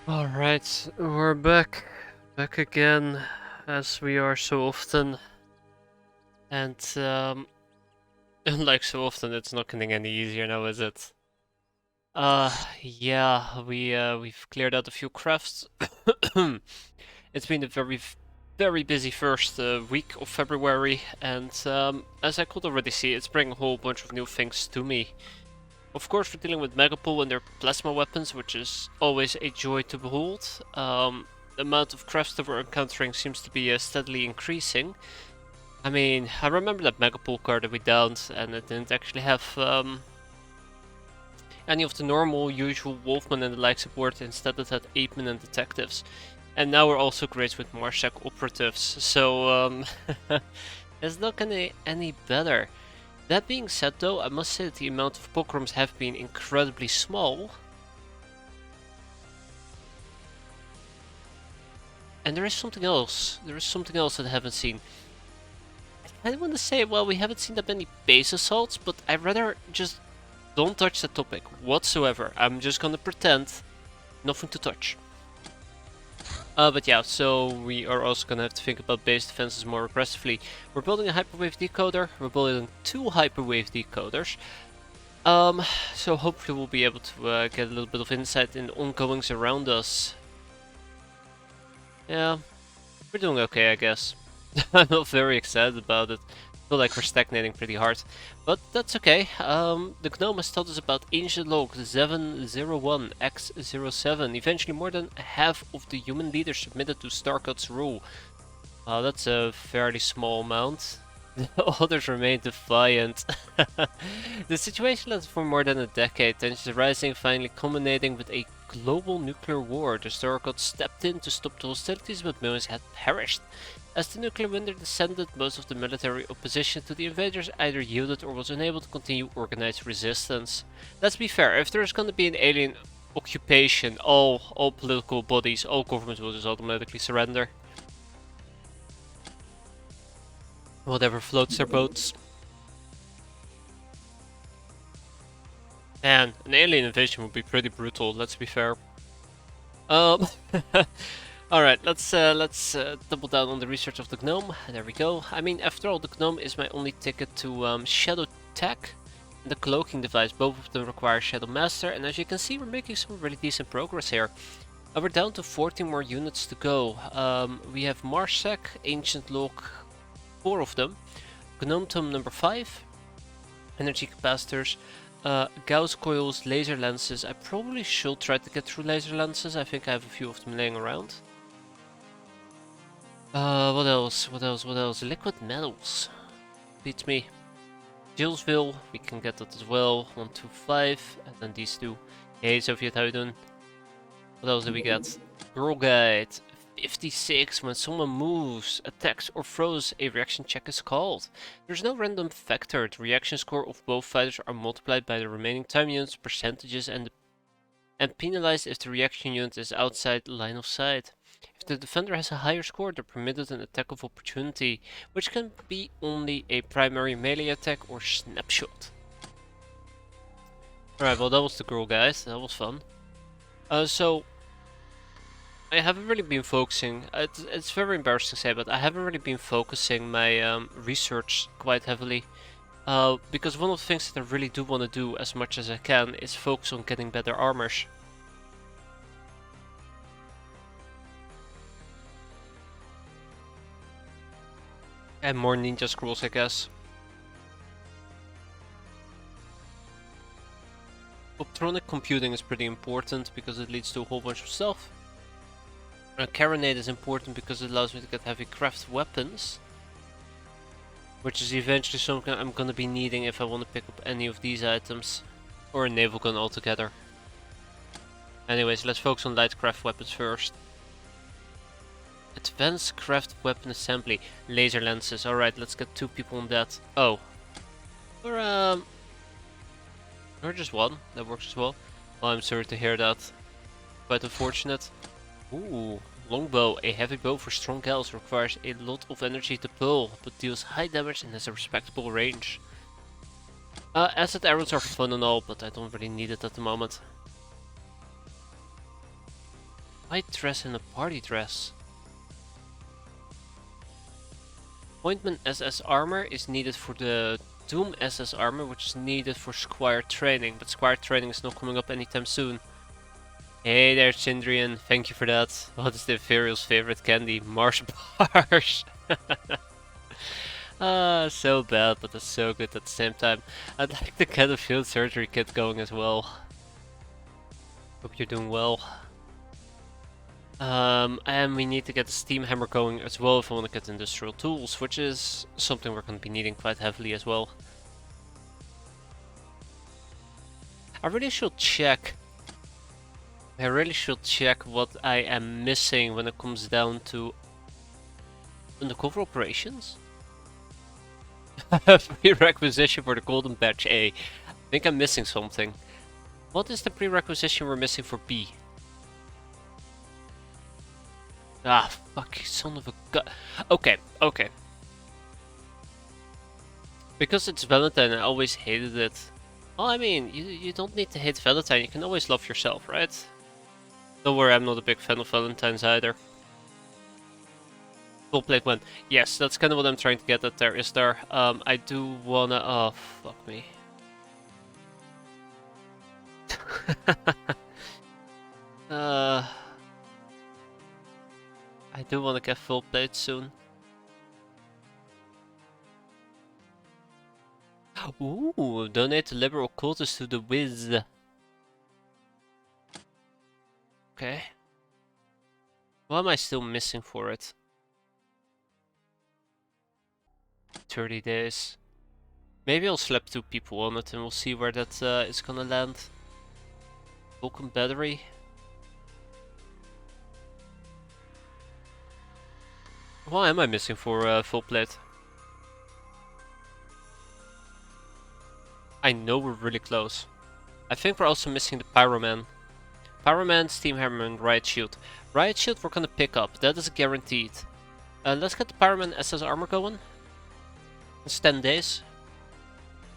Alright, we're back again, as we are so often, and unlike so often, it's not getting any easier now, is it? Yeah, we've cleared out a few crafts. It's been a very busy first week of February, and as I could already see, it's bringing a whole bunch of new things to me. Of course, we're dealing with Megapol and their plasma weapons, which is always a joy to behold. The amount of crafts that we're encountering seems to be steadily increasing. I mean, I remember that Megapol card that we downed, and it didn't actually have any of the normal, usual Wolfmen and the likes aboard. Instead, it had Apemen and Detectives. And now we're also great with Marsec Operatives, so it's not gonna any better. That being said though, I must say that the amount of pogroms have been incredibly small. And there is something else. There is something else that I haven't seen. I want to say, well, we haven't seen that many base assaults, but I'd rather just don't touch the topic whatsoever. I'm just gonna pretend nothing to touch. But yeah, so we are also gonna have to think about base defenses more aggressively. We're building a hyperwave decoder. We're building 2 hyperwave decoders. So hopefully we'll be able to get a little bit of insight in the ongoings around us. Yeah, we're doing okay, I guess. I'm not very excited about it. I feel like we're stagnating pretty hard, but that's okay. The gnome has told us about ancient log 701X07. Eventually, more than half of the human leaders submitted to Starcut's rule. That's a fairly small amount. The others remain defiant. The situation lasted for more than a decade, tensions rising, finally culminating with a global nuclear war. The Starcut stepped in to stop the hostilities, but millions had perished. As the nuclear winter descended, most of the military opposition to the invaders either yielded or was unable to continue organized resistance. Let's be fair, if there's gonna be an alien occupation, all political bodies, all governments will just automatically surrender. Whatever floats their boats. And an alien invasion would be pretty brutal, let's be fair. Alright, let's double down on the research of the gnome. There we go. I mean, after all, the gnome is my only ticket to Shadow Tech and the cloaking device. Both of them require Shadow Master, and as you can see, we're making some really decent progress here. We're down to 14 more units to go. We have Marsec, Ancient Log, 4 of them. Gnome Tome number 5. Energy capacitors. Gauss coils, laser lenses. I probably should try to get through laser lenses. I think I have a few of them laying around. What else? Liquid metals. Beats me. Gillesville, we can get that as well. 125, and then these two. Hey Soviet, how you doing? What else do we get? Girl Guide. 56. When someone moves, attacks, or throws, a reaction check is called. There's no random factor. The reaction score of both fighters are multiplied by the remaining time units, percentages, and penalized if the reaction unit is outside line of sight. If the defender has a higher score, they're permitted an attack of opportunity, which can be only a primary melee attack or snapshot. Alright, well that was the girl, guys. That was fun. So I haven't really been focusing, it's very embarrassing to say, but I haven't really been focusing my research quite heavily. Because one of the things that I really do want to do as much as I can is focus on getting better armors. And more ninja scrolls, I guess. Optronic computing is pretty important because it leads to a whole bunch of stuff. Carronade is important because it allows me to get heavy craft weapons, which is eventually something I'm gonna be needing if I want to pick up any of these items, or a naval gun altogether. Anyways, let's focus on Lightcraft Weapons first. Advanced Craft Weapon Assembly, laser lenses. Alright, let's get 2 people on that. Oh. Or just 1, that works as well. Oh, I'm sorry to hear that. Quite unfortunate. Ooh, Longbow, a heavy bow for strong gals, requires a lot of energy to pull, but deals high damage and has a respectable range. Acid arrows are fun and all, but I don't really need it at the moment. White dress and a party dress. Appointment SS armor is needed for the Doom SS armor, which is needed for Squire training, but Squire training is not coming up anytime soon. Hey there, Chindrian, thank you for that. What is the Imperial's favorite candy? Mars bars. Ah, so bad, but it's so good at the same time. I'd like to get a field surgery kit going as well. Hope you're doing well. And we need to get the steam hammer going as well if I want to get industrial tools, which is something we're going to be needing quite heavily as well. I really should check what I am missing when it comes down to undercover operations. Prerequisition for the golden badge A. I think I'm missing something. What is the prerequisition we're missing for B? Ah, fuck, you son of a gun. Okay. Because it's Valentine, I always hated it. Well, I mean, you don't need to hate Valentine, you can always love yourself, right? Don't worry, I'm not a big fan of Valentine's either. Full plate one. Yes, that's kind of what I'm trying to get at there, is there. I do wanna... Oh, fuck me. I do want to get full plate soon. Ooh, donate to liberal cultists to the Wiz. Okay. What am I still missing for it? 30 days. Maybe I'll slap 2 people on it and we'll see where that is gonna land. Vulcan battery. What am I missing for full plate? I know we're really close. I think we're also missing the Pyroman. Pyroman, Steam Hammer, and Riot Shield. Riot Shield we're gonna pick up, that is guaranteed. Let's get the Pyroman SS armor going. It's 10 days.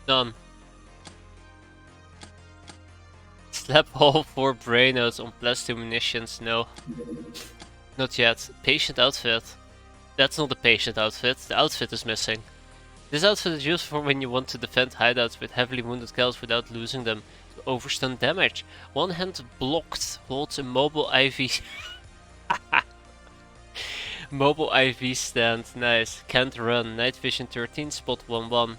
Done. Slap all 4 Brainos on plastic munitions. No. Not yet. Patient outfit. That's not the patient outfit. The outfit is missing. This outfit is used for when you want to defend hideouts with heavily wounded cows without losing them to overstun damage. One hand blocked holds a mobile IV. Mobile IV stand. Nice. Can't run. Night vision 13, spot 1-1.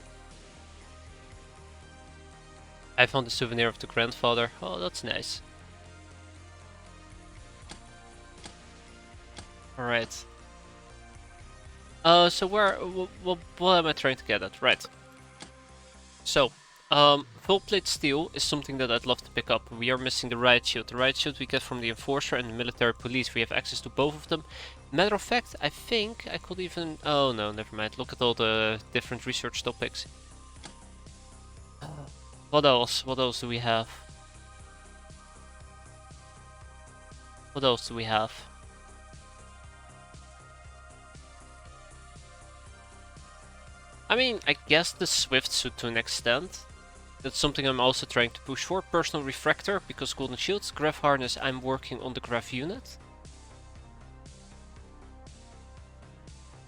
I found a souvenir of the grandfather. Oh, that's nice. Alright. So what am I trying to get at? Right. So, full plate steel is something that I'd love to pick up. We are missing the riot shield. The riot shield we get from the enforcer and the military police. We have access to both of them. Matter of fact, I think I could even... Oh no, never mind. Look at all the different research topics. What else? What else do we have? What else do we have? I mean, I guess the Swift suit to an extent. That's something I'm also trying to push for. Personal Refractor, because Golden Shields. Graph Harness, I'm working on the Graph unit.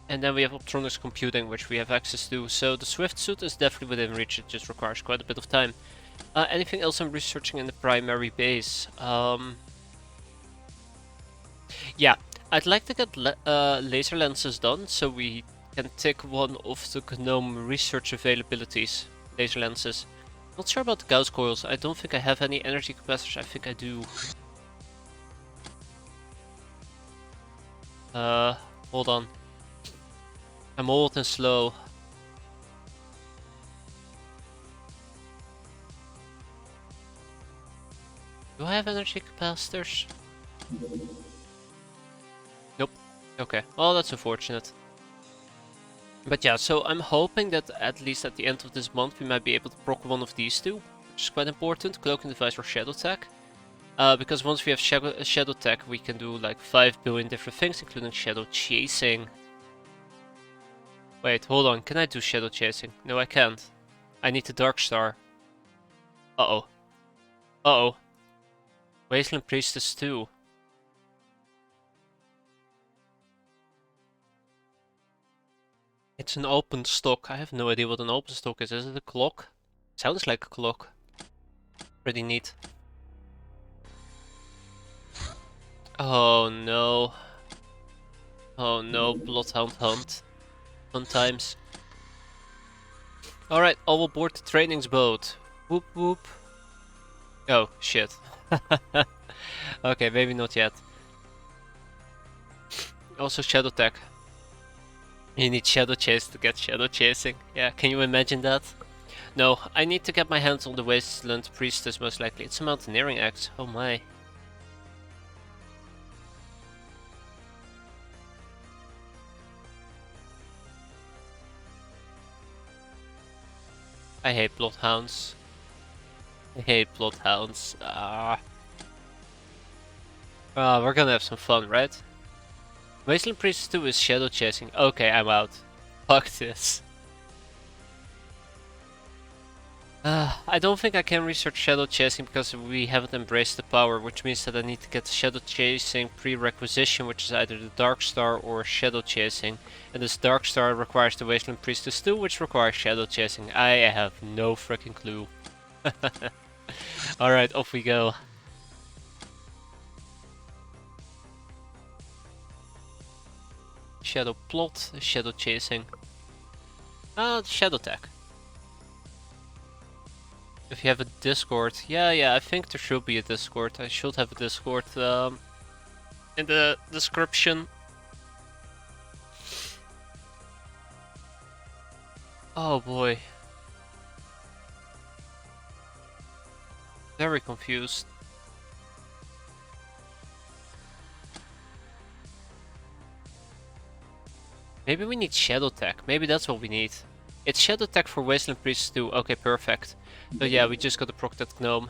And then we have Optronics Computing, which we have access to. So the Swift suit is definitely within reach, it just requires quite a bit of time. Anything else I'm researching in the primary base? Yeah, I'd like to get laser lenses done, so we can tick one of the GNOME research availabilities. Laser lenses. Not sure about the Gauss coils, I don't think I have any energy capacitors, I think I do. Hold on. I'm old and slow. Do I have energy capacitors? Nope. Okay. Well, that's unfortunate. But yeah, so I'm hoping that at least at the end of this month we might be able to proc one of these two, which is quite important. Cloaking device or Shadow Tech. Because once we have Shadow Tech, we can do like 5 billion different things, including Shadow Chasing. Wait, hold on. Can I do Shadow Chasing? No, I can't. I need the Dark Star. Uh-oh. Uh-oh. Wasteland Priestess 2. It's an open stock. I have no idea what an open stock is. Is it a clock? Sounds like a clock. Pretty neat. Oh no. Oh no, Bloodhound Hunt. Fun times. Alright, all aboard the trainings boat. Whoop whoop. Oh, shit. Okay, maybe not yet. Also Shadow Tech. You need Shadow Chase to get Shadow Chasing. Yeah, can you imagine that? No, I need to get my hands on the Wasteland Priestess most likely. It's a Mountaineering Axe. Oh my. I hate Bloodhounds. I hate Bloodhounds. We're gonna have some fun, right? Wasteland Priestess 2 is Shadow Chasing. Okay, I'm out. Fuck this. I don't think I can research Shadow Chasing because we haven't embraced the power, which means that I need to get the Shadow Chasing prerequisition, which is either the Dark Star or Shadow Chasing. And this Dark Star requires the Wasteland Priestess 2, which requires Shadow Chasing. I have no freaking clue. Alright, off we go. Shadow Plot, Shadow Chasing. Shadow Tech. If you have a Discord, yeah, I think there should be a Discord. I should have a Discord in the description. Oh boy. Very confused. Maybe we need Shadow Tech. Maybe that's what we need. It's Shadow Tech for Wasteland Priestess 2. Okay, perfect. So yeah, we just gotta proc that gnome.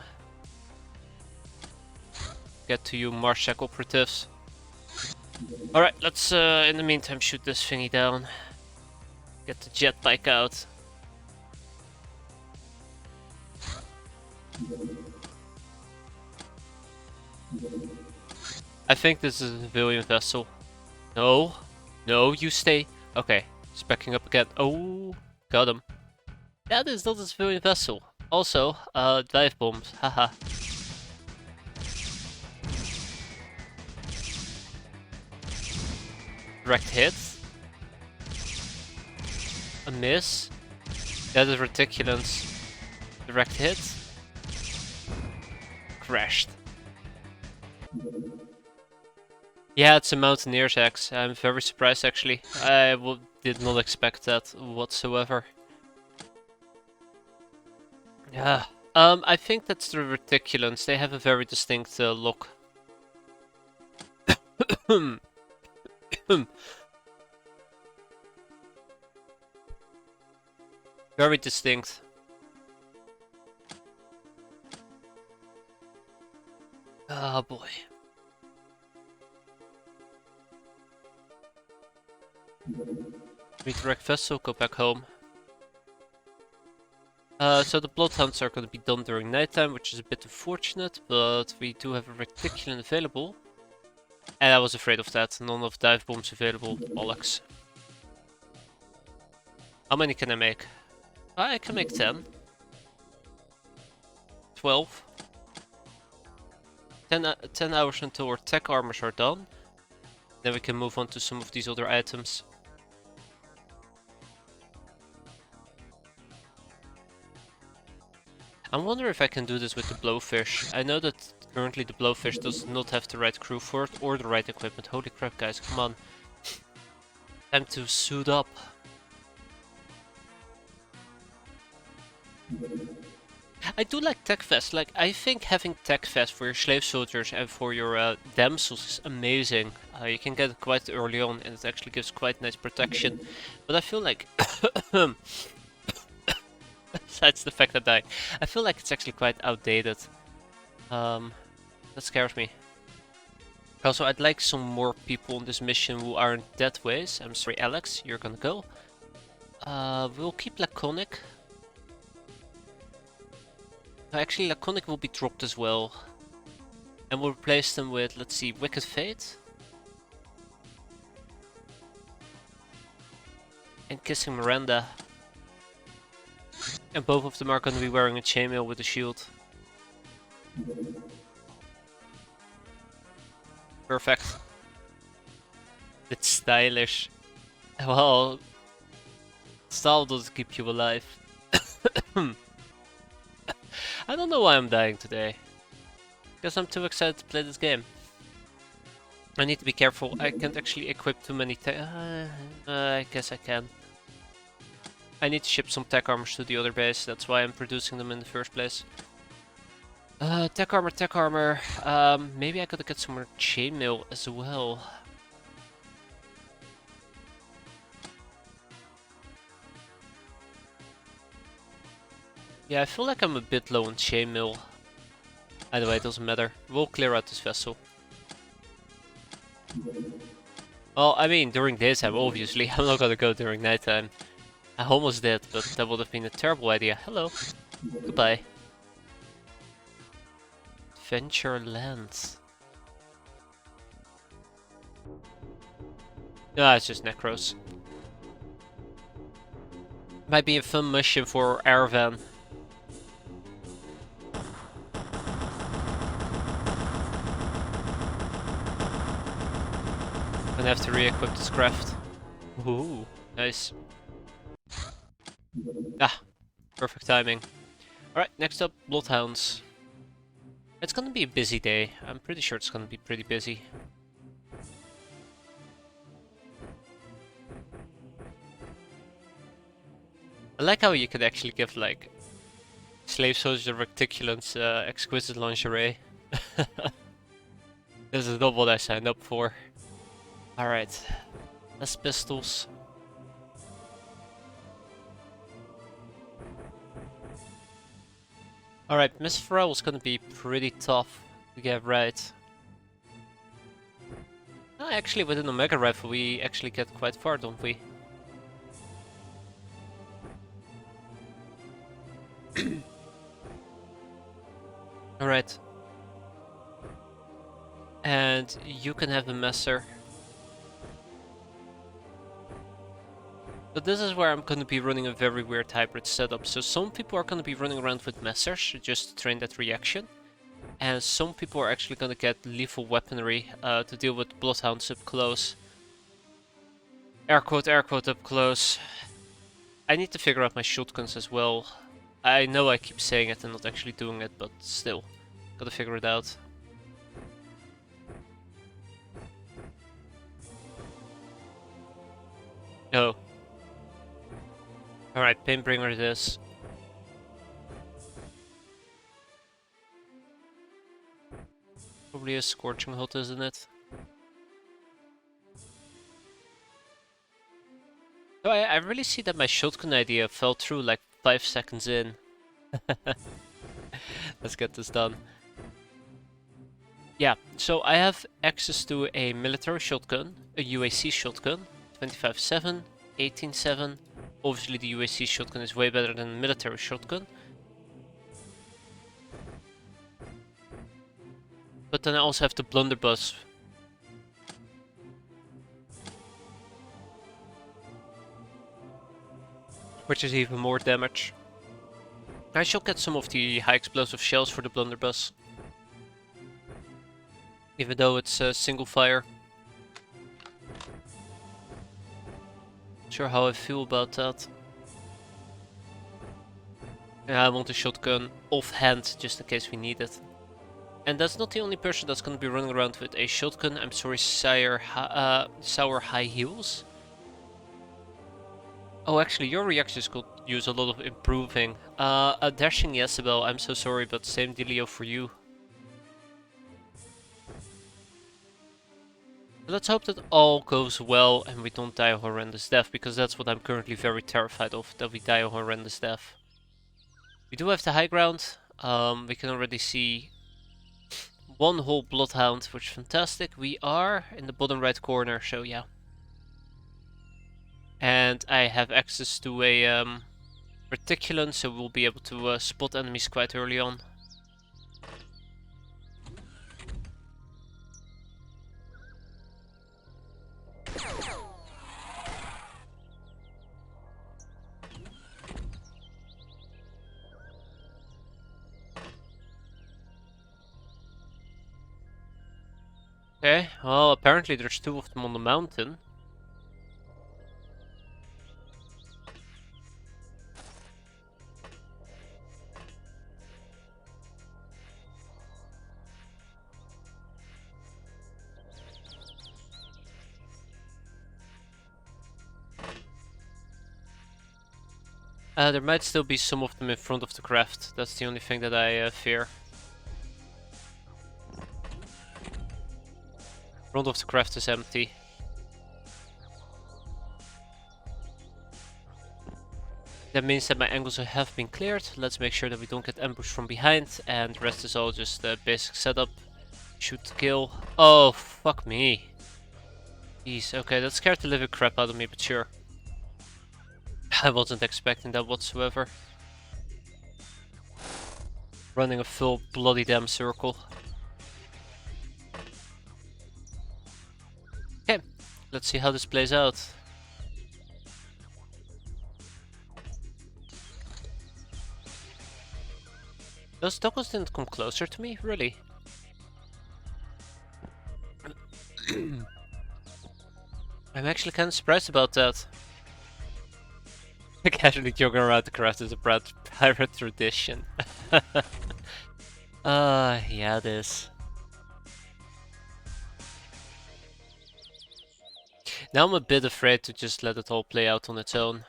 Get to you, Marshak operatives. Alright, let's in the meantime shoot this thingy down. Get the jetpack out. I think this is a civilian vessel. No. No, you stay. Okay, he's backing up again. Oh, got him. That is not a civilian vessel. Also, dive bombs. Haha. Direct hit. A miss. That is ridiculous. Direct hit. Crashed. Yeah, it's a Mountaineer's axe. I'm very surprised actually. I did not expect that whatsoever. Yeah. I think that's the Reticulans. They have a very distinct look. Very distinct. Oh boy. Redirect vessel, go back home. So the Bloodhounds are going to be done during nighttime, which is a bit unfortunate, but we do have a Reticulan available. And I was afraid of that, none of dive bombs available, bollocks. How many can I make? I can make 10. 12. 10 hours until our tech armors are done. Then we can move on to some of these other items. I wonder if I can do this with the Blowfish. I know that currently the Blowfish does not have the right crew for it or the right equipment. Holy crap guys, come on. Time to suit up. I do like Tech Vest. Like, I think having Tech Vest for your slave soldiers and for your damsels is amazing. You can get it quite early on and it actually gives quite nice protection. But I feel like... Besides the fact that I feel like it's actually quite outdated. That scares me. Also, I'd like some more people on this mission who aren't dead ways. I'm sorry, Alex, you're gonna go. We'll keep Laconic. Actually, Laconic will be dropped as well. And we'll replace them with, let's see, Wicked Fate. and kissing Miranda. And both of them are going to be wearing a chainmail with a shield. Perfect. It's stylish. Well, style doesn't keep you alive. I don't know why I'm dying today. Because I'm too excited to play this game. I need to be careful. I can't actually equip too many I guess I can. I need to ship some tech armors to the other base. That's why I'm producing them in the first place. Tech armor, tech armor. Maybe I could get some more chainmail as well. Yeah, I feel like I'm a bit low on chainmail. Either way, it doesn't matter. We'll clear out this vessel. Well, I mean, during daytime, obviously. I'm not gonna go during nighttime. I almost did, but that would have been a terrible idea. Hello. Goodbye. Adventure Lands. Ah, it's just Necros. Might be a fun mission for Aravan. Gonna have to re-equip this craft. Ooh, nice. Ah, perfect timing. Alright, next up, Bloodhounds. It's gonna be a busy day. I'm pretty sure it's gonna be pretty busy. I like how you could actually give, like, Slave Soldier Reticulants exquisite lingerie. This is not what I signed up for. Alright, less pistols. Alright, Miss Farrell is gonna be pretty tough to get right. Actually, with an Omega Rifle we actually get quite far, don't we? Alright. And you can have a Messer. But this is where I'm going to be running a very weird hybrid setup. So some people are going to be running around with Messers just to train that reaction. And some people are actually going to get lethal weaponry to deal with Bloodhounds up close. Air quote up close. I need to figure out my shotguns as well. I know I keep saying it and not actually doing it, but still. Gotta figure it out. No. Alright, Painbringer it is. Probably a Scorching Hot, isn't it? So I really see that my shotgun idea fell through like 5 seconds in. Let's get this done. Yeah, so I have access to a military shotgun, a UAC shotgun, 25-7, 18-7. Obviously the UAC shotgun is way better than the military shotgun. But then I also have the blunderbuss. Which is even more damage. I shall get some of the high explosive shells for the blunderbuss. Even though it's single fire. Not sure how I feel about that. Yeah, I want a shotgun offhand just in case we need it. And that's not the only person that's going to be running around with a shotgun. I'm sorry, Sour High Heels. Oh, actually, your reactions could use a lot of improving. A Dashing Jezebel, I'm so sorry, but same dealio for you. Let's hope that all goes well and we don't die a horrendous death, because that's what I'm currently very terrified of, that we die a horrendous death. We do have the high ground. We can already see one whole Bloodhound, which is fantastic. We are in the bottom right corner, so yeah. And I have access to a reticulant, so we'll be able to spot enemies quite early on. Okay, well, apparently there's two of them on the mountain. There might still be some of them in front of the craft. That's the only thing that I fear. Front of the craft is empty. That means that my angles have been cleared. Let's make sure that we don't get ambushed from behind. And the rest is all just basic setup. Shoot to kill. Oh, fuck me. Jeez, okay, that scared the living crap out of me, but sure. I wasn't expecting that whatsoever. Running a full bloody damn circle. Okay, let's see how this plays out. Those doggos didn't come closer to me, really? I'm actually kind of surprised about that. Casually jogging around the craft is a pirate tradition. Yeah, it is. Now I'm a bit afraid to just let it all play out on its own.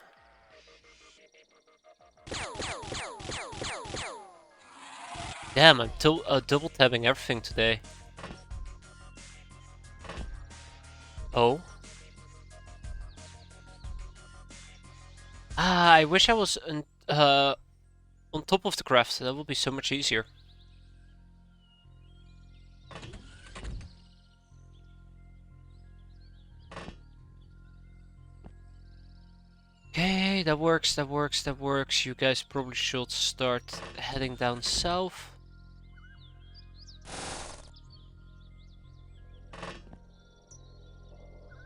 Damn, I'm double tabbing everything today. Oh? Ah, I wish I was on top of the craft. That would be so much easier. Okay, that works, that works, that works. You guys probably should start heading down south.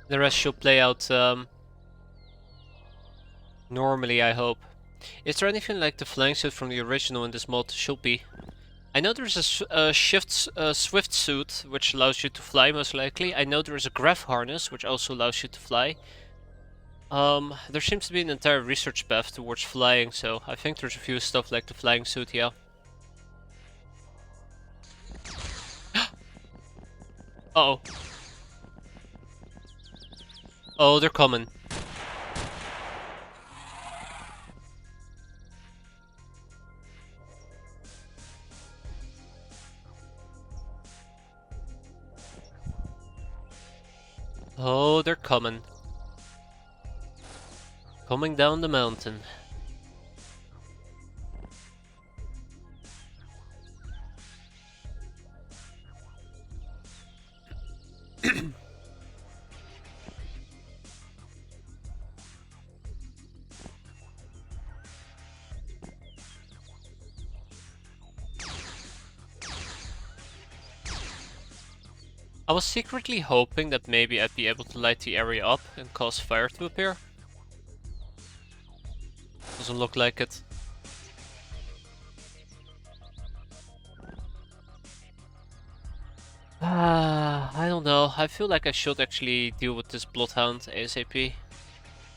The rest should play out normally, I hope. Is there anything like the flying suit from the original in this mod? Should be. I know there's a swift suit, which allows you to fly most likely. I know there is a graph harness, which also allows you to fly. There seems to be an entire research path towards flying, so I think there's a few stuff like the flying suit, yeah. Uh-oh. Oh, they're coming. Oh, they're coming. Coming down the mountain. I was secretly hoping that maybe I'd be able to light the area up and cause fire to appear. Doesn't look like it. I don't know. I feel like I should actually deal with this Bloodhound ASAP.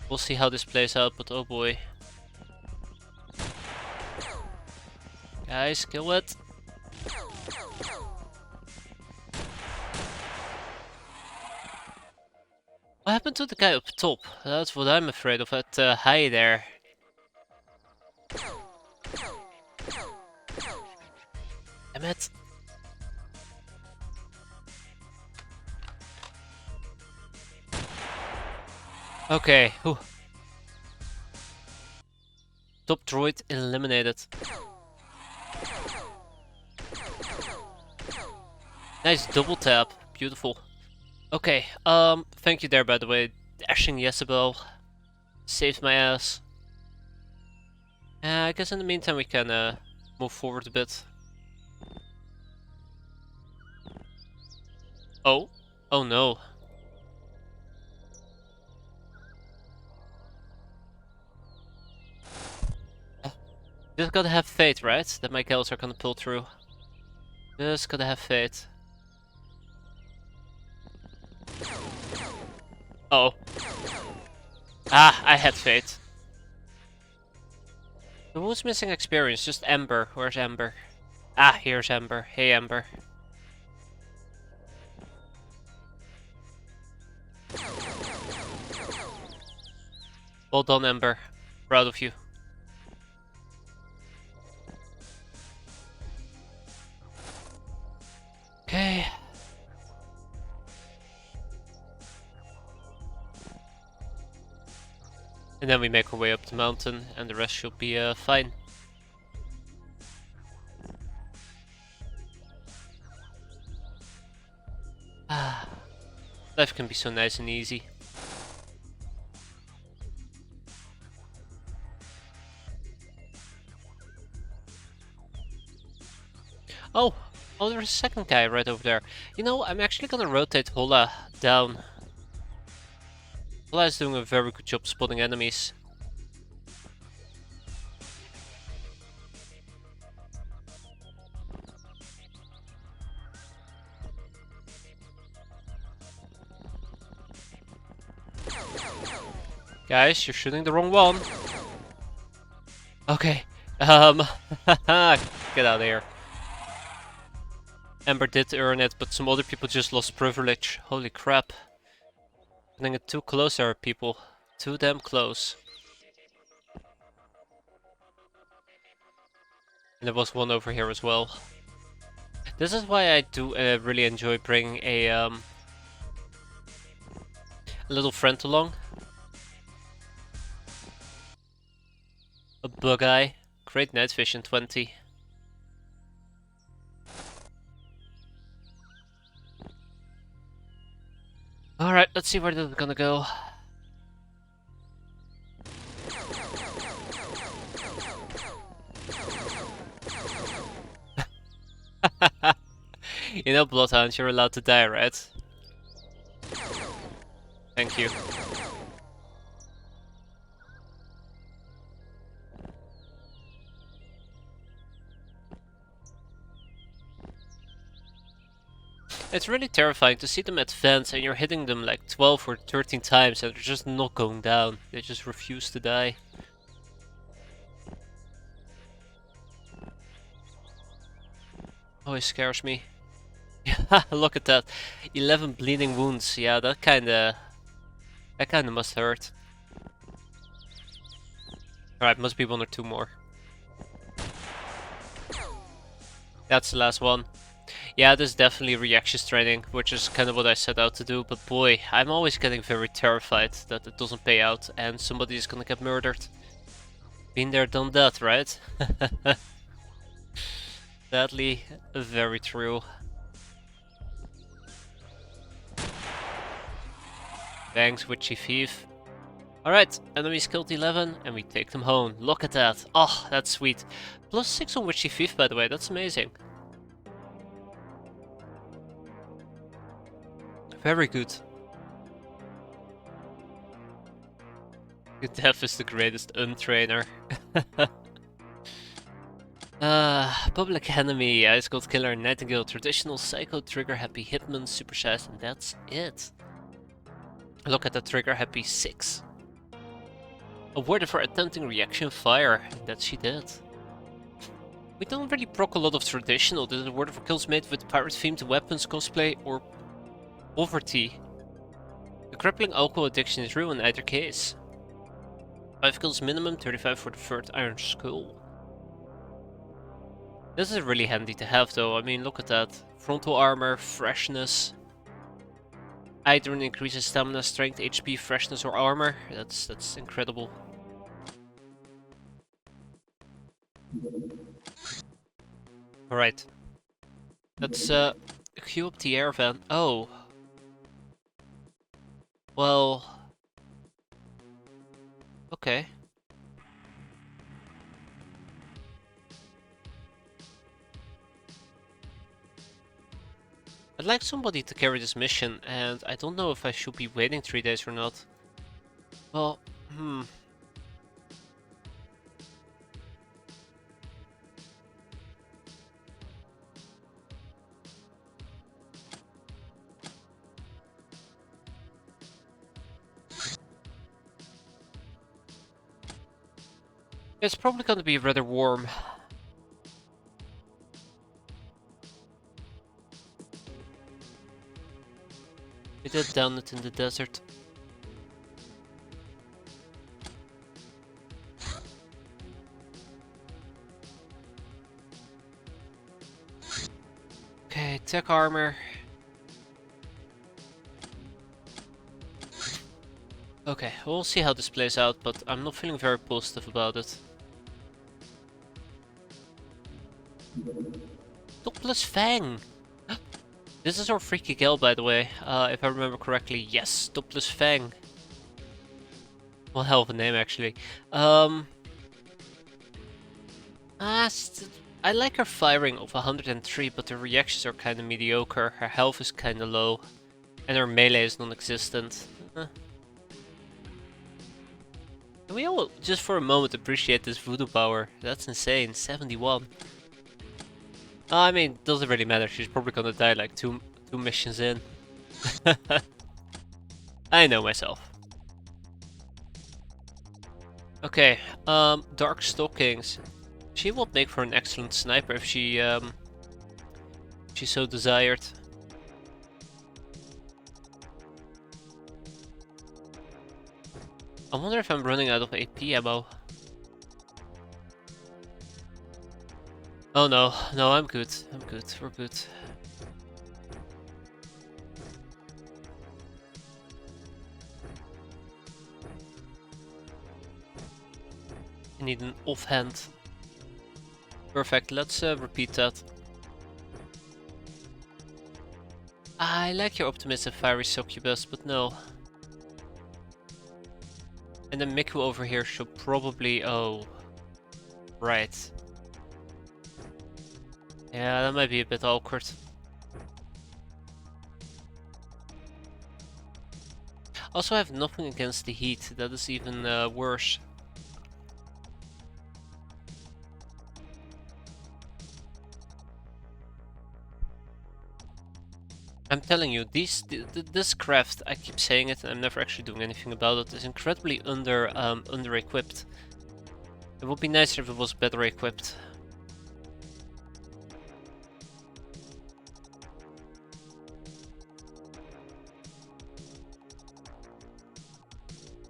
We'll see how this plays out, but oh boy. Guys, kill it. What happened to the guy up top? That's what I'm afraid of at high there. Damn it. Okay. Whew. Top droid eliminated. Nice double tap. Beautiful. Okay, thank you there, by the way. Dashing Jezebel saved my ass. I guess in the meantime we can move forward a bit. Oh? Oh no. Just gotta have faith, right? That my kills are gonna pull through. Just gotta have faith. Oh. Ah, I had faith. So who's missing experience? Just Ember. Where's Ember? Ah, here's Ember. Hey, Ember. Well done, Ember. Proud of you. Okay. And then we make our way up the mountain, and the rest should be fine. Ah, life can be so nice and easy. Oh, there's a second guy right over there. You know, I'm actually gonna rotate Hola down. Hola is doing a very good job spotting enemies. Guys, you're shooting the wrong one. Okay, get out of here. Ember did earn it, but some other people just lost privilege. Holy crap. Getting it too close there, people. Too damn close. And there was one over here as well. This is why I do really enjoy bringing a little friend along. A bug eye. Great night vision 20. Alright, let's see where this is gonna go. You know, Bloodhound, you're allowed to die, right? Thank you. It's really terrifying to see them advance and you're hitting them like 12 or 13 times and they're just not going down. They just refuse to die. Oh, it scares me. Look at that. 11 bleeding wounds. Yeah, that kinda must hurt. Alright, must be one or two more. That's the last one. Yeah, this is definitely reaction training, which is kind of what I set out to do, but boy, I'm always getting very terrified that it doesn't pay out and somebody is gonna get murdered. Been there, done that, right? Sadly, very true. Thanks, Witchy Thief. Alright, enemies killed 11 and we take them home. Look at that. Oh, that's sweet. Plus 6 on Witchy Thief, by the way, that's amazing. Very good. Death is the greatest untrainer. Public Enemy, Ice Cold Killer, Nightingale, Traditional, Psycho, Trigger Happy, Hitman, Super Size, and that's it. Look at the Trigger Happy 6. Awarded for attempting reaction fire, and that she did. We don't really proc a lot of traditional. This is awarded for kills made with pirate-themed weapons, cosplay, or poverty. The crippling alcohol addiction is real in either case. 5 kills minimum, 35 for the third Iron Skull. This is really handy to have though, I mean look at that. Frontal armor, freshness. Either increases stamina, strength, HP, freshness or armor. That's incredible. Alright. Let's queue up the air van. Oh. Well. Okay. I'd like somebody to carry this mission, and I don't know if I should be waiting 3 days or not. Well, It's probably gonna be rather warm. We did down it in the desert. Okay, tech armor. Okay, we'll see how this plays out, but I'm not feeling very positive about it. Topless Fang! This is our freaky gal, by the way, if I remember correctly. Yes, Topless Fang. Well, hell of a name, actually. I like her firing of 103, but the reactions are kind of mediocre. Her health is kind of low, and her melee is non-existent. Can we all, just for a moment, appreciate this voodoo power? That's insane, 71. I mean, doesn't really matter, she's probably gonna die like two missions in. I know myself. Okay, Dark Stockings. She would make for an excellent sniper if she so desired. I wonder if I'm running out of AP ammo. Oh no, no, I'm good. I'm good. We're good. I need an offhand. Perfect, let's repeat that. I like your optimistic fiery succubus, but no. And then Miku over here should probably... oh. Right. Yeah, that might be a bit awkward. Also, I have nothing against the heat, that is even worse. I'm telling you, this craft, I keep saying it and I'm never actually doing anything about it, is incredibly under equipped. It would be nicer if it was better equipped.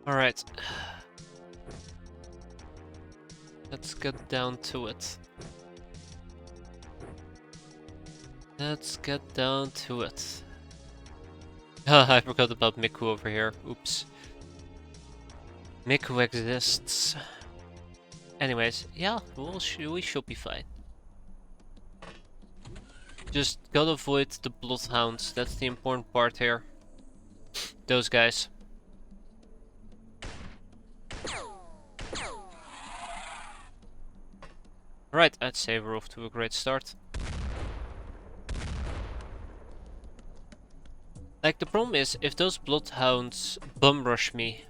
Alright. Let's get down to it. Let's get down to it. I forgot about Miku over here. Oops. Miku exists. Anyways, yeah, we should be fine. Just gotta avoid the bloodhounds. That's the important part here. Those guys. Right, I'd say we're off to a great start. Like, the problem is, if those bloodhounds bum rush me,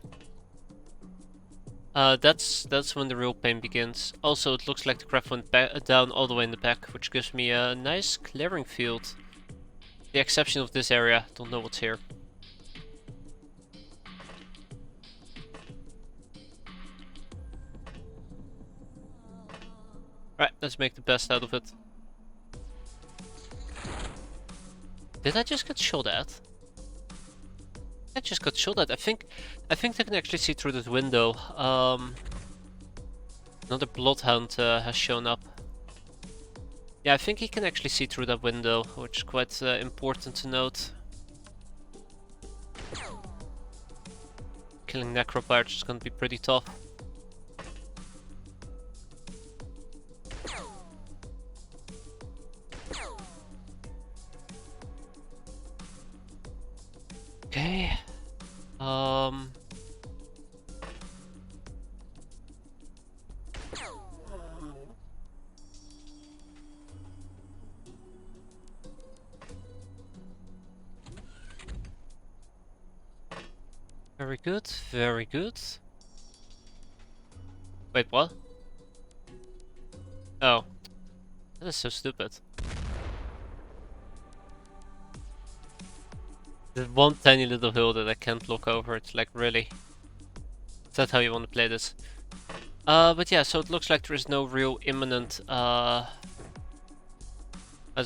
that's when the real pain begins. Also, it looks like the craft went down all the way in the back, which gives me a nice clearing field. The exception of this area, don't know what's here. Right, let's make the best out of it. Did I just get shot at? I just got shot at. I think they can actually see through this window. Another bloodhound has shown up. Yeah, I think he can actually see through that window, which is quite important to note. Killing necropirates is going to be pretty tough. Okay. Very good, very good. Wait, what? Oh. That is so stupid. There's one tiny little hill that I can't look over. It's like, really? Is that how you want to play this? But yeah, so it looks like there is no real imminent, as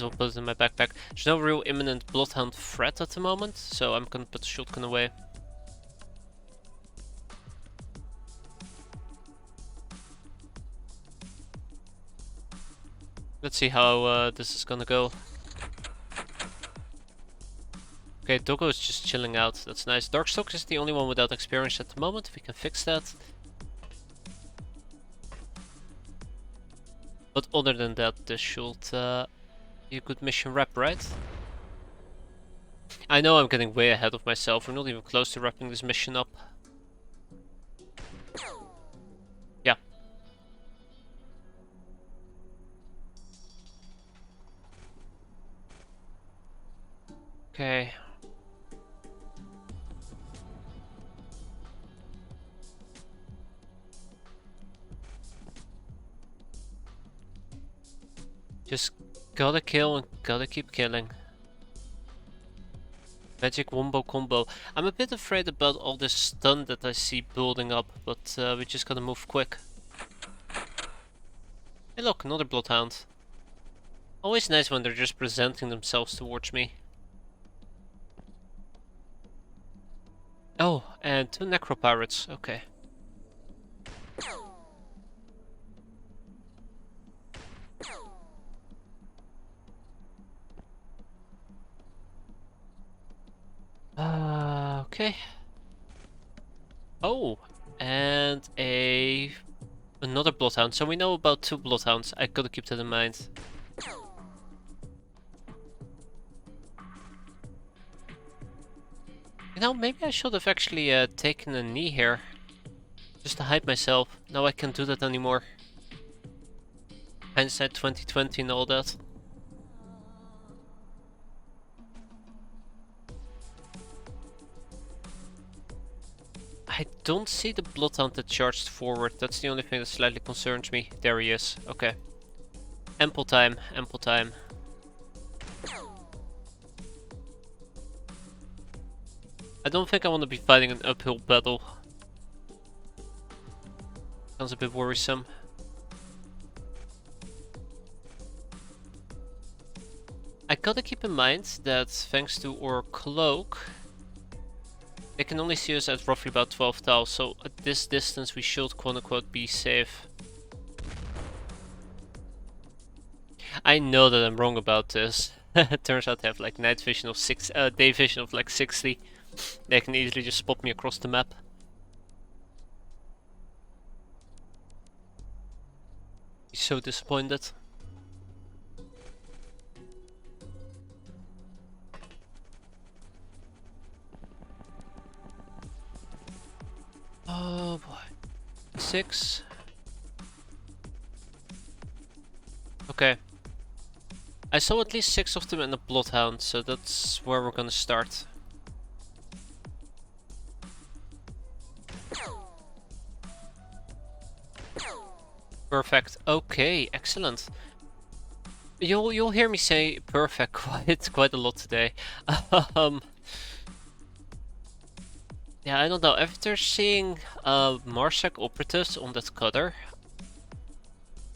well put it in my backpack. There's no real imminent bloodhound threat at the moment, so I'm gonna put the shotgun away. Let's see how this is gonna go. Okay, Doggo is just chilling out. That's nice. Darkstalker is the only one without experience at the moment. We can fix that. But other than that, this should be a good mission wrap, right? I know I'm getting way ahead of myself. We're not even close to wrapping this mission up. Yeah. Okay. Just gotta kill and gotta keep killing. Magic wombo combo. I'm a bit afraid about all this stun that I see building up, but we just gotta move quick. Hey look, another bloodhound. Always nice when they're just presenting themselves towards me. Oh, and 2 necropirates, okay. Okay. Oh, and another bloodhound. So we know about 2 bloodhounds. I gotta keep that in mind. You know, maybe I should have actually taken a knee here. Just to hide myself. Now I can't do that anymore. Hindsight 2020 and all that. I don't see the bloodhound that charged forward. That's the only thing that slightly concerns me. There he is. Okay. Ample time, ample time. I don't think I want to be fighting an uphill battle. Sounds a bit worrisome. I gotta keep in mind that thanks to our cloak, they can only see us at roughly about 12 tiles, so at this distance we should quote unquote be safe. I know that I'm wrong about this. It turns out they have like night vision of day vision of like 60. They can easily just spot me across the map. He's so disappointed. Oh boy. 6. Okay. I saw at least 6 of them in the bloodhound, so that's where we're gonna start. Perfect. Okay, excellent. You'll hear me say perfect quite a lot today. Yeah, I don't know. After seeing Marsec operatives on that cutter,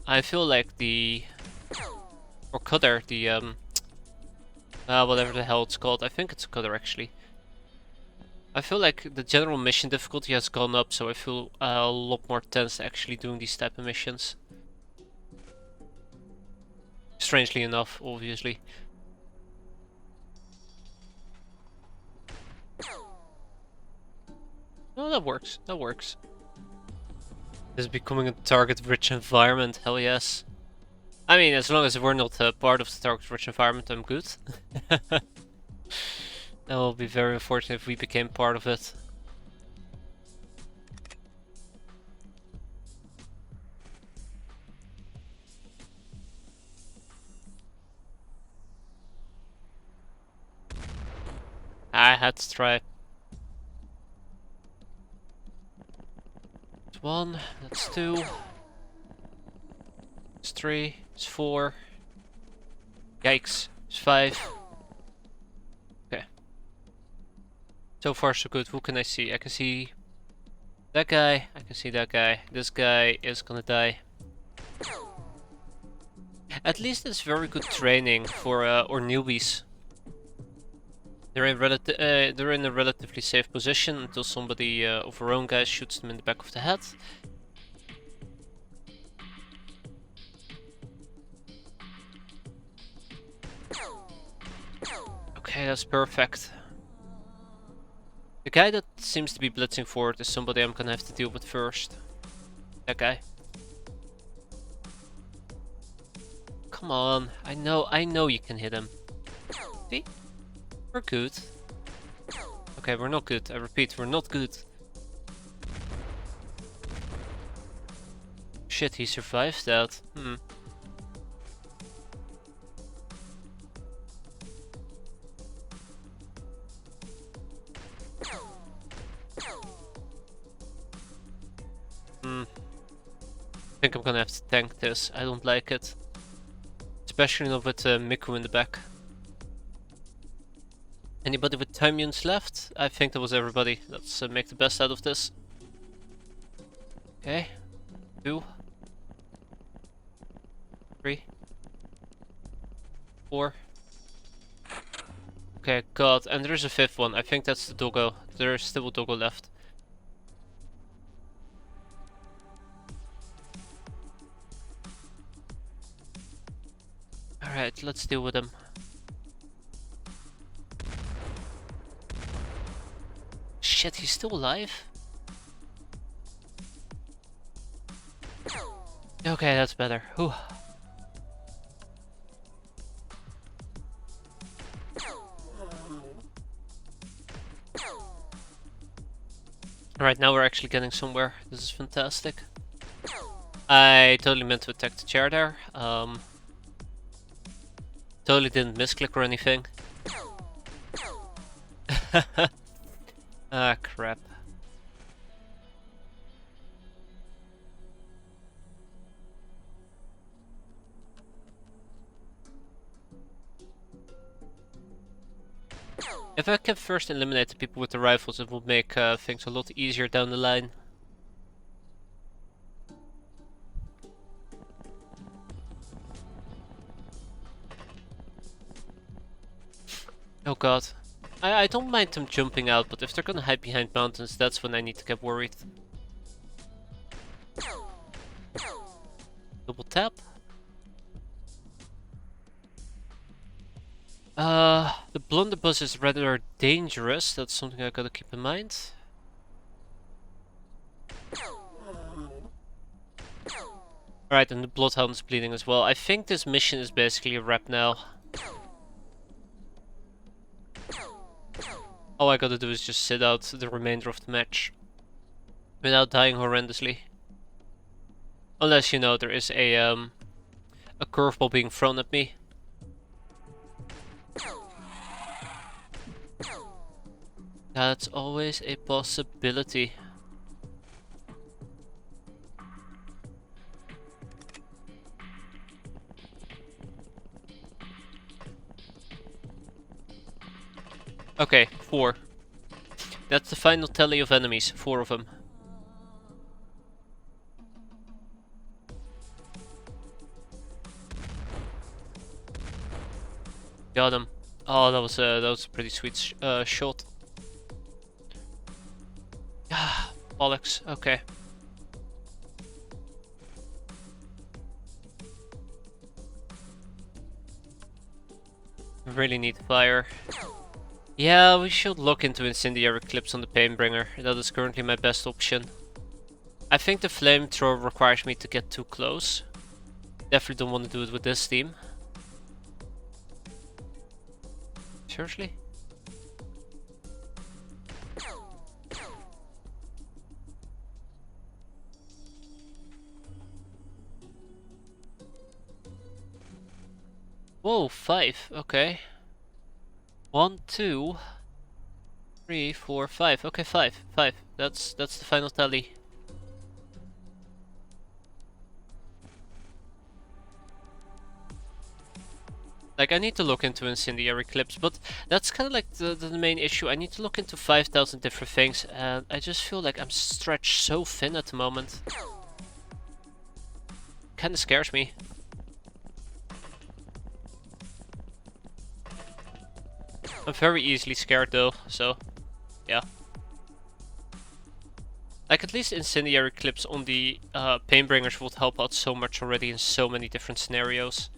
I feel like the cutter, the whatever the hell it's called. I think it's a cutter actually. I feel like the general mission difficulty has gone up, so I feel a lot more tense actually doing these type of missions. Strangely enough, obviously. No, that works. That works. This is becoming a target-rich environment. Hell yes. I mean, as long as we're not part of the target-rich environment, I'm good. That will be very unfortunate if we became part of it. I had to try. That's 1, that's 2. It's 3, it's 4. Yikes, it's 5. Okay. So far so good. Who can I see? I can see That guy, I can see that guy. This guy is gonna die. At least it's very good training for or newbies. They're in a relatively safe position until somebody of our own guys shoots them in the back of the head. Okay, that's perfect. The guy that seems to be blitzing forward is somebody I'm gonna have to deal with first. That guy. Come on, I know you can hit him. See? We're good. Okay, we're not good. I repeat, we're not good. Shit, he survived that. I think I'm gonna have to tank this. I don't like it. Especially not with Miku in the back. Anybody with time units left? I think that was everybody. Let's make the best out of this. Okay. 2. 3. 4. Okay, god, and there's a 5th one. I think that's the doggo. There's still a doggo left. Alright, let's deal with him. Shit, he's still alive? Okay, that's better. Whew. Alright, now we're actually getting somewhere. This is fantastic. I totally meant to attack the chair there. Totally didn't misclick or anything. Ah, crap. If I can first eliminate the people with the rifles, it will make things a lot easier down the line. Oh god. I don't mind them jumping out, but if they're gonna hide behind mountains, that's when I need to get worried. Double tap. The blunderbuss is rather dangerous. That's something I gotta keep in mind. Alright, and the bloodhound is bleeding as well. I think this mission is basically a wrap now. All I gotta do is just sit out the remainder of the match without dying horrendously. Unless, you know, there is a curveball being thrown at me. That's always a possibility. Okay, 4. That's the final tally of enemies, 4 of them. Got him. Oh, that was a pretty sweet shot. Ah, bollocks. Okay. Really need fire. Yeah, we should look into incendiary clips on the Painbringer. That is currently my best option. I think the flamethrower requires me to get too close. Definitely don't want to do it with this team. Seriously? Whoa, 5. Okay. 1, 2, 3, 4, 5. Okay, 5. 5. That's the final tally. Like, I need to look into incendiary clips, but that's kind of like the main issue. I need to look into 5,000 different things, and I just feel like I'm stretched so thin at the moment. Kinda scares me. I'm very easily scared though, so yeah. Like, at least incendiary clips on the painbringers would help out so much already in so many different scenarios.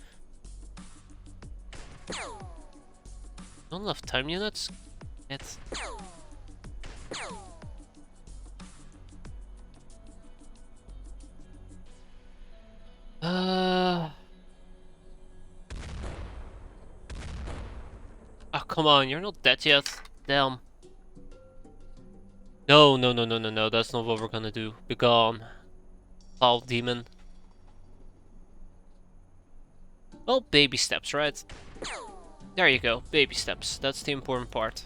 Not enough time units? Yet. Oh, come on, you're not dead yet. Damn. No, no, no, no, no, no, that's not what we're gonna do. Be gone. Foul demon. Well, baby steps, right? There you go, baby steps. That's the important part.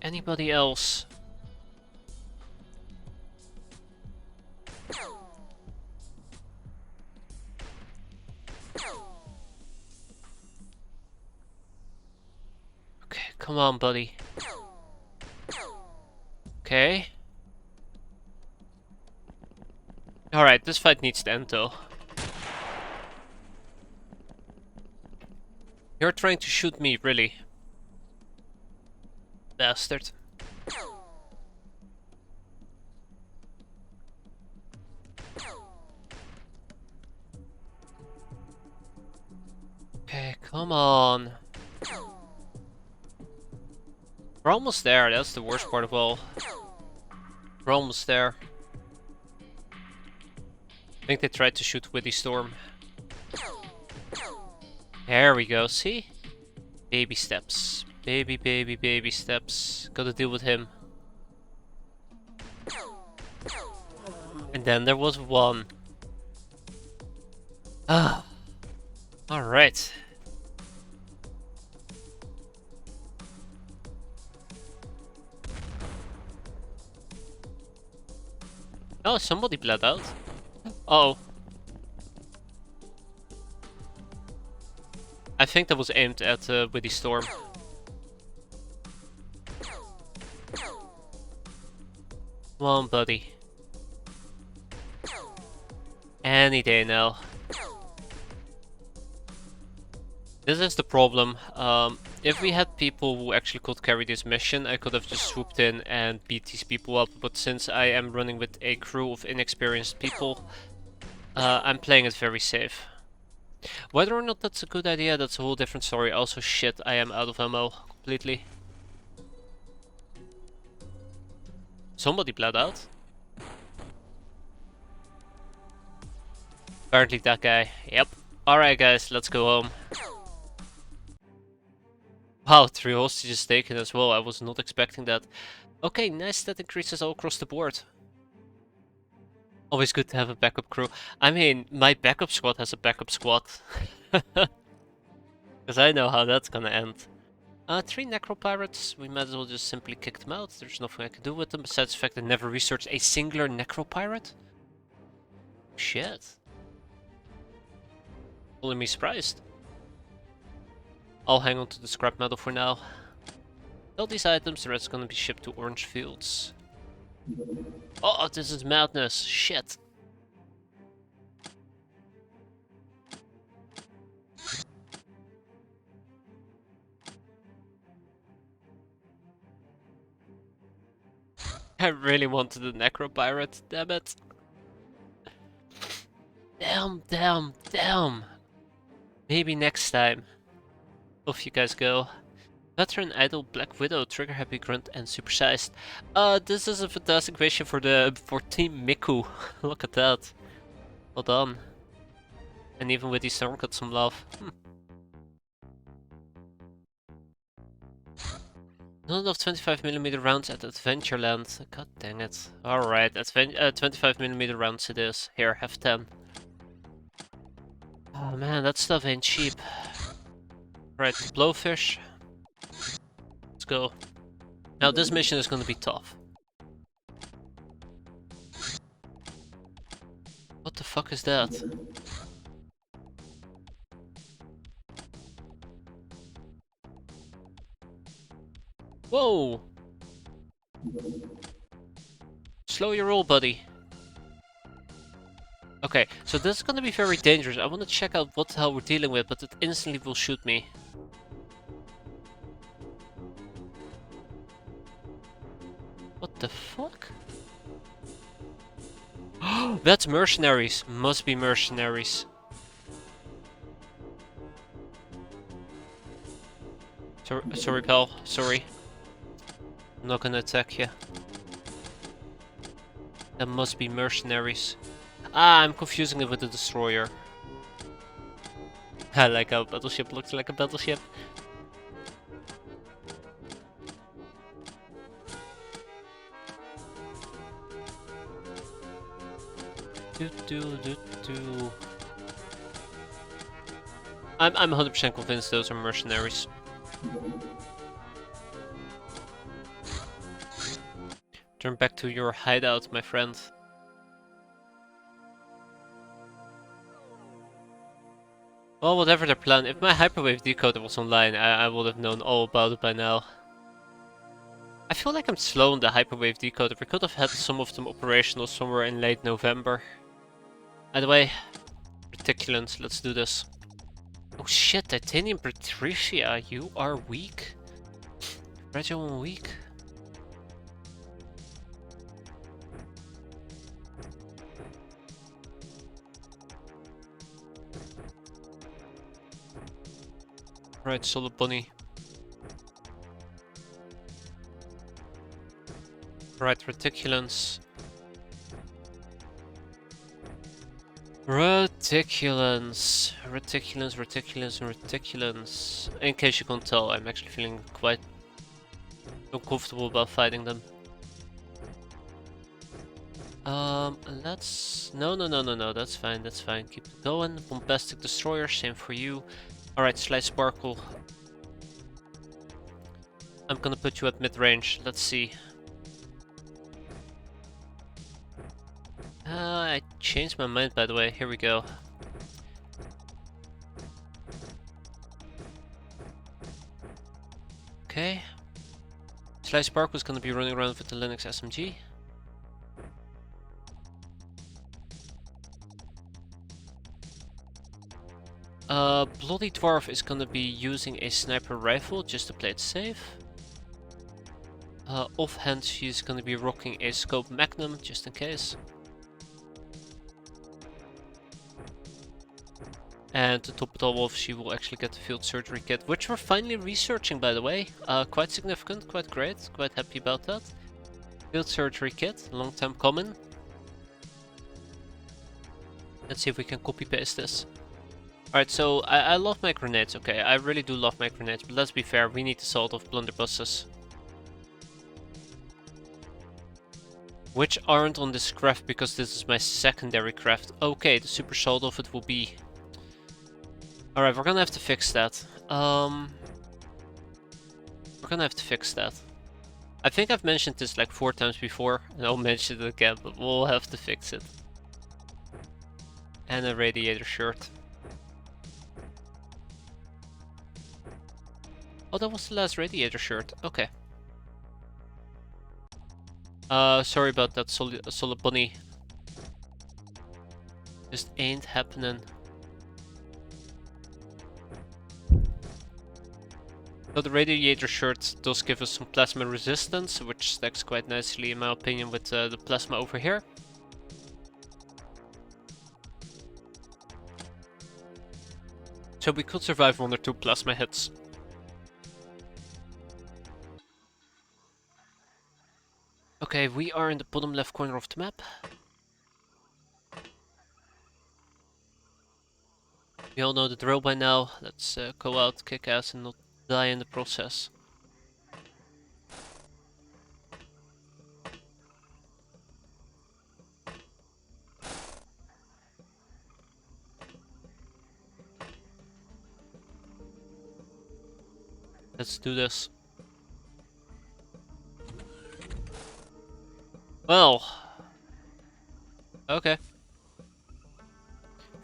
Anybody else? Okay, come on, buddy. Okay. Alright, this fight needs to end though. You're trying to shoot me, really? Bastard. Okay, come on. We're almost there, that's the worst part of all. We're almost there. I think they tried to shoot Witty Storm. There we go, see? Baby steps. Baby, baby, baby steps. Gotta deal with him. And then there was one. Ah. Alright. Oh, somebody bled out. Uh oh. I think that was aimed at Witty Storm. Come on, buddy. Any day now. This is the problem. If we had people who actually could carry this mission, I could have just swooped in and beat these people up. But since I am running with a crew of inexperienced people, I'm playing it very safe. Whether or not that's a good idea, that's a whole different story. Also, shit, I am out of ammo completely. Somebody bled out. Apparently that guy. Yep. Alright guys, let's go home. Wow, 3 hostages taken as well. I was not expecting that. Okay, nice stat increases all across the board. Always good to have a backup crew. I mean, my backup squad has a backup squad. Because I know how that's gonna end. 3 necropirates. We might as well just simply kick them out. There's nothing I can do with them besides the fact that I never researched a singular necropirate. Shit. Pulling me surprised. I'll hang on to the scrap metal for now. Sell these items, the rest is gonna be shipped to Orange Fields. Oh, this is madness. Shit. I really wanted the Necro Pirate, damn it. Damn, damn, damn. Maybe next time. Off you guys go. Veteran Idol, Black Widow, Trigger Happy Grunt, and Supersized. This is a fantastic mission for Team Miku. Look at that. Well done. And even with these storm got some love. Not enough 25mm rounds at Adventureland. God dang it. Alright, 25mm rounds it is. Here, have 10. Oh man, that stuff ain't cheap. Right, Blowfish. Let's go. Now this mission is gonna be tough. What the fuck is that? Whoa! Slow your roll, buddy. Okay, so this is gonna be very dangerous. I wanna check out what the hell we're dealing with, but it instantly will shoot me. What the fuck? That's mercenaries. Must be mercenaries. Sorry, pal. Sorry. I'm not gonna attack you. That must be mercenaries. Ah, I'm confusing it with the destroyer. I like how a battleship looks like a battleship. I'm 100% convinced those are mercenaries. Turn back to your hideout, my friend. Well, whatever their plan. If my hyperwave decoder was online, I would have known all about it by now. I feel like I'm slow on the hyperwave decoder. We could have had some of them operational somewhere in late November. Either way, reticulants, let's do this. Oh shit, Titanium Patricia, you are weak. Fragile and weak. Right, solid bunny. Right, reticulants. Reticulants. In case you can't tell, I'm actually feeling quite uncomfortable about fighting them. Let's... No, that's fine, Keep it going. Bombastic Destroyer, same for you. Alright, Slice Sparkle. I'm gonna put you at mid-range, let's see. I changed my mind, by the way, here we go. Okay. Slice Sparkle is gonna be running around with the Linux SMG. Bloody Dwarf is gonna be using a sniper rifle just to play it safe. Offhand, she's gonna be rocking a scope magnum just in case. And to top it all off, she will actually get the field surgery kit, which we're finally researching, by the way. Quite significant, quite great, quite happy about that. Field surgery kit, long time coming. Let's see if we can copy paste this. Alright, so I love my grenades, okay, I really do love my grenades, but let's be fair, we need to salt off blunderbusses. Which aren't on this craft because this is my secondary craft. Okay, the super salt off it will be... Alright, we're gonna have to fix that. We're gonna have to fix that. I think I've mentioned this like 4 times before, and I'll mention it again, but we'll have to fix it. And a radiator shirt. Oh, that was the last radiator shirt. Okay. Sorry about that, solid bunny. Just ain't happening. So the radiator shirt does give us some plasma resistance, which stacks quite nicely in my opinion with the plasma over here. So we could survive 1 or 2 plasma hits. Okay, we are in the bottom left corner of the map. We all know the drill by now. Let's go out, kick ass and not die in the process. Let's do this. Well. Okay.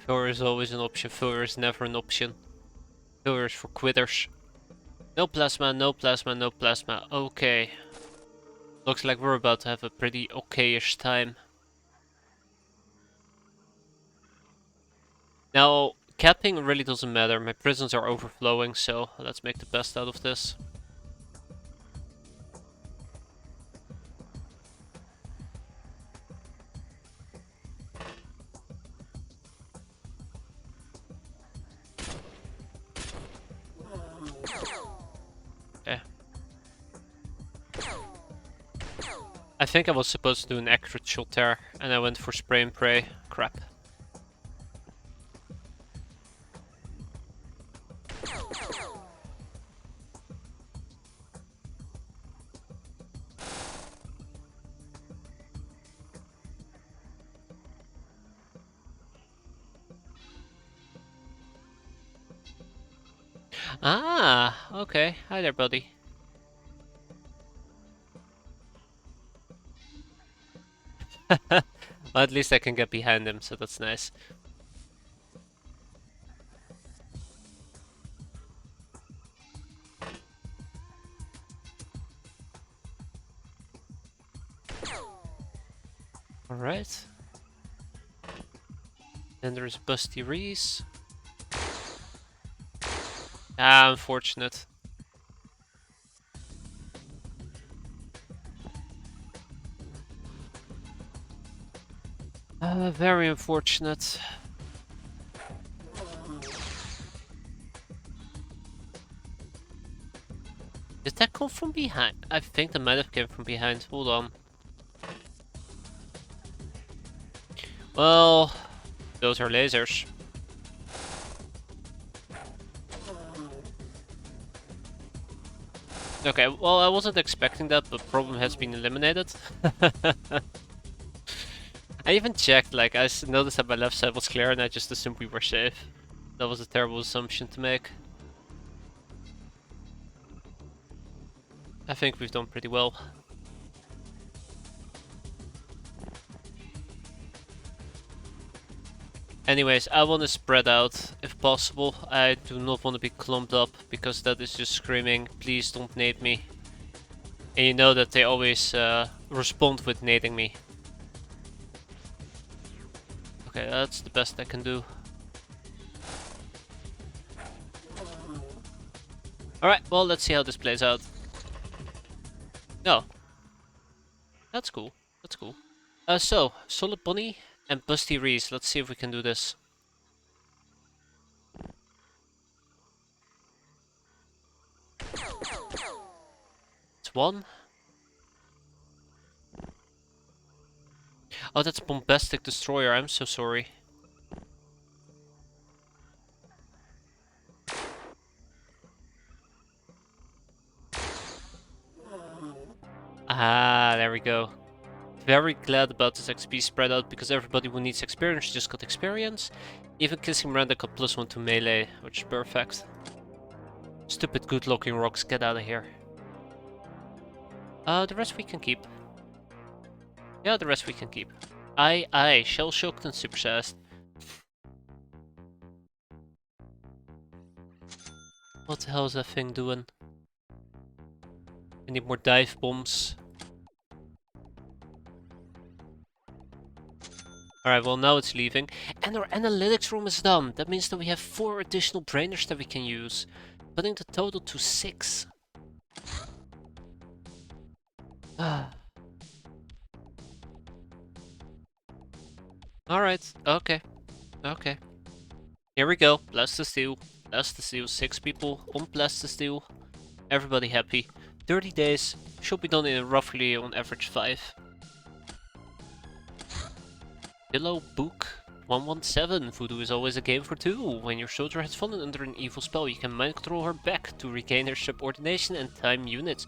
Filler is always an option, filler is never an option. Filler is for quitters. No plasma, no plasma, no plasma. Okay. Looks like we're about to have a pretty okay-ish time. Now, capping really doesn't matter. My prisons are overflowing, so let's make the best out of this. Okay. I think I was supposed to do an accurate shot there, and I went for spray and pray. Crap. Ah, okay. Hi there, buddy. Well, at least I can get behind him, so that's nice. Alright. Then there's Busty Reese. Ah, unfortunate. Very unfortunate. Did that come from behind? I think that might have came from behind. Hold on. Well, those are lasers. Okay, well, I wasn't expecting that, but problem has been eliminated. I even checked, like, I noticed that my left side was clear and I just assumed we were safe. That was a terrible assumption to make. I think we've done pretty well. Anyways, I want to spread out if possible. I do not want to be clumped up because that is just screaming, please don't nade me. And you know that they always respond with nading me. Okay, that's the best I can do. Alright, well, let's see how this plays out. No. That's cool. That's cool. So, Solid Bunny and Busty Reese. Let's see if we can do this. It's one. Oh, that's Bombastic Destroyer. I'm so sorry. Ah, there we go. Very glad about this XP spread out because everybody who needs experience just got experience. Even Kissing Miranda got +1 to melee, which is perfect. Stupid good looking rocks, get out of here. The rest we can keep. Yeah, the rest we can keep. Aye, shell shocked and supersized. What the hell is that thing doing? I need more dive bombs. Alright, well now it's leaving. And our analytics room is done. That means that we have 4 additional brainers that we can use. Putting the total to 6. Alright, okay. Here we go. Plastisteel. 6 people on Plastisteel. Everybody happy. 30 days. Should be done in roughly on average 5. Pillow Book 117. Voodoo is always a game for 2. When your soldier has fallen under an evil spell, you can mind control her back to regain her subordination and time units.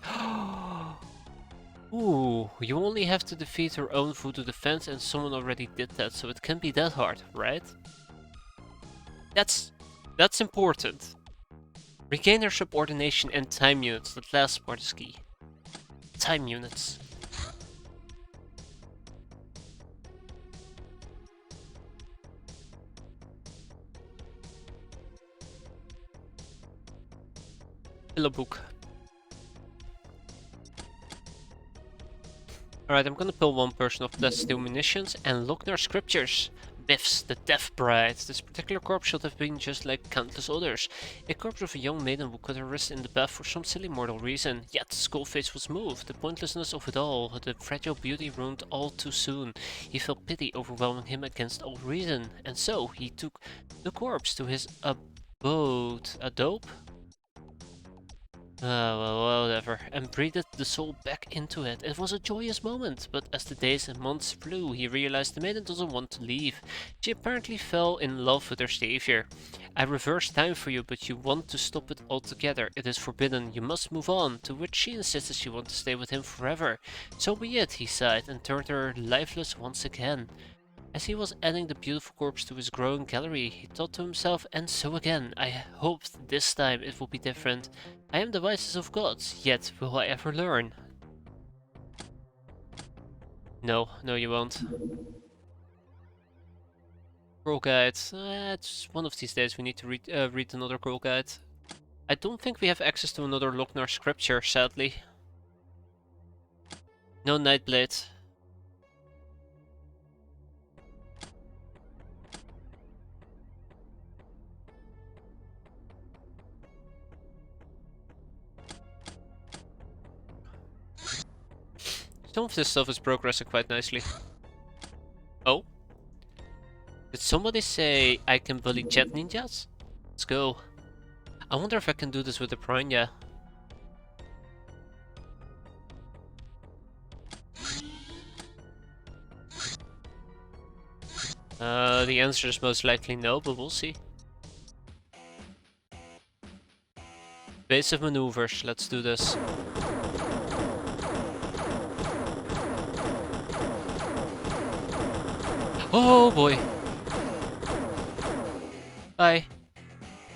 Ooh, you only have to defeat her own voodoo defense and someone already did that, so it can't be that hard, right? That's important. Regain her subordination and time units, that last part is key. Time units. pillow book. Alright, I'm gonna pull one person of the steel munitions and look in our scriptures. Myths, the Death Bride. This particular corpse should have been just like countless others. A corpse of a young maiden who cut her wrist in the bath for some silly mortal reason. Yet Skullface was moved. The pointlessness of it all, the fragile beauty ruined all too soon. He felt pity overwhelming him against all reason, and so he took the corpse to his abode. Adobe? Well, whatever, and breathed the soul back into it. It was a joyous moment, but as the days and months flew, he realized the maiden doesn't want to leave. She apparently fell in love with her savior. I reversed time for you, but you want to stop it altogether. It is forbidden. You must move on. To which she insisted she wanted to stay with him forever. So be it, he sighed, and turned her lifeless once again. As he was adding the beautiful corpse to his growing gallery, he thought to himself, and so again, I hoped this time it will be different. I am the wisest of gods, yet will I ever learn? No, you won't. Girl guide. It's one of these days we need to read another girl guide. I don't think we have access to another Lochnar scripture, sadly. No Nightblade. Some of this stuff is progressing quite nicely. Oh? Did somebody say I can bully jet ninjas? Let's go. I wonder if I can do this with the piranha. The answer is most likely no, but we'll see. Base of maneuvers, let's do this. Oh boy! Bye.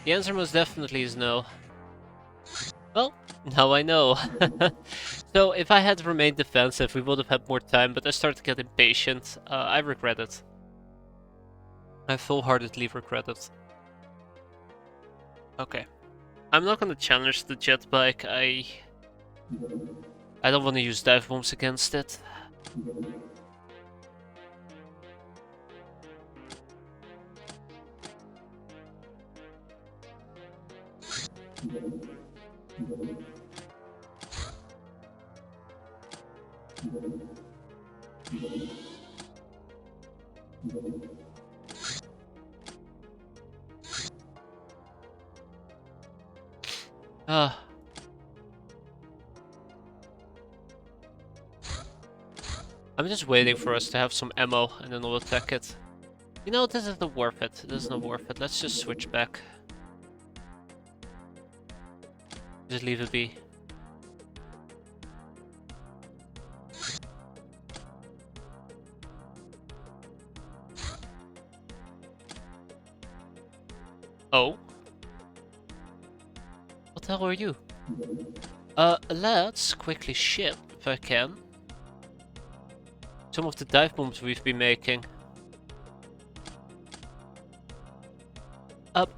The answer most definitely is no. Well, now I know. So if I had remained defensive, we would have had more time, but I started to get impatient. I regret it. I full-heartedly regret it. Okay. I'm not gonna challenge the jet bike. I don't want to use dive bombs against it. I'm just waiting for us to have some ammo and then we'll attack it. You know, this isn't worth it. This is not worth it. Let's just switch back. Just leave it be. Oh? What the hell are you? Let's quickly ship, if I can, some of the dive bombs we've been making.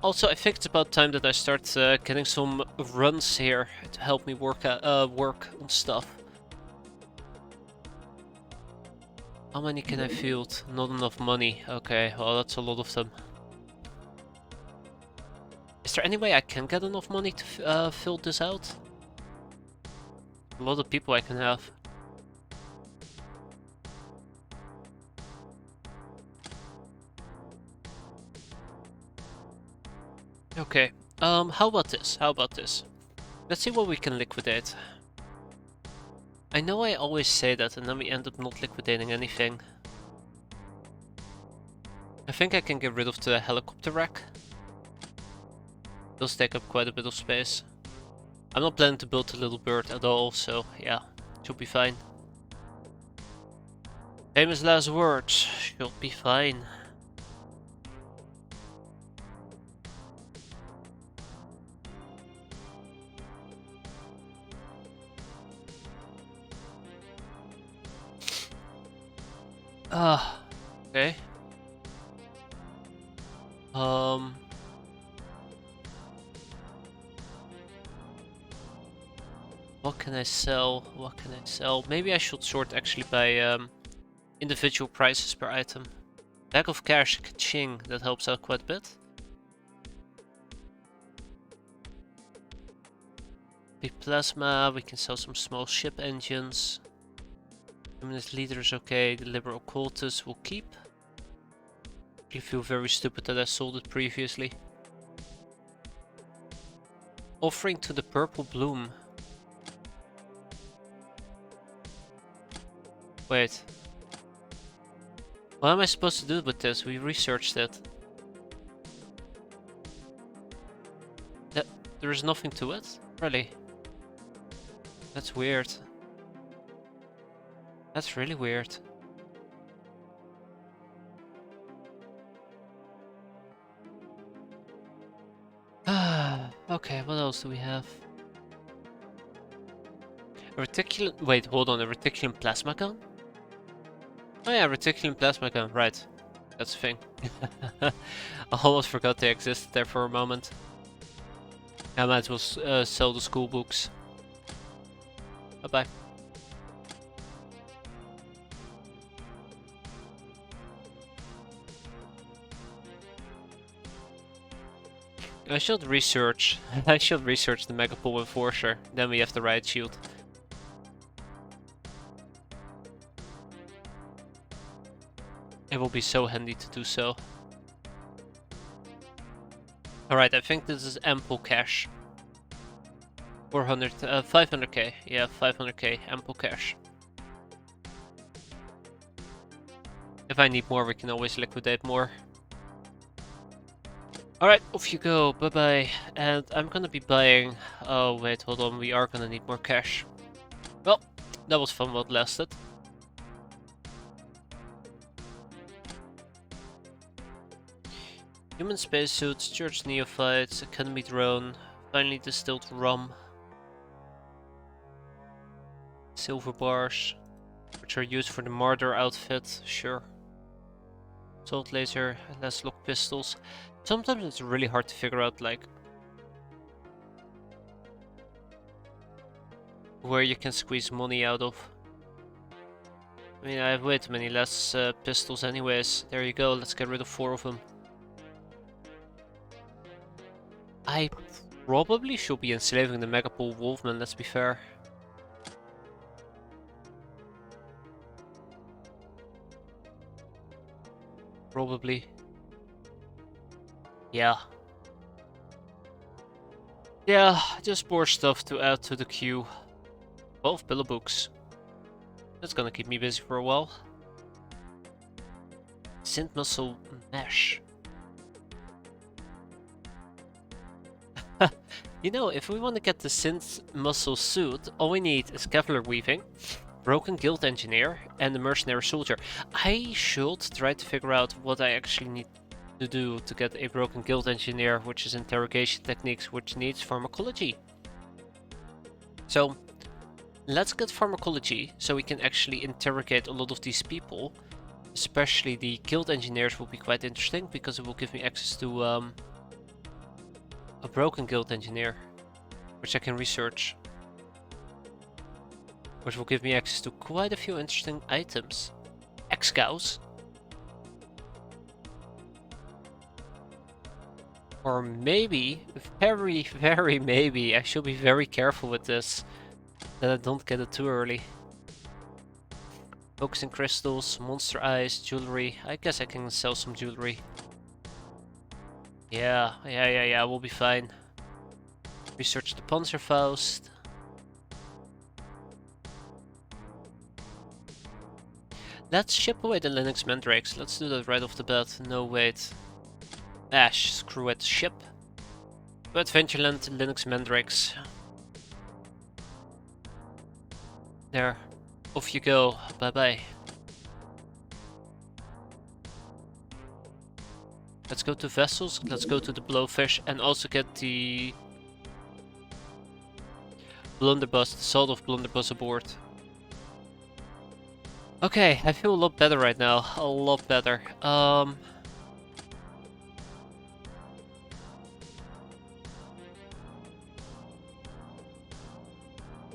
Also, I think it's about time that I start getting some runs here to help me work on stuff. How many can I field? Not enough money. Okay, well that's a lot of them. Is there any way I can get enough money to fill this out? A lot of people I can have. Okay, how about this? Let's see what we can liquidate. I know I always say that and then we end up not liquidating anything. I think I can get rid of the helicopter wreck. Those take up quite a bit of space. I'm not planning to build a little bird at all, so yeah, should be fine. Famous last words, should be fine. Okay. What can I sell? What can I sell? Maybe I should sort actually by individual prices per item. Bag of cash, ka-ching, that helps out quite a bit. Big plasma, we can sell some small ship engines. Humanist leader is okay, the liberal cultist will keep. I feel very stupid that I sold it previously. Offering to the purple bloom. Wait. What am I supposed to do with this? We researched it. There is nothing to it? Really? That's weird. That's really weird. Okay, what else do we have? A reticulum. Wait, hold on. A reticulum plasma gun? Oh yeah, reticulum plasma gun. Right. That's a thing. I almost forgot they existed there for a moment. I might as well sell the school books. Bye bye. I should research. I should research the Megapole Enforcer. Then we have the riot shield. It will be so handy to do so. Alright, I think this is ample cash. 500k. Yeah, 500k, ample cash. If I need more, we can always liquidate more. Alright, off you go, bye bye. And I'm gonna be buying... Oh wait, hold on, we are gonna need more cash. Well, that was fun while it lasted. Human spacesuits, church neophytes, academy drone, finely distilled rum. Silver bars, which are used for the martyr outfit, sure. Assault laser, less lock pistols. Sometimes it's really hard to figure out, like, where you can squeeze money out of. I mean, I have way too many less pistols anyways. There you go, let's get rid of 4 of them. I probably should be enslaving the Megapole Wolfman, let's be fair. Probably. Yeah. Yeah, just more stuff to add to the queue. 12 pillow books. That's gonna keep me busy for a while. Synth muscle mesh. You know, if we want to get the synth muscle suit, all we need is Kevlar Weaving, Broken Guild Engineer, and the Mercenary Soldier. I should try to figure out what I actually need to do to get a Broken Guild Engineer, which is interrogation techniques, which needs pharmacology. So, let's get pharmacology, so we can actually interrogate a lot of these people. Especially the Guild Engineers will be quite interesting, because it will give me access to a Broken Guild Engineer, which I can research. Which will give me access to quite a few interesting items. X-cows. Or maybe, very maybe, I should be very careful with this, that I don't get it too early. Focusing crystals, monster eyes, jewelry. I guess I can sell some jewelry. Yeah, we'll be fine. Research the Panzerfaust. Let's ship away the Linux Mandrakes. Let's do that right off the bat. No, wait. Ash, screw it. Ship. To Adventureland, Linux Mandrakes. There. Off you go. Bye bye. Let's go to vessels. Let's go to the Blowfish and also get the Blunderbuss, the Salt of Blunderbuss aboard. Okay, I feel a lot better right now. A lot better.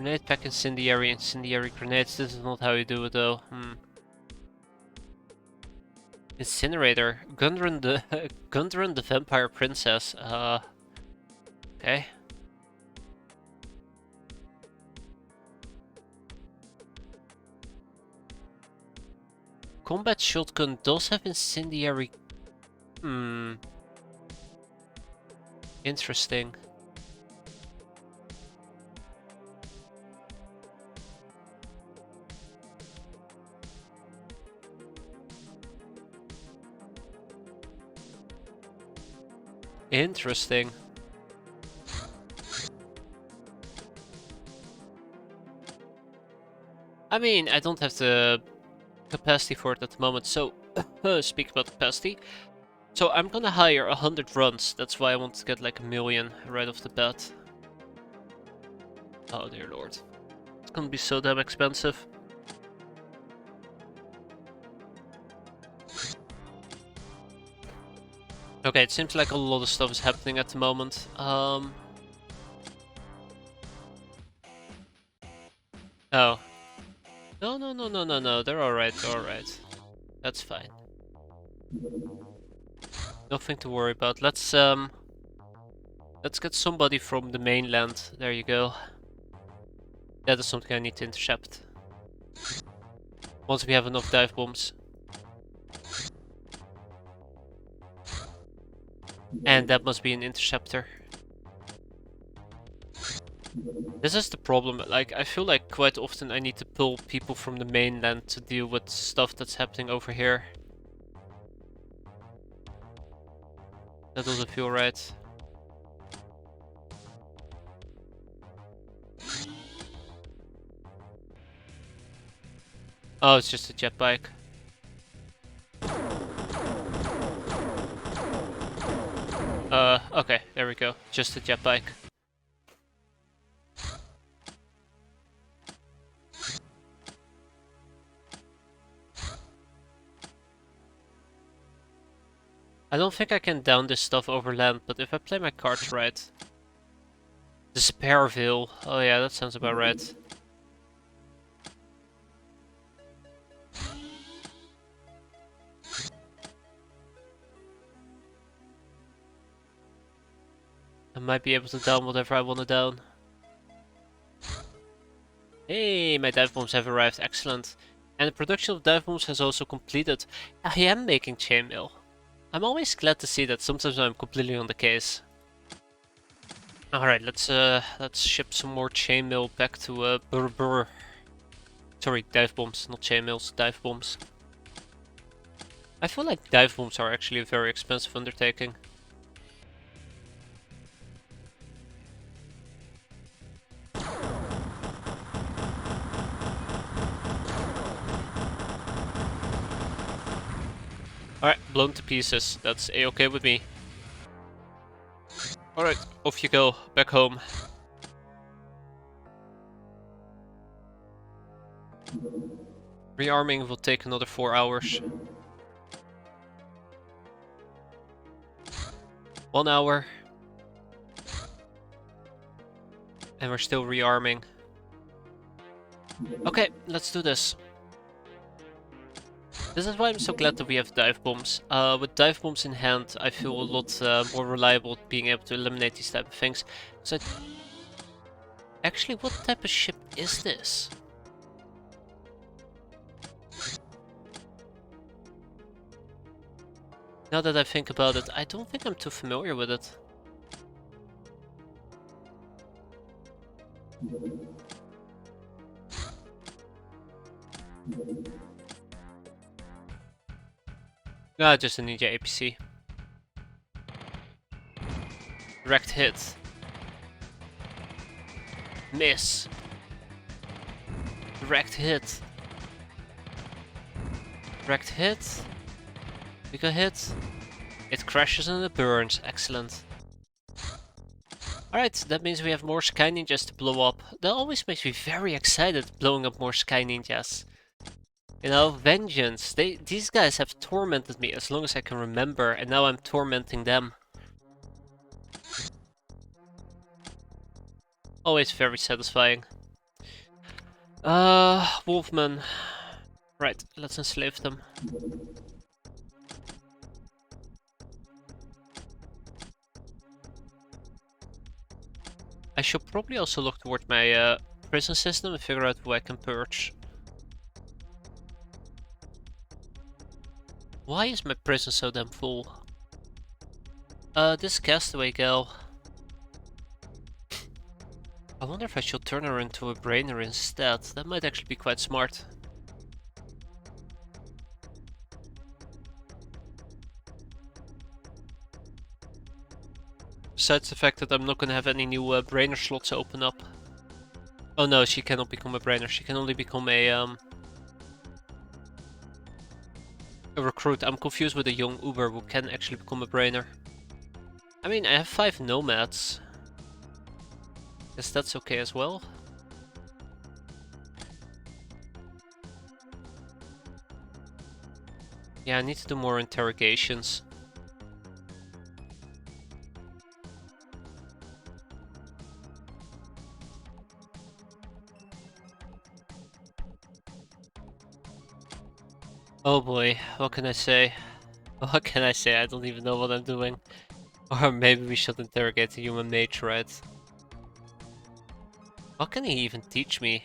Grenade pack, incendiary, incendiary grenades. This is not how you do it though. Incinerator. Gundren the Gundren the Vampire Princess. Okay. Combat shotgun does have incendiary. Interesting. Interesting. I mean, I don't have the capacity for it at the moment, so speak about capacity. So I'm gonna hire 100 runs, that's why I want to get like 1 million right off the bat. Oh dear lord. It's gonna be so damn expensive. Okay, it seems like a lot of stuff is happening at the moment. Oh. No, they're alright, That's fine. Nothing to worry about. Let's get somebody from the mainland. There you go. That is something I need to intercept. Once we have enough dive bombs. And that must be an interceptor. This is the problem, like, I feel like quite often I need to pull people from the mainland to deal with stuff that's happening over here. That doesn't feel right. Oh, it's just a jet bike. Okay, there we go. Just a jet bike. I don't think I can down this stuff over land, but if I play my cards right... Despairville. Oh yeah, that sounds about right. I might be able to down whatever I want to down. Hey, my dive bombs have arrived. Excellent. And the production of dive bombs has also completed. I am making chainmail. I'm always glad to see that. Sometimes I'm completely on the case. Alright, let's ship some more chainmail back to Sorry, dive bombs, not chainmails, dive bombs. I feel like dive bombs are actually a very expensive undertaking. Alright, blown to pieces. That's a-okay with me. Alright, off you go, back home. Rearming will take another 4 hours. 1 hour. And we're still rearming. Okay, let's do this. This is why I'm so glad that we have dive bombs. With dive bombs in hand, I feel a lot more reliable at being able to eliminate these type of things. So actually, what type of ship is this? Now that I think about it, I don't think I'm too familiar with it. Ah, just a Ninja APC. Direct hit. Miss. Direct hit. Direct hit. Bigger hit. It crashes and it burns. Excellent. Alright, that means we have more Sky Ninjas to blow up. That always makes me very excited, blowing up more Sky Ninjas. You know, vengeance. These guys have tormented me as long as I can remember, and now I'm tormenting them. Always very satisfying. Wolfman. Right, let's enslave them. I should probably also look towards my prison system and figure out who I can purge. Why is my prison so damn full? This castaway gal. I wonder if I should turn her into a brainer instead. That might actually be quite smart. Besides the fact that I'm not gonna have any new brainer slots open up. Oh no, she cannot become a brainer. She can only become a recruit. I'm confused with a young Uber who can actually become a brainer. I mean, I have 5 nomads. Guess that's okay as well. Yeah, I need to do more interrogations. Oh boy, what can I say? What can I say? I don't even know what I'm doing. Or maybe we should interrogate the human nature, right? What can he even teach me?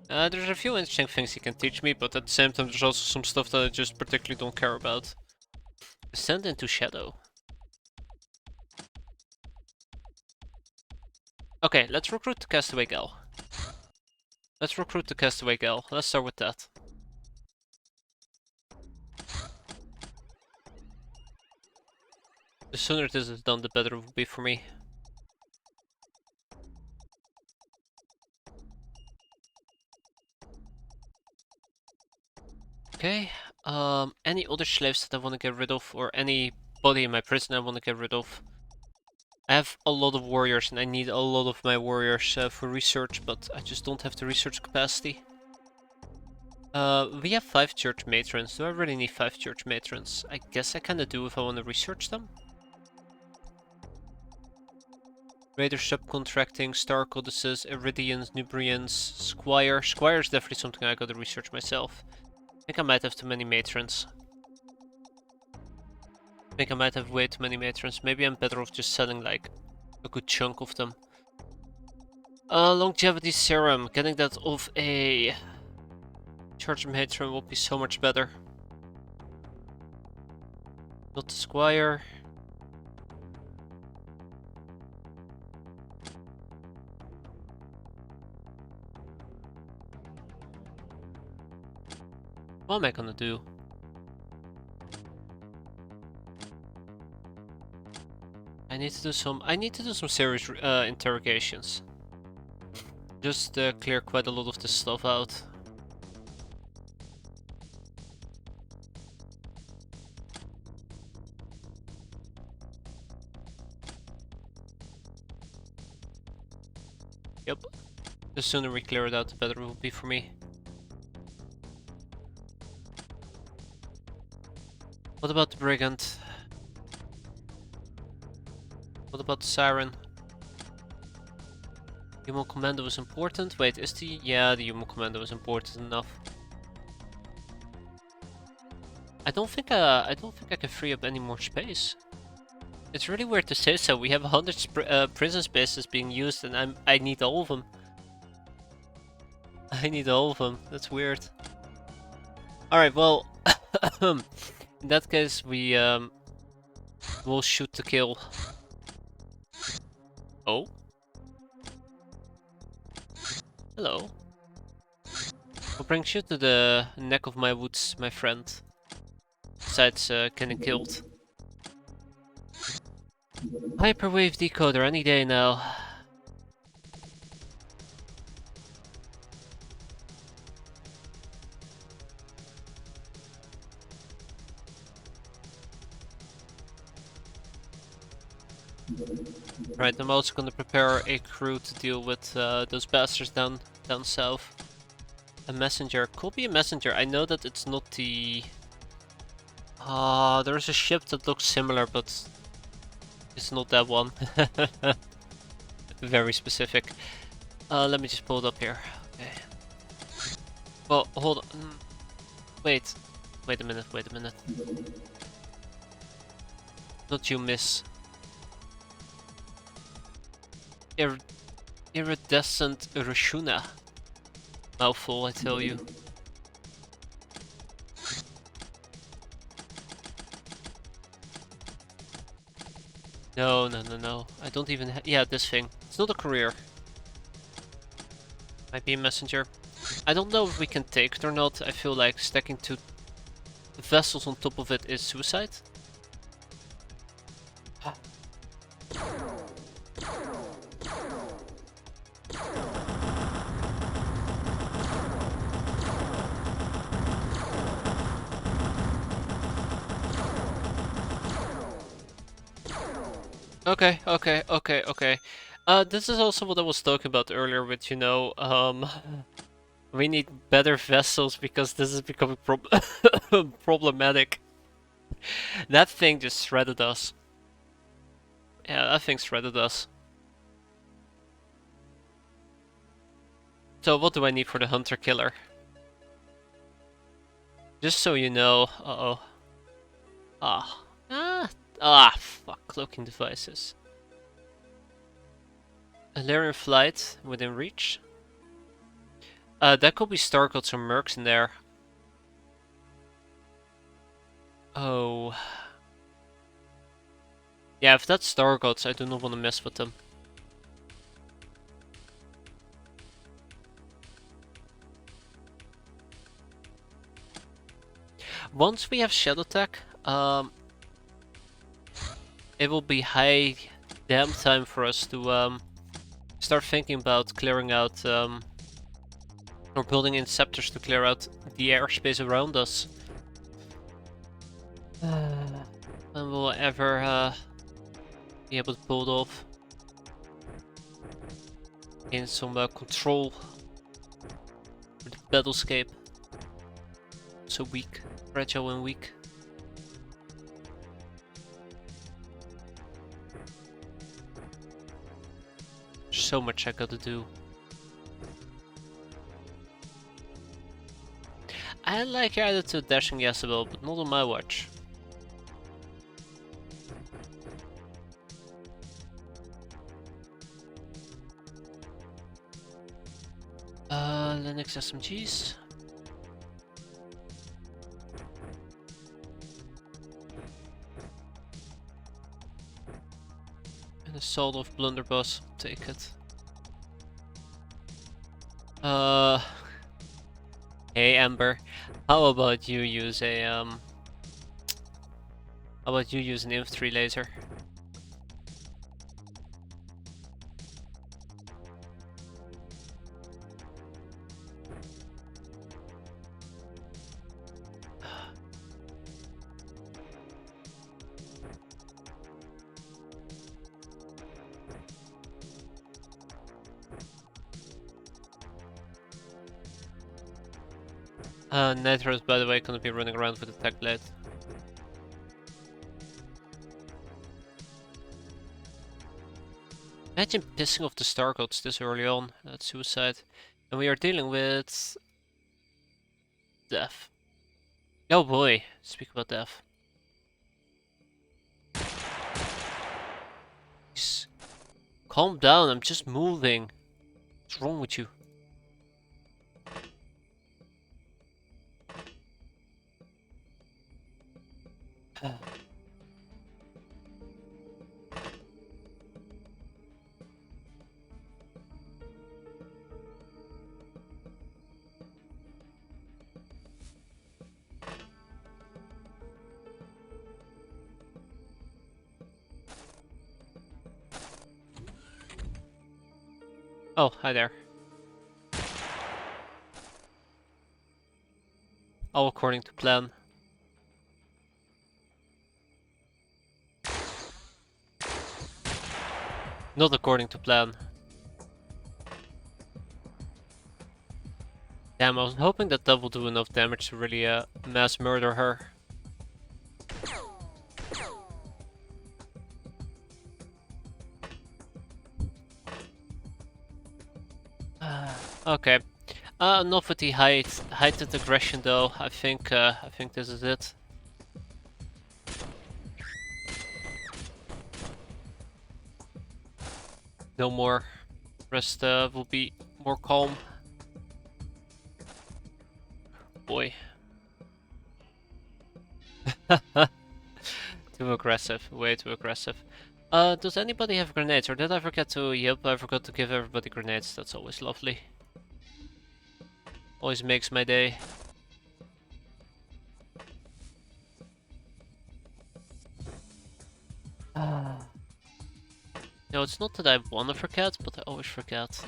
There's a few interesting things he can teach me, but at the same time there's also some stuff that I just particularly don't care about. Descend into shadow. Okay, let's recruit the castaway gal. Let's recruit the castaway gal. Let's start with that. The sooner this is done, the better it will be for me. Okay, any other slaves that I want to get rid of, or anybody in my prison I want to get rid of? I have a lot of warriors and I need a lot of my warriors for research, but I just don't have the research capacity. We have 5 church matrons. Do I really need 5 church matrons? I guess I kinda do if I want to research them. Raiders, subcontracting, star codices, Iridians, Nubrians, Squire. Squire is definitely something I gotta research myself. I think I might have too many matrons. I think I might have way too many matrons. Maybe I'm better off just selling like a good chunk of them. Longevity serum. Getting that off a church matron would be so much better. Not the Squire. What am I gonna do? I need to do some serious interrogations. Just clear quite a lot of this stuff out. Yep. The sooner we clear it out, the better it will be for me. What about the Brigand? What about the Siren? Human Commando is important. Wait, is the... Yeah, the Human Commando is important enough. I don't think I can free up any more space. It's really weird to say so. We have 100 prison spaces being used and I need all of them. I need all of them. That's weird. Alright, well... in that case, we will shoot to kill. Oh? Hello. What brings you to the neck of my woods, my friend? Besides getting killed. Hyperwave decoder any day now. Right, I'm also gonna prepare a crew to deal with those bastards down south. A messenger. Could be a messenger. I know that it's not the... there's a ship that looks similar, but it's not that one. Very specific. Let me just pull it up here. Okay. Well, hold on. Wait. Wait a minute, wait a minute. Not you, miss. Iridescent Urashuna. Mouthful, I tell you. No, no, no, no. I don't even yeah, this thing. It's not a career. Might be a messenger. I don't know if we can take it or not. I feel like stacking 2 vessels on top of it is suicide. Okay, okay, okay, okay. This is also what I was talking about earlier with, you know, we need better vessels because this is becoming problematic. That thing just shredded us. Yeah, that thing shredded us. So what do I need for the hunter killer? Just so you know, uh-oh. Fuck, cloaking devices. Alarian flight within reach. That could be Stargods or Mercs in there. Oh. Yeah, if that's Stargods, I do not want to mess with them. Once we have Shadow Tech, it will be high damn time for us to start thinking about clearing out or building Inceptors to clear out the airspace around us. And we'll ever be able to pull it off. Gain some control for the battlescape. So weak, fragile and weak. So much I gotta do. I like your attitude, Dashing Yasabel, but not on my watch. Linux SMGs. And a Salt of Blunderbuss, take it. Hey Amber, how about you use a how about you use an infantry laser? Nitro's, by the way, gonna be running around with the tech blade. Imagine pissing off the Stargods this early on. That's suicide. And we are dealing with death. Oh boy, speak about death. Jeez. Calm down, I'm just moving. What's wrong with you? Oh, hi there. All according to plan. Not according to plan. Damn, I was hoping that that will do enough damage to really mass murder her. Okay. Enough with the heightened aggression though. I think this is it. No more. Rest will be more calm. Boy. Too aggressive. Way too aggressive. Does anybody have grenades? Or did I forget to... Yep, I forgot to give everybody grenades. That's always lovely. Always makes my day. No, it's not that I wanna forget, but I always forget.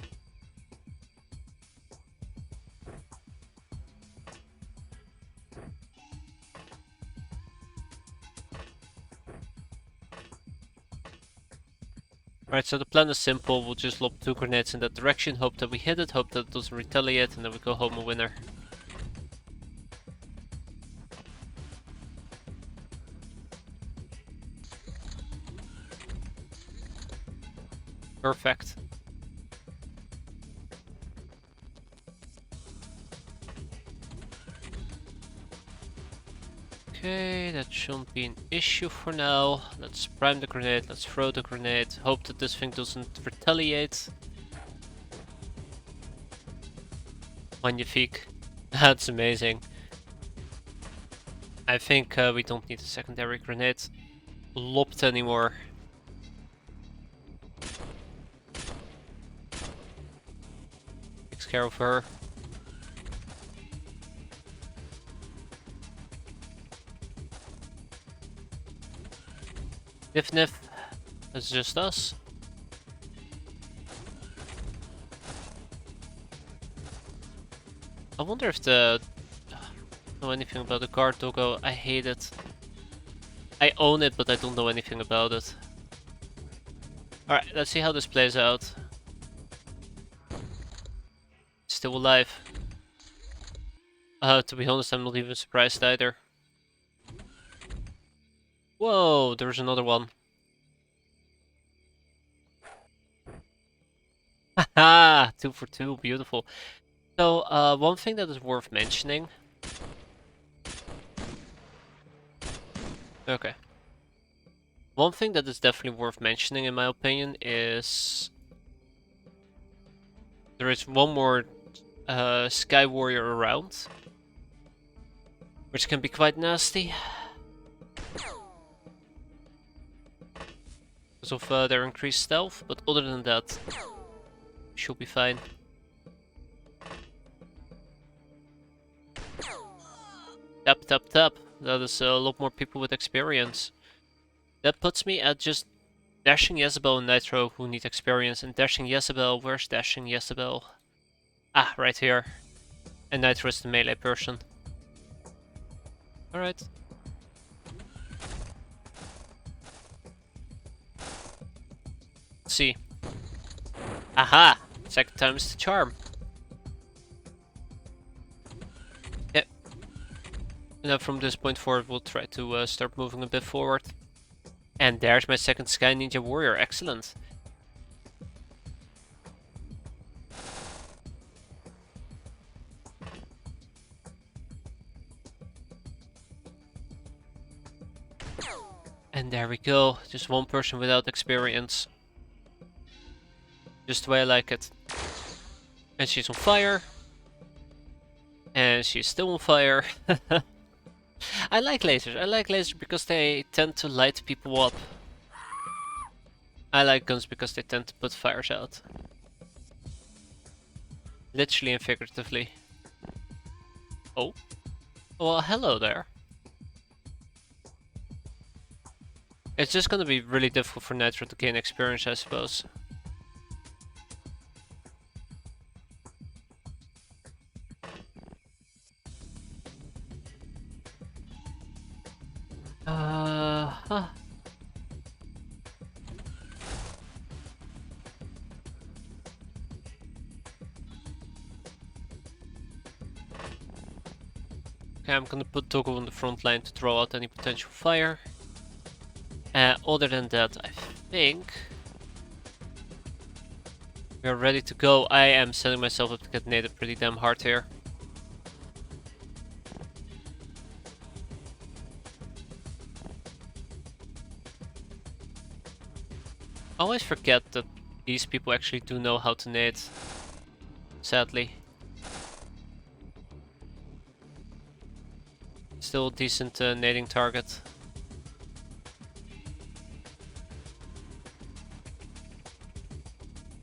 Right, so the plan is simple. We'll just lob 2 grenades in that direction, hope that we hit it, hope that it doesn't retaliate, and then we go home a winner. Perfect. Okay, that shouldn't be an issue for now. Let's prime the grenade, let's throw the grenade, hope that this thing doesn't retaliate. Magnifique. That's amazing. I think we don't need a secondary grenade lobbed anymore. Takes care of her. Niff niff. It's just us. I wonder if the... I don't know anything about the guard doggo. I hate it. I own it, but I don't know anything about it. Alright, let's see how this plays out. Still alive. To be honest, I'm not even surprised either. Whoa, there's another one. Haha, 2 for 2, beautiful. So, one thing that is worth mentioning. Okay. One thing that is definitely worth mentioning, in my opinion, is there is one more Sky Warrior around, which can be quite nasty. Because of their increased stealth, but other than that, should be fine. Tap, tap, tap. That is a lot more people with experience. That puts me at just Dashing Jezebel and Nitro, who need experience, and Dashing Jezebel. Where's Dashing Jezebel? Ah, right here. And Nitro is the melee person. Alright. Let's see. Aha! Second time's the charm. Yep. And then from this point forward, we'll try to start moving a bit forward. And there's my second Sky Ninja Warrior. Excellent. And there we go. Just one person without experience. Just the way I like it. And she's on fire. And she's still on fire. I like lasers. I like lasers because they tend to light people up. I like guns because they tend to put fires out. Literally and figuratively. Oh. Well, hello there. It's just gonna be really difficult for Nitro to gain experience, I suppose. Huh. Okay, I'm gonna put Doggo on the front line to throw out any potential fire. Other than that, I think... We are ready to go. I am setting myself up to get naded pretty damn hard here. I always forget that these people actually do know how to nade. Sadly. Still a decent nading target.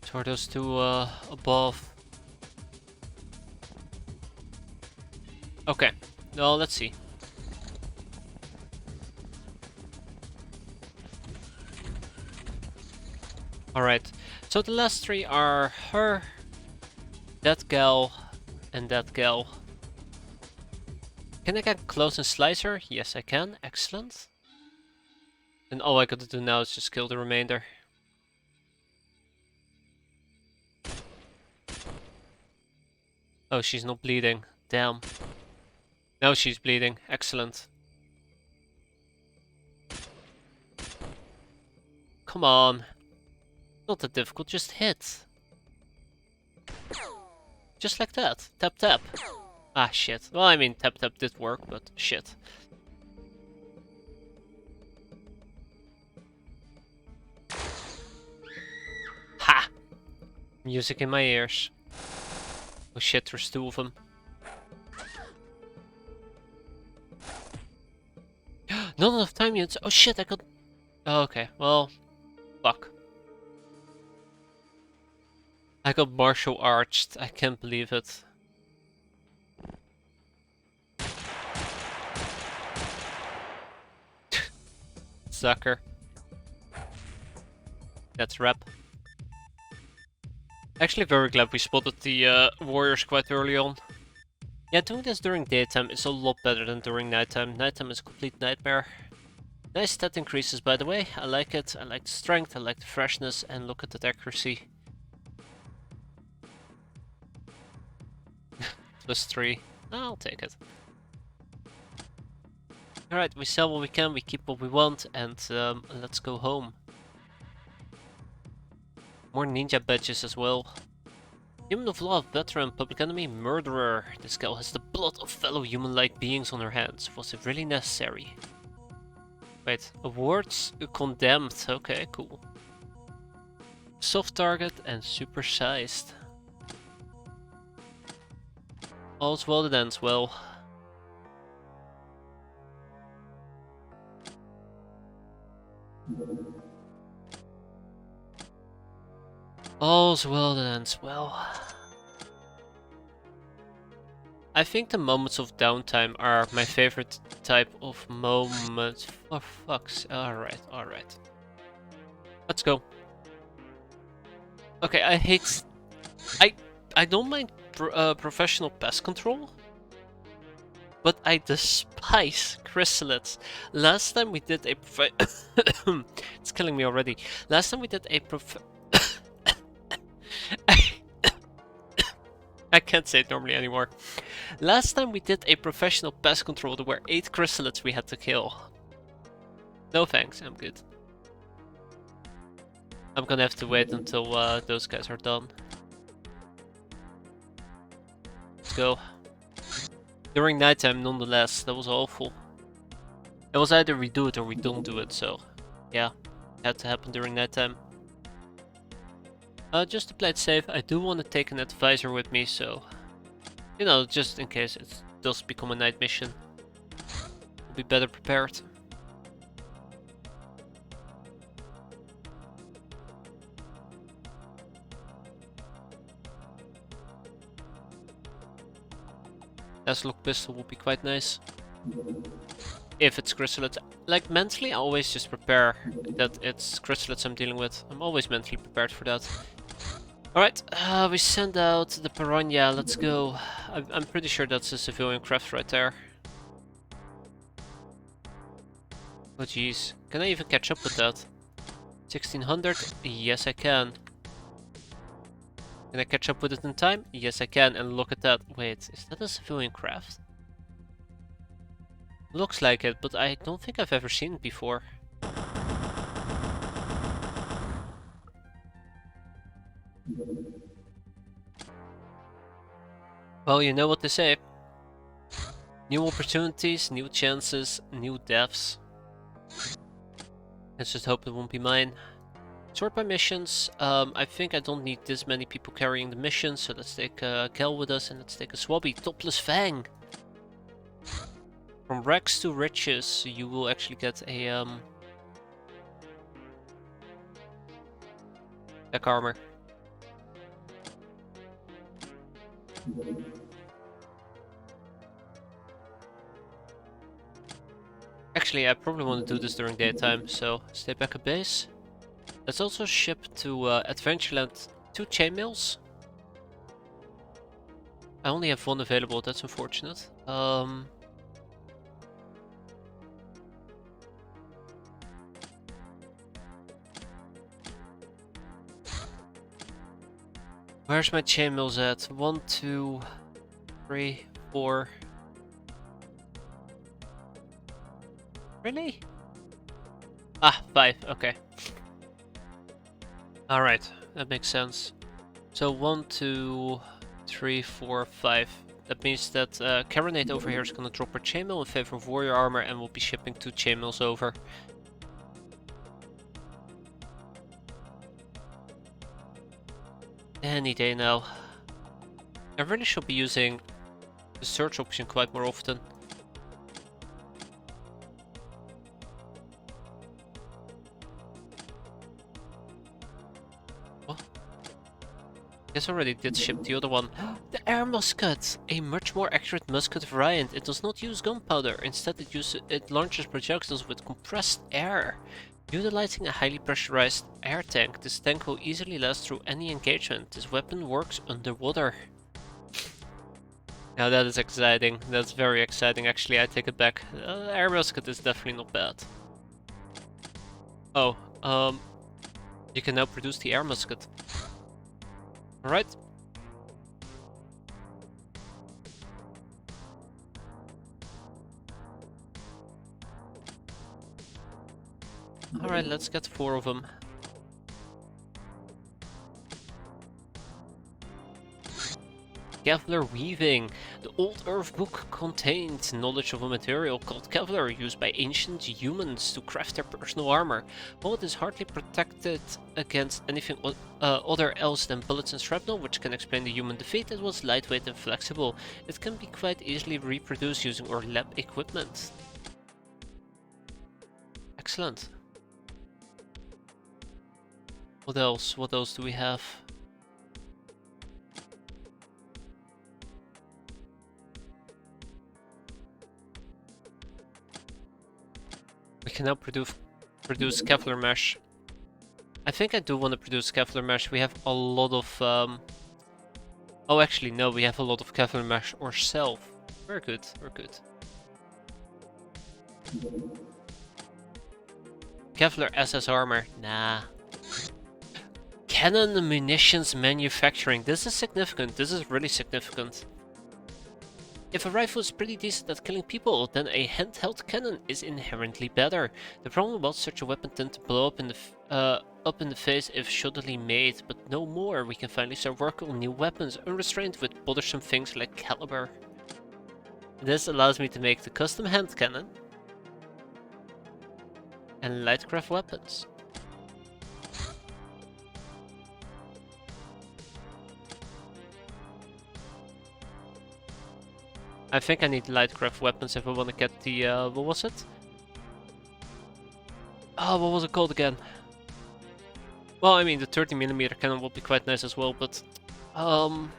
So are those two above? Okay, now let's see. Alright, so the last three are her, that gal, and that gal. Can I get close and slice her? Yes, I can. Excellent. And all I gotta do now is just kill the remainder. Oh, she's not bleeding. Damn. Now she's bleeding. Excellent. Come on. Not that difficult, just hit. Just like that. Tap tap. Ah, shit. Well, I mean, tap tap did work, but shit. Ha! Music in my ears. Oh shit, there's two of them. Not enough time units. Oh shit, I got... Oh, okay, well... Fuck. I got martial arched. I can't believe it. Sucker. That's rep. Actually very glad we spotted the warriors quite early on. Yeah, doing this during daytime is a lot better than during nighttime. Nighttime is a complete nightmare. Nice stat increases, by the way. I like it. I like the strength, I like the freshness, and look at that accuracy. +3. I'll take it. Alright, we sell what we can, we keep what we want, and let's go home. More ninja badges as well. Human of Love, Veteran, Public Enemy, Murderer. This gal has the blood of fellow human-like beings on her hands. Was it really necessary? Wait, awards? Condemned. Okay, cool. Soft target and supersized. All's well that ends well. All's well that ends well. I think the moments of downtime are my favorite type of moments. For fuck's... Alright, alright. Let's go. Okay, I hate... I don't mind professional pest control, but I despise chrysalids. Last time we did a it's killing me already. Last time we did a I can't say it normally anymore. Last time we did a professional pest control, there were 8 chrysalids we had to kill. No thanks, I'm good. I'm gonna have to wait until those guys are done. Let's go. During nighttime, nonetheless, that was awful. It was either we do it or we don't do it, so yeah, it had to happen during nighttime. Just to play it safe, I do want to take an advisor with me, so you know, just in case it does become a night mission, we'll be better prepared. Deathlock pistol will be quite nice. If it's chrysalids. Like, mentally I always just prepare that it's chrysalids I'm dealing with. I'm always mentally prepared for that. Alright, we send out the piranha, let's go. I'm pretty sure that's a civilian craft right there. Oh jeez, can I even catch up with that? 1600? Yes I can. Can I catch up with it in time? Yes I can, and look at that. Wait, is that a civilian craft? Looks like it, but I don't think I've ever seen it before. Well, you know what they say. New opportunities, new chances, new deaths. Let's just hope it won't be mine. Sort by missions. I think I don't need this many people carrying the mission, so let's take Kel with us and let's take a Swabby. Topless Fang! From rags to riches, you will actually get a tech armor. Actually, I probably want to do this during daytime, so stay back at base. Let's also ship to Adventureland 2 chainmails. I only have one available, that's unfortunate. Where's my chainmails at? 1, 2, 3, 4. Really? Ah, 5, okay. Alright, that makes sense. So 1, 2, 3, 4, 5. That means that Caronate over here is gonna drop her chainmail in favor of warrior armor and we'll be shipping 2 chainmails over. Any day now. I really should be using the search option quite more often. What? Guess I already did ship the other one. The air musket! A much more accurate musket variant. It does not use gunpowder. Instead it launches projectiles with compressed air. Utilizing a highly pressurized air tank, this tank will easily last through any engagement. This weapon works underwater. Now that is exciting. That's very exciting. Actually, I take it back. Air musket is definitely not bad. Oh, you can now produce the air musket. Alright. Alright, let's get 4 of them. Kevlar Weaving. The Old Earth book contained knowledge of a material called Kevlar used by ancient humans to craft their personal armor. While it is hardly protected against anything other else than bullets and shrapnel, which can explain the human defeat, it was lightweight and flexible. It can be quite easily reproduced using our lab equipment. Excellent. What else? What else do we have? We can now produce Kevlar mesh. I think I do want to produce Kevlar mesh. We have a lot of oh, actually no, we have a lot of Kevlar mesh ourselves. We're good, we're good. Kevlar SS armor, nah. Cannon munitions manufacturing. This is significant. This is really significant. If a rifle is pretty decent at killing people, then a handheld cannon is inherently better. The problem about such a weapon tends to blow up in the face if shoddily made, but no more. We can finally start working on new weapons, unrestrained with bothersome things like caliber. This allows me to make the custom hand cannon and Lightcraft Weapons. I think I need Lightcraft Weapons if I want to get the, what was it? Oh, what was it called again? Well, I mean, the 30mm cannon would be quite nice as well, but... that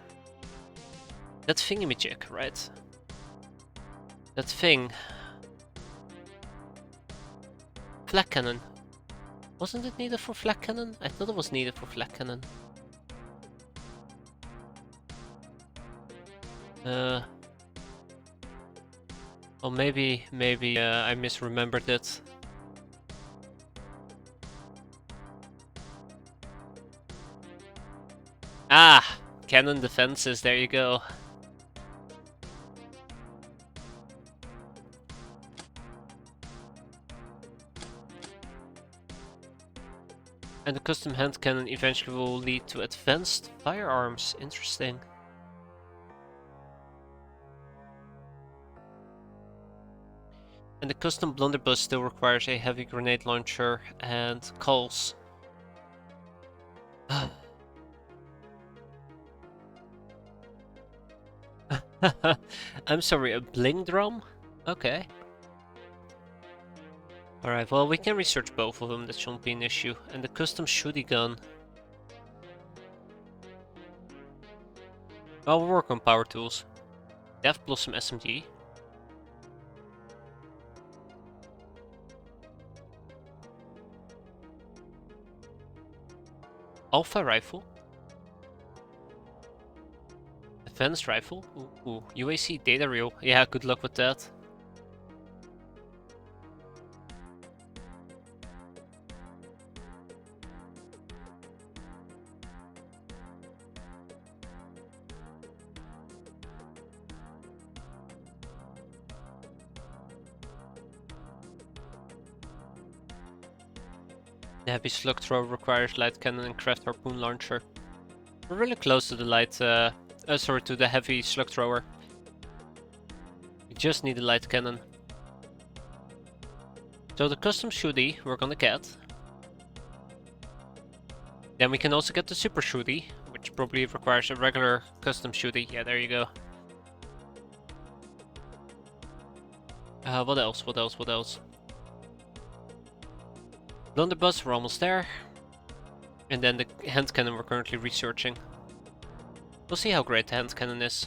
thingamajig, right? That thing. Flak cannon. Wasn't it needed for flak cannon? I thought it was needed for flak cannon. Well, maybe I misremembered it. Ah! Cannon defenses, there you go. And the custom hand cannon eventually will lead to advanced firearms. Interesting. And the custom blunderbuss still requires a heavy grenade launcher and calls. I'm sorry, a bling drum? Okay. Alright, well we can research both of them, that shouldn't be an issue. And the custom shooty gun. Well, we'll work on power tools. Death Blossom SMG. Alpha rifle. Advanced rifle. Ooh, UAC data reel. Yeah, good luck with that. The heavy slug thrower requires light cannon and craft harpoon launcher. We're really close to the to the heavy slug thrower. We just need a light cannon. So the custom shooty we're gonna get. Then we can also get the super shooty, which probably requires a regular custom shooty. Yeah, there you go. What else? What else? What else? Blunderbuss, we're almost there. And then the hand cannon we're currently researching. We'll see how great the hand cannon is.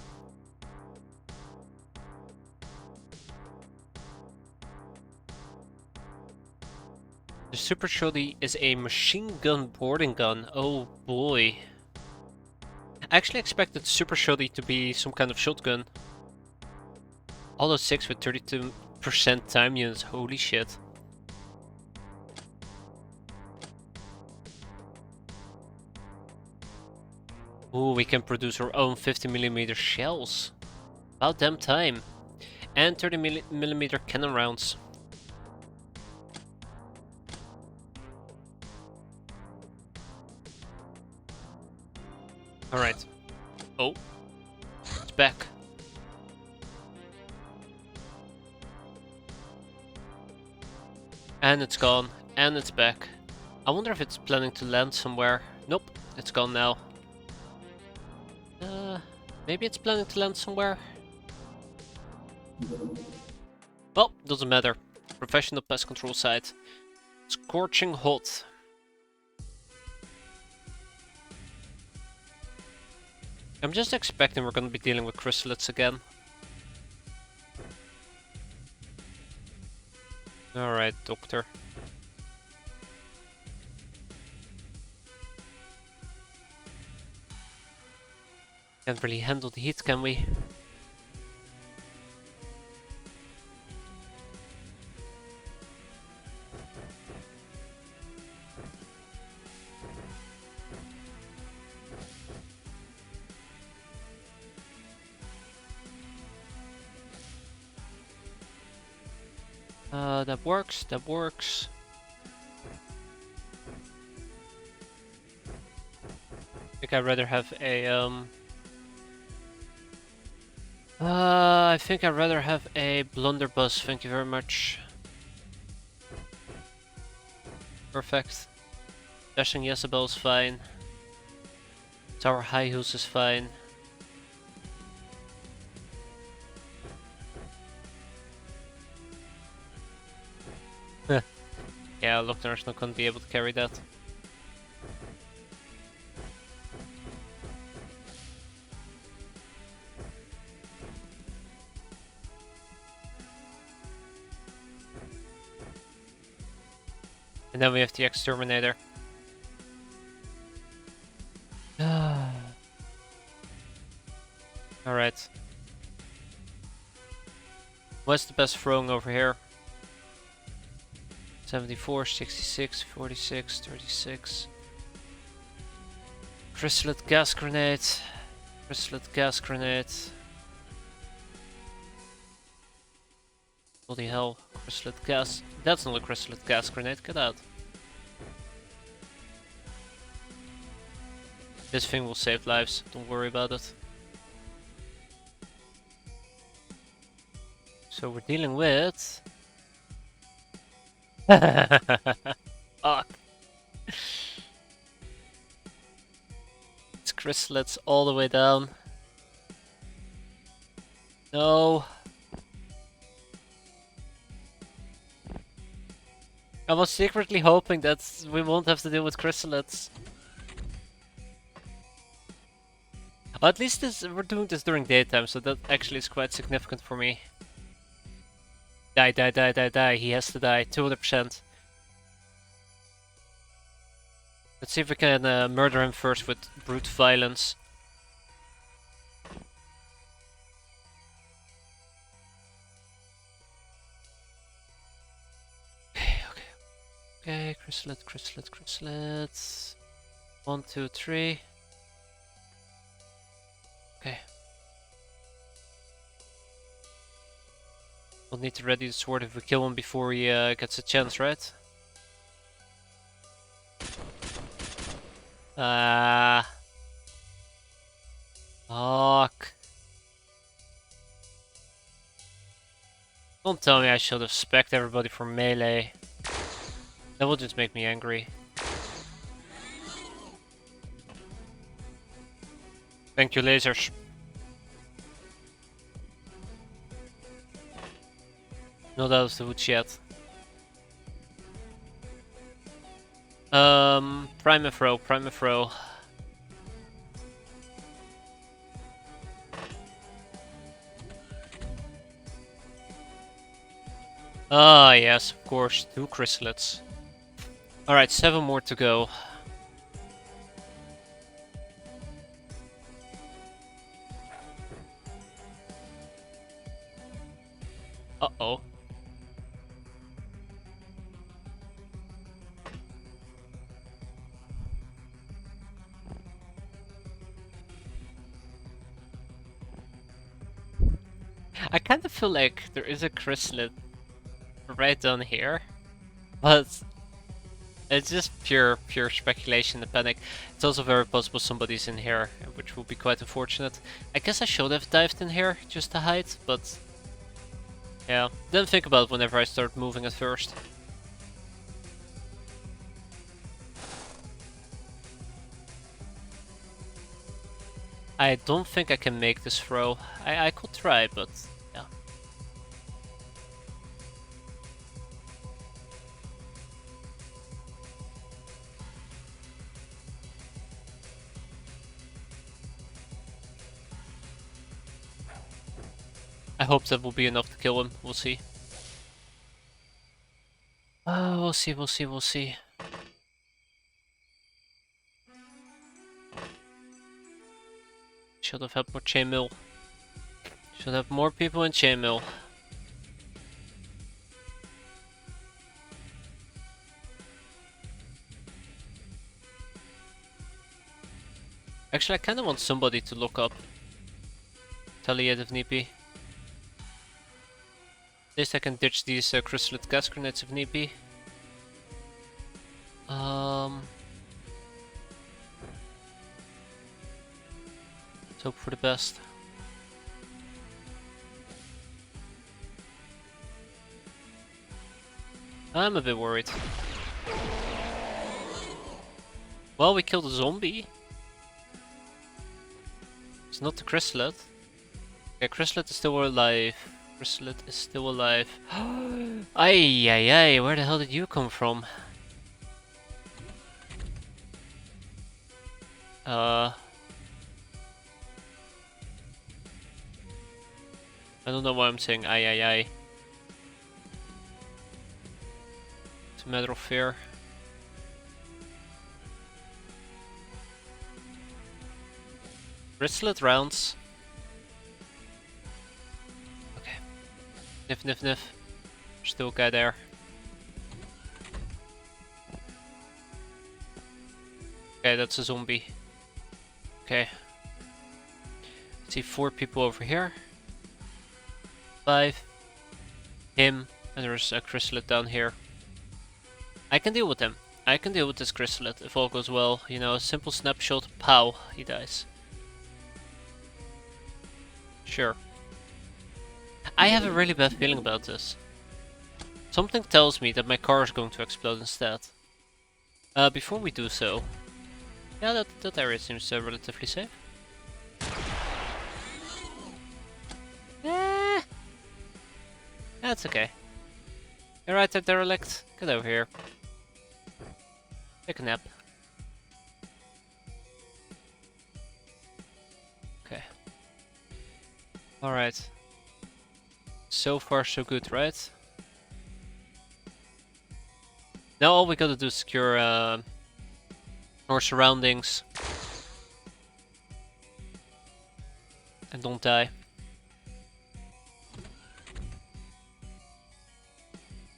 The super shotty is a machine gun boarding gun. Oh boy. I actually expected super shotty to be some kind of shotgun. Auto 6 with 32% time units. Holy shit. Ooh, we can produce our own 50mm shells. About damn time. And 30mm cannon rounds. Alright. Oh. It's back. And it's gone. And it's back. I wonder if it's planning to land somewhere. Nope. It's gone now. Maybe it's planning to land somewhere. Well, doesn't matter. Professional pest control site. Scorching hot. I'm just expecting we're gonna be dealing with chrysalids again. Alright, doctor. Can't really handle the heat, can we? That works, that works. I think I'd rather have a blunderbuss, thank you very much. Perfect. Dashing Jezebel is fine. Tower High Heels is fine. Yeah, Lochner's not gonna be able to carry that. And then we have the Exterminator. Alright. What's the best throwing over here? 74, 66, 46, 36. Chrysalid gas grenade. Chrysalid gas grenade. Bloody hell. Chrysalid gas. That's not a chrysalid gas grenade, get out. This thing will save lives, don't worry about it. So we're dealing with... Fuck. It's chrysalids all the way down. No. I was secretly hoping that we won't have to deal with chrysalids. At least we're doing this during daytime, so that actually is quite significant for me. Die, die, die, die, die. He has to die. 200%. Let's see if we can murder him first with brute violence. Okay, chrysalids. 1, 2, 3. Okay. We'll need to ready the sword if we kill him before he gets a chance, right? Fuck. Don't tell me I should have specced everybody for melee. That will just make me angry. Thank you, lasers. Not out of the woods yet. Prime and throw, prime and throw. Ah, yes, of course, 2 chrysalids. Alright, 7 more to go. Uh-oh. I kind of feel like there is a chrysalid right down here, but it's just pure speculation and panic. It's also very possible somebody's in here, which will be quite unfortunate. I guess I should have dived in here just to hide, but yeah, didn't think about it whenever I started moving at first. I don't think I can make this throw. I could try, but yeah. I hope that will be enough to kill him. We'll see. We'll see, we'll see, we'll see. Should have had more chainmail. Should have more people in chainmail. Actually, I kind of want somebody to look up. Taliad if need be. At least I can ditch these chrysalid gas grenades if need be. Let's hope for the best. I'm a bit worried. Well, we killed a zombie. It's not the chrysalid. Okay, chrysalid is still alive. Chrysalid is still alive. Ay, ay, ay, where the hell did you come from? I don't know why I'm saying ay, ay, ay. It's a matter of fear. Chrysalid rounds. Okay. Niff, niff, niff. There's still a guy there. Okay, that's a zombie. Okay. See 4 people over here. 5. Him. And there's a chrysalid down here. I can deal with him. I can deal with this chrysalid if all goes well. You know, a simple snapshot, pow, he dies. Sure. I have a really bad feeling about this. Something tells me that my car is going to explode instead. Before we do so... Yeah, that area seems relatively safe. That's okay. You're right there, derelict. Get over here. Take a nap. Okay. Alright. So far so good, right? Now all we gotta do is secure our surroundings. And don't die.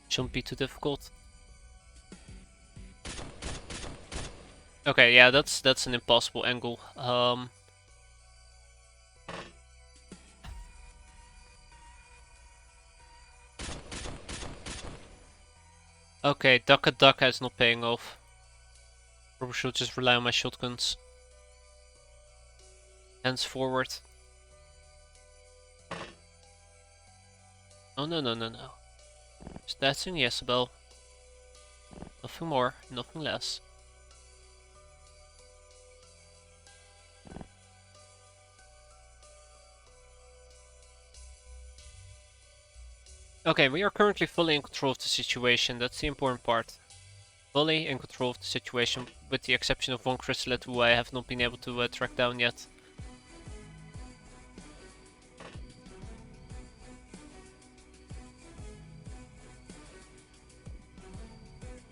Shouldn't be too difficult. Okay, yeah, that's an impossible angle. Okay, Daka is not paying off. Probably should just rely on my shotguns. Hands forward. Oh no. That's in Yesabel. Nothing more, nothing less. Okay, we are currently fully in control of the situation, that's the important part. Fully in control of the situation, with the exception of one chrysalid who I have not been able to track down yet.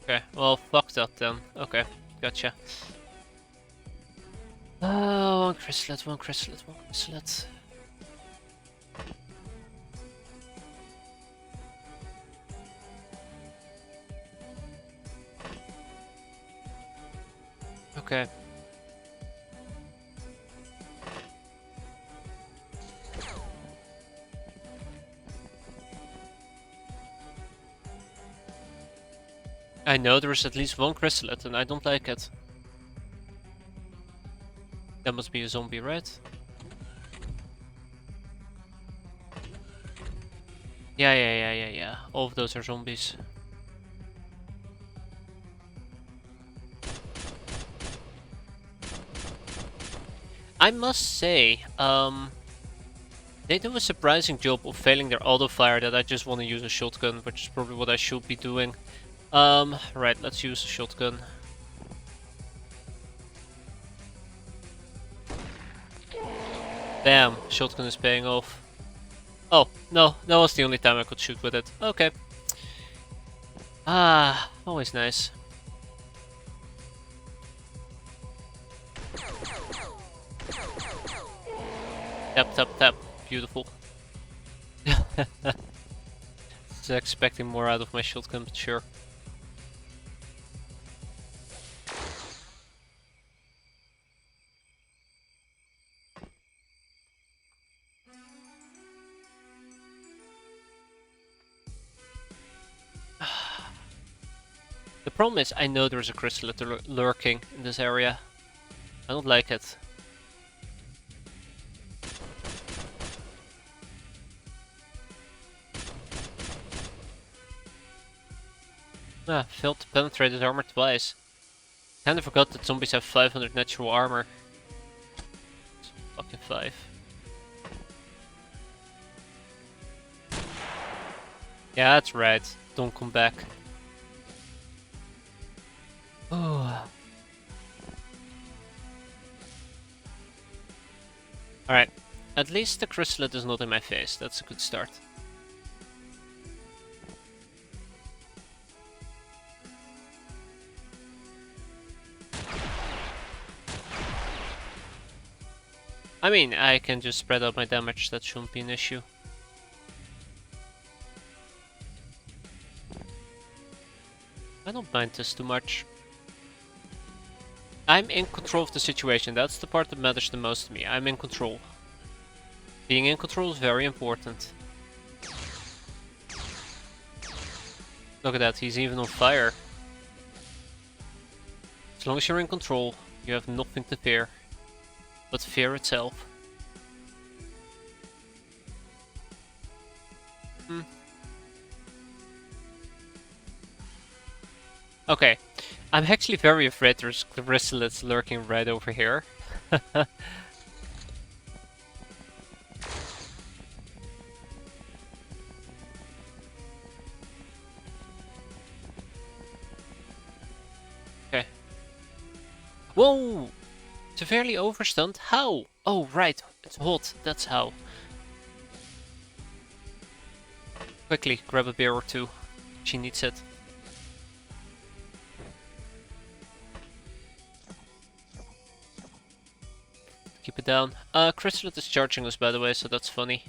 Okay, well, fuck that then. Okay, gotcha. One chrysalid. Okay. I know there is at least one chrysalid and I don't like it. That must be a zombie, right? Yeah. All of those are zombies. I must say, they do a surprising job of failing their auto fire that I just want to use a shotgun, which is probably what I should be doing. Right, let's use a shotgun. Damn, shotgun is paying off. Oh, no, that was the only time I could shoot with it. Okay. Ah, always nice. Tap. Beautiful. Was expecting more out of my shotgun, but sure. The problem is, I know there's a chrysalid lurking in this area. I don't like it. Ah, failed to penetrate his armor twice. Kinda forgot that zombies have 500 natural armor. Fucking 5. Yeah, that's right. Don't come back. Oh. Alright. At least the chrysalid is not in my face. That's a good start. I mean, I can just spread out my damage. That shouldn't be an issue. I don't mind this too much. I'm in control of the situation. That's the part that matters the most to me. I'm in control. Being in control is very important. Look at that, he's even on fire. As long as you're in control, you have nothing to fear. But fear itself. Okay. I'm actually very afraid there's chrysalids lurking right over here. Okay. Whoa! Severely overstunned? How? Oh, right. It's hot. That's how. Quickly, grab a beer or two. She needs it. Keep it down. Chrysalid is charging us, by the way, so that's funny.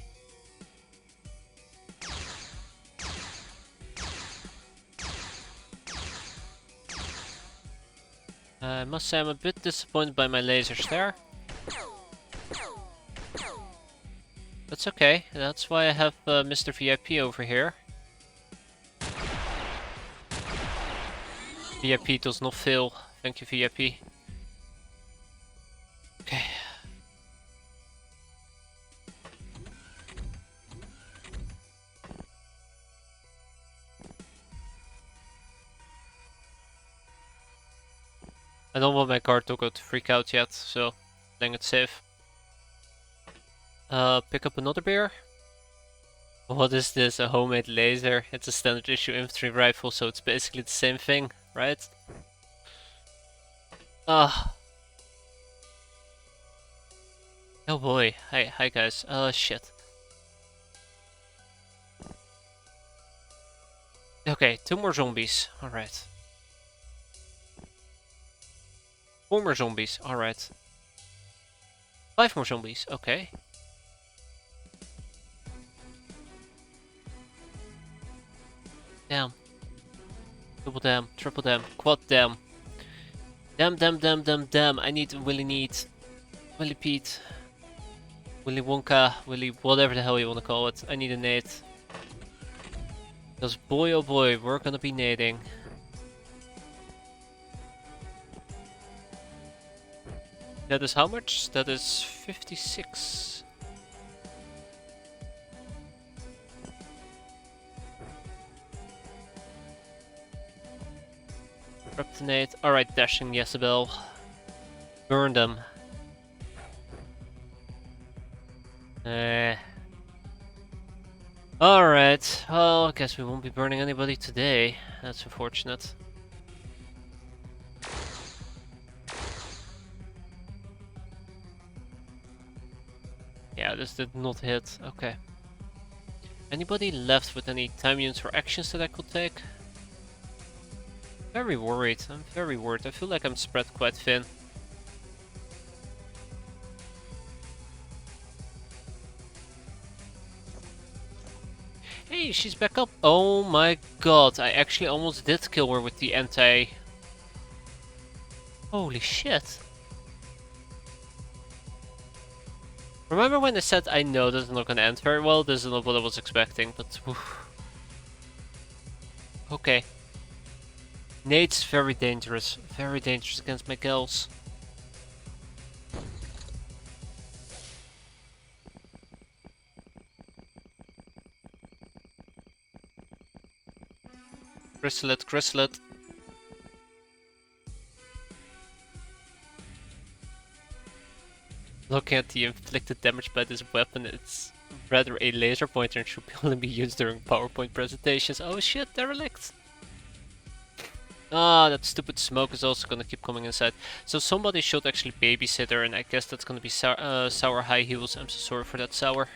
I must say I'm a bit disappointed by my lasers there. That's okay. That's why I have Mr. VIP over here. VIP does not fail. Thank you, VIP. Okay. I don't want my guard doggo to freak out yet, so playing it safe. Pick up another beer. What is this? A homemade laser? It's a standard issue infantry rifle, so it's basically the same thing, right? Ah. Oh boy. Hi guys. Shit. Okay, 2 more zombies. Alright. 4 more zombies. Alright. 5 more zombies. Okay. Damn. Double damn. Triple damn. Quad damn. Damn. I need Willy Pete. Willy Wonka. Willy whatever the hell you want to call it. I need a nade. Because boy oh boy, we're gonna be nading. That is how much? That is 56. Kryptonite. Alright, dashing Jezebel. Burn them. Alright, well, I guess we won't be burning anybody today. That's unfortunate. Yeah, this did not hit. Okay. Anybody left with any time units or actions that I could take? Very worried. I'm very worried. I feel like I'm spread quite thin. Hey, she's back up. Oh my god, I actually almost did kill her with the anti... Holy shit. Remember when I said I know this is not gonna end very well? This is not what I was expecting, but... Oof. Okay. Nade's very dangerous. Very dangerous against my girls. Chrysalid. Looking at the inflicted damage by this weapon, it's rather a laser pointer and should only be used during PowerPoint presentations. Oh shit, derelict! Ah, that stupid smoke is also gonna keep coming inside. So somebody should actually babysit her, and I guess that's gonna be Sour High Heels. I'm so sorry for that, Sour.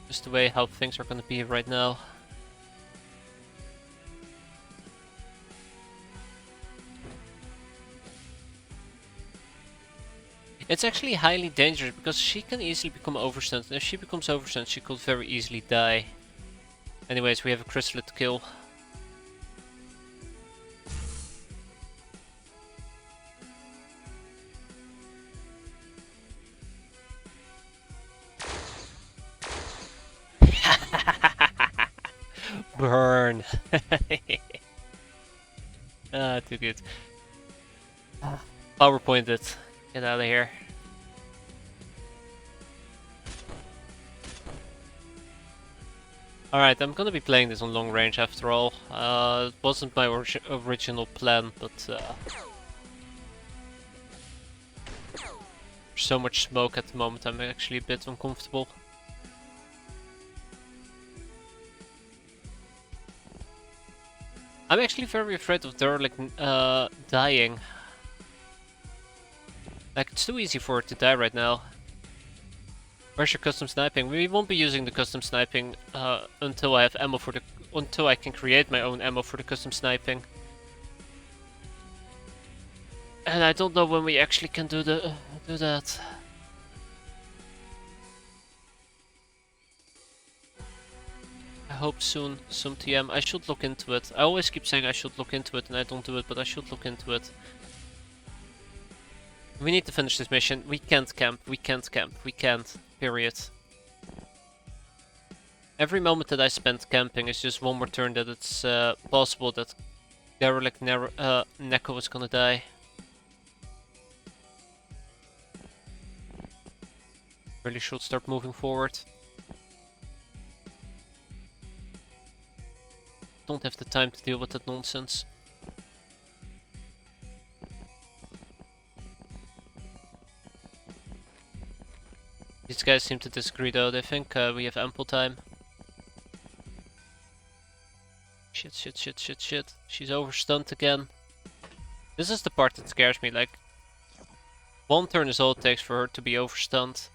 Just the way how things are gonna be right now. It's actually highly dangerous because she can easily become overstunned, and if she becomes overstunned she could very easily die. Anyways, we have a chrysalid to kill. Burn! Ah, too good. PowerPoint it. Get out of here. Alright, I'm gonna be playing this on long range after all. It wasn't my original plan, but there's so much smoke at the moment, I'm actually a bit uncomfortable. I'm actually very afraid of Derelict dying. Like, it's too easy for it to die right now. Where's your custom sniping? We won't be using the custom sniping until I have ammo for the... until I can create my own ammo for the custom sniping. And I don't know when we actually can do that. I hope soon, some TM. I should look into it. I always keep saying I should look into it and I don't do it, but I should look into it. We need to finish this mission. We can't camp. We can't camp. We can't. Period. Every moment that I spend camping is just one more turn that it's possible that Derelict Neko is gonna die. Really should start moving forward. Don't have the time to deal with that nonsense. These guys seem to disagree though, they think we have ample time. Shit. She's overstunned again. This is the part that scares me, like... one turn is all it takes for her to be overstunned.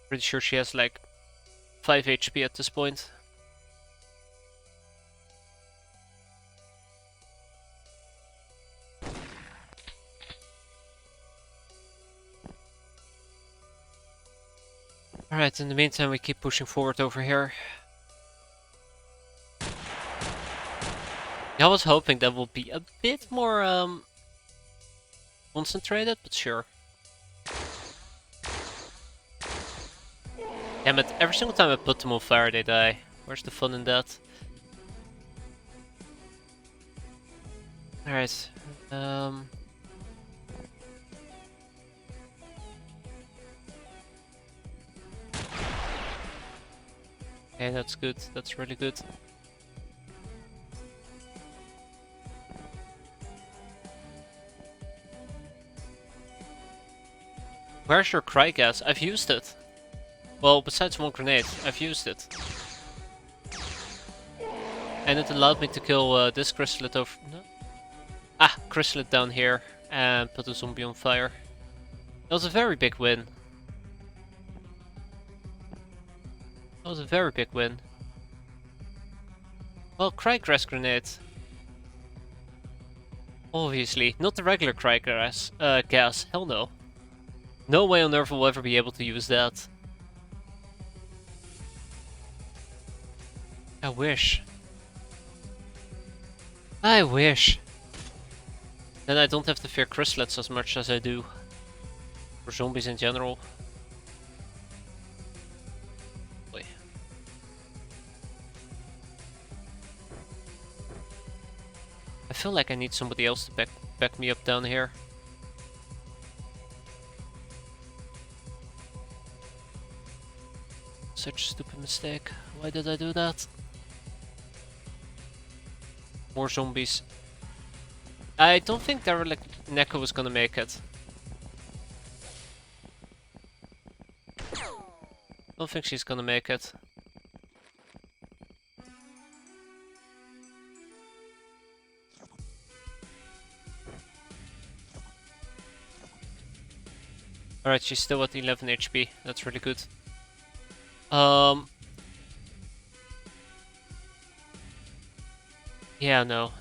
Pretty sure she has like 5 HP at this point. Alright, in the meantime we keep pushing forward over here. I was hoping that will be a bit more concentrated, but sure. Damn it, every single time I put them on fire they die. Where's the fun in that? Alright. Okay, that's good. That's really good. Where's your cry gas? I've used it. Well, besides one grenade, I've used it. And it allowed me to kill this chrysalid over... No? Ah, chrysalid down here and put a zombie on fire. That was a very big win. That was a very big win. Well, Crygrass grenade. Obviously, not the regular Crygrass gas. Hell no. No way on earth will ever be able to use that. I wish. I wish. Then I don't have to fear chrysalids as much as I do. For zombies in general. Boy. I feel like I need somebody else to back me up down here. Such a stupid mistake. Why did I do that? More zombies. I don't think Derelict Neko was gonna make it. Don't think she's gonna make it. Alright, she's still at 11 HP. That's really good. Yeah, no.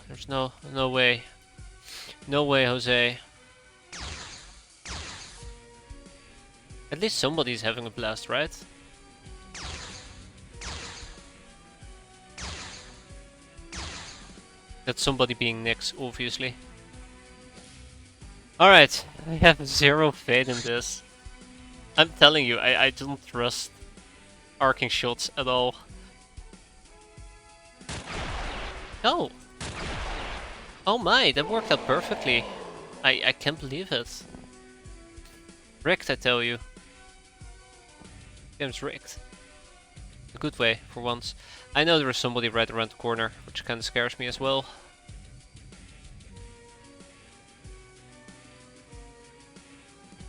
There's no way. No way, Jose. At least somebody's having a blast, right? That's somebody being Nyx, obviously. Alright, I have zero faith in this. I'm telling you, I don't trust arcing shots at all. Oh! Oh my, that worked out perfectly. I can't believe it. Rigged, I tell you. Game's rigged. A good way, for once. I know there is somebody right around the corner, which kinda scares me as well.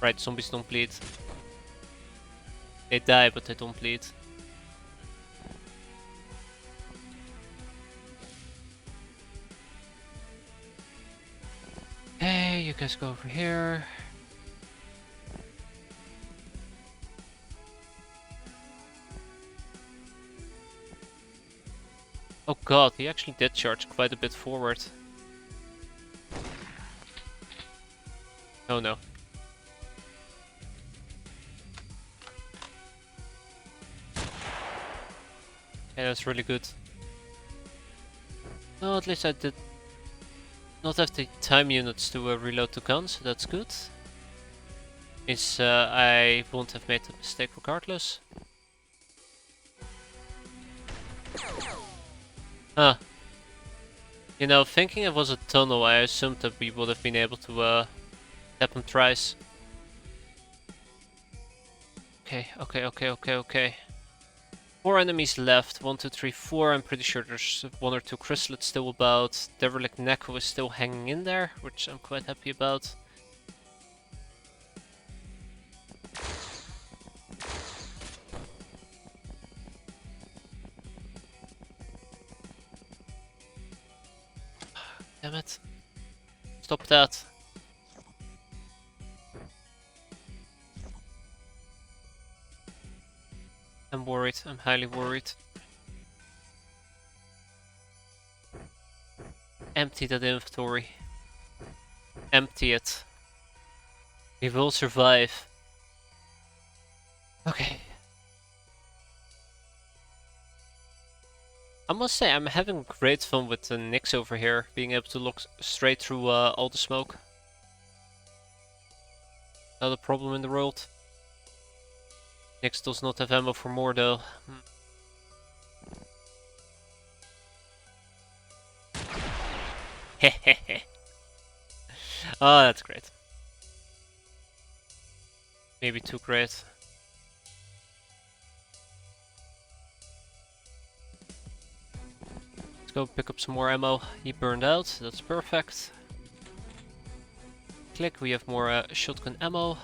Right, zombies don't bleed. They die, but they don't bleed. Hey, you guys go over here. Oh god, he actually did charge quite a bit forward. Oh no. Yeah, that's really good. No, at least I did not have the time units to reload the gun, so that's good. Means I won't have made a mistake regardless. Huh. You know, thinking it was a tunnel, I assumed that we would have been able to tap him thrice. Okay. 4 enemies left. 1, 2, 3, 4. I'm pretty sure there's 1 or 2 chrysalids still about. Derelict Neko is still hanging in there, which I'm quite happy about. Damn it. Stop that. I'm worried. I'm highly worried. Empty that inventory. Empty it. We will survive. Okay. I must say, I'm having great fun with the Nyx over here, being able to look straight through all the smoke. Not a problem in the world. Nyx does not have ammo for more though. Hehehe. Oh, that's great. Maybe too great. Let's go pick up some more ammo. He burned out, that's perfect. Click, we have more shotgun ammo.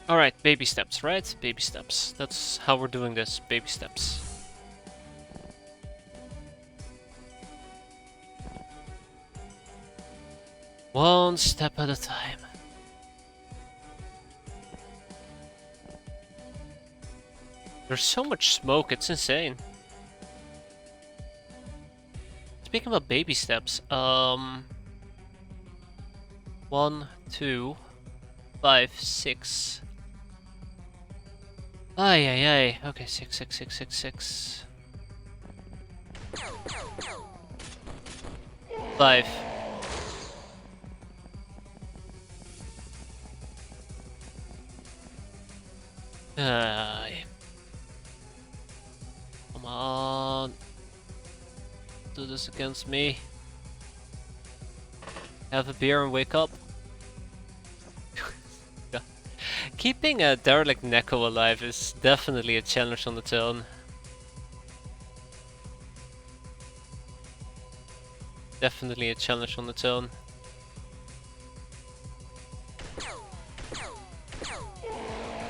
Alright, baby steps, right? Baby steps. That's how we're doing this, baby steps. One step at a time. There's so much smoke, it's insane. Speaking about baby steps, 1, 2, 5, 6. Ay. Okay, 6. 5. Come on. Do this against me. Have a beer and wake up. Keeping a derelict Neko alive is definitely a challenge on its own. Definitely a challenge on its own.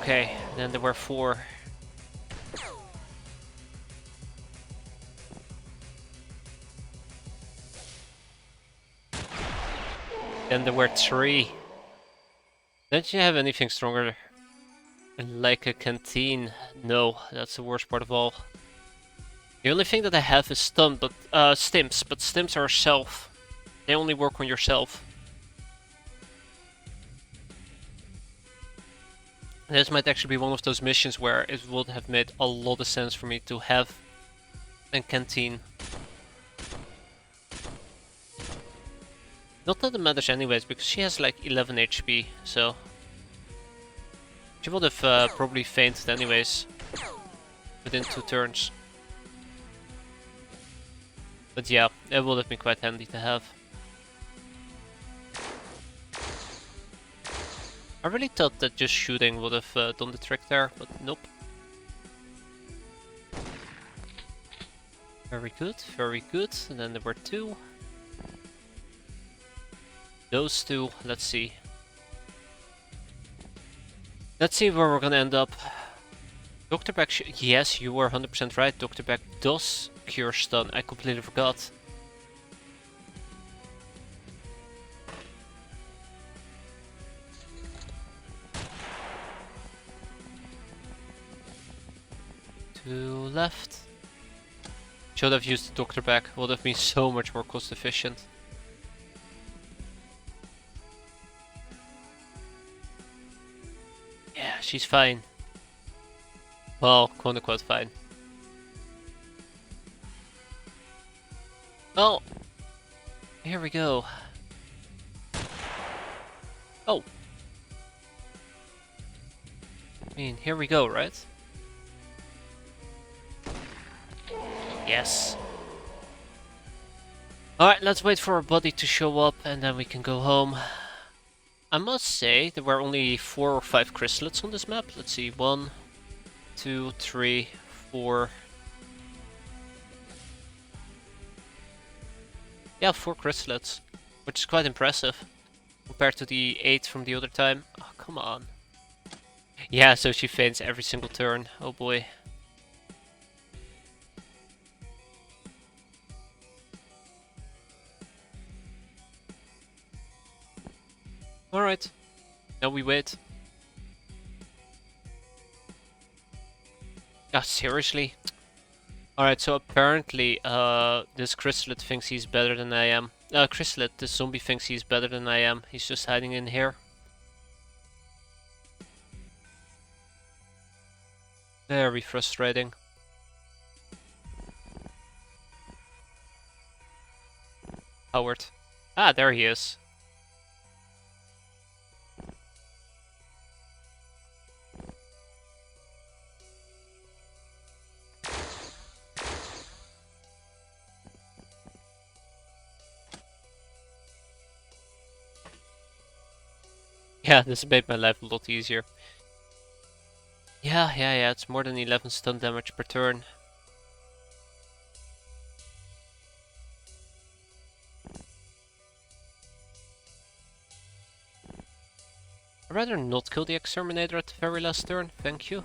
Okay, then there were 4. Then there were 3. Don't you have anything stronger? Like a canteen? No, that's the worst part of all. The only thing that I have is stims, but stims are self. They only work on yourself. This might actually be one of those missions where it would have made a lot of sense for me to have a canteen. Not that it matters anyways, because she has like 11 HP, so... She would have probably fainted anyways, within 2 turns. But yeah, it would have been quite handy to have. I really thought that just shooting would have done the trick there, but nope. Very good, very good. And then there were 2. Those 2, let's see. Let's see where we're gonna end up. Dr. Beck, yes, you were 100% right. Dr. Beck does cure stun. I completely forgot. Two left. Should have used the Dr. Beck. Would have been so much more cost efficient. Yeah, she's fine. Well, quote unquote fine. Oh! Here we go. Oh! I mean, here we go, right? Yes. Alright, let's wait for our buddy to show up and then we can go home. I must say, there were only 4 or 5 chrysalids on this map. Let's see, 1, 2, 3, 4. Yeah, 4 chrysalids, which is quite impressive compared to the 8 from the other time. Oh, come on. Yeah, so she faints every single turn. Oh boy. Alright, now we wait. Ah, seriously? Alright, so apparently this chrysalid thinks he's better than I am. Chrysalid, this zombie thinks he's better than I am. He's just hiding in here. Very frustrating. Howard. Ah, there he is. Yeah, this made my life a lot easier. Yeah, it's more than 11 stun damage per turn. I'd rather not kill the exterminator at the very last turn, thank you.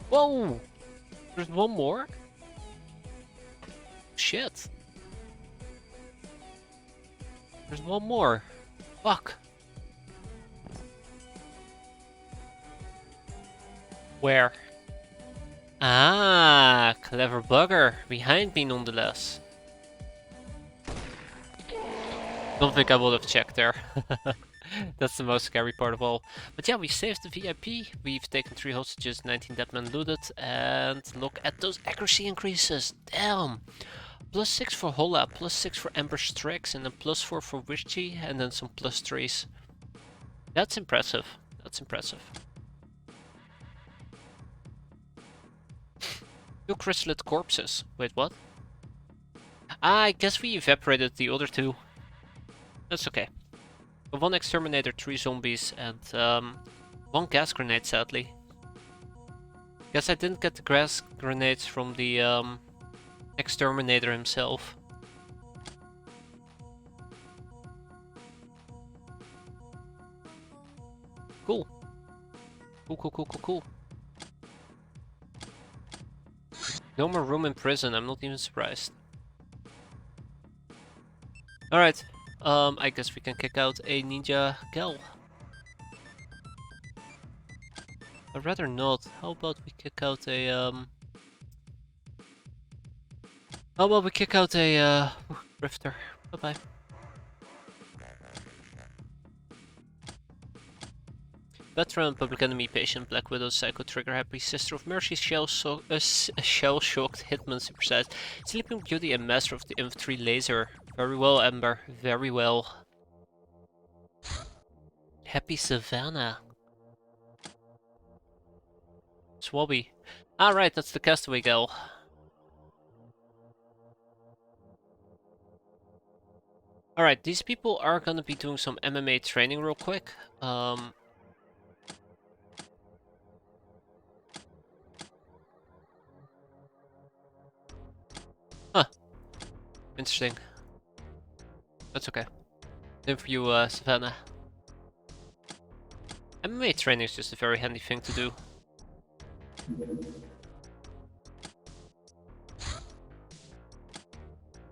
Whoa! There's one more? Shit. There's one more. Fuck. Where? Ah, clever bugger. Behind me nonetheless. Don't think I would have checked there. That's the most scary part of all. But yeah, we saved the VIP. We've taken 3 hostages, 19 dead men looted. And look at those accuracy increases. Damn. +6 for Holla, +6 for Ember Strix, and then +4 for Witchy, and then some +3s. That's impressive. That's impressive. 2 chrysalid corpses. Wait, what? I guess we evaporated the other 2. That's okay. 1 exterminator, 3 zombies, and 1 gas grenade, sadly. Guess I didn't get the gas grenades from the exterminator himself. Cool. Cool. No more room in prison, I'm not even surprised. Alright, I guess we can kick out a ninja gal. I'd rather not. How about we kick out a How about we kick out a Rifter? Bye bye. Veteran, Public Enemy, Patient, Black Widow, Psycho, Trigger Happy, Sister of Mercy, Shell-Shocked, Hitman, Supersized, Sleeping Beauty, and Master of the Infantry Laser. Very well, Ember. Very well. Happy Savannah. Swabby. Alright, that's the Castaway gal. Alright, these people are gonna be doing some MMA training real quick. Huh. Interesting. That's okay. Same for you, Savannah. MMA training is just a very handy thing to do.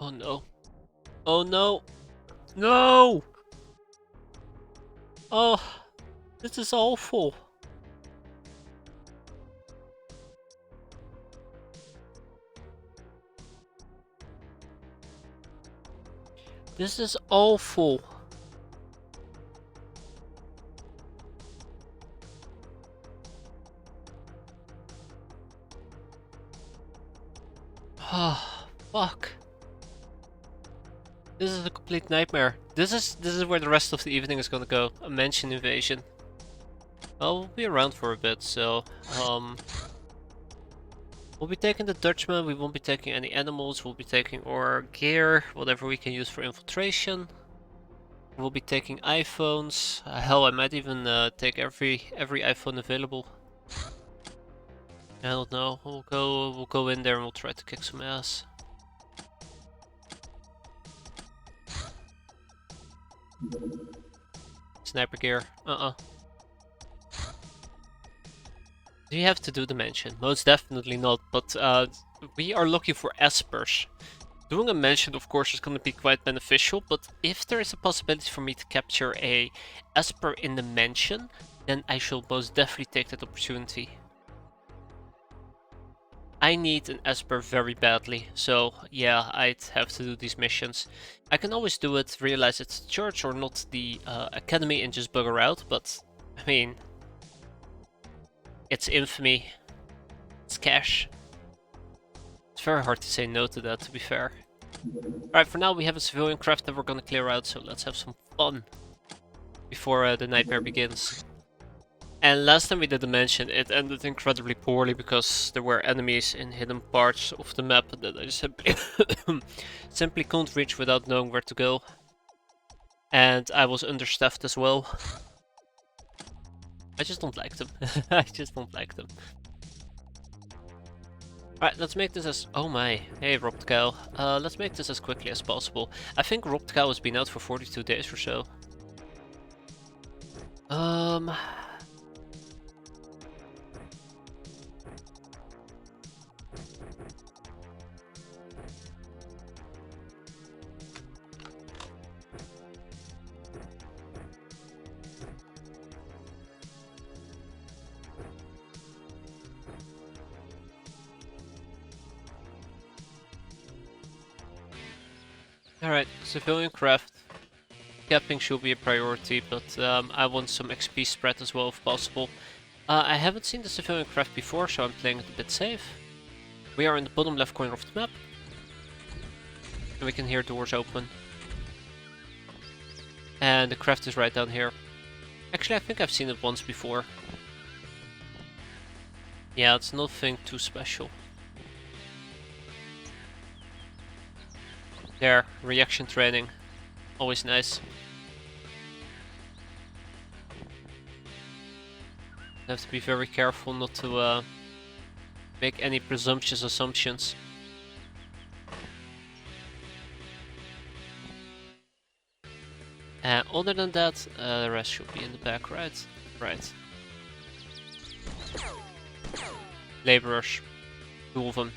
Oh no. Oh no! No! Oh, this is awful. This is awful. Oh, fuck. This is a complete nightmare. This is where the rest of the evening is gonna go. A mansion invasion. Well, we'll be around for a bit, so we'll be taking the Dutchman, we won't be taking any animals, we'll be taking our gear, whatever we can use for infiltration. We'll be taking iPhones. Hell, I might even take every iPhone available. I don't know. We'll go in there and we'll try to kick some ass. Sniper gear. Do you have to do the mansion? Most definitely not, but we are looking for espers. Doing a mansion, of course, is going to be quite beneficial, but if there is a possibility for me to capture a esper in the mansion, then I shall most definitely take that opportunity. I need an esper very badly, so yeah, I'd have to do these missions. I can always do it, realize it's the church or not the academy and just bugger out, but I mean, it's infamy, it's cash. It's very hard to say no to that, to be fair. Alright, for now we have a civilian craft that we're gonna clear out, so let's have some fun before the nightmare begins. And last time we did the mansion, it ended incredibly poorly because there were enemies in hidden parts of the map that I simply, simply couldn't reach without knowing where to go. And I was understaffed as well. I just don't like them. I just don't like them. Alright, let's make this as... Oh my. Hey, Robbed Cow. Let's make this as quickly as possible. I think Robbed Cow has been out for 42 days or so. Alright, civilian craft. Capping should be a priority, but I want some XP spread as well if possible. I haven't seen the civilian craft before, so I'm playing it a bit safe. We are in the bottom left corner of the map. And we can hear doors open. And the craft is right down here. Actually, I think I've seen it once before. Yeah, it's nothing too special. There, reaction training. Always nice. Have to be very careful not to make any presumptuous assumptions. Other than that, the rest should be in the back, right? Right. Laborers. 2 of them.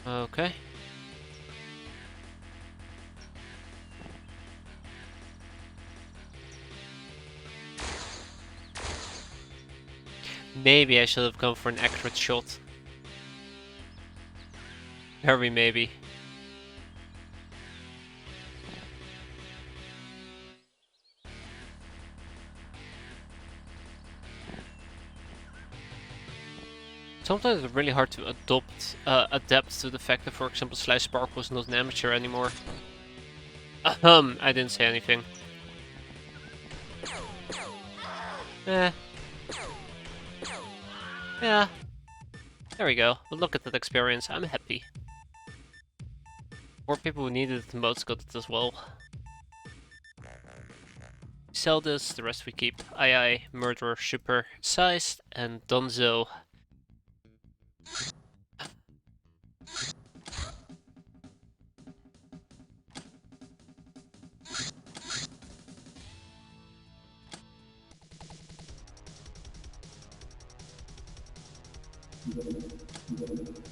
Okay. Maybe I should have gone for an accurate shot. Very maybe. Sometimes it's really hard to adapt to the fact that, for example, Slice Sparkle is not an amateur anymore. I didn't say anything. Eh. Yeah. There we go. But look at that experience. I'm happy. 4 people who needed it the most got it as well. Sell this, the rest we keep. Aye, Murderer, Super Sized, and Donzo.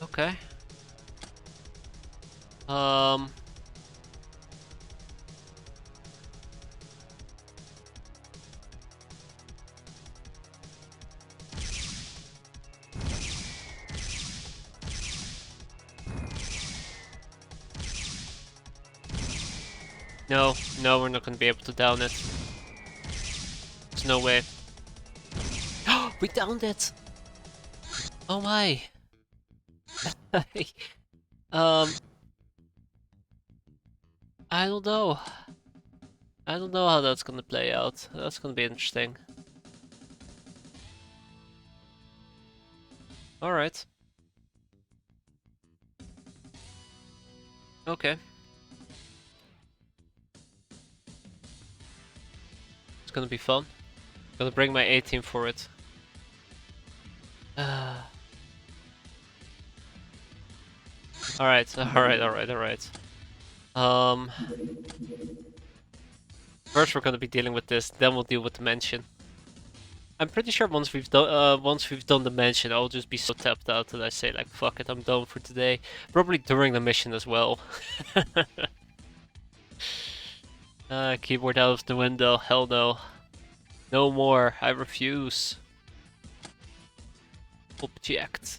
Okay. No, we're not gonna be able to down it. There's no way. We downed it! Oh my! I don't know. I don't know how that's gonna play out. That's gonna be interesting. Alright. Okay. It's gonna be fun. Gonna bring my A team for it. Alright. First we're gonna be dealing with this, then we'll deal with the mansion. I'm pretty sure once we've done the mansion, I'll just be so tapped out that I say like, fuck it, I'm done for today. Probably during the mission as well. Keyboard out of the window, hell no. No more, I refuse. Object.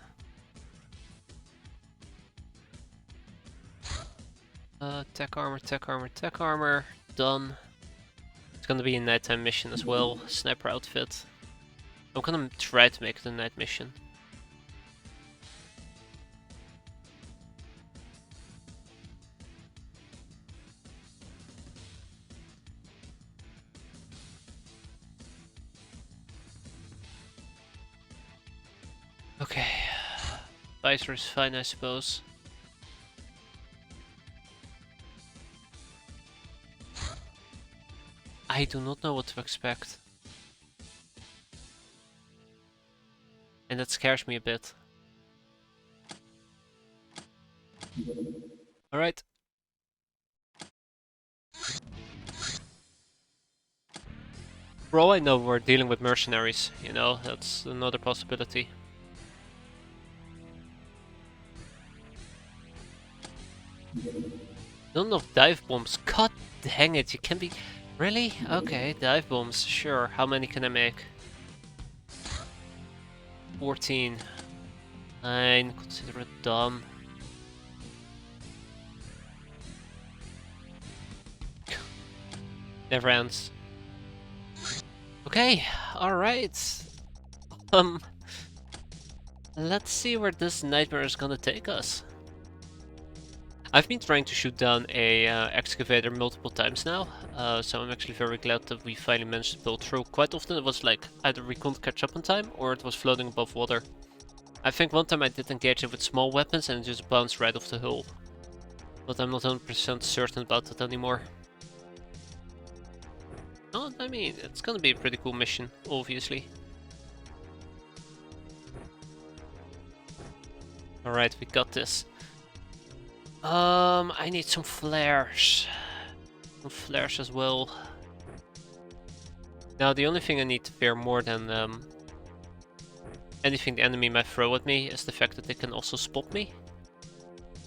Tech armor, done. It's gonna be a nighttime mission as well, sniper outfit. I'm gonna try to make it a night mission. Okay. Visor is fine, I suppose. I do not know what to expect. And that scares me a bit. Alright. For all I know, we're dealing with mercenaries, you know, that's another possibility. Not enough dive bombs. God dang it, you can be... Really? Okay, dive bombs, sure. How many can I make? 14. 9, consider it done. Never ends. Okay, alright. Let's see where this nightmare is gonna take us. I've been trying to shoot down a excavator multiple times now, so I'm actually very glad that we finally managed to pull through. Quite often it was like either we couldn't catch up in time or it was floating above water. I think one time I did engage it with small weapons and it just bounced right off the hull. But I'm not 100% certain about that anymore. Oh, I mean, it's gonna be a pretty cool mission, obviously. Alright, we got this. I need some flares. Some flares as well. Now, the only thing I need to fear more than anything the enemy might throw at me is the fact that they can also spot me.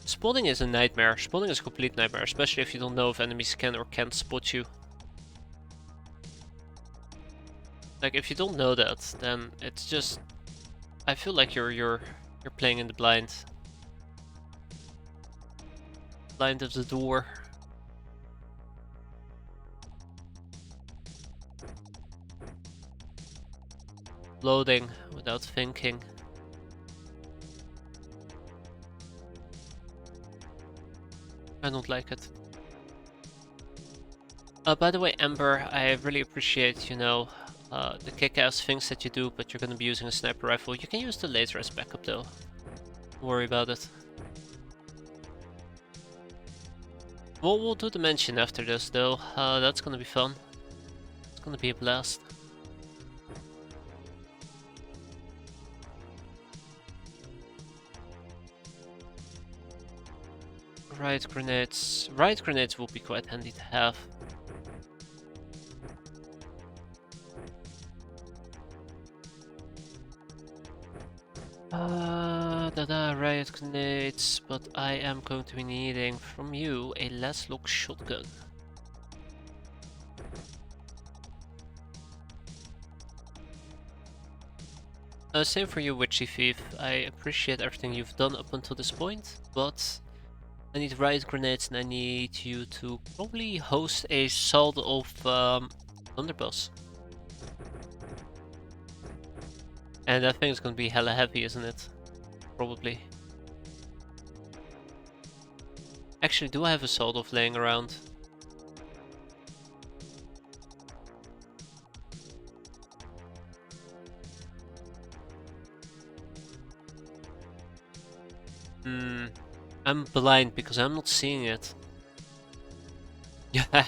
Spotting is a nightmare. Spotting is a complete nightmare, especially if you don't know if enemies can or can't spot you. Like, if you don't know that, then it's just... I feel like you're playing in the blind. Blind of the door. Loading without thinking. I don't like it. By the way, Ember, I really appreciate, you know, the kick-ass things that you do, but you're gonna be using a sniper rifle. You can use the laser as backup though. Don't worry about it. We'll do the mansion after this though. That's gonna be fun. It's gonna be a blast. Riot grenades. Riot grenades will be quite handy to have. Riot grenades, but I am going to be needing from you a last look shotgun. Same for you, Witchy Thief. I appreciate everything you've done up until this point, but I need riot grenades and I need you to probably host a salt of Thunderboss. And that thing is gonna be hella heavy, isn't it? Probably. Actually, do I have a salt of laying around? I'm blind because I'm not seeing it. Yeah,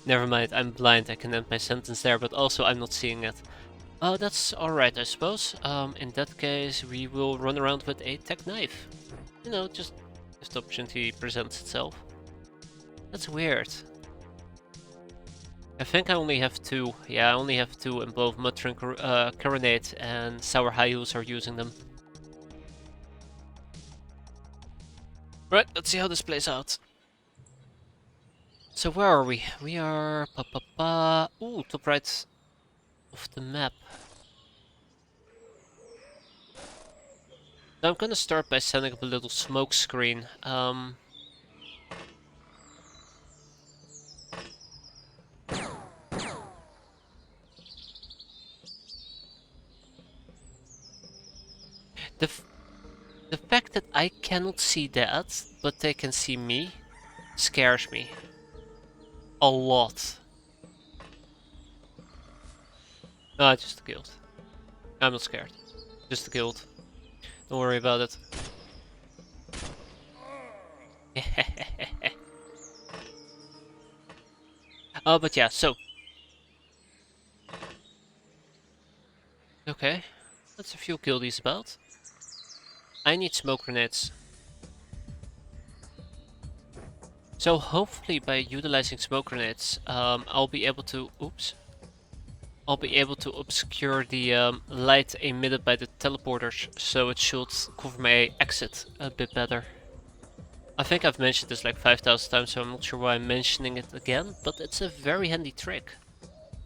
never mind, I'm blind, I can end my sentence there, but also I'm not seeing it. Oh, that's alright, I suppose. In that case, we will run around with a tech knife. You know, just if the opportunity presents itself. That's weird. I think I only have two. Yeah, I only have two, and both Mutter and Coronate and Sour Hayus are using them. Right, let's see how this plays out. So where are we? We are ooh, top right of the map. So I'm gonna start by setting up a little smoke screen. The fact that I cannot see that, but they can see me, scares me a lot. Ah, just a guild. I'm not scared. Just a guild. Don't worry about it. Oh, but yeah, so. Okay, that's a few guildies about. I need smoke grenades. So hopefully by utilizing smoke grenades, I'll be able to, I'll be able to obscure the light emitted by the teleporters, so it should cover my exit a bit better. I think I've mentioned this like 5,000 times, so I'm not sure why I'm mentioning it again, but it's a very handy trick.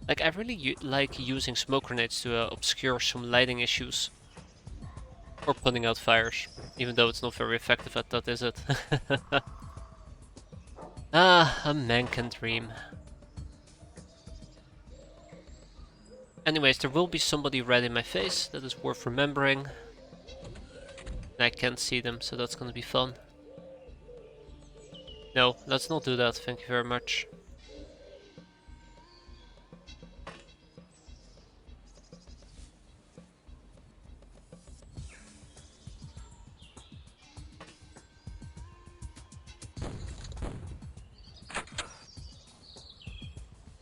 Like, I really like using smoke grenades to obscure some lighting issues. Or putting out fires, even though it's not very effective at that, is it? Ah, a man can dream. Anyways, there will be somebody red in my face, that is worth remembering. And I can't see them, so that's gonna be fun. No, let's not do that, thank you very much.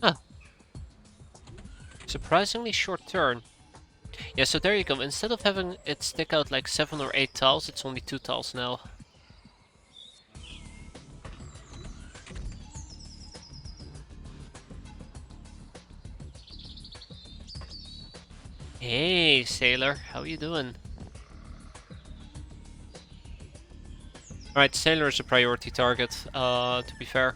Huh. Surprisingly short turn. Yeah, so there you go. Instead of having it stick out like 7 or 8 tiles, it's only 2 tiles now. Hey, Sailor, how you doing? Alright, Sailor is a priority target, to be fair.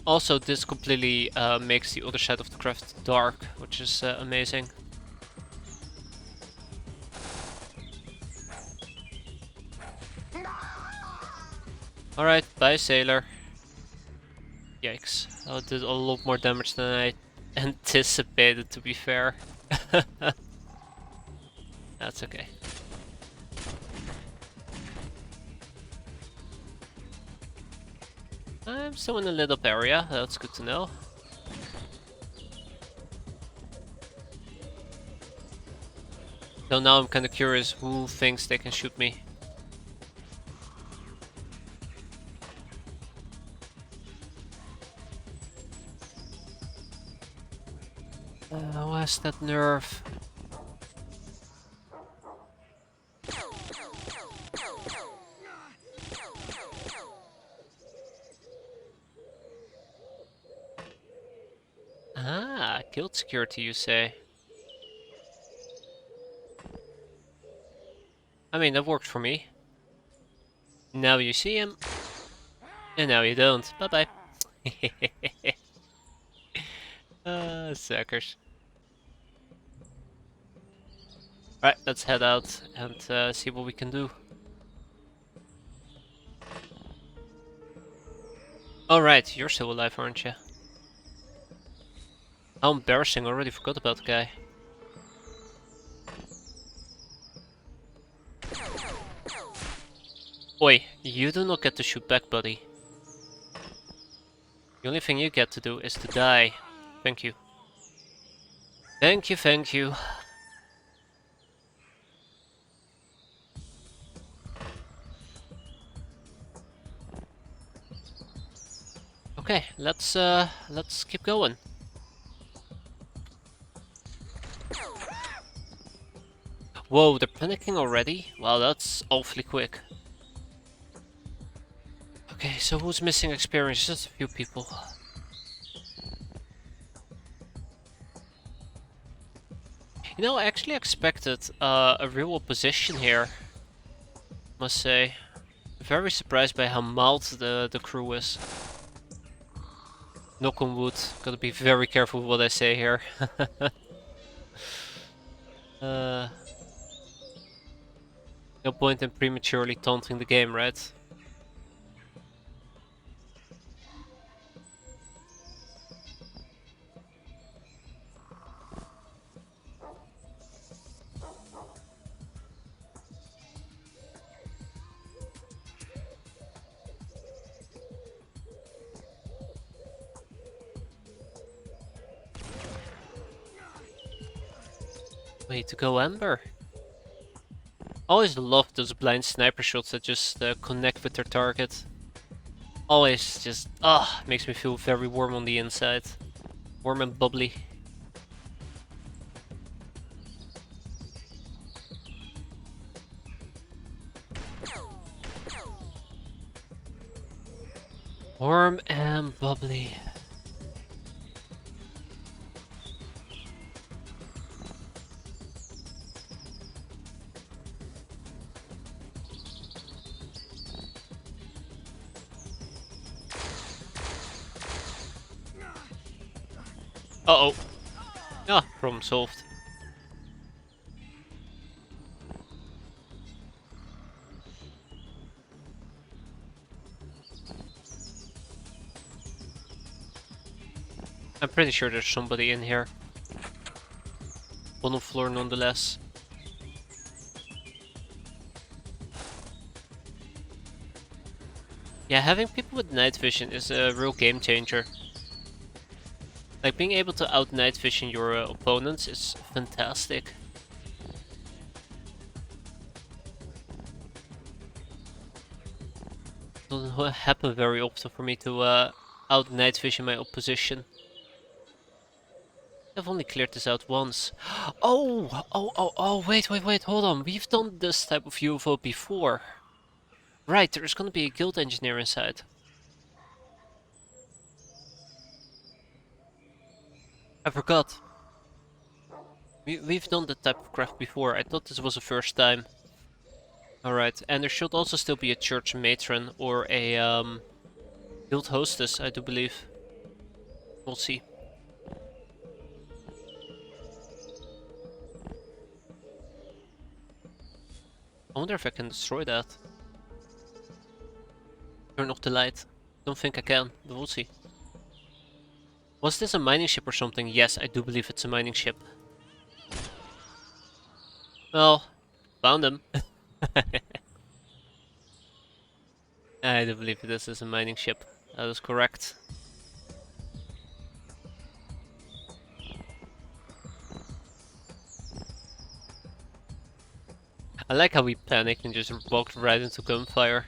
Also, this completely makes the other side of the craft dark, which is amazing. Alright, bye Sailor. Yikes, that did a lot more damage than I anticipated, to be fair. That's okay. I'm still in a lit up area, that's good to know. So now I'm kinda curious who thinks they can shoot me. Where's that nerve? Ah, guild security you say? I mean, that worked for me. Now you see him, and now you don't. Bye bye. Suckers. Alright, let's head out and see what we can do. Alright, you're still alive, aren't you? How embarrassing, I already forgot about the guy. Oi, you do not get to shoot back, buddy. The only thing you get to do is to die. Thank you. Thank you, thank you. Okay, let's keep going. Whoa, they're panicking already? Wow, that's awfully quick. Okay, so who's missing experience? Just a few people. You know, I actually expected a real opposition here. Must say. Very surprised by how mild the crew is. Knock on wood. Gotta be very careful with what I say here. No point in prematurely taunting the game, right? Way to go, Amber. Always love those blind sniper shots that just connect with their target. Always just, makes me feel very warm on the inside. Warm and bubbly. Warm and bubbly. Uh-oh. Ah, problem solved. I'm pretty sure there's somebody in here. Bottom floor nonetheless. Yeah, having people with night vision is a real game changer. Like, being able to out night vision your opponents is fantastic. Doesn't happen very often for me to out night vision my opposition. I've only cleared this out once. Oh, wait, hold on. We've done this type of UFO before. Right, there's gonna be a guild engineer inside. I forgot. We've done that type of craft before. I thought this was the first time. Alright, and there should also still be a church matron or a guild hostess, I do believe. We'll see. I wonder if I can destroy that. Turn off the light. Don't think I can, but we'll see. Was this a mining ship or something? Yes, I do believe it's a mining ship. Well, found him. I do believe this is a mining ship. That is correct. I like how we panicked and just walked right into gunfire.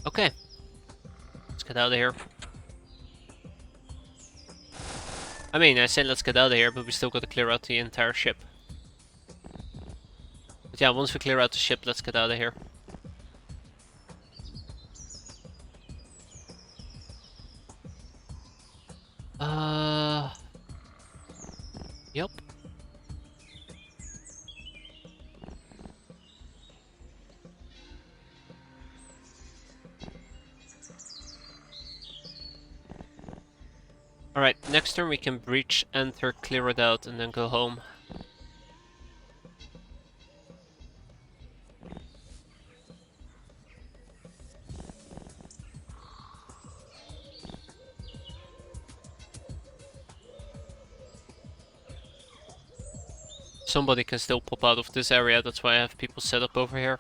Okay, let's get out of here. I mean, I said let's get out of here, but we still gotta clear out the entire ship. But yeah, once we clear out the ship, let's get out of here. Yep. Alright, next turn we can breach, enter, clear it out, and then go home. Somebody can still pop out of this area, that's why I have people set up over here.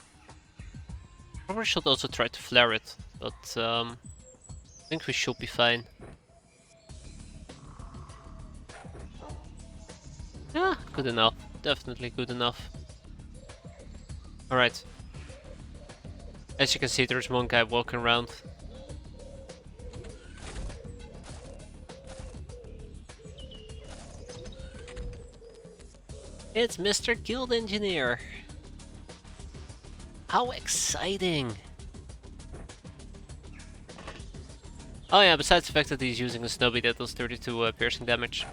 Probably should also try to flare it, but I think we should be fine. Yeah, good enough. Definitely good enough. Alright. As you can see, there's one guy walking around. It's Mr. Guild Engineer! How exciting! Oh yeah, besides the fact that he's using a snubby that does 32 piercing damage.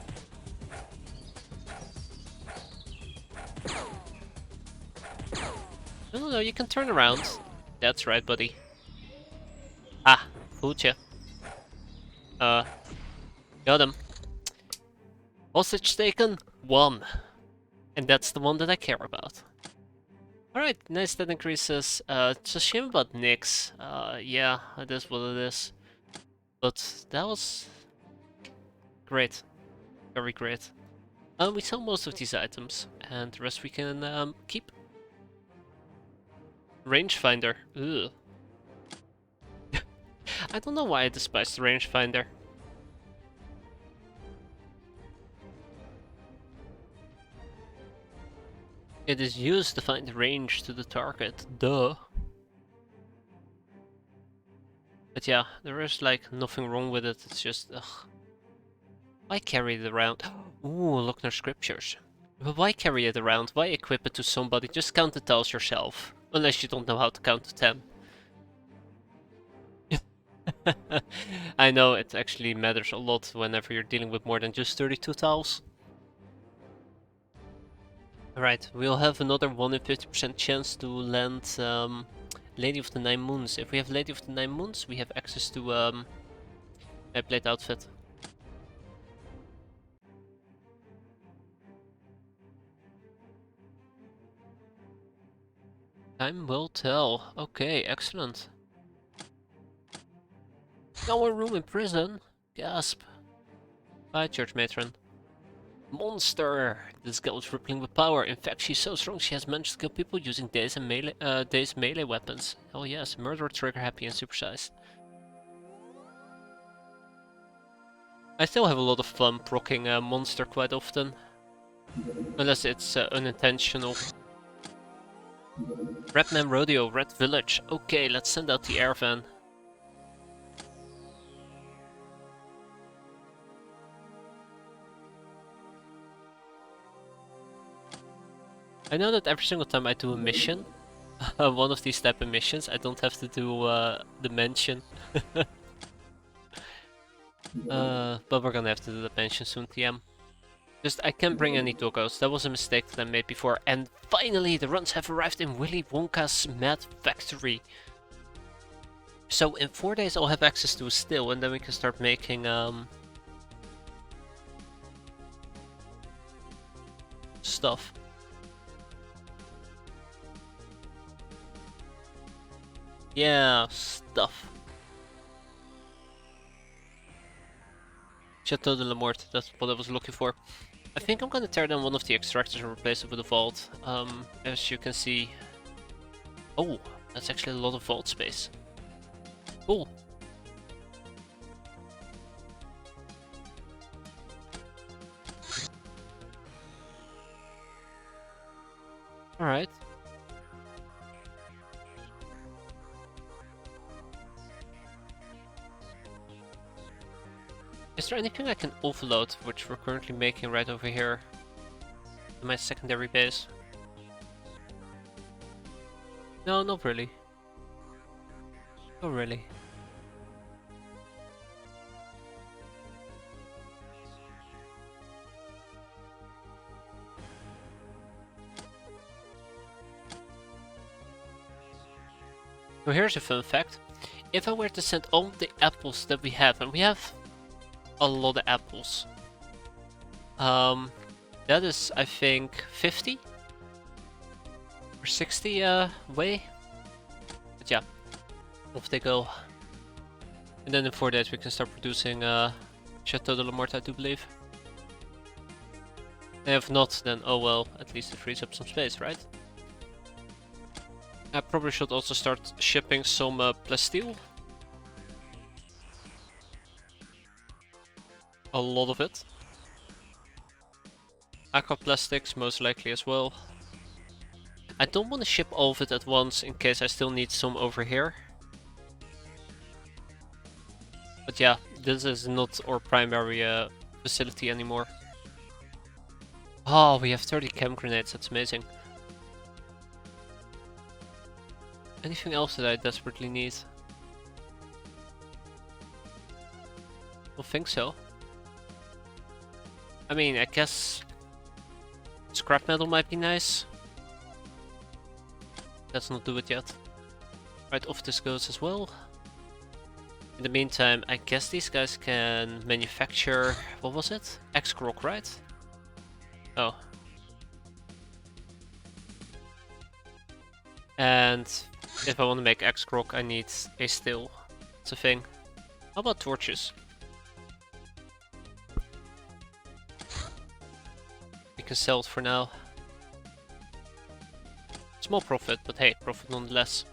No, you can turn around. That's right, buddy. Ah, fooled ya. Got him. Hostage taken, 1. And that's the one that I care about. Alright, nice, that increases. It's a shame about Nyx. Yeah, it is what it is. But that was great. Very great. We sell most of these items, and the rest we can keep. Rangefinder. Ugh. I don't know why I despise the rangefinder. It is used to find range to the target, duh. But yeah, there is like nothing wrong with it, it's just, ugh. Why carry it around? Ooh, look, there's scriptures. But why carry it around? Why equip it to somebody? Just count the tiles yourself. Unless you don't know how to count to 10. I know, it actually matters a lot whenever you're dealing with more than just 32 tiles. Alright, we'll have another 1 in 50% chance to land Lady of the Nine Moons. If we have Lady of the Nine Moons, we have access to a plate outfit. Time will tell. Okay, excellent. No more room in prison. Gasp. Bye, Church Matron. Monster! This girl is rippling with power. In fact, she's so strong she has managed to kill people using Daze melee weapons. Hell yes, murderer, trigger happy and supersized. I still have a lot of fun proccing Monster quite often. Unless it's unintentional. Redman Rodeo, Red Village. Okay, let's send out the air van. I know that every single time I do a mission, one of these type of missions, I don't have to do the mention. But we're gonna have to do the mention soon, TM. Just, I can't bring any doggos. That was a mistake that I made before. And finally, the runs have arrived in Willy Wonka's Mad Factory. So in 4 days I'll have access to a still, and then we can start making stuff. Yeah, stuff. Chateau de la Mort, that's what I was looking for. I think I'm gonna tear down one of the extractors and replace it with a vault. As you can see... Oh, that's actually a lot of vault space. Cool. Alright. Is there anything I can offload, which we're currently making right over here in my secondary base? No, not really. Not really. So here's a fun fact. If I were to send all the apples that we have, and we have a lot of apples. That is, I think, 50 or 60 way. But yeah, off they go. And then in 4 days we can start producing Chateau de la Morte, I do believe. And if not, then oh well, at least it frees up some space, right? I probably should also start shipping some plasteel. A lot of it. Aqua plastics most likely as well. I don't want to ship all of it at once in case I still need some over here. But yeah, this is not our primary facility anymore. Oh, we have 30 chem grenades, that's amazing. Anything else that I desperately need? Don't think so. I mean, I guess scrap metal might be nice. Let's not do it yet. Right, off this goes as well. In the meantime, I guess these guys can manufacture... What was it? X-Croc, right? Oh. And if I want to make X-Croc, I need a steel. It's a thing. How about torches? We can sell it for now. Small profit, but hey, profit nonetheless.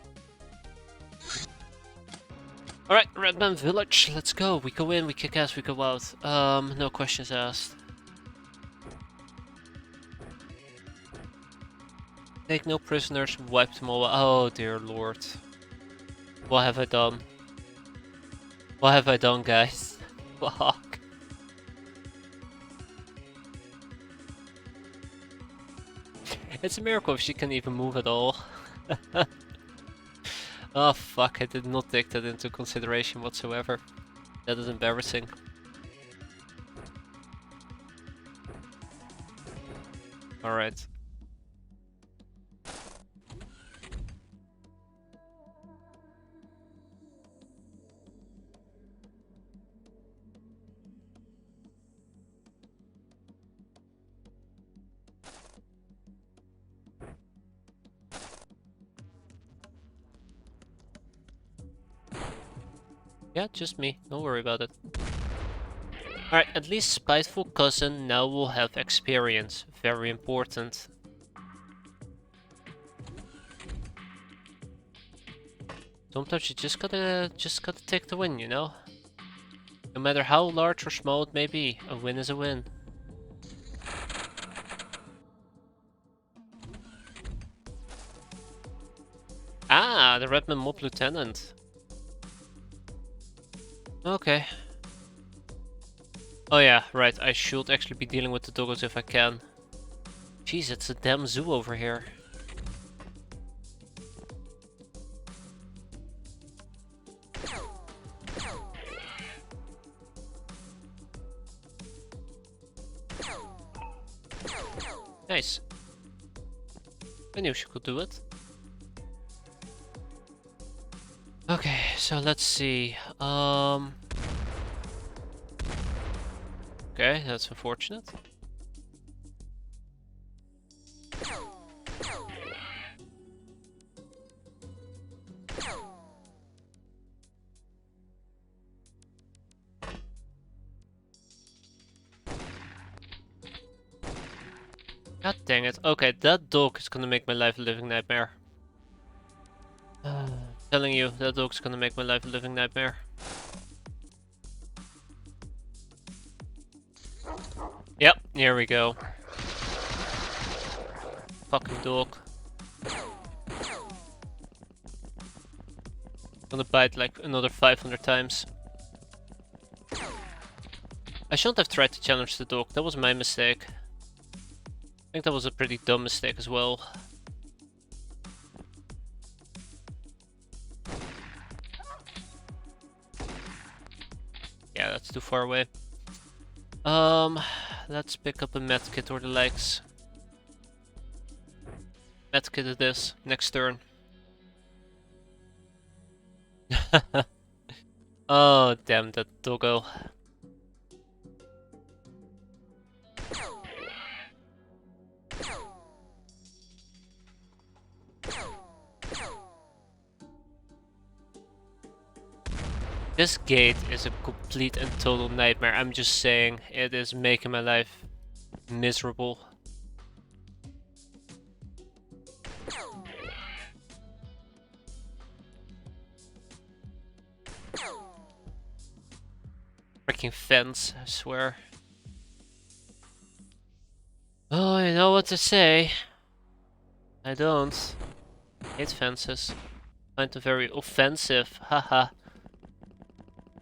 Alright, Redman Village, let's go. We go in, we kick ass, we go out. No questions asked. Take no prisoners, wipe them all. Oh dear lord. What have I done? What have I done, guys? Fuck. It's a miracle if she can even move at all. Oh fuck, I did not take that into consideration whatsoever. That is embarrassing. Alright. Yeah, just me. Don't worry about it. Alright, at least Spiteful Cousin now will have experience. Very important. Sometimes you just gotta take the win, you know? No matter how large or small it may be, a win is a win. Ah, the Redman Mob Lieutenant. Okay. Oh yeah, right, I should actually be dealing with the doggos if I can. Jeez, it's a damn zoo over here. Nice. I knew she could do it. Okay, so let's see. Okay, that's unfortunate. God dang it. Okay, that dog is gonna make my life a living nightmare. Telling you, that dog's gonna make my life a living nightmare. Yep, here we go. Fucking dog. Gonna bite like another 500 times. I shouldn't have tried to challenge the dog, that was my mistake. I think that was a pretty dumb mistake as well. Yeah, that's too far away. Let's pick up a medkit or the likes. Medkit it is, next turn. Oh, damn that doggo. This gate is a complete and total nightmare. I'm just saying, it is making my life miserable. Freaking fence, I swear. Oh, I know what to say. I don't. Hate fences. Find them very offensive, haha.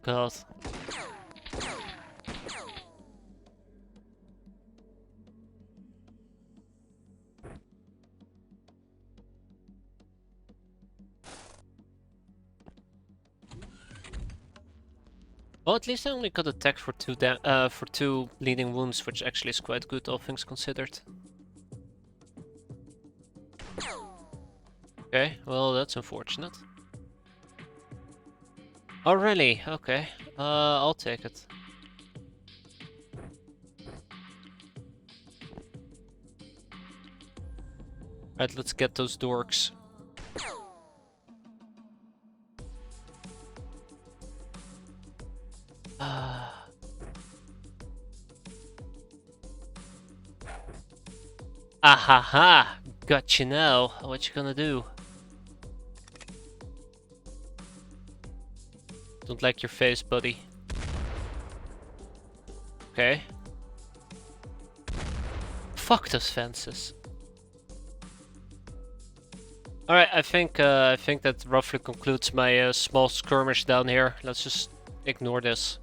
God. Well, at least I only got attacked for two bleeding wounds, which actually is quite good, all things considered. Okay, well that's unfortunate. Oh really? Okay. I'll take it. Right, let's get those dorks. Ahaha! Got you now. What you gonna do? Don't like your face, buddy. Okay. Fuck those fences. Alright, I think that roughly concludes my small skirmish down here. Let's just ignore this.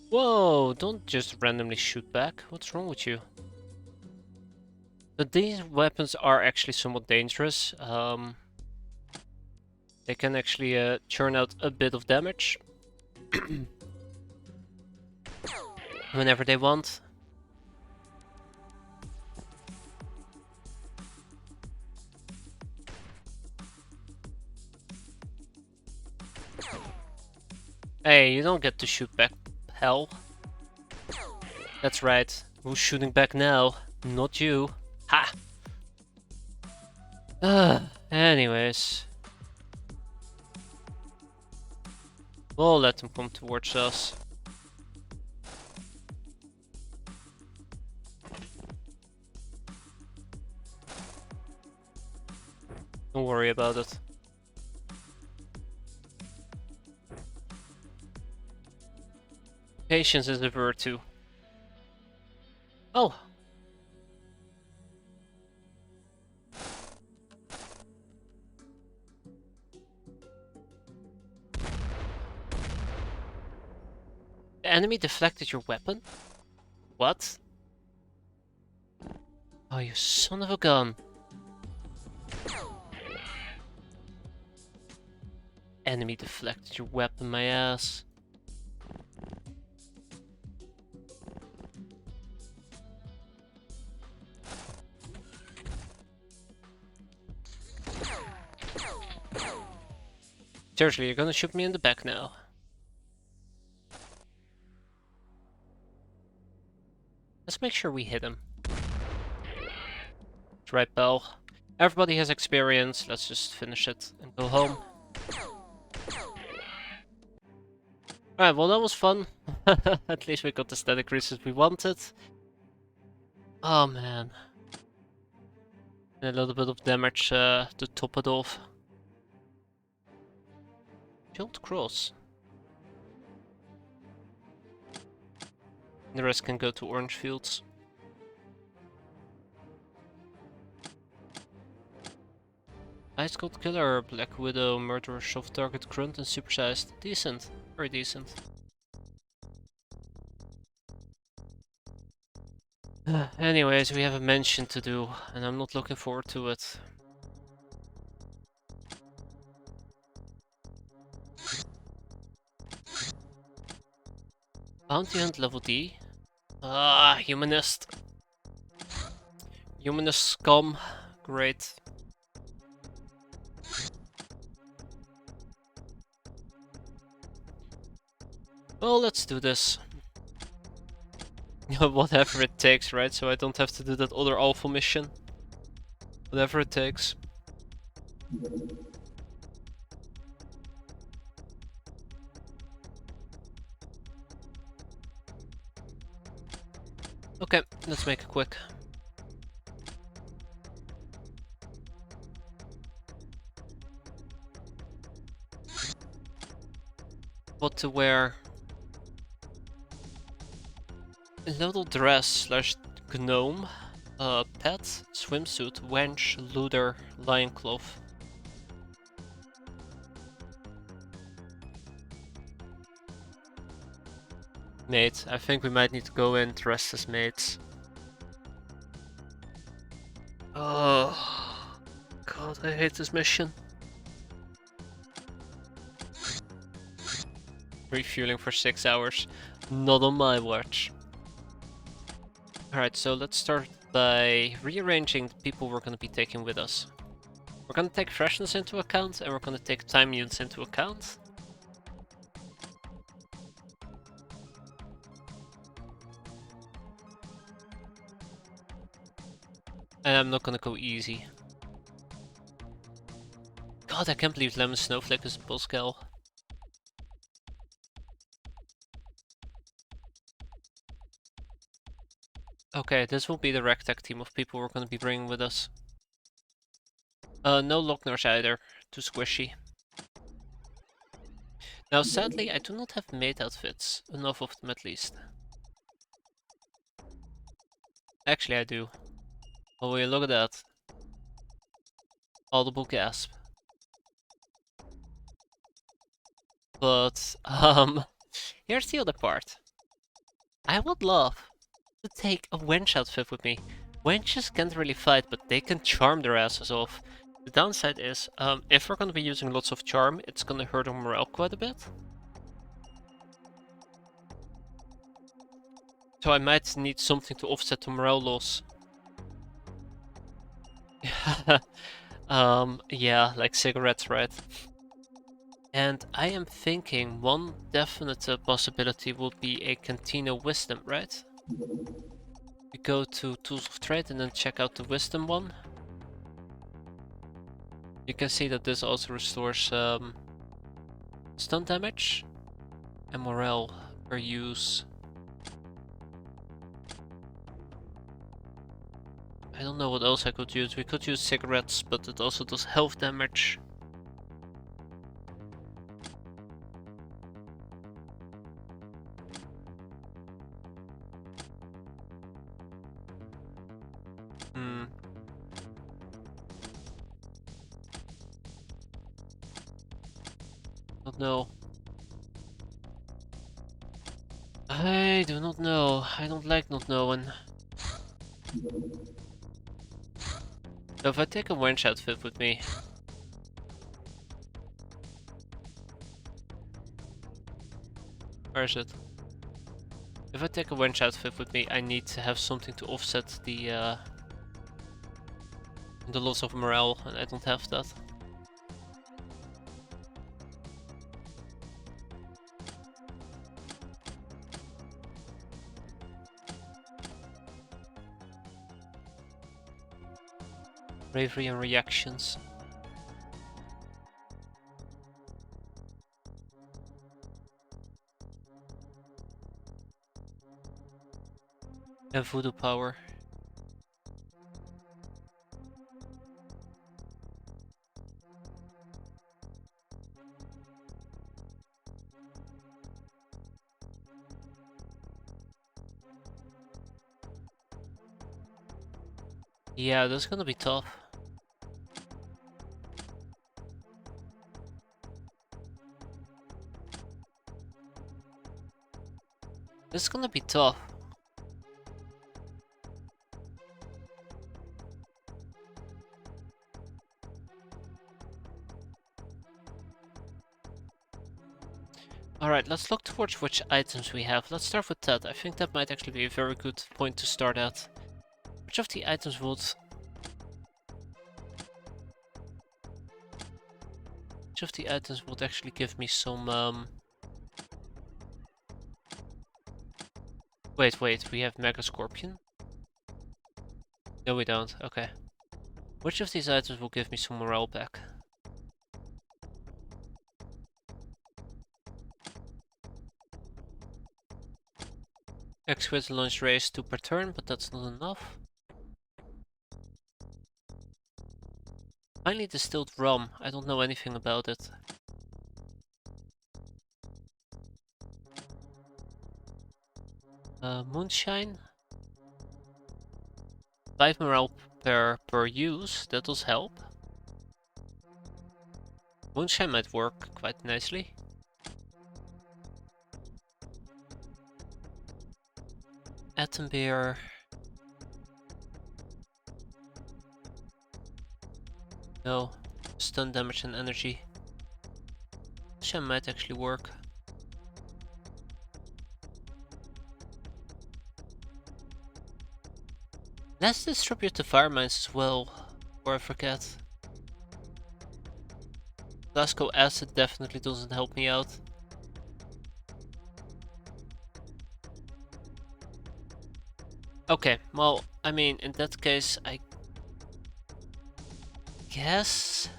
Whoa, don't just randomly shoot back. What's wrong with you? But these weapons are actually somewhat dangerous. They can actually churn out a bit of damage. Whenever they want. Hey, you don't get to shoot back, hell. That's right. Who's shooting back now? Not you. Ha! Anyways. We'll let them come towards us. Don't worry about it. Patience is a virtue. Oh! The enemy deflected your weapon? What? Oh, you son of a gun. Enemy deflected your weapon, my ass. Seriously, you're gonna shoot me in the back now. Let's make sure we hit him. That's right, pal. Everybody has experience. Let's just finish it and go home. Alright, well that was fun. At least we got the stat increases we wanted. Oh man. And a little bit of damage to top it off. Shield cross. The rest can go to orange fields. Ice Cold Killer, Black Widow, Murderer, Soft Target, Grunt and Supersized. Decent. Very decent. Anyways, we have a mention to do, and I'm not looking forward to it. Bounty Hunt level D. Ah, Humanist. Humanist scum. Great. Well, let's do this. Whatever it takes, right? So I don't have to do that other alpha mission. Whatever it takes. Okay, let's make it quick. What to wear? Little dress slash gnome, pet, swimsuit, wench, looter, lion cloth. Mate, I think we might need to go in dressed as mates. Oh, God, I hate this mission. Refueling for 6 hours. Not on my watch. Alright, so let's start by rearranging the people we're going to be taking with us. We're going to take freshness into account, and we're going to take time units into account. And I'm not going to go easy. God, I can't believe Lemon Snowflake is a boss gal. Okay, this will be the ragtag team of people we're going to be bringing with us. No Lockners either. Too squishy. Now, sadly, I do not have maid outfits. Enough of them, at least. Actually, I do. Oh, yeah, look at that. Audible gasp. But, here's the other part. I would love to take a wench outfit with me. Wenches can't really fight, but they can charm their asses off. The downside is, if we're gonna be using lots of charm, it's gonna hurt our morale quite a bit. So I might need something to offset the morale loss. Yeah, like cigarettes, right? And I am thinking one definite possibility would be a Cantina Wisdom, right? We go to Tools of Trade and then check out the Wisdom one. You can see that this also restores stun damage and morale per use. I don't know what else I could use. We could use cigarettes, but it also does health damage. Don't know. I do not know. I don't like not knowing. So if I take a wench outfit with me... Where is it? If I take a wench outfit with me, I need to have something to offset the loss of morale, and I don't have that. Bravery and reactions. And voodoo power. Yeah, that's gonna be tough. This is gonna be tough. Alright, let's look towards which items we have. Let's start with that. I think that might actually be a very good point to start at. Which of the items would... Which of the items would actually give me some... Wait, we have Mega Scorpion? No, we don't. Okay. Which of these items will give me some morale back? X-piratez launch race 2 per turn, but that's not enough. Finally distilled rum. I don't know anything about it. Moonshine. 5 morale per use. That does help. Moonshine might work quite nicely. Atom beer. No. Stun damage and energy. Moonshine might actually work. Let's distribute the fire mines as well, before I forget. Glasgow acid definitely doesn't help me out. Okay, well, I mean, in that case, I guess...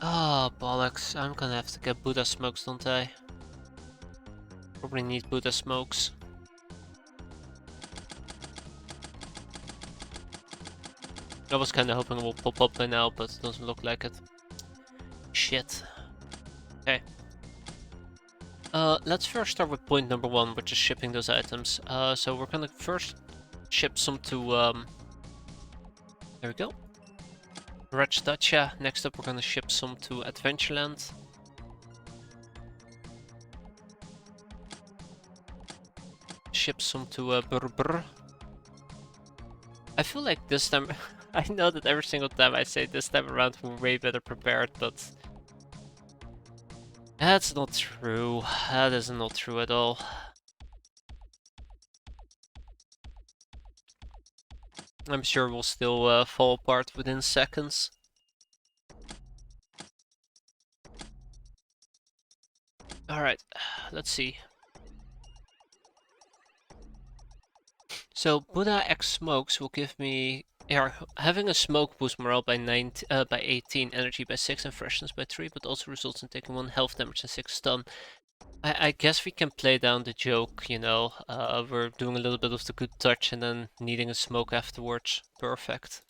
Ah, oh, bollocks, I'm gonna have to get Buddha smokes, don't I? Probably need Buddha smokes. I was kinda hoping it will pop up by now, but it doesn't look like it. Shit. Okay. Let's first start with point number 1, which is shipping those items. So we're gonna first ship some to, there we go. Rajdacha. Next up we're gonna ship some to Adventureland. Ship some to Brr. I feel like this time, I know that every single time I say this time around we're way better prepared, but that's not true. That is not true at all. I'm sure we'll still fall apart within seconds. Alright, let's see. So Buddha X smokes will give me having a smoke boost morale by 18, energy by 6, and freshness by 3, but also results in taking 1 health damage and 6 stun. I guess we can play down the joke, you know. We're doing a little bit of the good touch and then needing a smoke afterwards. Perfect.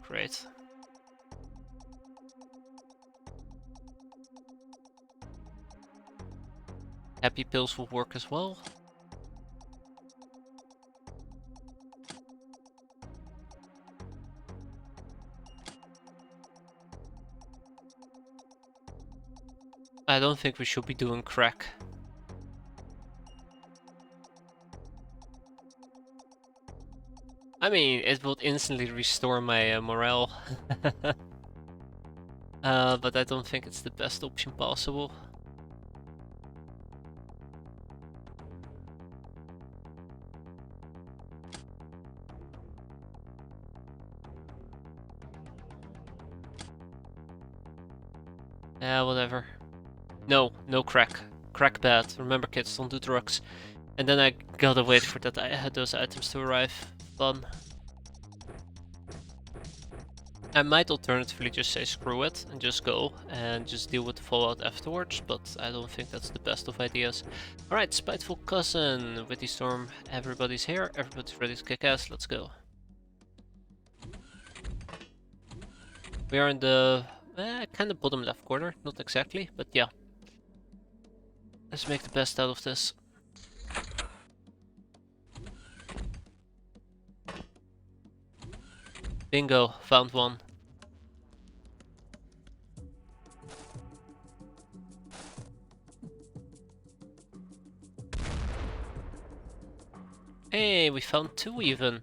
Great. Happy pills will work as well. I don't think we should be doing crack. I mean, it would instantly restore my morale. But I don't think it's the best option possible. Yeah, whatever. No crack. Crack bad. Remember kids, don't do drugs. And then I gotta wait for that I had those items to arrive. Fun. I might alternatively just say screw it and just go and just deal with the fallout afterwards, but I don't think that's the best of ideas. Alright, Spiteful Cousin, Witty Storm, everybody's here, everybody's ready to kick ass, let's go. We are in the kind of bottom left corner, not exactly, but yeah. Let's make the best out of this. Bingo, found one. Hey, we found two even.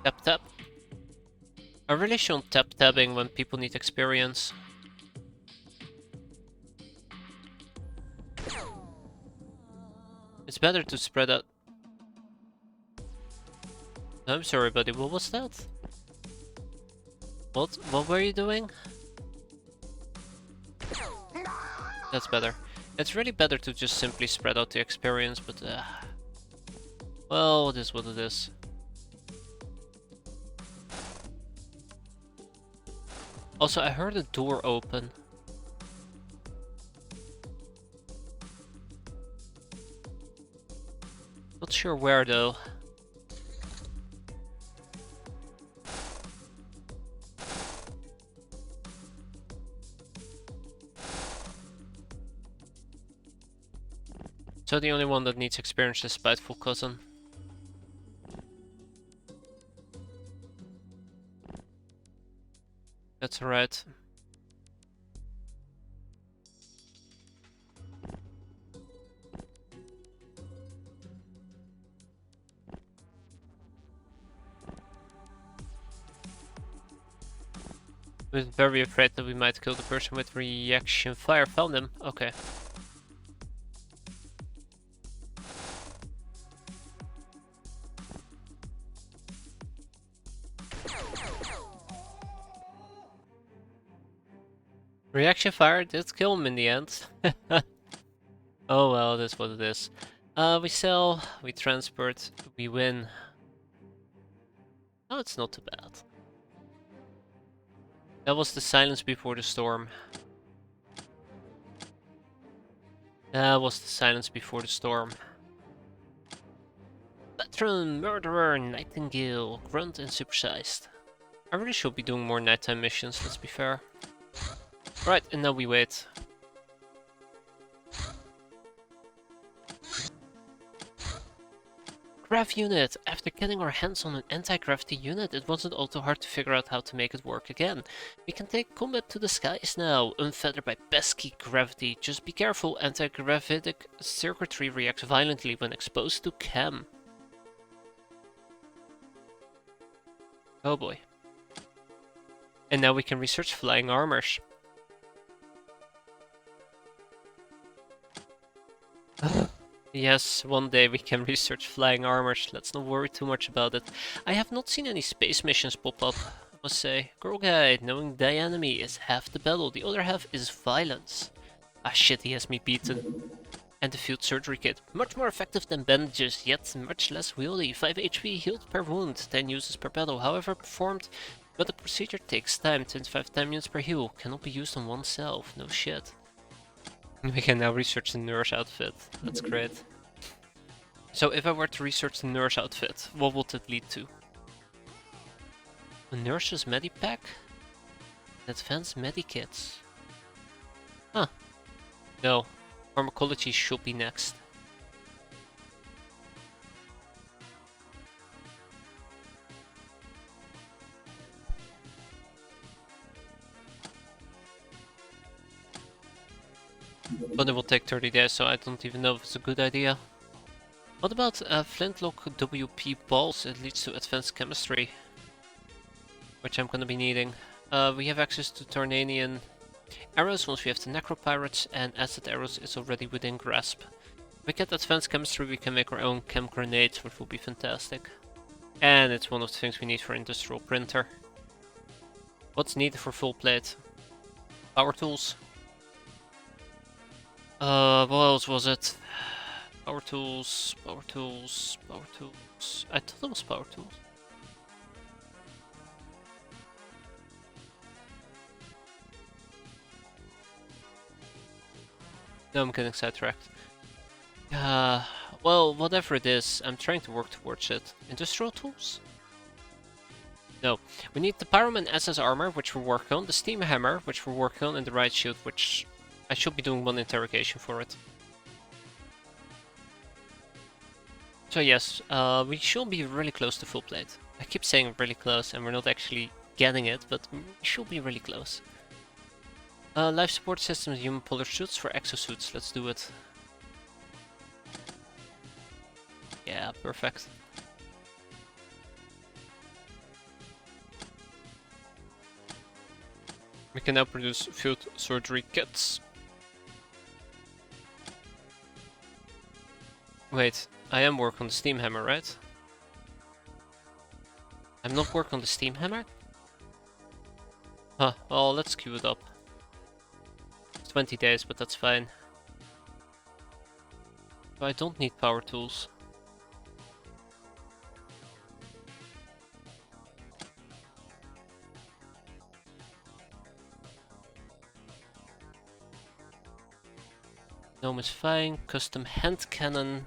Tap tap. I really shouldn't tap tabbing when people need experience. It's better to spread out. I'm sorry, buddy, what was that? What were you doing? That's better. It's really better to just simply spread out the experience, but well, it is what it is. Also, I heard a door open. Not sure where though. So the only one that needs experience is Spiteful Cousin. That's alright. I was very afraid that we might kill the person with reaction fire. Found him. Okay. Reaction fire did kill him in the end. Oh well, that's what it is. We sell, we transport, we win. Oh, it's not too bad. That was the silence before the storm. That was the silence before the storm. Veteran, murderer, nightingale, grunt and supersized. I really should be doing more nighttime missions, let's be fair. Right, and now we wait. Grav unit! After getting our hands on an anti-gravity unit, it wasn't all too hard to figure out how to make it work again. We can take combat to the skies now, unfettered by pesky gravity. Just be careful, anti-gravitic circuitry reacts violently when exposed to chem. Oh boy. And now we can research flying armors. Yes, one day we can research flying armors, let's not worry too much about it. I have not seen any space missions pop up, I must say. Girl guide, knowing the enemy is half the battle, the other half is violence. Ah shit, he has me beaten. And the field surgery kit, much more effective than bandages, yet much less wieldy. 5 HP healed per wound, 10 uses per battle, however performed. But the procedure takes time, 25 time units per heal, cannot be used on oneself, no shit. We can now research the nurse outfit. That's great. So if I were to research the nurse outfit, what would it lead to? A nurse's medipack? Advanced medikits. Huh. No. Pharmacology should be next. But it will take 30 days, so I don't even know if it's a good idea. What about Flintlock WP balls? It leads to advanced chemistry, which I'm gonna be needing. We have access to Tornanian arrows once we have the Necropirates, and acid arrows is already within grasp. If we get advanced chemistry, we can make our own chem grenades, which will be fantastic. And it's one of the things we need for industrial printer. What's needed for full plate? Power tools. What else was it? Power tools, power tools, power tools. I thought it was power tools. No, I'm getting sidetracked. Well, whatever it is, I'm trying to work towards it. Industrial tools? No. We need the Pyroman SS armor, which we're working on, the Steam Hammer, which we're working on, and the Riot Shield, which I should be doing one interrogation for it. So yes, we should be really close to full plate. I keep saying really close, and we're not actually getting it, but we should be really close. Life support systems, human polar suits for exosuits. Let's do it. Yeah, perfect. We can now produce field surgery kits. Wait, I am working on the steam hammer, right? I'm not working on the steam hammer? Huh, well, let's queue it up. It's 20 days, but that's fine. So I don't need power tools. Gnome is fine. Custom hand cannon.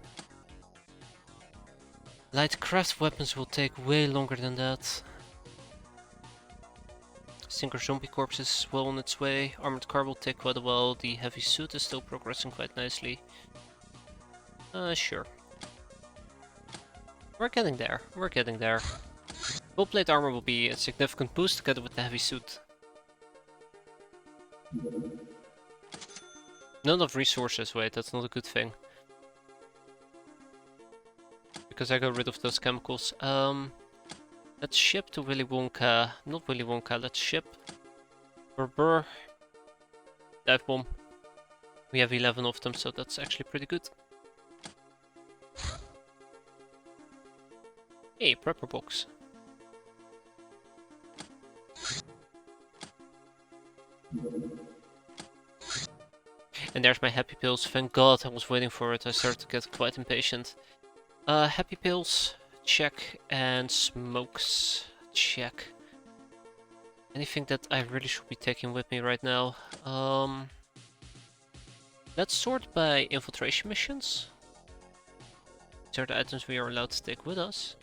Lightcraft weapons will take way longer than that. Sinker zombie corpse is well on its way. Armored car will take quite a while. The heavy suit is still progressing quite nicely. Sure. We're getting there. We're getting there. Full plate armor will be a significant boost together with the heavy suit. Not enough resources, wait, that's not a good thing. Because I got rid of those chemicals. Let's ship to Willy Wonka. Not Willy Wonka, let's ship. Burr. Dive bomb. We have 11 of them, so that's actually pretty good. Hey, prepper box. And there's my happy pills. Thank God I was waiting for it. I started to get quite impatient. Happy pills, check, and smokes, check. Anything that I really should be taking with me right now? Let's sort by infiltration missions. These are the items we are allowed to take with us.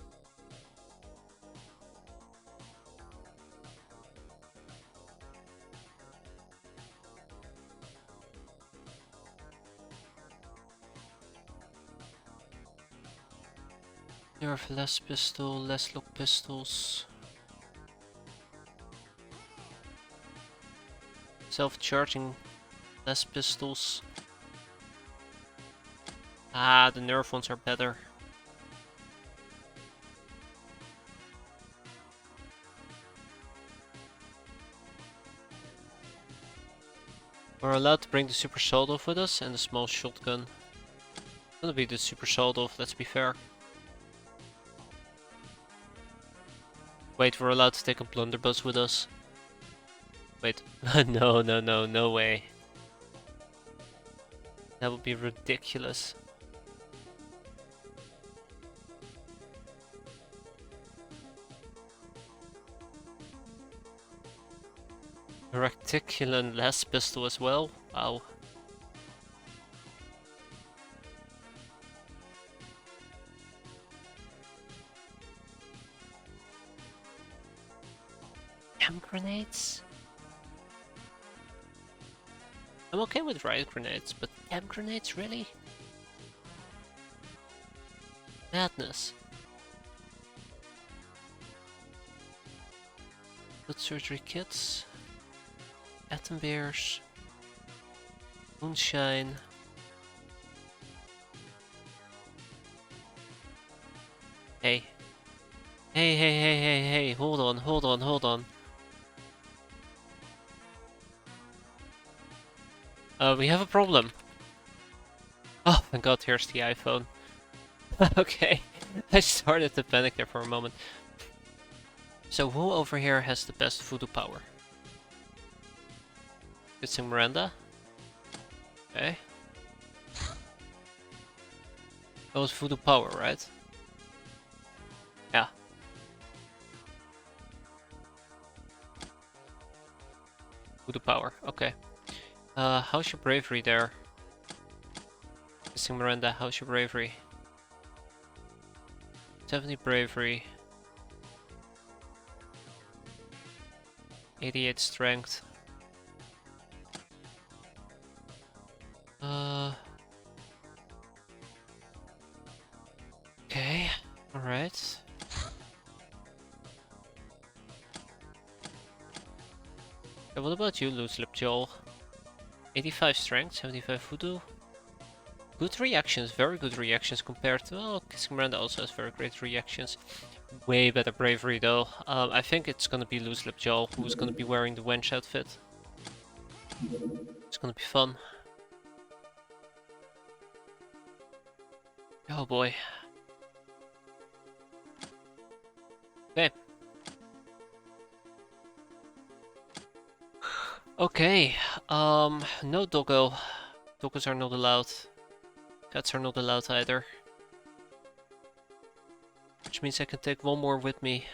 Nerf less pistol, less lock pistols. Self-charging less pistols. Ah, the nerf ones are better. We're allowed to bring the super sawed-off with us and the small shotgun. It's gonna be the super sawed-off, let's be fair. Wait, we're allowed to take a blunderbuss with us. Wait, no way. That would be ridiculous. A reticulan las pistol as well? Wow. Ham grenades? I'm okay with riot grenades, but ham grenades, really? Madness. Good surgery kits. Atom bears. Moonshine. Hey. Hey, hold on. We have a problem. Oh, thank God, here's the iPhone. Okay, I started to panic there for a moment. So who over here has the best voodoo power? It's in Miranda. Okay. That was voodoo power, right? Yeah. Voodoo power, okay. How's your bravery there? Kissing Miranda, how's your bravery? 70 bravery. 88 strength. Okay, alright. Okay, what about you, Loose Lip Joel? 85 strength, 75 voodoo. Good reactions, very good reactions compared to... Well, Kissing Miranda also has very great reactions. Way better bravery though. I think it's gonna be Loose Lip Joel who's gonna be wearing the wench outfit. It's gonna be fun. Oh boy. Okay. Okay. No doggo. Doggos are not allowed. Cats are not allowed either. Which means I can take one more with me.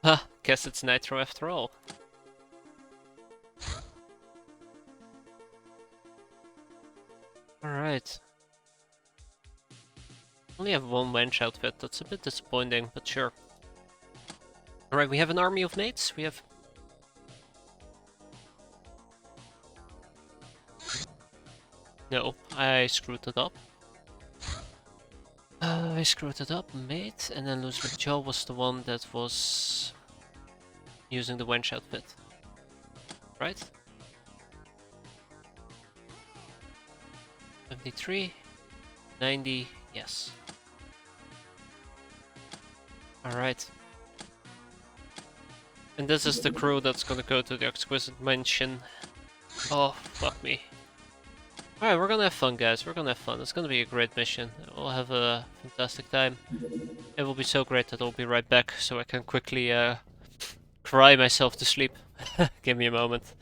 Ha! Guess it's Nitro after all. Alright. Only have one wench outfit, that's a bit disappointing, but sure. Alright, we have an army of mates, we have... No, I screwed it up. I screwed it up, mate, and then Loose Lip Joe was the one that was... using the wench outfit. Right? 73, 90, yes. Alright. And this is the crew that's gonna go to the Exquisite Mansion. Oh, fuck me. Alright, we're gonna have fun, guys. We're gonna have fun. It's gonna be a great mission. We'll have a fantastic time. It will be so great that I'll be right back, so I can quickly cry myself to sleep. Give me a moment.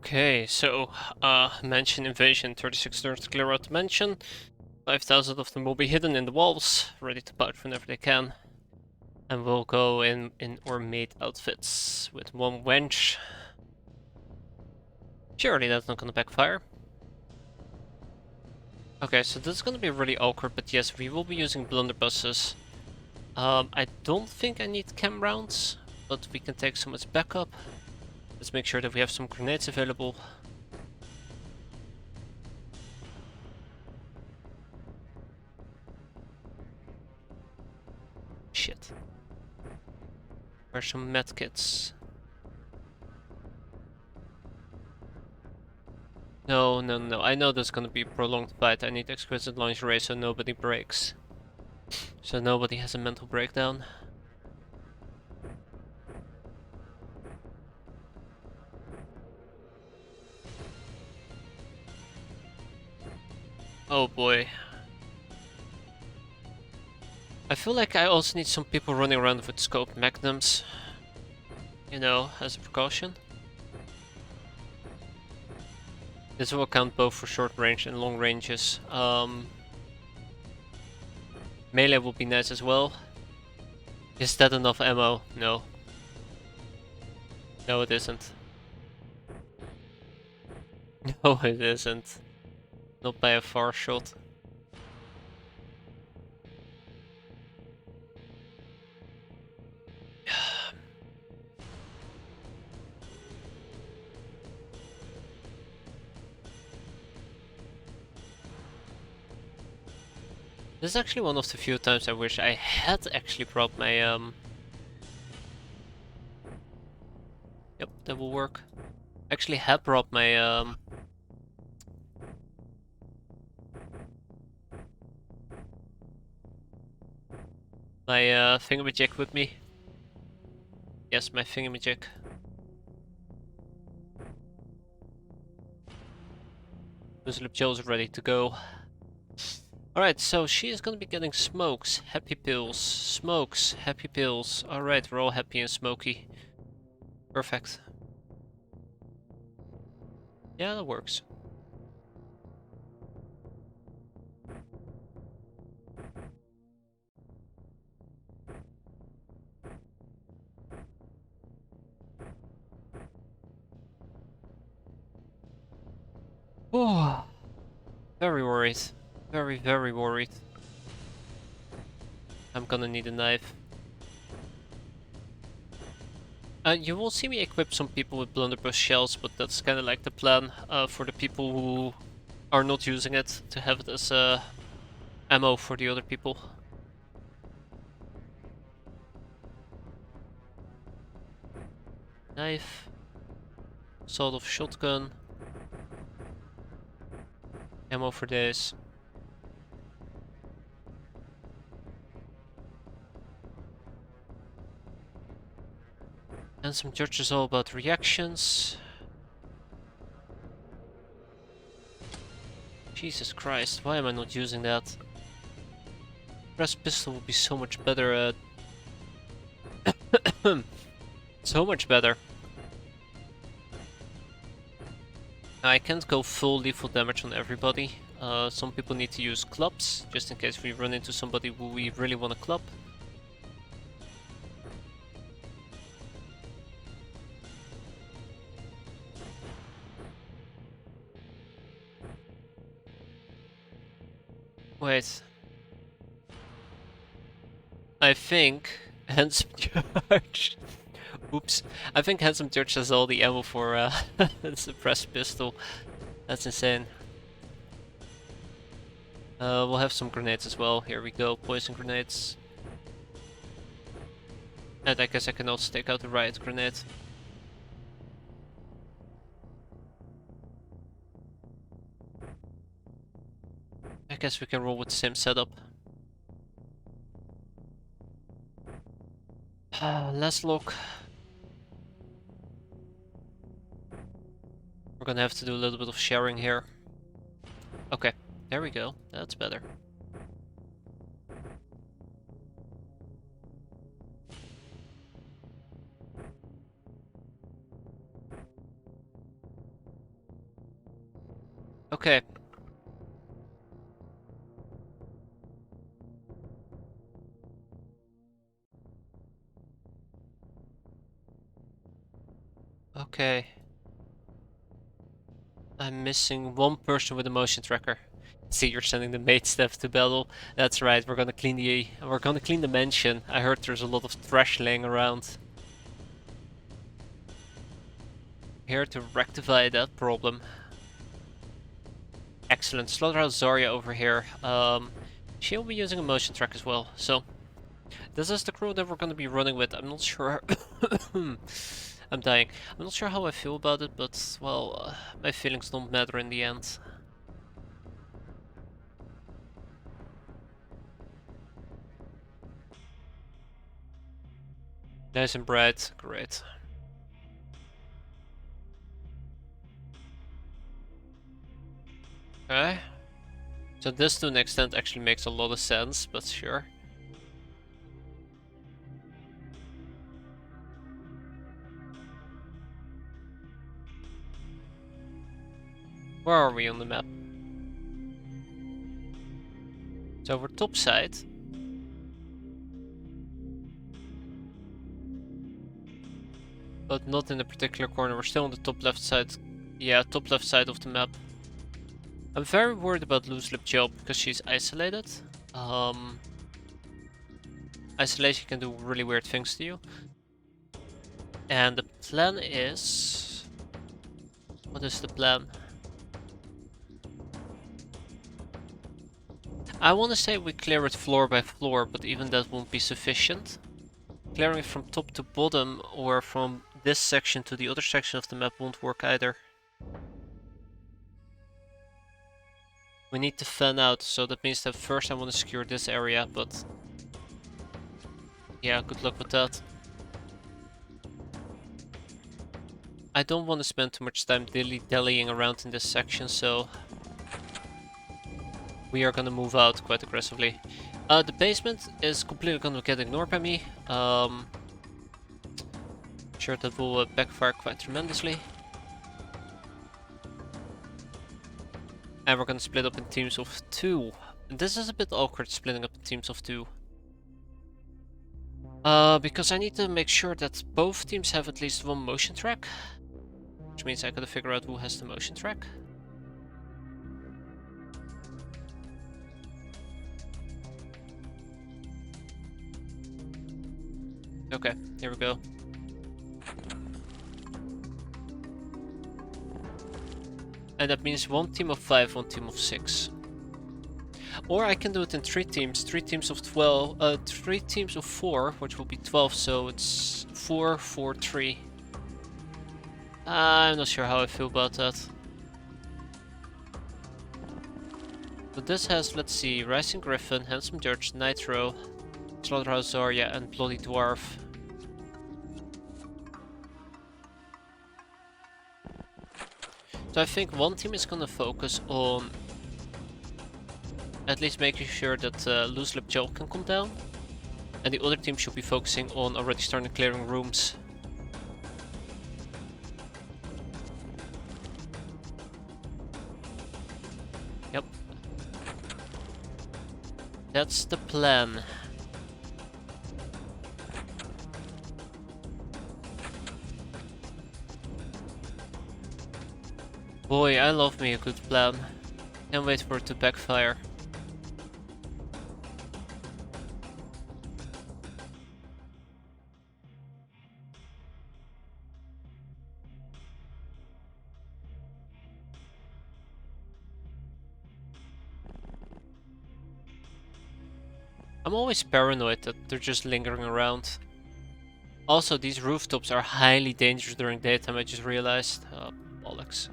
Okay, so, mansion invasion, 36 turns to clear out the mansion. 5,000 of them will be hidden in the walls, ready to bite whenever they can. And we'll go in our maid outfits with one wench. Surely that's not gonna backfire. Okay, so this is gonna be really awkward, but yes, we will be using blunderbusses. I don't think I need chem rounds, but we can take some as backup. Let's make sure that we have some grenades available. Shit. Where's some medkits? No, no, no. I know there's gonna be a prolonged fight. I need exquisite lingerie so nobody breaks. So nobody has a mental breakdown. Oh boy. I feel like I also need some people running around with scope magnums. You know, as a precaution. This will count both for short range and long ranges. Melee will be nice as well. Is that enough ammo? No. No, it isn't. No, it isn't. Not by a far shot. This is actually one of the few times I wish I had actually brought my Yep, that will work. Actually had brought my thingamajig with me. Yes, my thingamajig. Muslip Joe's ready to go. Alright, so she is gonna be getting smokes, happy pills, smokes, happy pills. Alright, we're all happy and smoky. Perfect. Yeah, that works. Oh, very worried. Very, very worried. I'm gonna need a knife. You will see me equip some people with blunderbuss shells, but that's kind of like the plan for the people who are not using it, to have it as ammo for the other people. Knife. Sort of shotgun. Ammo for this. And some judges all about reactions. Jesus Christ, why am I not using that? Press pistol would be so much better at... so much better. I can't go full lethal damage on everybody. Some people need to use clubs, just in case we run into somebody who we really want to club. Wait. I think Handsome George. Oops. I think Handsome George has all the ammo for suppressed pistol. That's insane. We'll have some grenades as well. Here we go, poison grenades. And I guess I can also take out the riot grenade. I guess we can roll with the same setup. Let's look. We're gonna have to do a little bit of sharing here. Okay, there we go. That's better. Okay. Okay. I'm missing one person with a motion tracker. See, you're sending the mate staff to battle. That's right. We're gonna clean the mansion. I heard there's a lot of trash laying around. Here to rectify that problem. Excellent. Slaughterhouse Zarya over here. She'll be using a motion track as well. So this is the crew that we're gonna be running with. I'm not sure. I'm dying. I'm not sure how I feel about it, but well, my feelings don't matter in the end. Nice and bright. Great. Okay. So this to an extent actually makes a lot of sense, but sure. Where are we on the map? So we're top side. But not in a particular corner, we're still on the top left side. Yeah, top left side of the map. I'm very worried about Loose Lip Jill because she's isolated. Isolation can do really weird things to you. And the plan is... What is the plan? I want to say we clear it floor by floor, but even that won't be sufficient. Clearing it from top to bottom or from this section to the other section of the map won't work either. We need to fan out, so that means that first I want to secure this area, but... Yeah, good luck with that. I don't want to spend too much time dilly-dallying around in this section, so... We are gonna move out quite aggressively. The basement is completely gonna get ignored by me. Sure that will backfire quite tremendously. And we're gonna split up in teams of 2. This is a bit awkward, splitting up in teams of 2. Because I need to make sure that both teams have at least one motion track. Which means I gotta figure out who has the motion track. Okay, here we go. And that means one team of 5, one team of 6. Or I can do it in 3 teams, 3 teams of 12, 3 teams of 4, which will be 12, so it's 4, 4, 3. I'm not sure how I feel about that. But this has, let's see, Rising Griffin, Handsome Dirge, Nitro, Slaughterhouse Zarya, and Bloody Dwarf. So I think one team is gonna focus on at least making sure that Loose Lip Joe can come down. And the other team should be focusing on already starting clearing rooms. Yep. That's the plan. Boy, I love me a good plan. Can't wait for it to backfire. I'm always paranoid that they're just lingering around. Also, these rooftops are highly dangerous during daytime, I just realized. Bollocks.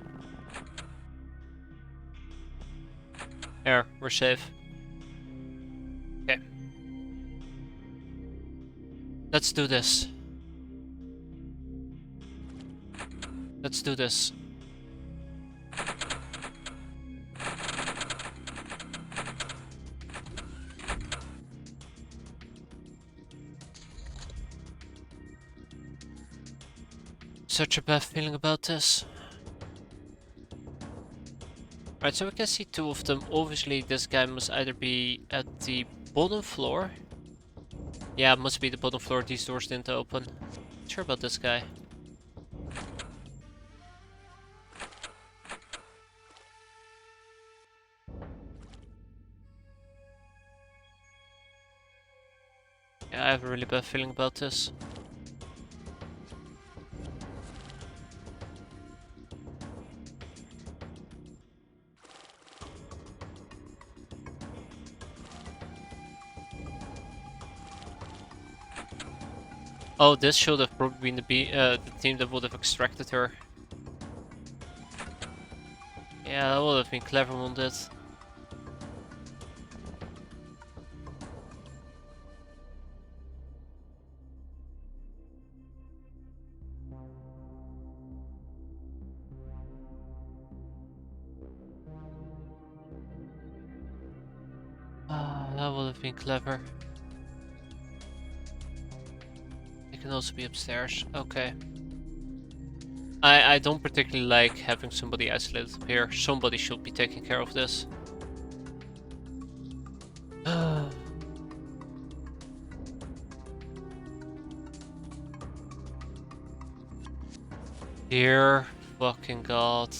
There, we're safe. Okay. Let's do this. Let's do this. Such a bad feeling about this. Right, so we can see 2 of them. Obviously, this guy must either be at the bottom floor. Yeah, it must be the bottom floor. These doors didn't open. Not sure about this guy. I have a really bad feeling about this. Oh, this should have probably been the team that would have extracted her. Yeah, that would have been clever on this. Ah, that would have been clever. It can also be upstairs. Okay. I don't particularly like having somebody isolated up here. Somebody should be taking care of this. Dear fucking god.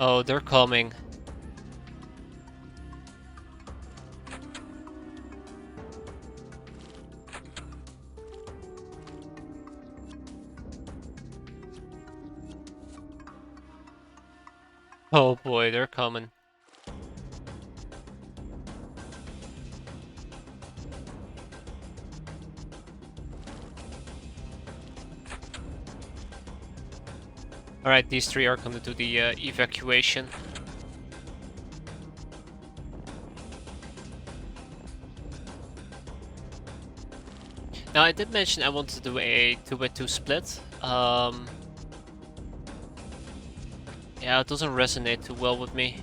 Oh, they're coming. Oh boy, they're coming. Alright, these three are gonna do the evacuation. Now, I did mention I wanted to do a 2x2 split. Yeah, it doesn't resonate too well with me.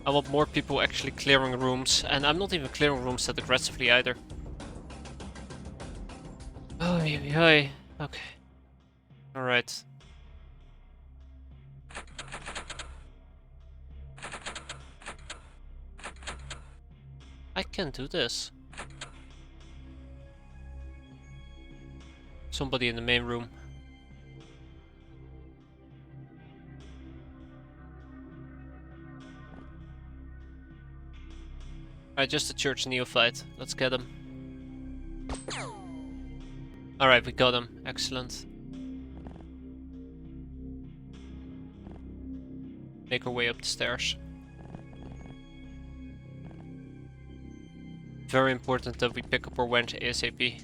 I want more people actually clearing rooms, and I'm not even clearing rooms that aggressively either. Oh, okay. Alright. I can do this. Somebody in the main room. Alright, just a church neophyte. Let's get him. Alright, we got him. Excellent. Make our way up the stairs. Very important that we pick up our wench ASAP.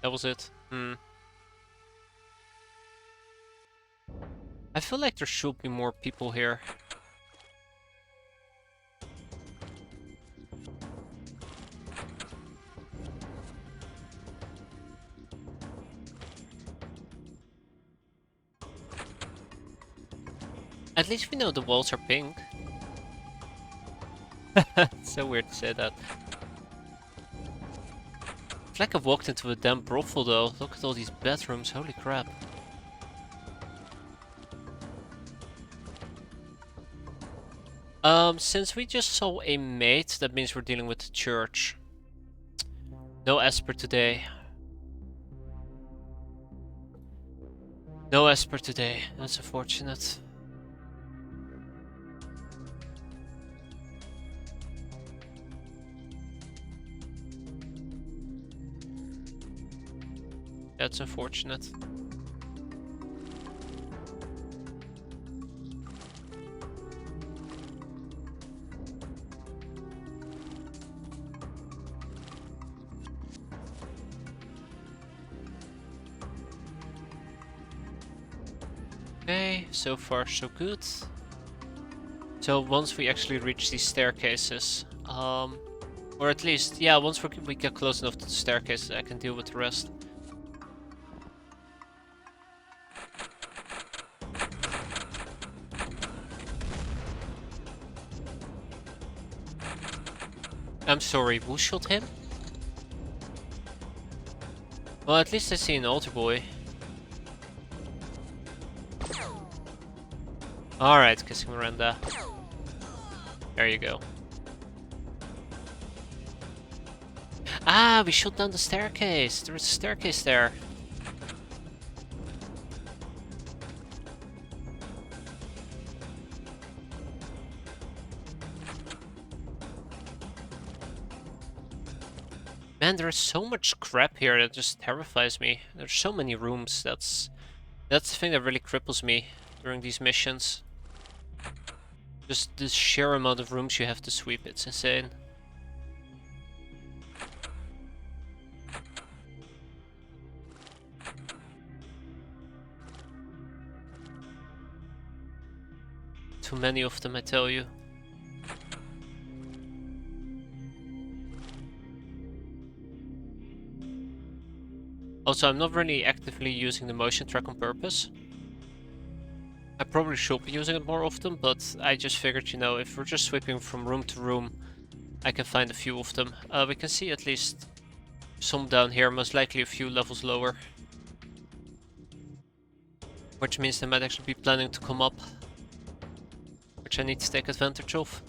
That was it. I feel like there should be more people here. At least we know the walls are pink. It's so weird to say that. It's like I've walked into a damn brothel though. Look at all these bedrooms, holy crap. Since we just saw a maid, that means we're dealing with the church. No Esper today. No Esper today, that's unfortunate. That's unfortunate. Okay, so far so good. So once we actually reach these staircases, or at least, yeah, once we get close enough to the staircases, I can deal with the rest. I'm sorry, who shot him? Well, at least I see an altar boy. Alright, kissing Miranda. There you go. Ah, we shut down the staircase. There is a staircase there. Man, there is so much crap here that just terrifies me. There's so many rooms. That's the thing that really cripples me during these missions. Just the sheer amount of rooms you have to sweep. It's insane. Too many of them, I tell you. Also, I'm not really actively using the motion track on purpose. I probably should be using it more often, but I just figured, you know, if we're just sweeping from room to room, I can find a few of them. We can see at least some down here, most likely a few levels lower. Which means they might actually be planning to come up. Which I need to take advantage of.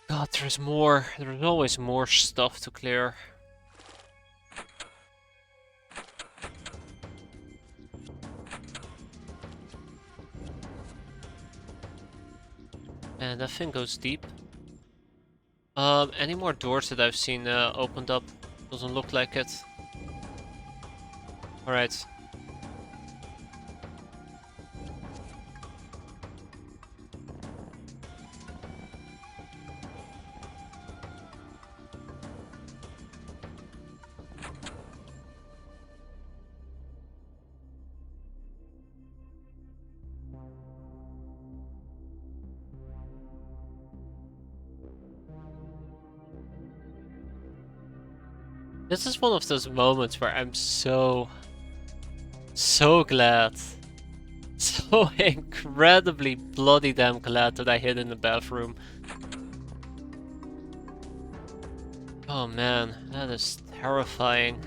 God, there's more. There's always more stuff to clear. And that thing goes deep. Any more doors that I've seen opened up? Doesn't look like it. Alright. This is one of those moments where I'm so glad. So incredibly bloody damn glad that I hid in the bathroom. Oh man, that is terrifying.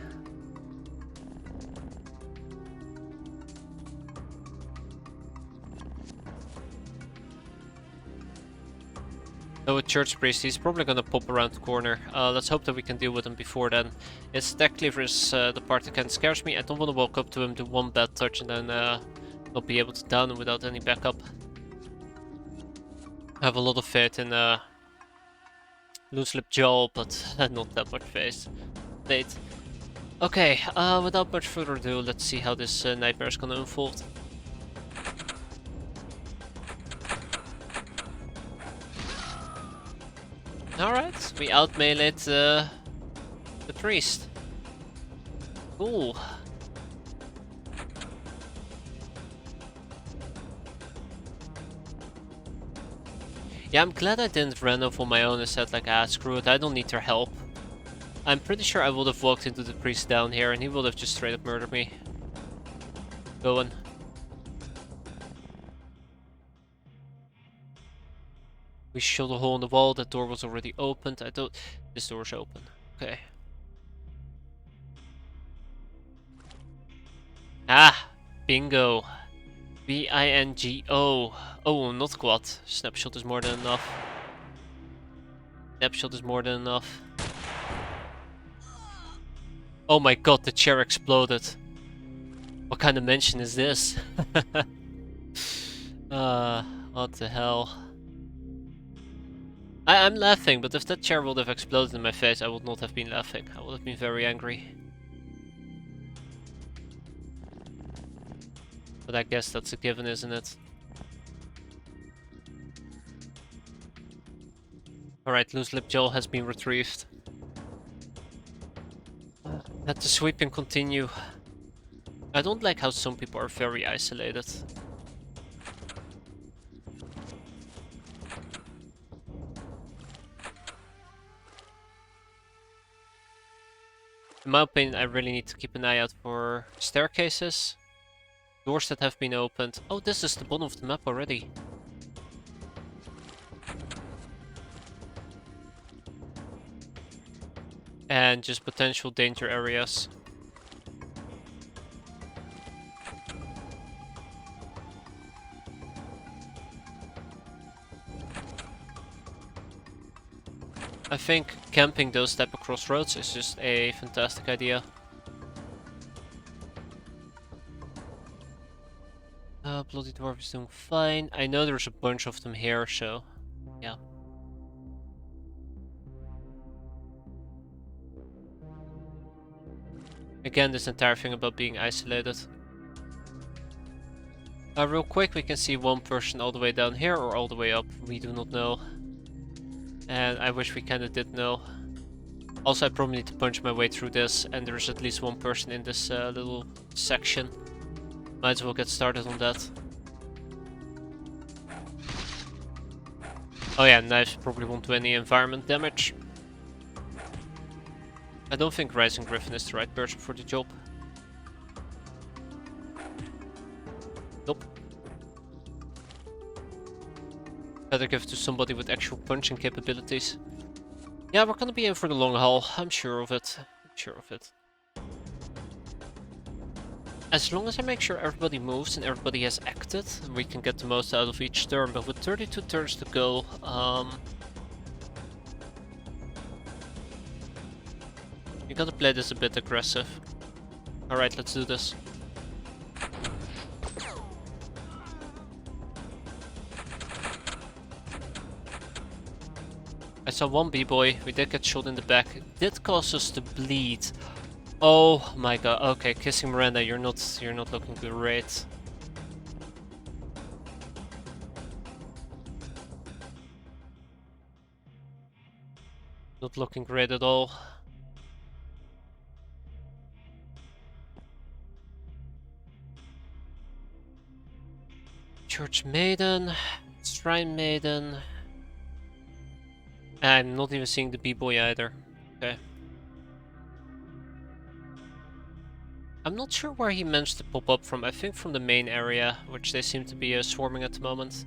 So with Church Priest, he's probably gonna pop around the corner. Let's hope that we can deal with him before then. His stack cleaver is the part that kind of scares me. I don't want to walk up to him, do one bad touch, and then not be able to down him without any backup. I have a lot of faith in Loose Lip Joel, but not that much faith. Okay, without much further ado, let's see how this nightmare is gonna unfold. Alright, we out-meleeed the priest. Cool. Yeah, I'm glad I didn't run off on my own and said like, ah, screw it, I don't need their help. I'm pretty sure I would have walked into the priest down here and he would have just straight up murdered me. Going. We shot a hole in the wall, that door was already opened. This door's open. Okay. Ah! Bingo! B-I-N-G-O. Oh, not quad. Snapshot is more than enough. Snapshot is more than enough. Oh my god, the chair exploded. What kind of mansion is this? What the hell? I'm laughing, but if that chair would have exploded in my face, I would not have been laughing. I would have been very angry. But I guess that's a given, isn't it? Alright, Loose Lip Joel has been retrieved. Let the sweeping continue. I don't like how some people are very isolated. In my opinion, I really need to keep an eye out for staircases. Doors that have been opened. Oh, this is the bottom of the map already. and just potential danger areas. I think camping those type of crossroads is just a fantastic idea. Bloody Dwarf is doing fine. I know there's a bunch of them here, so yeah. Again, this entire thing about being isolated. Real quick, we can see one person all the way down here or all the way up. We do not know. And I wish we kinda did know. Also, I probably need to punch my way through this, and there's at least one person in this little section. Might as well get started on that. Oh yeah, knives probably won't do any environment damage. I don't think Rising Griffin is the right person for the job. Nope. Better give it to somebody with actual punching capabilities. Yeah, we're gonna be in for the long haul. I'm sure of it. I'm sure of it. As long as I make sure everybody moves and everybody has acted, we can get the most out of each turn. But with 32 turns to go, you gotta play this a bit aggressive. Alright, let's do this. I saw one B-boy, we did get shot in the back. It did cause us to bleed. Oh my god, okay, Kissing Miranda, you're not looking great. Not looking great at all. Church Maiden, Shrine Maiden. I'm not even seeing the B-boy either. Okay. I'm not sure where he managed to pop up from. I think from the main area, which they seem to be swarming at the moment.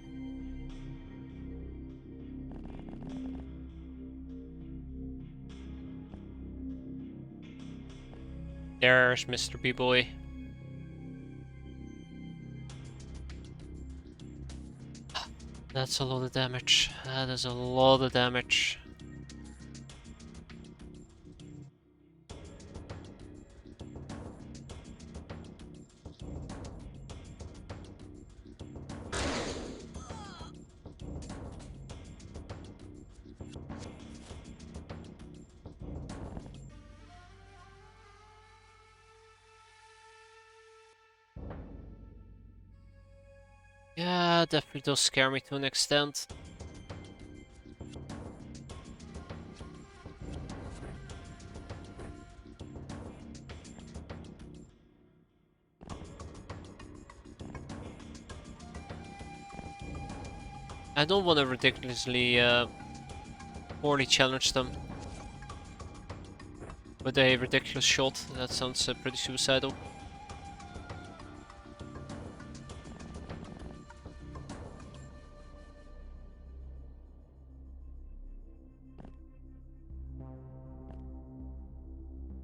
There's Mr. B-boy. That's a lot of damage. That is a lot of damage. Yeah, definitely does scare me to an extent. I don't want to ridiculously poorly challenge them with a ridiculous shot. That sounds pretty suicidal.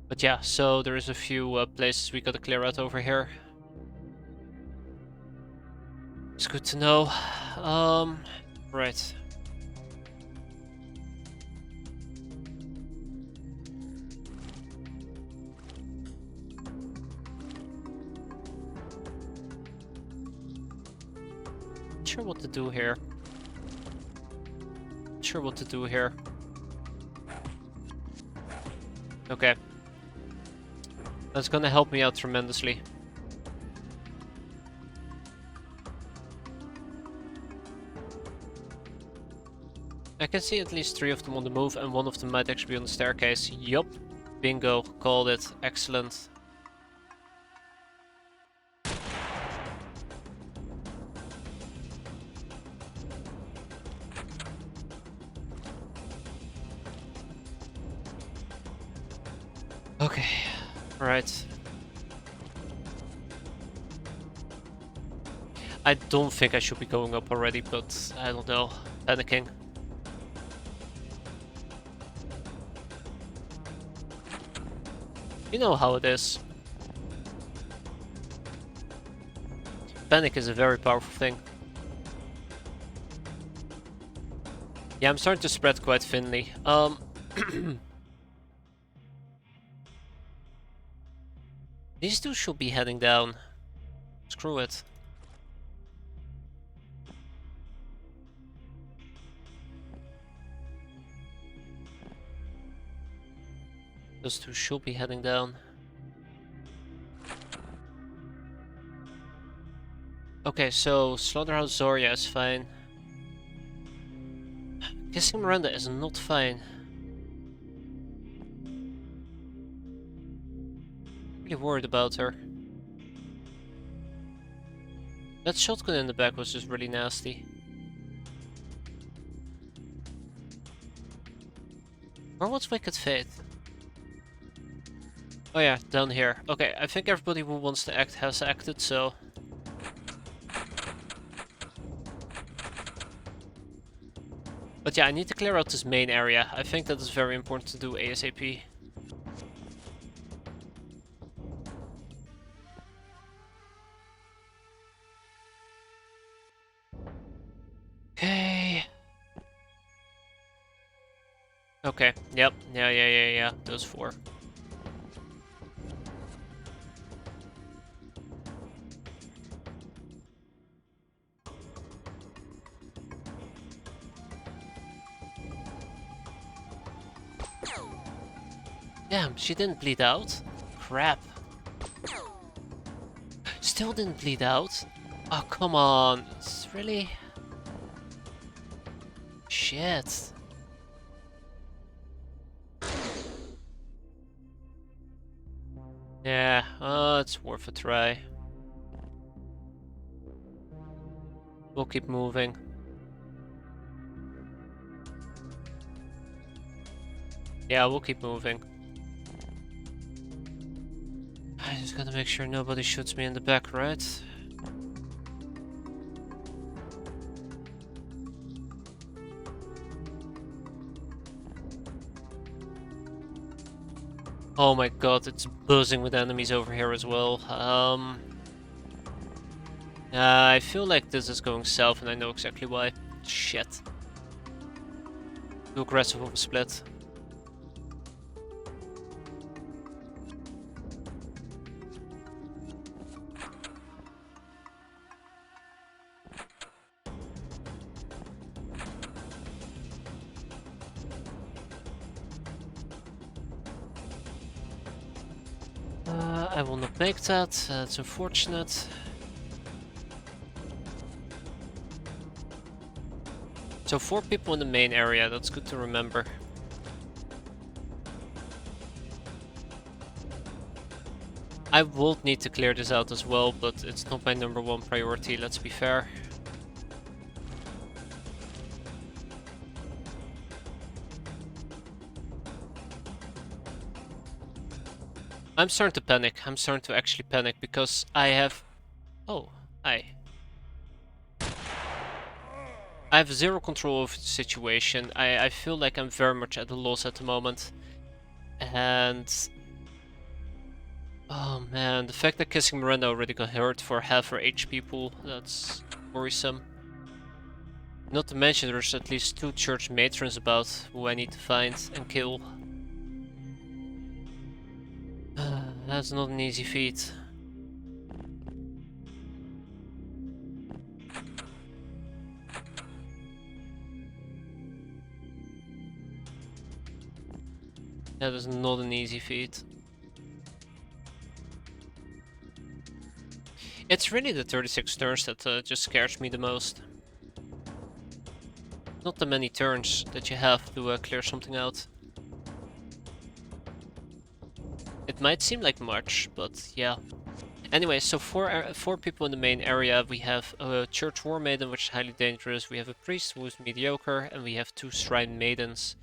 But yeah, so there is a few places we gotta clear out over here. It's good to know. Right. Not sure what to do here. Not sure what to do here. Okay. That's gonna help me out tremendously. I can see at least 3 of them on the move, and one of them might actually be on the staircase. Yup. Bingo. Called it. Excellent. Okay. Right. I don't think I should be going up already, but I don't know. Panicking. You know how it is. Panic is a very powerful thing. Yeah, I'm starting to spread quite thinly. These two should be heading down. Screw it. Those two should be heading down. Okay, so Slaughterhouse Zoria is fine. Kissing Miranda is not fine. Really worried about her. That shotgun in the back was just really nasty. Or what's Wicked Fate? Oh yeah, down here. Okay, I think everybody who wants to act has acted, so... But yeah, I need to clear out this main area. I think that is very important to do ASAP. Okay. Okay, yep, yeah, those four. Damn, she didn't bleed out? Crap. Still didn't bleed out? Oh, come on. It's really... Shit. Yeah, it's worth a try. We'll keep moving. Yeah, we'll keep moving. I just gotta make sure nobody shoots me in the back, right? Oh my god, it's buzzing with enemies over here as well. I feel like this is going south and I know exactly why. Shit. Too aggressive of a split. I will not make that, it's unfortunate. So 4 people in the main area, that's good to remember. I will need to clear this out as well, but it's not my #1 priority, let's be fair. I'm starting to panic. I'm starting to actually panic because I have... Oh, hi. I have zero control over the situation. I feel like I'm very much at a loss at the moment. And... Oh man, the fact that Kissing Miranda already got hurt for half her HP pool, that's worrisome. Not to mention there's at least 2 church matrons about who I need to find and kill. That's not an easy feat. That is not an easy feat. It's really the 36 turns that just scares me the most. Not the many turns that you have to clear something out. It might seem like much, but yeah. Anyway, so four people in the main area. We have a Church War Maiden, which is highly dangerous. We have a Priest who is mediocre, and we have 2 Shrine Maidens,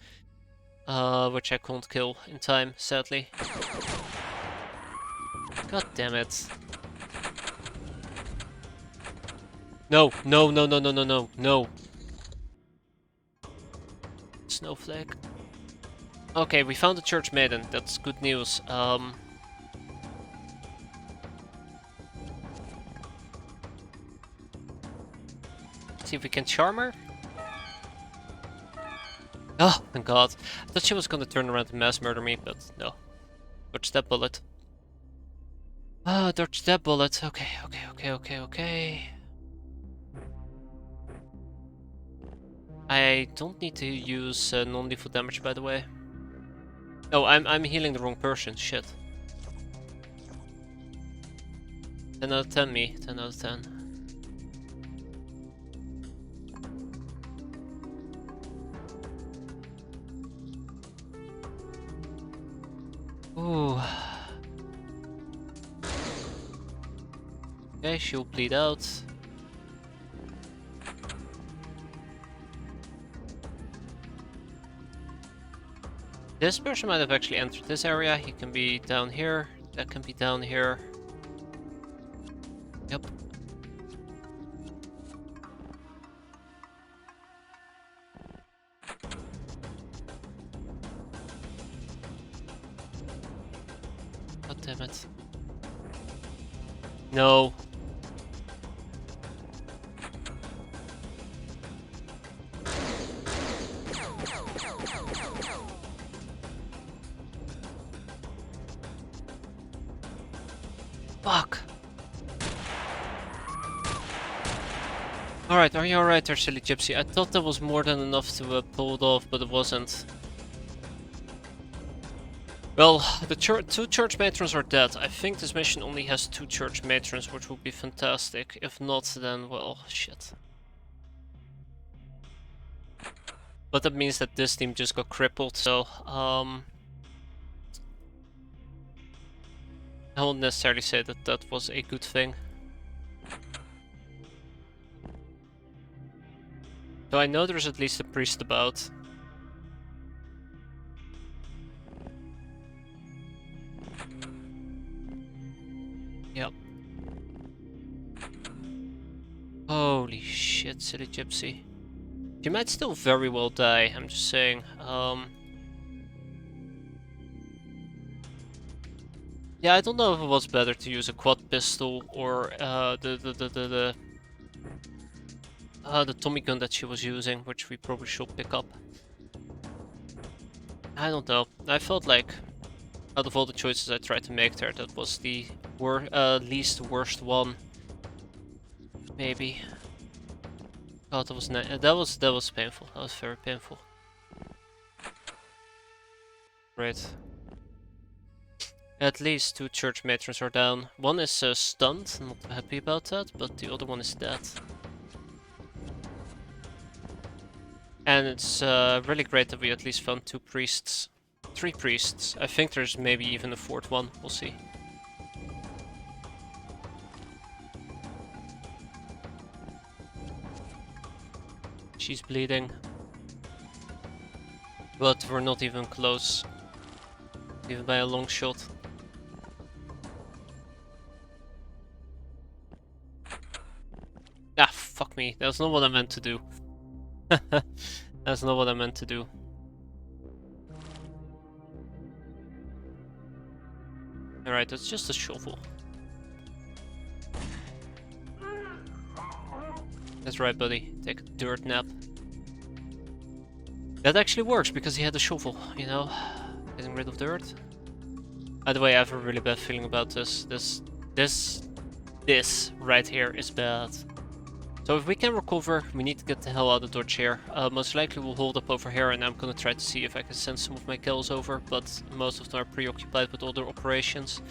which I can't kill in time, sadly. God damn it. No, no, no, no, no, no, no, no. Snowflake. Okay, we found the Church Maiden. That's good news. See if we can charm her. Oh, thank God. I thought she was gonna turn around and mass murder me, but no. Dodge that bullet. Ah, dodge that bullet. Okay, okay, okay, okay, okay. I don't need to use non-lethal damage, by the way. Oh, I'm healing the wrong person. Shit. 10 out of 10 me. 10 out of 10. Ooh. Okay, she'll bleed out. This person might have actually entered this area. He can be down here. That can be down here. Yep. God damn it. No. Fuck. Alright, are you alright there, silly gypsy? I thought that was more than enough to pull it off, but it wasn't. Well, the two church matrons are dead. I think this mission only has 2 church matrons, which would be fantastic. If not, then, well, shit. But that means that this team just got crippled, so, I won't necessarily say that that was a good thing. So I know there's at least a priest about. Yep. Holy shit, silly gypsy. You might still very well die, I'm just saying. Yeah, I don't know if it was better to use a quad pistol or the Tommy gun that she was using, which we probably should pick up. I don't know. I felt like out of all the choices I tried to make there, that was the least worst one. Maybe. Oh, that was painful. That was very painful. Right. At least 2 church matrons are down. One is stunned, not happy about that, but the other one is dead. And it's really great that we at least found 2 priests. 3 priests. I think there's maybe even a 4th one. We'll see. She's bleeding. But we're not even close. Even by a long shot. Ah, fuck me. That's not what I meant to do. That's not what I meant to do. Alright, that's just a shovel. That's right, buddy. Take a dirt nap. That actually works because he had a shovel, you know? Getting rid of dirt. By the way, I have a really bad feeling about this. This right here is bad. So if we can recover, we need to get the hell out of Dodge here. Most likely we'll hold up over here and I'm gonna try to see if I can send some of my kills over, but most of them are preoccupied with other operations.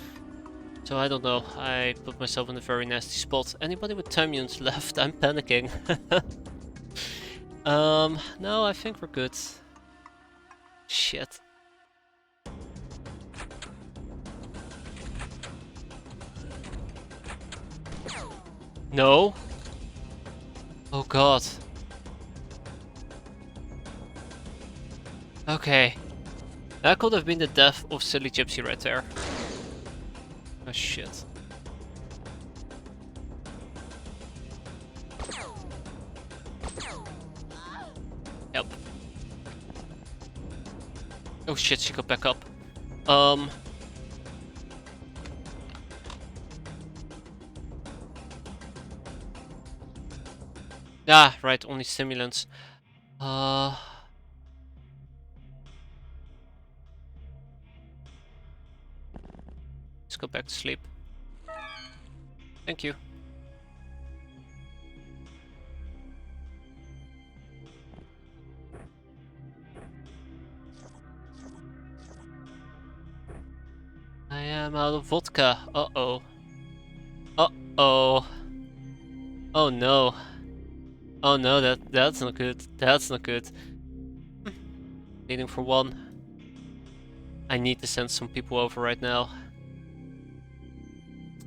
So I don't know, I put myself in a very nasty spot. Anybody with time units left? I'm panicking. No, I think we're good. Shit. No? Oh god. Okay. That could have been the death of silly gypsy right there. Oh shit. Yep. Oh shit, she got back up. Ah, right, only stimulants. Uh... Let's go back to sleep. Thank you. I am out of vodka. Uh-oh. Uh-oh. Oh no. Oh no, that's not good. That's not good. Needing for one. I need to send some people over right now.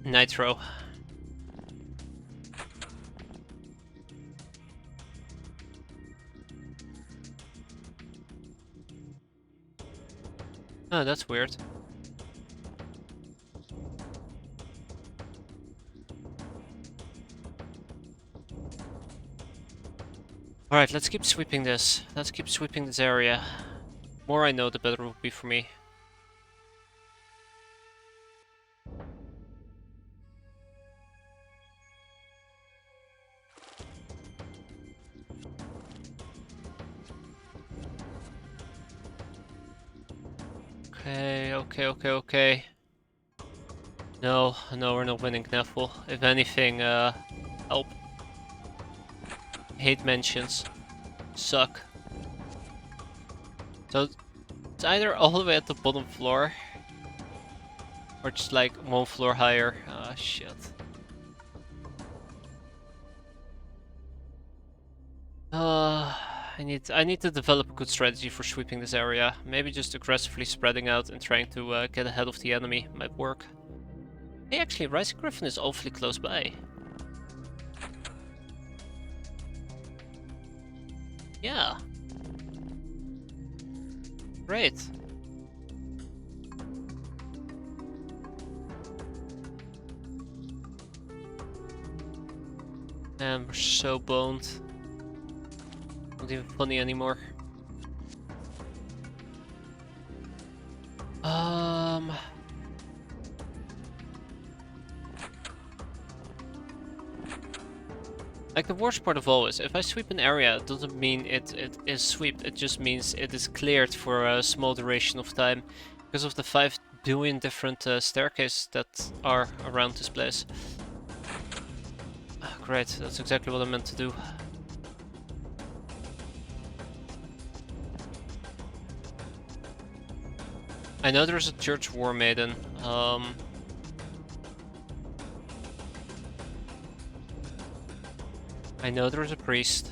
Nitro. Oh, that's weird. Alright, let's keep sweeping this. Let's keep sweeping this area. The more I know, the better it will be for me. Okay. No, we're not winning Knuffle. If anything, help. Hate mentions. Suck. So, it's either all the way at the bottom floor, or just like one floor higher. Ah, shit. I need to develop a good strategy for sweeping this area. Maybe just aggressively spreading out and trying to get ahead of the enemy might work. Hey, actually, Rising Griffin is awfully close by. Yeah. Great. Man, we're so boned. Not even funny anymore. Like the worst part of all is, if I sweep an area, it doesn't mean it is swept, it just means it is cleared for a small duration of time. Because of the 5 billion different staircases that are around this place. Great, that's exactly what I meant to do. I know there's a church war maiden. I know there's a priest.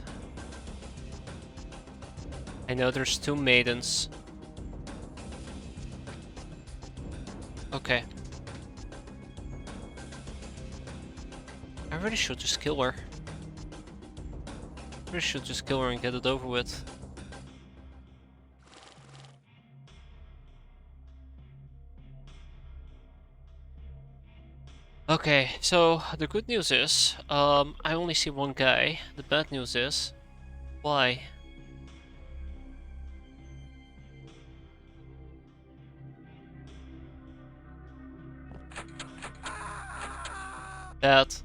I know there's 2 maidens. Okay. I really should just kill her. I really should just kill her and get it over with. Okay, so the good news is, I only see one guy. The bad news is, why? That.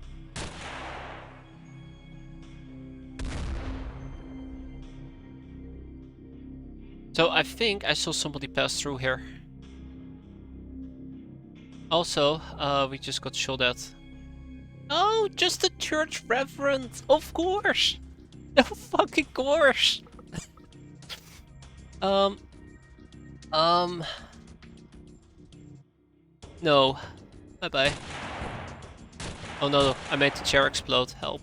So I think I saw somebody pass through here. Also, we just got shot at. Oh, just a church reverend! Of course! Of fucking course! Um... No. Bye-bye. Oh no, I made the chair explode. Help.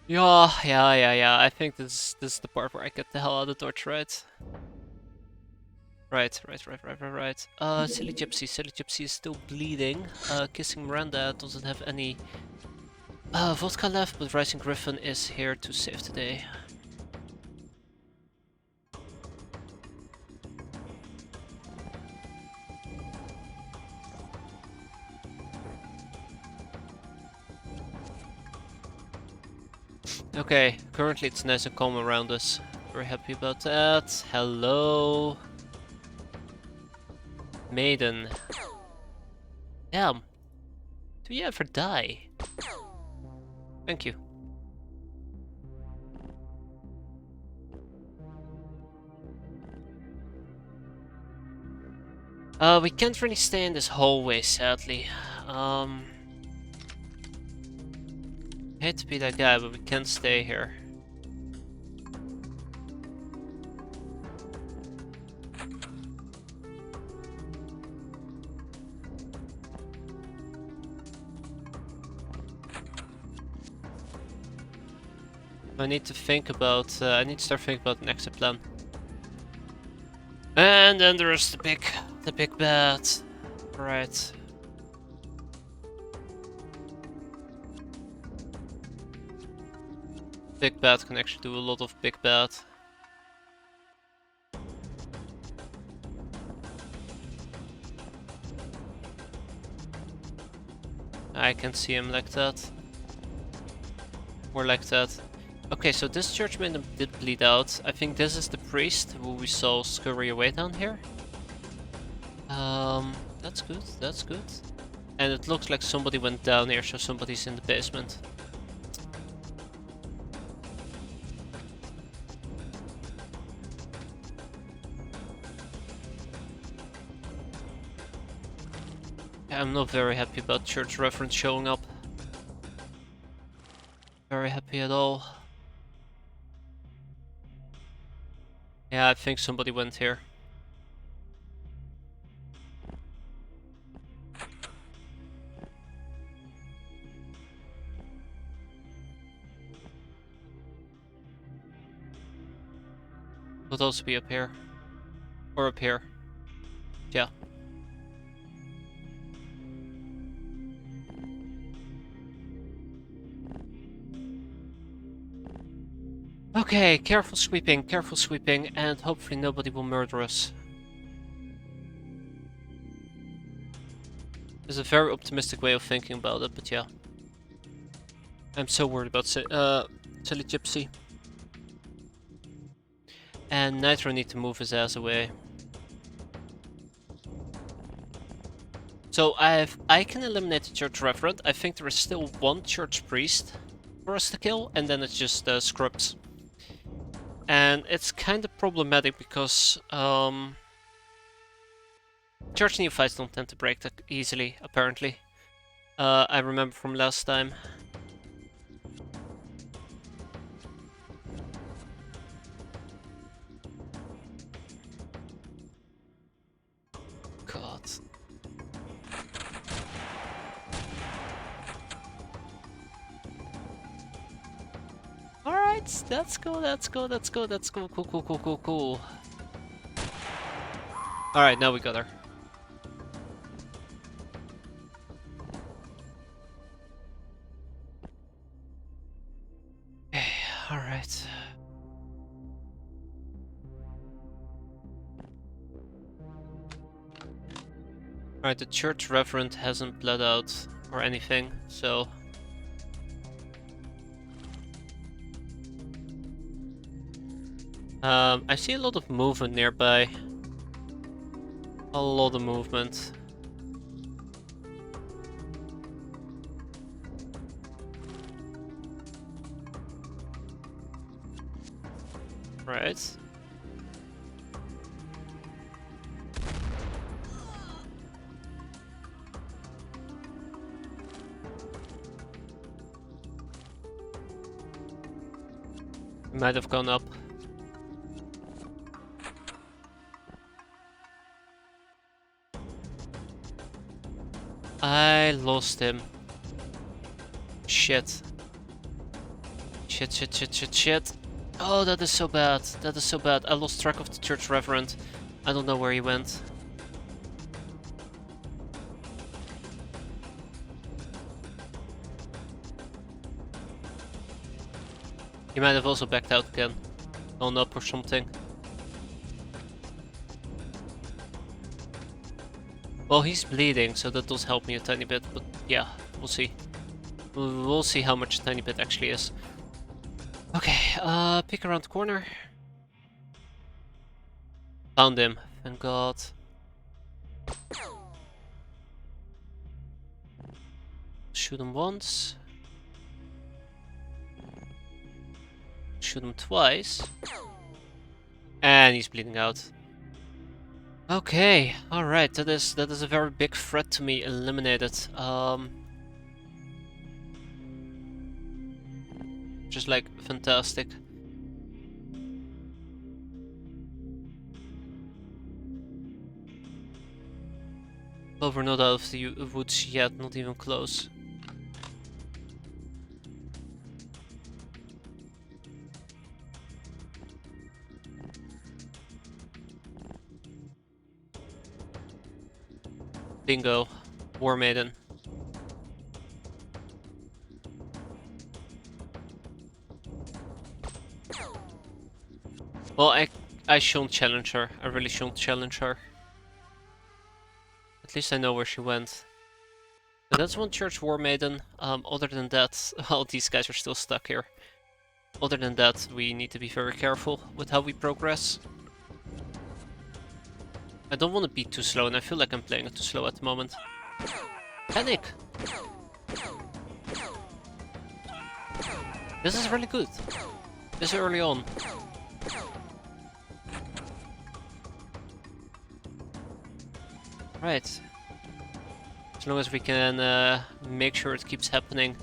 Yeah. I think this is the part where I get the hell out of the torch, right? Right. Silly Gypsy is still bleeding. Kissing Miranda doesn't have any vodka left, but Rising Griffin is here to save the day. Okay, currently it's nice and calm around us. Very happy about that. Hello. Maiden. Damn. Do you ever die? Thank you. We can't really stay in this hallway, sadly. Hate to be that guy, but we can't stay here. I need to think about. I need to start thinking about an exit plan. And then there's the big bat. Right. Big bat can actually do a lot of big bat. I can see him like that. Or like that. Okay, so this church maiden did bleed out. I think this is the priest who we saw scurry away down here. That's good, that's good. And it looks like somebody went down here, so somebody's in the basement. I'm not very happy about church reference showing up. Very happy at all. Yeah, I think somebody went here. Could also be up here. Or up here. Yeah. Okay, careful sweeping, and hopefully nobody will murder us. It's a very optimistic way of thinking about it, but yeah. I'm so worried about Silly Gypsy. And Nitro need to move his ass away. So I can eliminate the church reverend. I think there is still one church priest for us to kill, and then it's just scripts. And it's kind of problematic because church neophytes don't tend to break that easily, apparently. I remember from last time. God. Alright, let's go, cool. Alright, now we got her. Okay, alright. Alright, the church reverend hasn't bled out or anything, so... I see a lot of movement nearby. A lot of movement. Right. Might have gone up. I lost him. Shit. Shit. Oh, that is so bad. That is so bad. I lost track of the church reverend. I don't know where he went. He might have also backed out again. Gone up or something. Well, he's bleeding, so that does help me a tiny bit, but yeah, we'll see. We'll see how much a tiny bit actually is. Okay, peek around the corner. Found him, thank God. Shoot him once. Shoot him twice. And he's bleeding out. Okay, alright, that is a very big threat to me eliminated. Just like fantastic. Well, we're not out of the woods yet, not even close. Bingo. War Maiden. Well, I shouldn't challenge her. I really shouldn't challenge her. At least I know where she went. But that's one church War Maiden. Other than that, all these guys are still stuck here. Other than that, we need to be very careful with how we progress. I don't want to be too slow, and I feel like I'm playing it too slow at the moment. Panic! This is really good. This early on. Right. As long as we can make sure it keeps happening.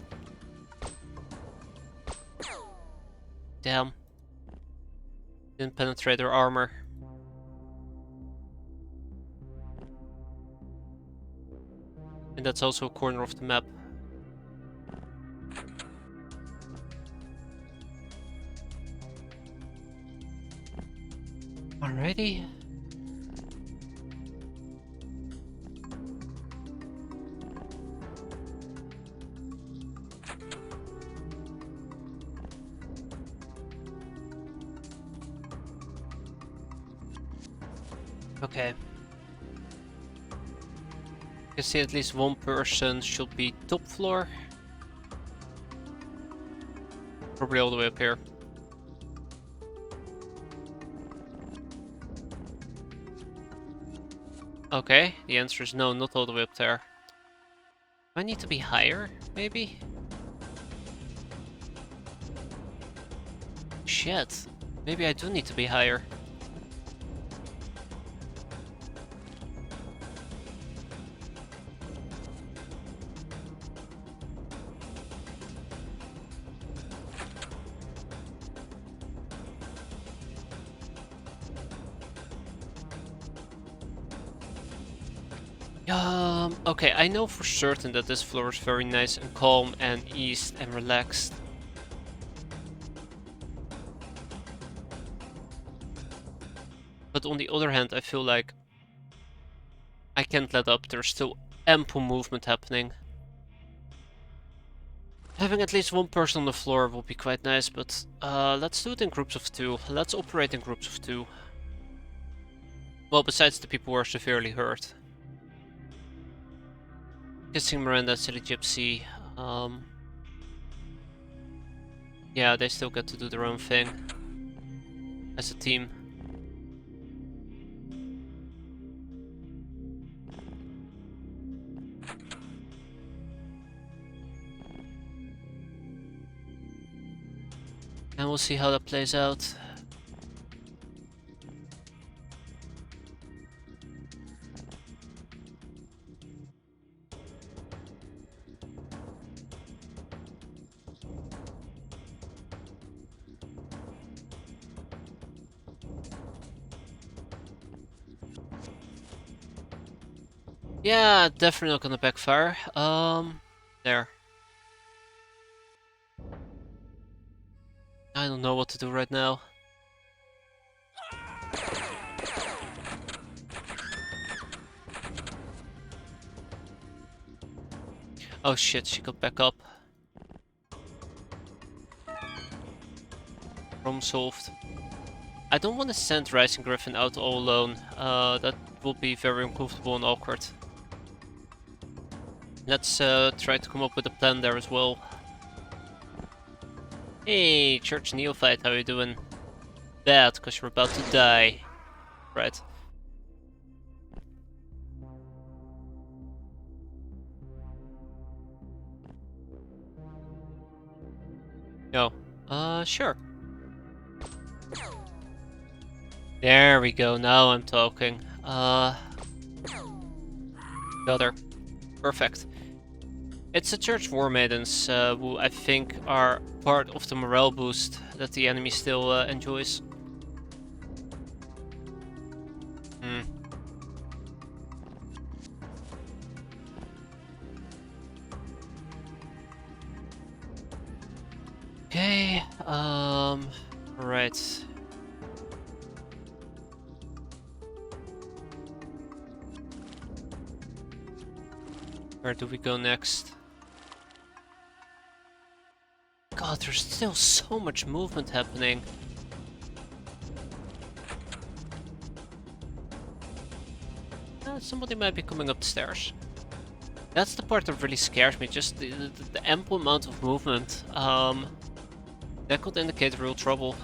Damn. Didn't penetrate their armor. And that's also a corner of the map. Alrighty. Okay. You can see at least one person should be top floor. Probably all the way up here. Okay, the answer is no, not all the way up there. Do I need to be higher, maybe? Shit. Maybe I do need to be higher. Okay, I know for certain that this floor is very nice and calm and eased and relaxed. But on the other hand, I feel like I can't let up. There's still ample movement happening. Having at least one person on the floor will be quite nice, but let's do it in groups of two. Let's operate in groups of two. Well, besides the people who are severely hurt. Kissing Miranda, Silly Gypsy. Yeah, they still get to do their own thing as a team. And we'll see how that plays out. Yeah, definitely not gonna backfire. There. I don't know what to do right now. Oh shit, she got back up. Problem solved. I don't want to send Rising Griffin out all alone. That will be very uncomfortable and awkward. Let's try to come up with a plan there as well. Hey, Church Neophyte, how you doing? Bad, because you're about to die. Right. No. Sure. There we go, now I'm talking. Other. Perfect. It's the Church War Maidens, who I think are part of the morale boost that the enemy still enjoys. Hmm. Okay, right. Where do we go next? God, there's still so much movement happening. Somebody might be coming up the stairs. That's the part that really scares me, just the ample amount of movement. That could indicate real trouble.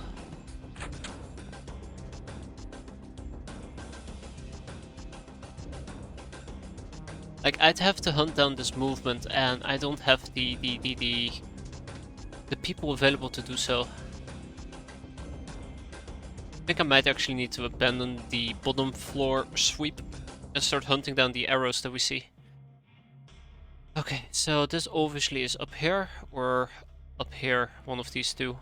Like, I'd have to hunt down this movement, and I don't have the people available to do so. I think I might actually need to abandon the bottom floor sweep and start hunting down the arrows that we see. Okay, so this obviously is up here, or up here, one of these two.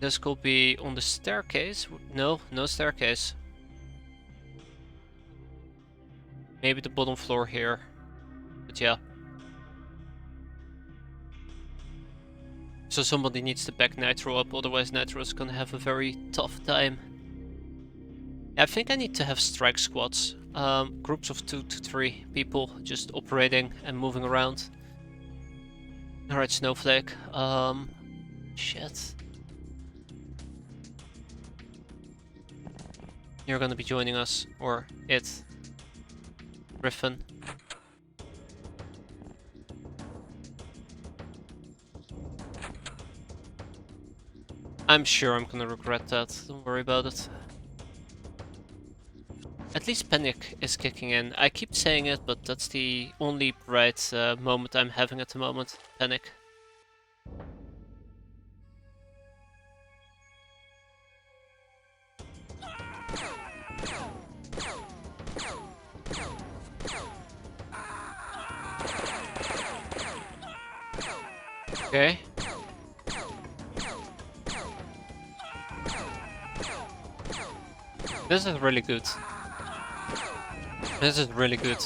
This could be on the staircase. No, no staircase. Maybe the bottom floor here. But yeah. So somebody needs to back Nitro up, otherwise Nitro is gonna have a very tough time. I think I need to have strike squads. Groups of 2 to 3 people just operating and moving around. Alright, Snowflake. Shit. You're gonna be joining us, or it. Griffin. I'm sure I'm gonna regret that, don't worry about it. At least Panic is kicking in. I keep saying it, but that's the only bright moment I'm having at the moment. Panic. Okay. This is really good. This is really good.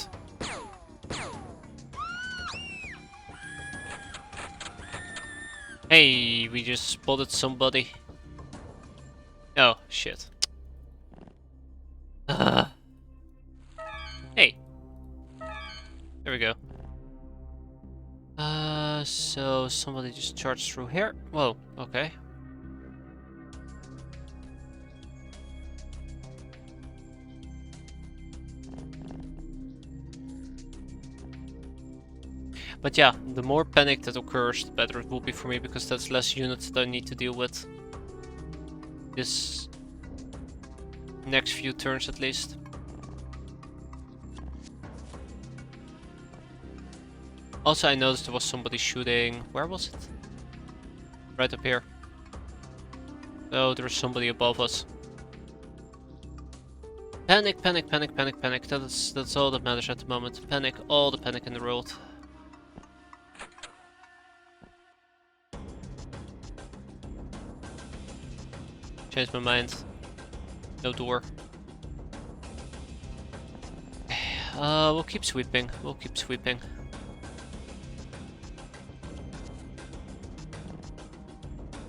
Hey, we just spotted somebody. Oh, shit. Hey. There we go. So somebody just charged through here. Whoa, okay. But yeah, the more panic that occurs, the better it will be for me, because that's less units that I need to deal with. This next few turns at least. Also, I noticed there was somebody shooting. Where was it? Right up here. Oh, there's somebody above us. Panic, panic, panic, panic, panic. That's all that matters at the moment. Panic, all the panic in the world. Changed my mind. No door. We'll keep sweeping. We'll keep sweeping.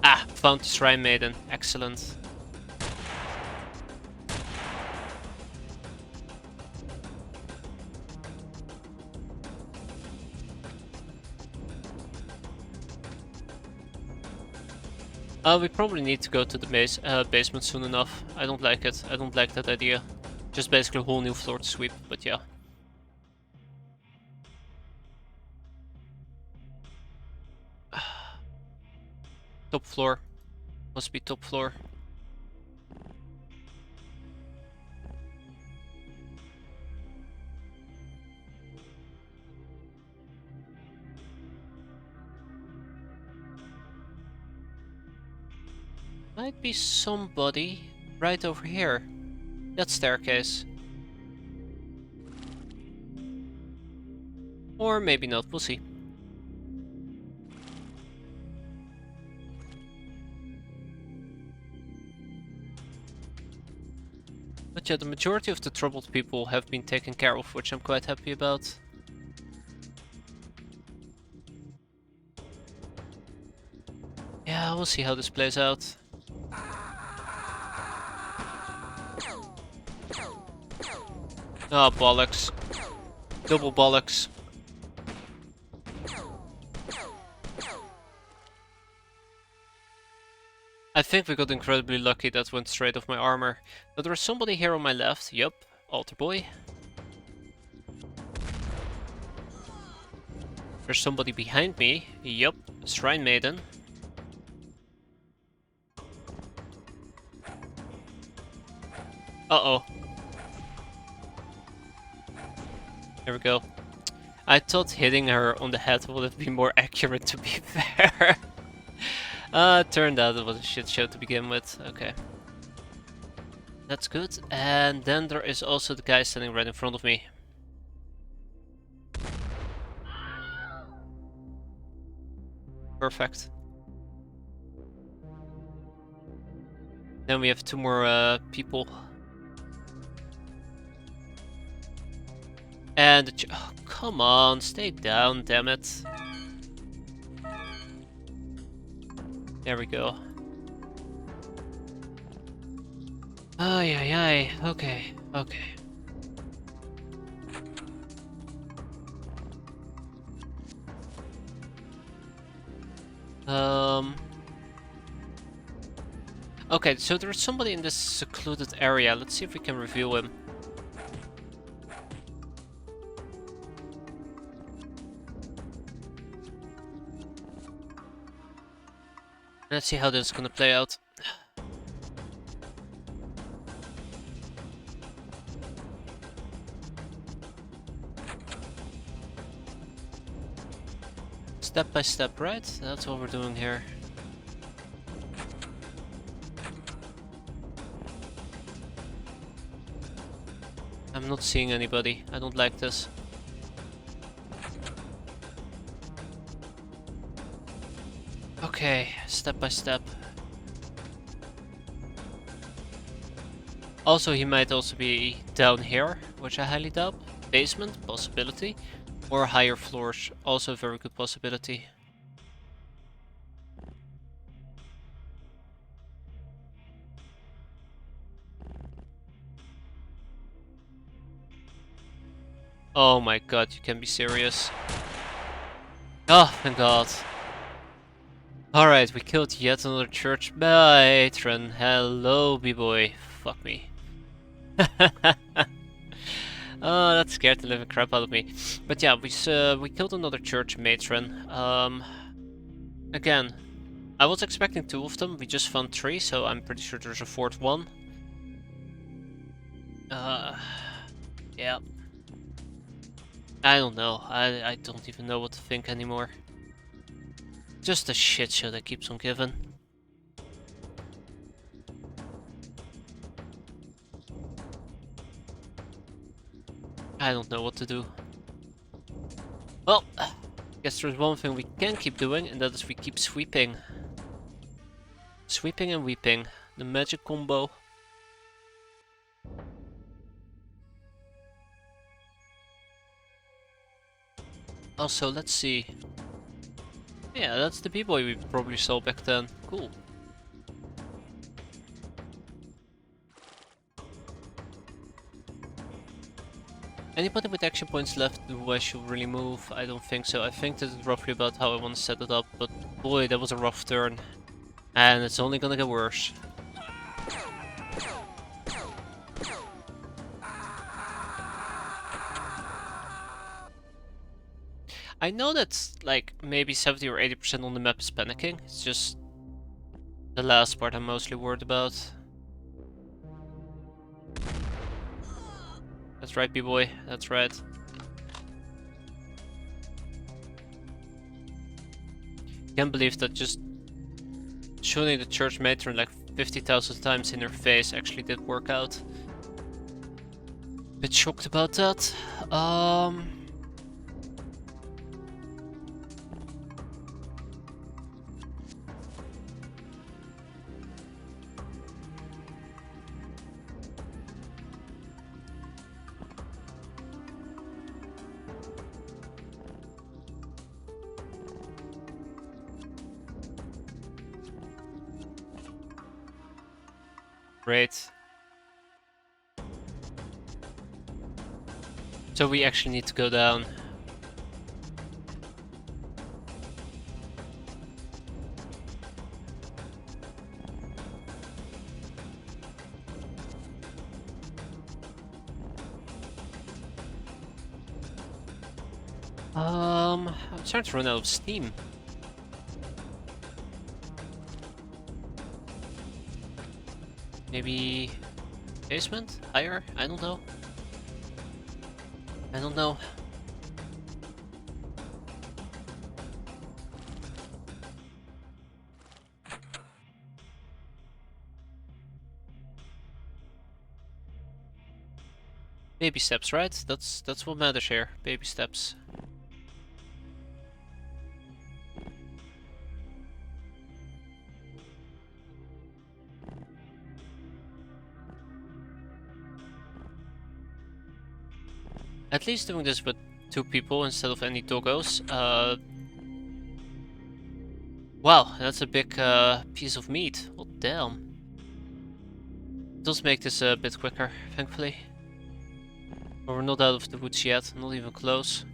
Ah, found the Shrine Maiden. Excellent. We probably need to go to the basement soon enough. I don't like it. I don't like that idea. Just basically a whole new floor to sweep, but yeah. Top floor. Must be top floor. Might be somebody right over here. That staircase. Or maybe not, we'll see. But yeah, the majority of the troubled people have been taken care of, which I'm quite happy about. Yeah, we'll see how this plays out. Oh, bollocks. Double bollocks. I think we got incredibly lucky that went straight off my armor. But there is somebody here on my left. Yup, altar boy. There's somebody behind me. Yup, shrine maiden. Uh-oh. There we go. I thought hitting her on the head would have been more accurate, to be fair. Turned out it was a shit show to begin with. Okay. That's good. And then there is also the guy standing right in front of me. Perfect. Then we have two more people. And the oh, come on, stay down, damn it. There we go. Ay, ay, ay. Okay, okay. Okay, so there's somebody in this secluded area. Let's see if we can reveal him. Let's see how this is gonna play out. Step by step, right? That's what we're doing here. I'm not seeing anybody. I don't like this. Okay, step by step. Also, he might also be down here, which I highly doubt. Basement, possibility. Or higher floors, also a very good possibility. Oh my god, you can be serious. Oh, thank god. Alright, we killed yet another church matron. Hello, b-boy. Fuck me. Oh, that scared the living crap out of me. But yeah, we killed another church matron. Again, I was expecting 2 of them. We just found 3, so I'm pretty sure there's a 4th one. Yeah. I don't know. I don't even know what to think anymore. Just a shit show that keeps on giving. I don't know what to do. Well, guess there's one thing we can keep doing, and that is we keep sweeping. Sweeping and weeping. The magic combo. Also, let's see. Yeah, that's the b-boy we probably saw back then. Cool. Anybody with action points left, do I should really move? I don't think so. I think this is roughly about how I want to set it up, but boy, that was a rough turn. And it's only gonna get worse. I know that's like maybe 70 or 80% on the map is panicking. It's just the last part I'm mostly worried about. That's right, b-boy. That's right. Can't believe that just shooting the church matron like 50,000 times in her face actually did work out. Bit shocked about that. Great. So we actually need to go down. I'm starting to run out of steam. Maybe basement? Higher? I don't know. I don't know. Baby steps, right? That's what matters here. Baby steps. At least doing this with 2 people instead of any doggos. Wow, that's a big piece of meat. Well, damn. It does make this a bit quicker, thankfully. But we're not out of the woods yet, not even close.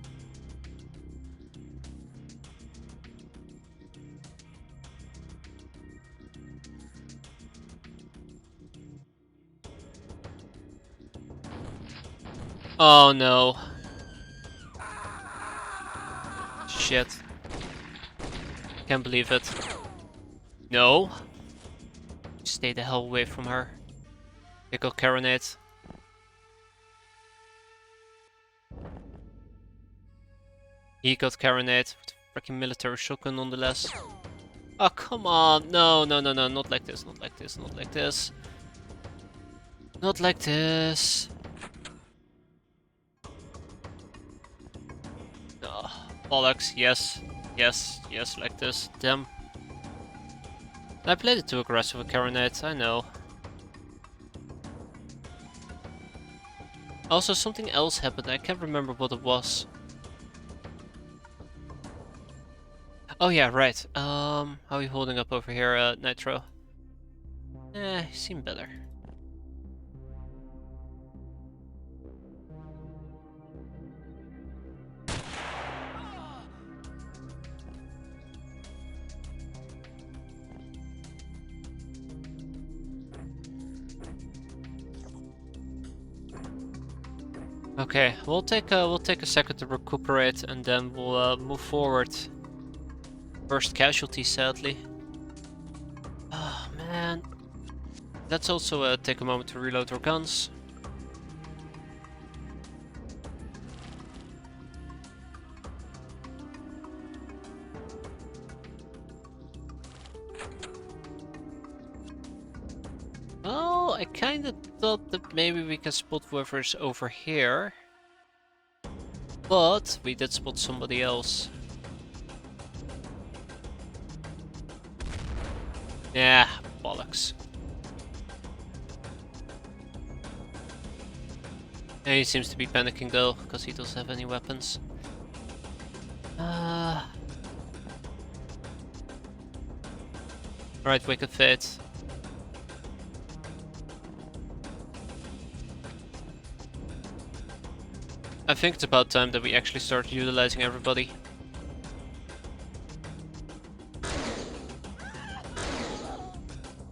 Oh no. Shit. Can't believe it. No. Stay the hell away from her. They got Caronate. He got Caronate with a freaking military shotgun nonetheless. Oh, come on. No, no, no, no. Not like this. Not like this. Not like this. Not like this. Oh, bollocks. Yes. Yes. Yes, like this. Damn. I played it too aggressive with Caronate. I know. Also, something else happened. I can't remember what it was. Oh yeah, right. How are you holding up over here, Nitro? You seem better. Okay, we'll take a second to recuperate, and then we'll move forward. First casualty, sadly. Oh man. Let's also take a moment to reload our guns. Oh, I kinda thought that maybe we can spot whoever's over here. But we did spot somebody else. Yeah, bollocks. And he seems to be panicking though, because he doesn't have any weapons. Alright, Wicked Fate. I think it's about time that we actually start utilizing everybody.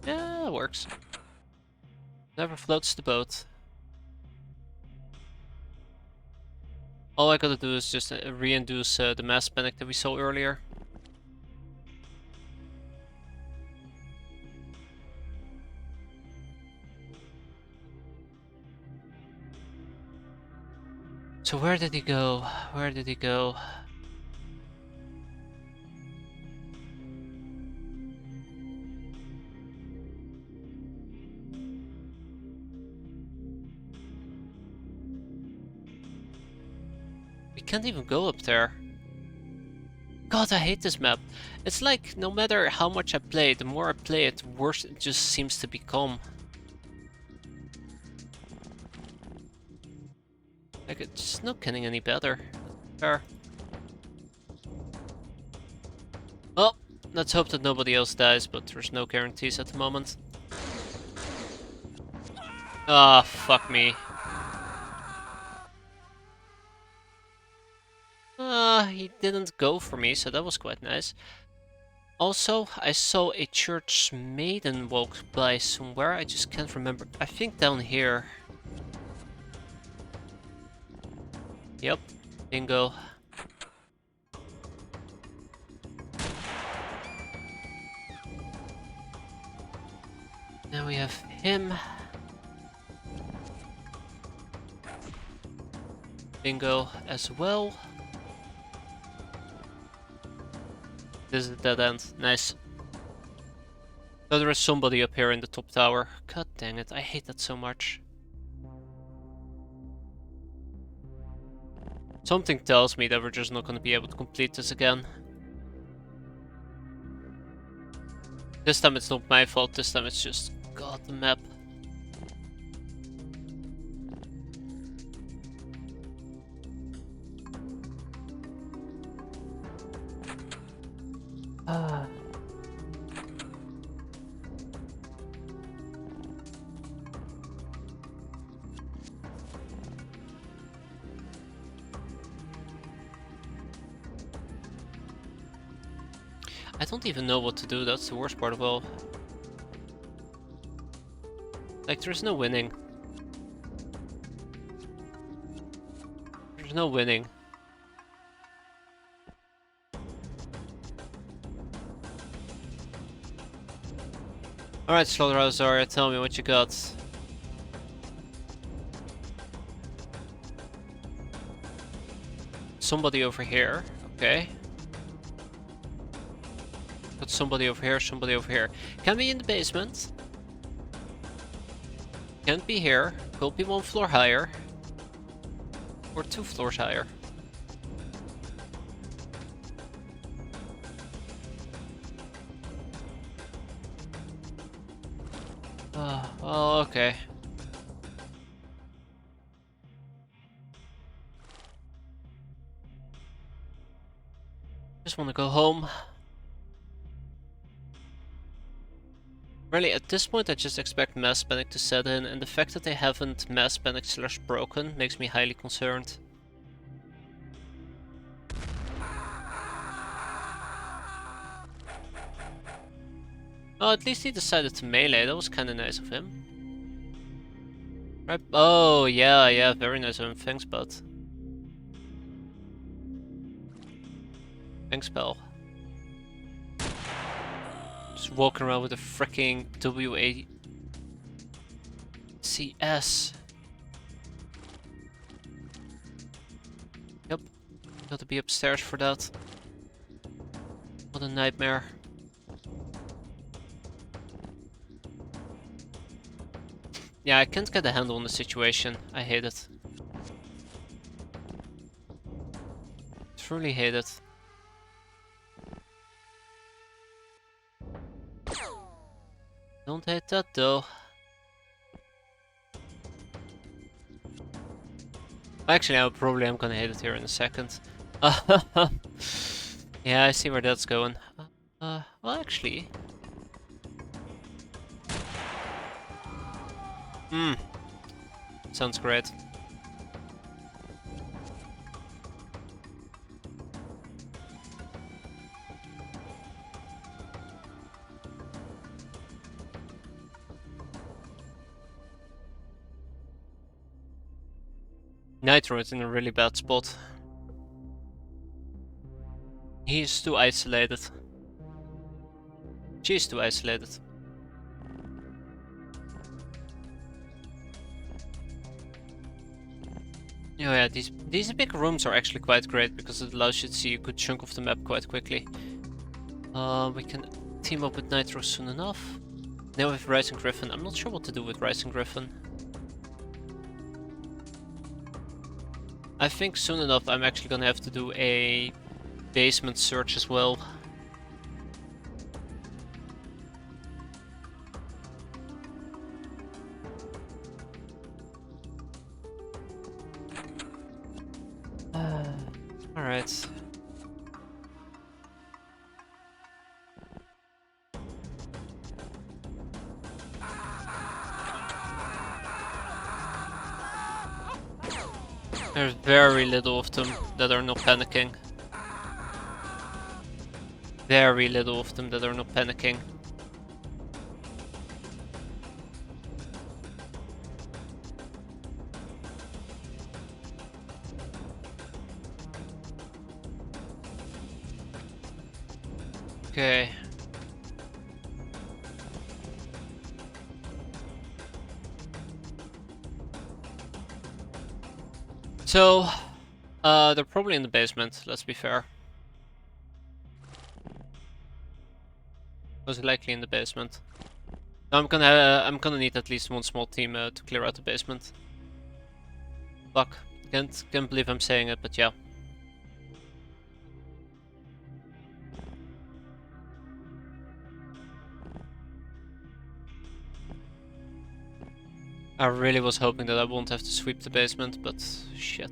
Yeah, it works. Never floats the boat. All I gotta do is just re-induce the mass panic that we saw earlier. So where did he go? Where did he go? can't even go up there. God, I hate this map. It's like, no matter how much I play, the more I play it, the worse it just seems to become. Like, it's just not getting any better. Fair. Well, let's hope that nobody else dies, but there's no guarantees at the moment. Ah, fuck me. He didn't go for me, so that was quite nice. Also, I saw a church maiden walk by somewhere, I just can't remember. I think down here. Yep, bingo. Now we have him. Bingo as well. This is a dead end. Nice. So there is somebody up here in the top tower. God dang it, I hate that so much. Something tells me that we're just not going to be able to complete this again. This time it's not my fault, this time it's just, God, the map. I don't even know what to do, that's the worst part of all. Like, there's no winning. There's no winning. Alright, Slaughterhouse Zarya, tell me what you got. Somebody over here, okay. Got somebody over here, somebody over here. Can be in the basement. Can't be here. Could be 1 floor higher. Or 2 floors higher. Oh, okay. Just want to go home. Really, at this point I just expect mass panic to set in, and the fact that they haven't mass panic / broken makes me highly concerned. Oh, at least he decided to melee, that was kinda nice of him. Right. Oh, yeah, very nice of him, thanks bud. Thanks pal. Just walking around with a freaking WACS. Yep, got to be upstairs for that. What a nightmare. Yeah, I can't get a handle on the situation. I hate it. Truly hate it. Don't hate that though. Actually, I probably am gonna hate it here in a second. Yeah, I see where that's going. Well, actually. Sounds great. Nitro is in a really bad spot. He's too isolated. She's too isolated. Oh yeah, these big rooms are actually quite great because it allows you to see a good chunk of the map quite quickly. We can team up with Nitro soon enough. Now with Rising Griffin. I'm not sure what to do with Rising Griffin. I think soon enough I'm actually gonna have to do a basement search as well. Alright. There's very little of them that are not panicking. Very little of them that are not panicking. Okay. So, they're probably in the basement, let's be fair. Most likely in the basement. I'm gonna need at least one small team to clear out the basement. Fuck. Can't believe I'm saying it, but yeah. I really was hoping that I won't have to sweep the basement, but shit.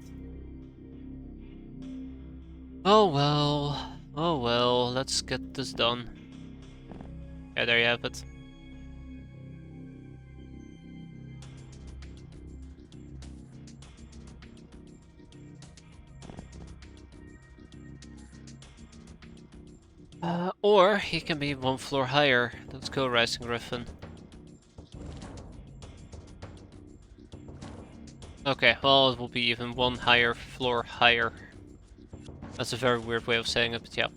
Oh well. Oh well, let's get this done. Yeah, there you have it. Or he can be one floor higher. Let's go, Rising Griffin. Okay, well, it will be even one higher floor higher. That's a very weird way of saying it, but yeah.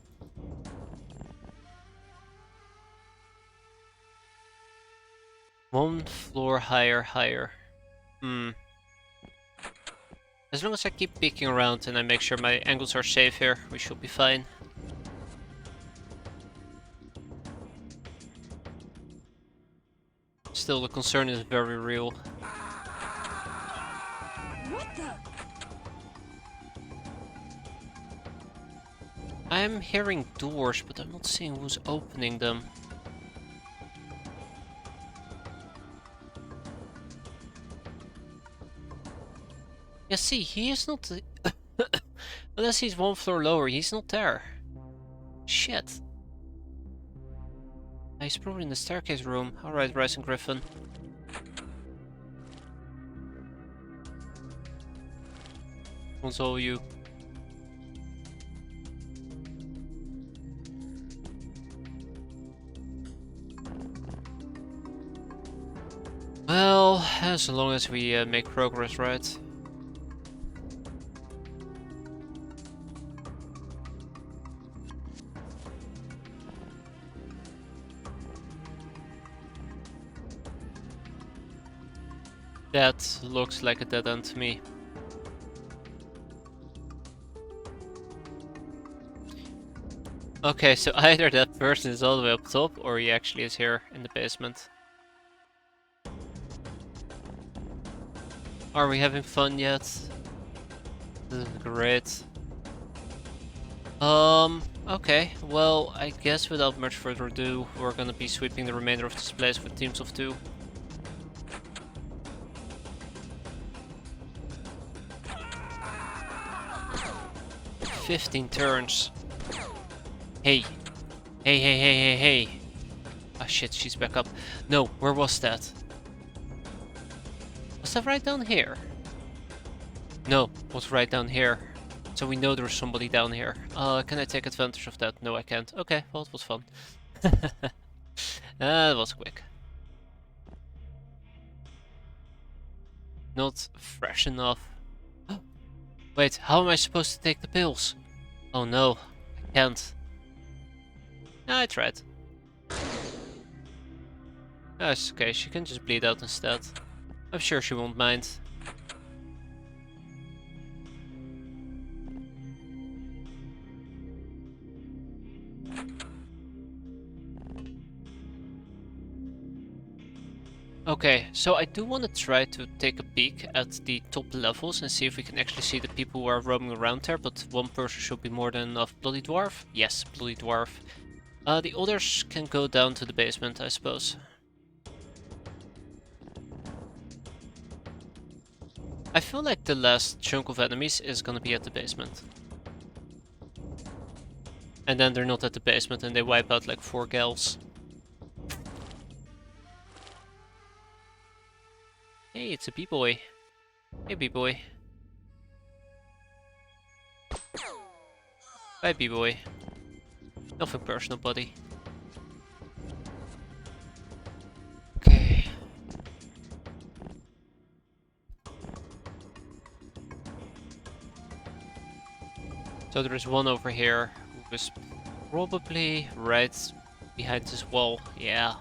One floor higher. As long as I keep peeking around and I make sure my angles are safe here, we should be fine. Still, the concern is very real. What the? I'm hearing doors, but I'm not seeing who's opening them. Yeah, see, he is not... Unless he's one floor lower, he's not there. Shit. He's probably in the staircase room. Alright, Rising Griffin. Console you. Well, as long as we make progress, right? That looks like a dead end to me. Okay, so either that person is all the way up top, or he actually is here in the basement. Are we having fun yet? This is great. Okay, well, I guess without much further ado, we're gonna be sweeping the remainder of this place with teams of 2. "15 turns. Hey. Hey. Ah shit, she's back up. No, where was that? Was that right down here? No, it was right down here. So we know there's somebody down here. Can I take advantage of that? No, I can't. Okay, well, it was fun. That was quick. Not fresh enough. Wait, how am I supposed to take the pills? Oh no, I can't. I tried. That's okay, she can just bleed out instead. I'm sure she won't mind. Okay, so I do want to try to take a peek at the top levels and see if we can actually see the people who are roaming around there, but one person should be more than enough. Bloody Dwarf? Yes, Bloody Dwarf. The others can go down to the basement, I suppose. I feel like the last chunk of enemies is gonna be at the basement. And then they're not at the basement and they wipe out like 4 gals. Hey, it's a B-boy. Hey, B-boy. Bye, B-boy. Nothing personal, buddy. Okay. So there is one over here who is probably right behind this wall. Yeah.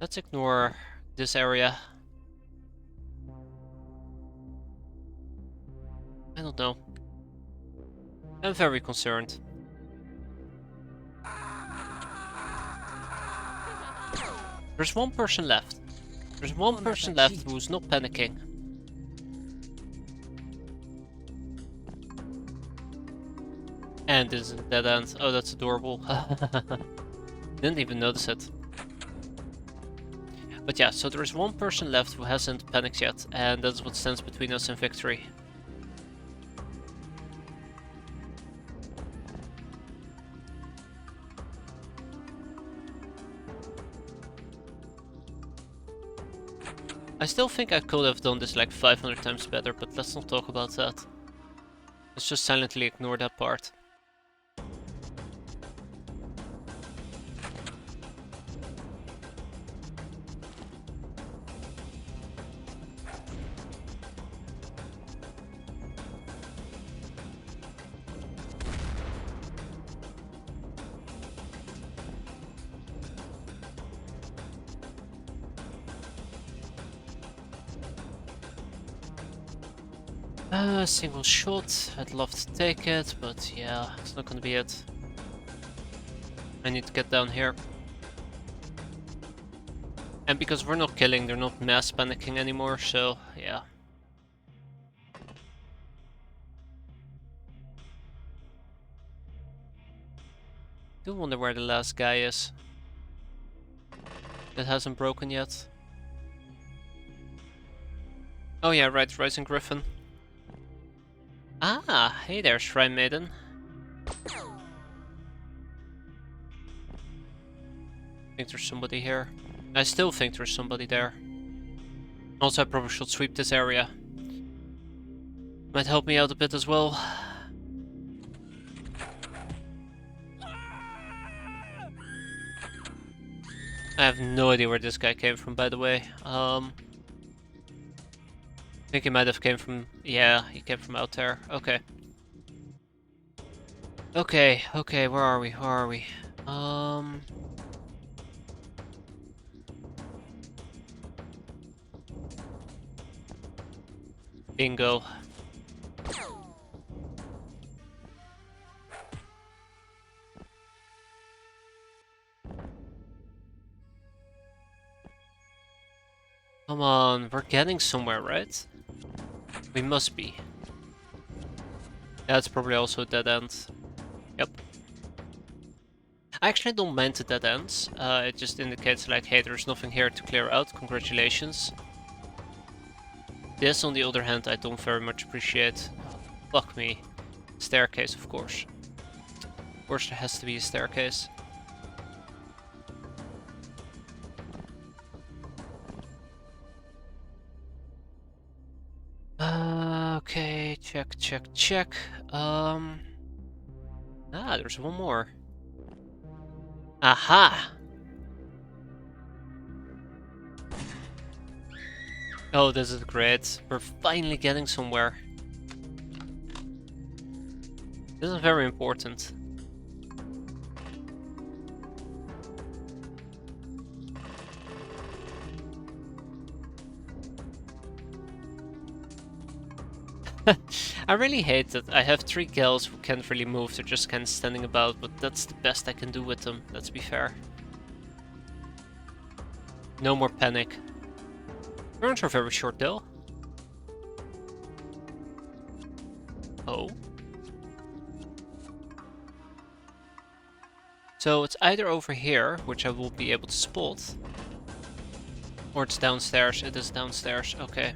Let's ignore this area. I don't know. I'm very concerned. There's one person left. There's one person left who's not panicking. And this is a dead end. Oh, that's adorable. Didn't even notice it. But yeah, so there is one person left who hasn't panicked yet, and that's what stands between us and victory. I still think I could have done this like 500 times better, but let's not talk about that. Let's just silently ignore that part. Single shot, I'd love to take it, but yeah, it's not gonna be it. I need to get down here. And because we're not killing, they're not mass panicking anymore, so yeah. Do wonder where the last guy is. That hasn't broken yet. Oh yeah, right, Rising Griffin. Ah, hey there, Shrine Maiden. I think there's somebody here. I still think there's somebody there. Also, I probably should sweep this area. Might help me out a bit as well. I have no idea where this guy came from, by the way. I think he might have came from... Yeah, he came from out there. Okay. Okay, where are we? Where are we? Bingo. Come on, we're getting somewhere, right? We must be. That's probably also a dead end. Yep. I actually don't mind the dead ends. It just indicates like, hey, there's nothing here to clear out. Congratulations. This, on the other hand, I don't very much appreciate. Fuck me. Staircase, of course. Of course there has to be a staircase. Okay, check. There's one more. Aha! Oh, this is great. We're finally getting somewhere. This is very important. I really hate that I have 3 gals who can't really move, they're just kind of standing about, but that's the best I can do with them, let's be fair. No more panic. Turns are very short though. Oh. So it's either over here, which I will be able to spot, or it's downstairs. It is downstairs, okay.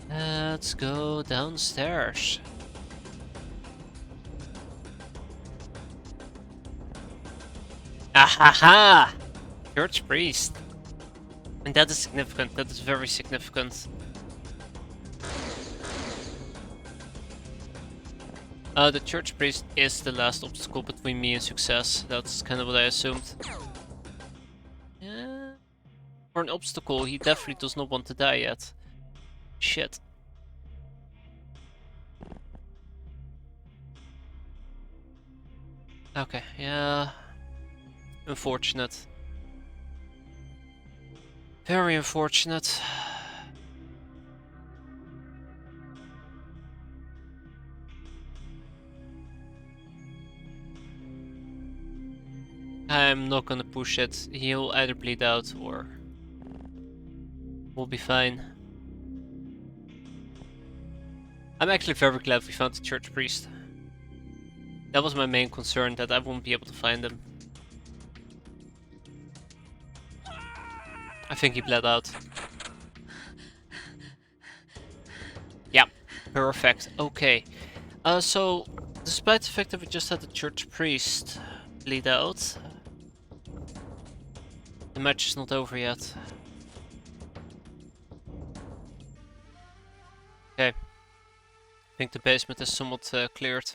Let's go downstairs. Ahaha! Church priest. And that is significant, that is very significant. The church priest is the last obstacle between me and success. That's kind of what I assumed. Yeah. For an obstacle, he definitely does not want to die yet. Shit. Okay, yeah. Unfortunate. Very unfortunate. I'm not gonna push it. He'll either bleed out or we'll be fine. I'm actually very glad we found the church priest. That was my main concern, that I won't be able to find him. I think he bled out. Yeah, perfect. Okay. So, despite the fact that we just had the church priest bleed out, the match is not over yet. Okay. I think the basement is somewhat cleared.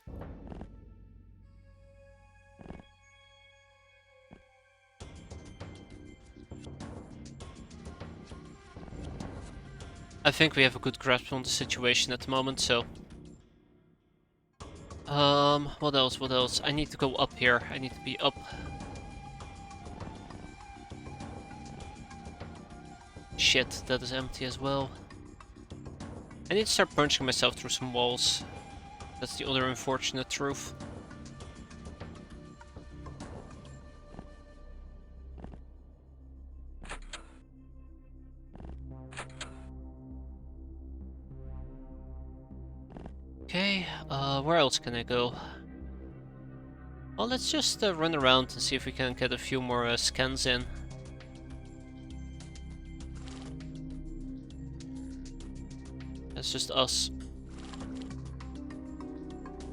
I think we have a good grasp on the situation at the moment, so... what else, what else? I need to go up here, I need to be up. Shit, that is empty as well. I need to start punching myself through some walls. That's the other unfortunate truth. Okay, where else can I go? Well, let's just run around and see if we can get a few more scans in. That's just us.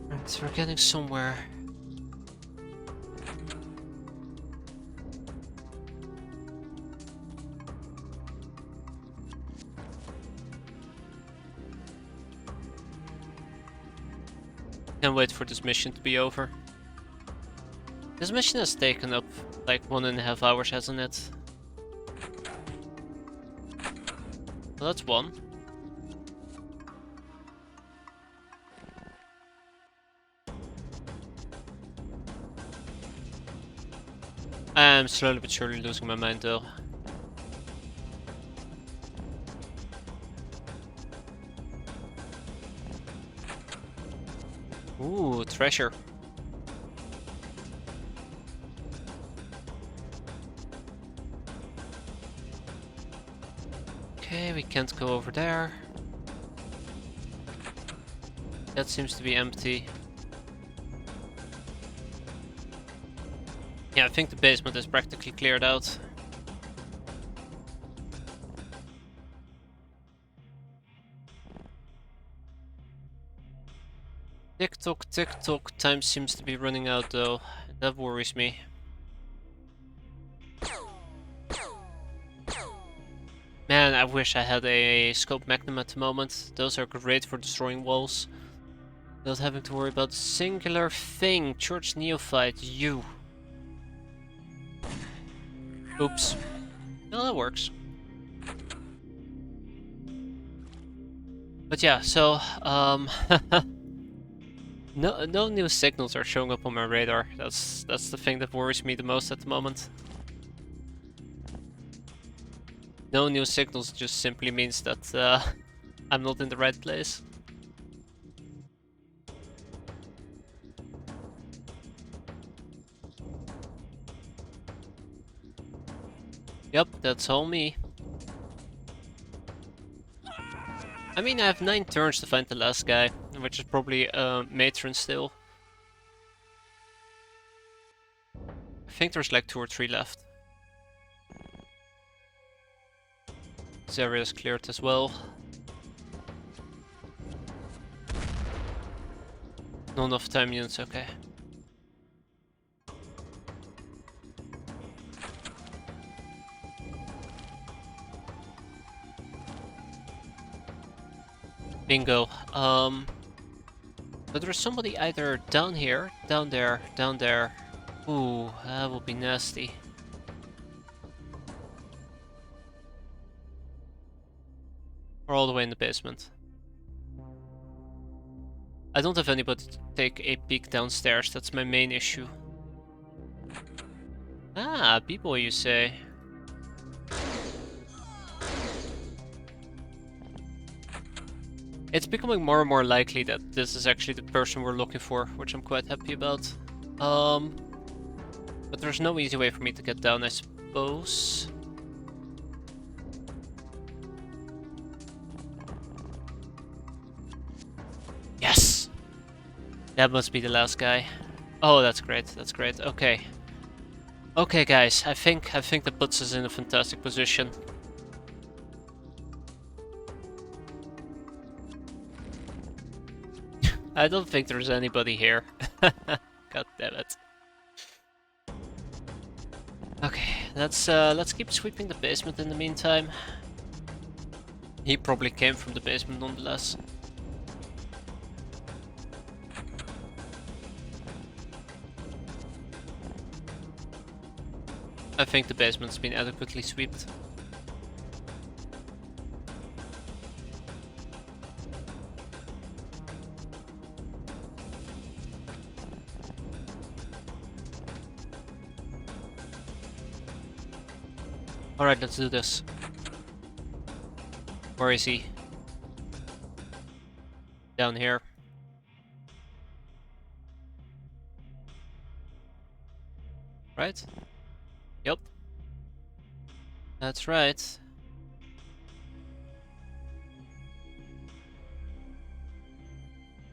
Right, we're getting somewhere. Can't wait for this mission to be over. This mission has taken up like 1.5 hours, hasn't it? Well, that's one. I'm slowly but surely losing my mind though. Ooh, treasure. Okay, we can't go over there. That seems to be empty. Yeah, I think the basement is practically cleared out. Tick tock, time seems to be running out though. That worries me. Man, I wish I had a scope magnum at the moment. Those are great for destroying walls. Not having to worry about a singular thing. Church neophyte, you. Oops. No, that works. But yeah, so, no new signals are showing up on my radar. That's the thing that worries me the most at the moment. No new signals just simply means that I'm not in the right place. Yep, that's all me. I mean, I have 9 turns to find the last guy, which is probably Matron still. I think there's like 2 or 3 left. This area is cleared as well. Not enough time units, okay. Bingo. But there's somebody either down here, down there, down there. Ooh, that would be nasty. Or all the way in the basement. I don't have anybody to take a peek downstairs, that's my main issue. Ah, B-boy you say. It's becoming more and more likely that this is actually the person we're looking for, which I'm quite happy about. But there's no easy way for me to get down, I suppose. Yes! That must be the last guy. Oh, that's great, that's great, okay. Okay guys, I think that puts us in a fantastic position. I don't think there's anybody here. God damn it. Okay, let's keep sweeping the basement in the meantime. He probably came from the basement nonetheless. I think the basement's been adequately swept. Alright, let's do this. Where is he? Down here. Right? Yep. That's right.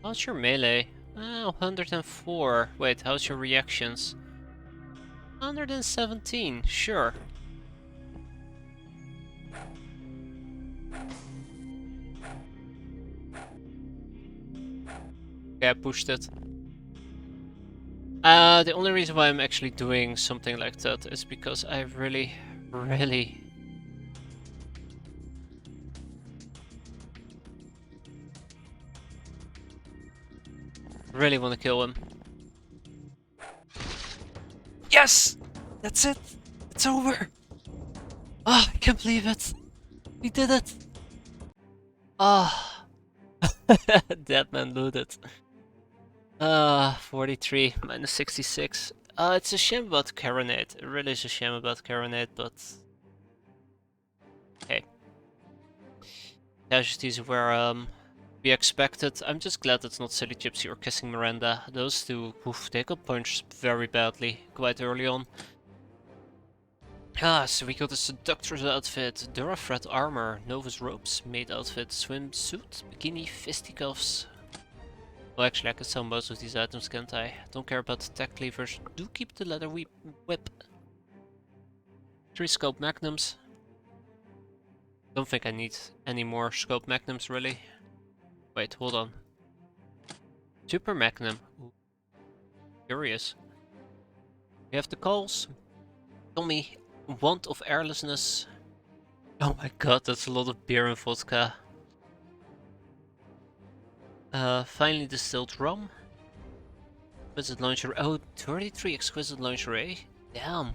How's your melee? Oh, 104. Wait, how's your reactions? 117, sure. Okay, I pushed it. The only reason why I'm actually doing something like that is because I really want to kill him. Yes! That's it! It's over! Ah, I can't believe it! We did it! Ah! Dead man looted. 43 minus 66. It's a shame about Caronade. It really is a shame about Caronade, but... hey. Casualties were, we expected. I'm just glad it's not Silly Gypsy or Kissing Miranda. Those two, oof, they got punched very badly quite early on. Ah, so we got a Seductor's outfit, Durafret armor, Novus ropes, maid outfit, swimsuit, bikini, fisticuffs. Well, actually, I can sell most of these items, can't I? Don't care about the tech cleavers. Do keep the leather whip. 3 scope magnums. Don't think I need any more scope magnums, really. Wait, hold on. Super magnum. Ooh. Curious. We have the calls. Tommy. Want of airlessness. Oh my god, that's a lot of beer and vodka. Finally distilled rum. Exquisite lingerie. Oh, 33 exquisite lingerie. Damn.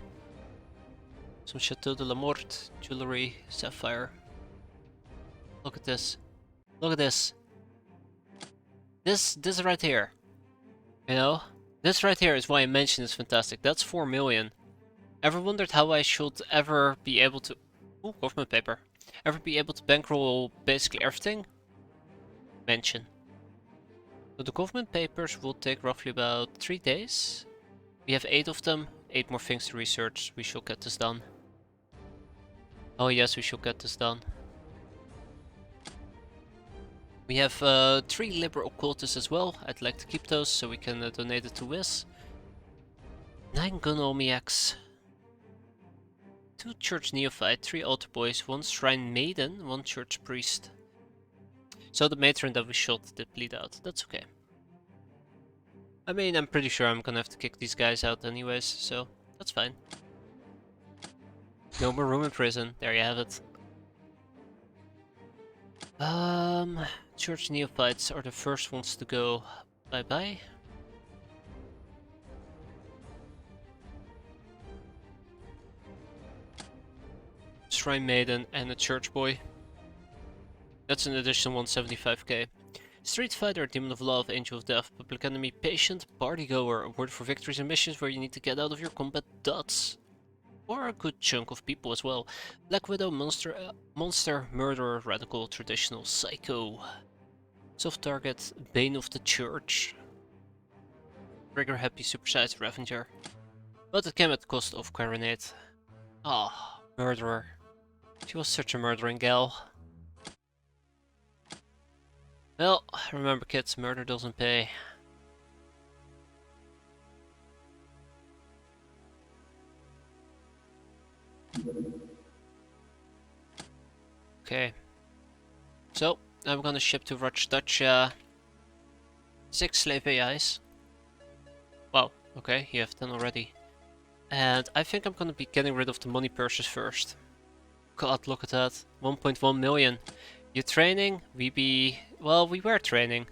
Some Chateau de la Morte, jewelry, sapphire. Look at this. Look at this. This right here. You know? This right here is why I mentioned it's fantastic. That's 4 million. Ever wondered how I should ever be able to... Ooh, government paper. Ever be able to bankroll basically everything? Mention. So the government papers will take roughly about 3 days. We have 8 of them, 8 more things to research. We shall get this done. Oh yes, we shall get this done. We have 3 liberal cultists as well. I'd like to keep those so we can donate it to Wiz. 9 Gunomiacs. 2 church neophyte, 3 altar boys, 1 shrine maiden, 1 church priest. So the matron that we shot did bleed out. That's okay. I mean, I'm pretty sure I'm gonna have to kick these guys out anyways, so that's fine. No more room in prison. There you have it. Church neophytes are the first ones to go. Bye-bye. Shrine maiden and a church boy. That's an additional 175k. Street fighter, demon of love, angel of death, public enemy, patient, partygoer, award for victories and missions where you need to get out of your combat dots. Or a good chunk of people as well. Black widow, monster, murderer, radical, traditional, psycho. Soft target, bane of the church. Trigger happy, supersized revenger. But it came at the cost of Quaranate. Ah, murderer. She was such a murdering gal. Well, remember kids, murder doesn't pay. Okay. So, I'm gonna ship to Rajdacha 6 slave AIs. Wow, okay, you have 10 already. And I think I'm gonna be getting rid of the money purses first. God, look at that. 1.1 million. You training? Well, we were training.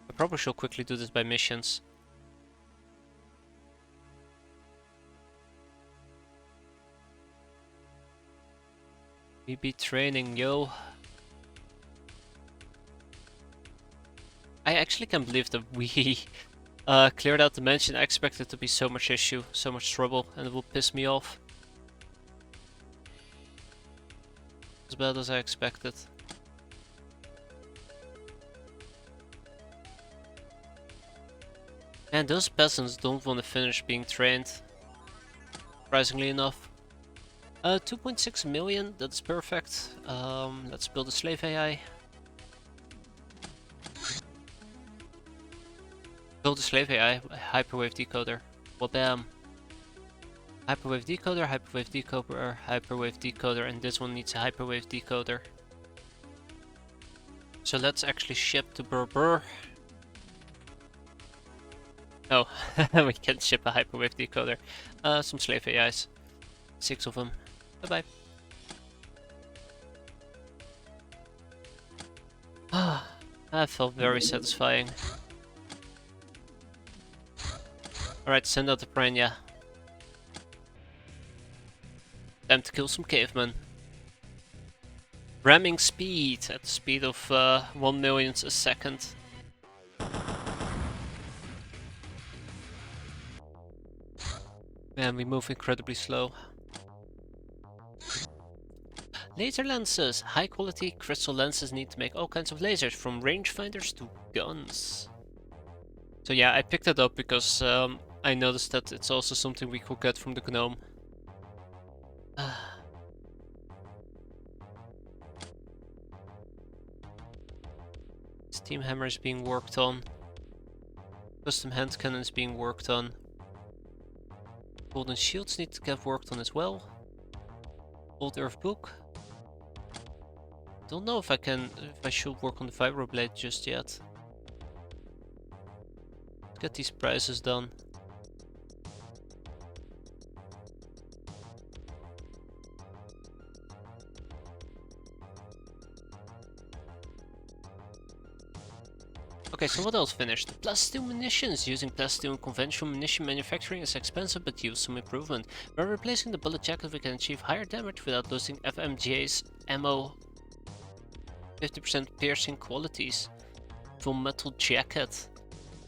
I probably should quickly do this by missions. We be training, yo. I actually can't believe that we cleared out the mansion. I expected it to be so much issue, so much trouble, and it will piss me off. As bad as I expected. And those peasants don't want to finish being trained. Surprisingly enough. 2.6 million, that's perfect. Let's build a slave AI. Build a slave AI, hyperwave decoder. Well, bam. Hyperwave decoder, hyperwave decoder, hyperwave decoder, and this one needs a hyperwave decoder. So let's actually ship to Berber. Oh, we can't ship a hyperwave decoder. Some slave AIs. 6 of them. Bye bye. Ah, that felt very satisfying. Alright, send out the Piranha. Time to kill some cavemen. Ramming speed at the speed of 1 millionth a second. Man, we move incredibly slow. Laser lenses. High quality crystal lenses need to make all kinds of lasers, from rangefinders to guns. So yeah, I picked that up because I noticed that it's also something we could get from the gnome. Steam hammer is being worked on. Custom hand cannon is being worked on. Golden shields need to get worked on as well. Old earth book. Don't know if I should work on the vibroblade just yet. Let's get these prizes done. Okay, so what else finished? Plasteel munitions. Using plasteel in conventional munition manufacturing is expensive but yields some improvement. By replacing the bullet jacket we can achieve higher damage without losing FMGA's ammo. 50% piercing qualities. Full metal jacket.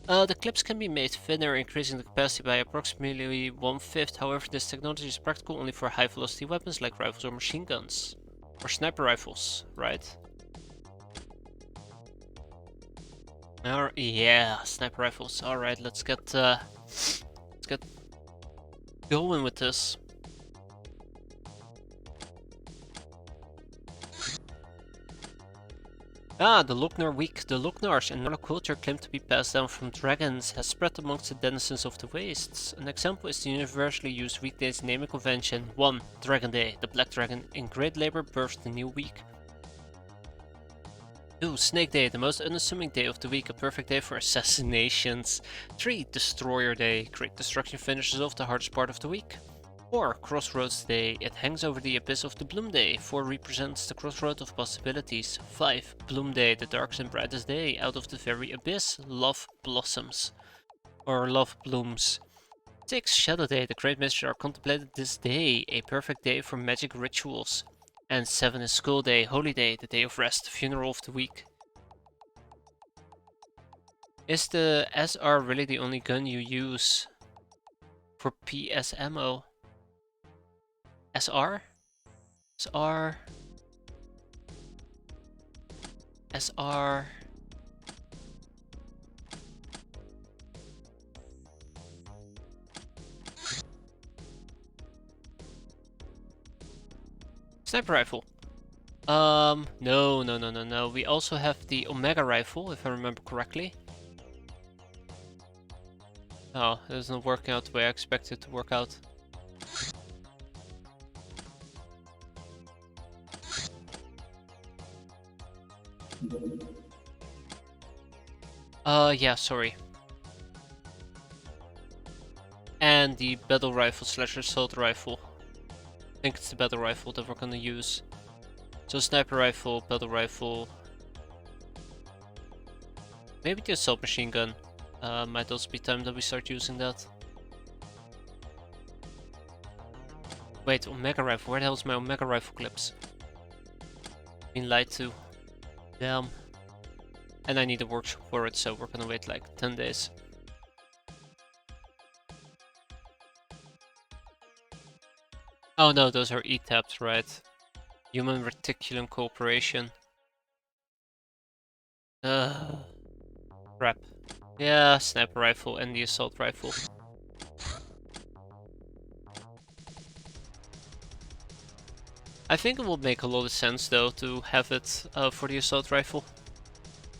The clips can be made thinner, increasing the capacity by approximately 1/5. However, this technology is practical only for high velocity weapons like rifles or machine guns. Or sniper rifles, right? Yeah, sniper rifles. Alright, let's get going with this. Ah, the Lochnar week. The Lochnars, another culture claimed to be passed down from dragons, has spread amongst the denizens of the wastes. An example is the universally used weekdays naming convention. 1. Dragon Day. The Black Dragon in great labor birthed the new week. 2. Snake Day, the most unassuming day of the week, a perfect day for assassinations. 3. Destroyer Day. Great destruction finishes off the hardest part of the week. 4. Crossroads Day. It hangs over the abyss of the Bloom Day. 4 represents the crossroad of possibilities. 5. Bloom Day, the darkest and brightest day. Out of the very abyss, love blossoms. Or love blooms. 6. Shadow Day, the great mysteries are contemplated this day. A perfect day for magic rituals. And 7 is Skull Day, Holy Day, the day of rest, funeral of the week. Is the SR really the only gun you use for PS ammo? SR? SR? SR? Sniper rifle. No. We also have the Omega rifle, if I remember correctly. Oh, it isn't working out the way I expected it to work out. Yeah, sorry. And the battle rifle / assault rifle. I think it's the battle rifle that we're gonna use. So sniper rifle, battle rifle. Maybe the assault machine gun. Might also be time that we start using that. Wait, Omega rifle. Where the hell is my Omega rifle clips? Been lied to. Damn. And I need a workshop for it, so we're gonna wait like 10 days. Oh no, those are E-tabs, right? Human Reticulum Cooperation. Crap. Yeah, sniper rifle and the assault rifle. I think it will make a lot of sense though to have it for the assault rifle.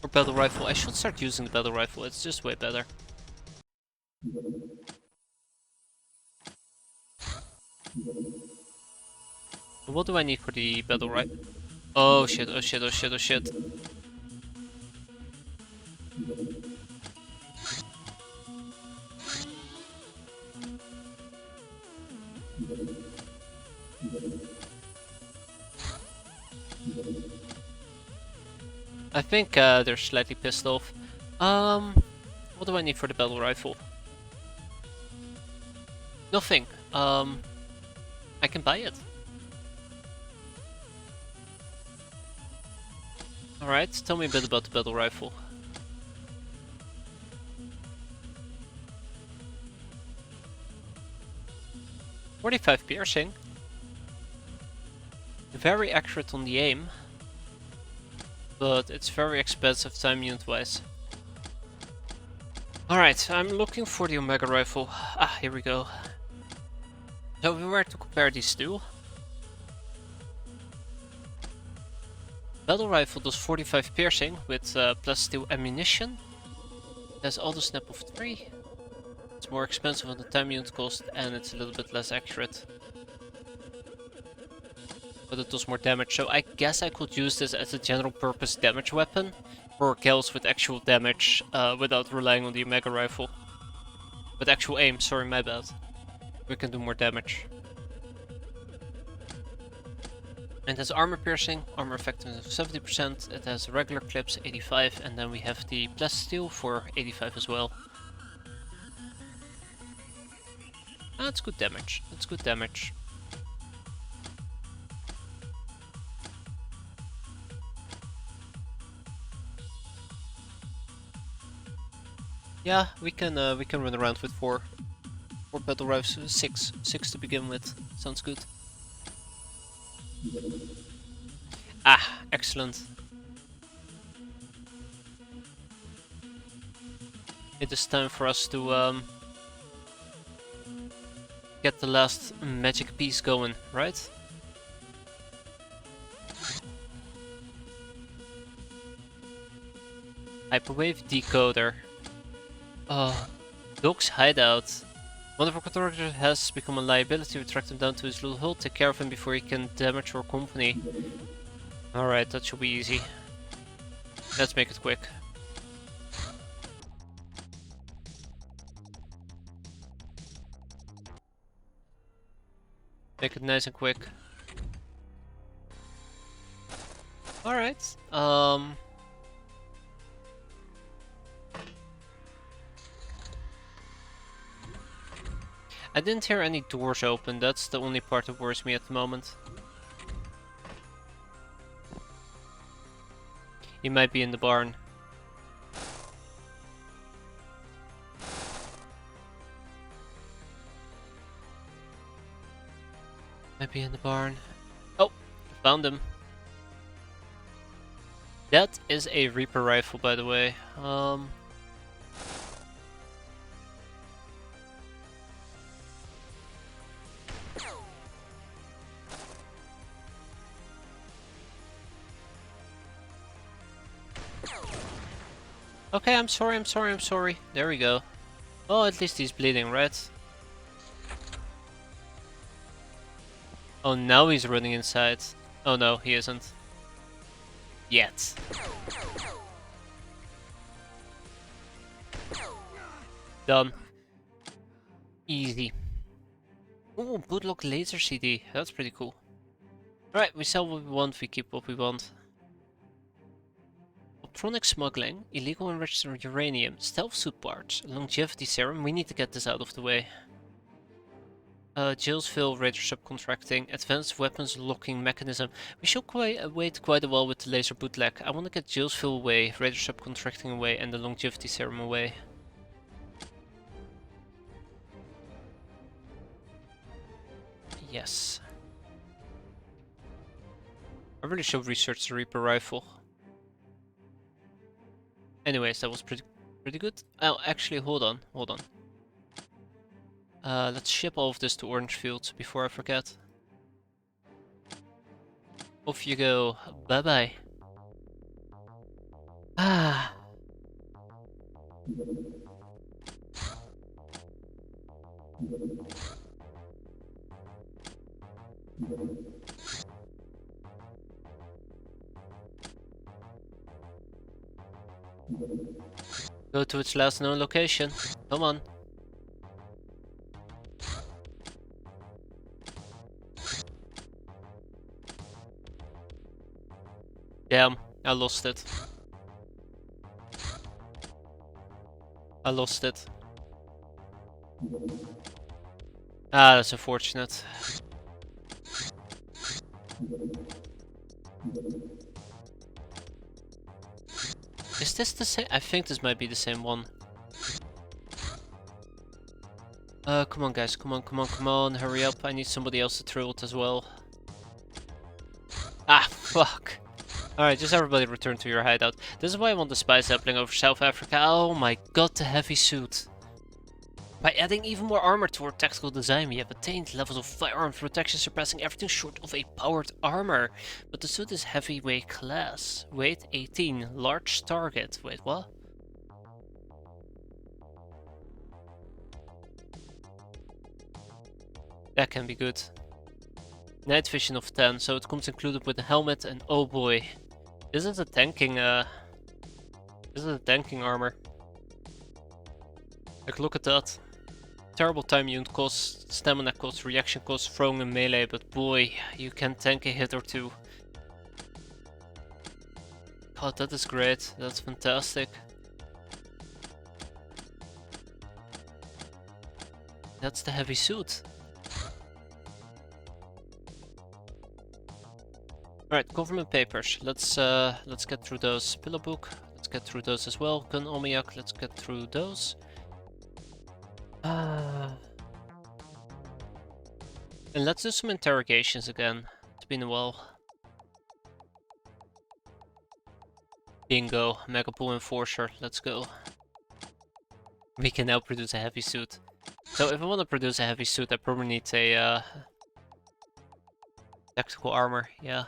Or battle rifle. I should start using the battle rifle, it's just way better. What do I need for the battle rifle? Oh shit, oh shit, oh shit, oh shit. I think they're slightly pissed off. What do I need for the battle rifle? Nothing. I can buy it. Alright, tell me a bit about the battle rifle. .45 piercing. Very accurate on the aim. But it's very expensive time unit wise. Alright, I'm looking for the Omega rifle. Ah, here we go. So if we were to compare these two. Battle rifle does 45 piercing with plus 2 ammunition. It has auto snap of 3. It's more expensive on the time unit cost and it's a little bit less accurate. But it does more damage, so I guess I could use this as a general purpose damage weapon for kills with actual damage without relying on the Omega rifle. With actual aim, sorry, my bad. We can do more damage. And it has armor piercing, armor effectiveness of 70%, it has regular clips 85, and then we have the blast steel for 85 as well. That's good damage, that's good damage. Yeah, we can run around with 4 battle rifles, 6 to begin with. Sounds good. Ah, excellent. It is time for us to get the last magic piece going, right? Hyperwave decoder. Oh, Dog's hideout. One of our contractors has become a liability. We tracked him down to his little hole. Take care of him before he can damage our company. Alright, that should be easy. Let's make it quick. Make it nice and quick. Alright. I didn't hear any doors open. That's the only part that worries me at the moment. He might be in the barn. Might be in the barn. Oh, found him. That is a Reaper rifle, by the way. Okay, I'm sorry. There we go. Oh, at least he's bleeding, right? Oh, now he's running inside. Oh no, he isn't. Yet. Done. Easy. Oh, bootlock laser CD. That's pretty cool. Alright, we sell what we want, we keep what we want. Optronic smuggling, illegal enriched uranium, stealth suit parts, longevity serum. We need to get this out of the way. Jailsville radar subcontracting, advanced weapons locking mechanism. We should wait quite a while with the laser bootleg. I want to get Jailsville away, radar subcontracting away, and the longevity serum away. Yes. I really should research the Reaper rifle. Anyways, that was pretty good. Oh, actually, hold on. Let's ship all of this to Orangefield before I forget. Off you go. Bye bye. Ah. Go to its last known location. Come on. Damn, I lost it. Ah, that's unfortunate. Is this the same? I think this might be the same one. Come on guys, come on, hurry up. I need somebody else to throw it as well. Ah, fuck. Alright, just everybody return to your hideout. This is why I want the spy sapling over South Africa. Oh my god, the heavy suit. By adding even more armor to our tactical design, we have attained levels of firearms protection surpassing everything short of a powered armor. But the suit is heavyweight class. Weight 18, large target. Wait, what? That can be good. Night vision of 10, so it comes included with the helmet, and oh boy. This is a tanking armor. Like, look at that. Terrible time unit cost, stamina cost, reaction cost, throwing and melee, but boy, you can tank a hit or two. God, that is great. That's fantastic. That's the heavy suit. Alright, government papers. Let's get through those. Pillow book. let's get through those as well. Gun Omiyak, let's get through those. And let's do some interrogations again. It's been a while. Bingo, Megapool Enforcer, let's go. We can now produce a heavy suit. So if I want to produce a heavy suit, I probably need a tactical armor, yeah.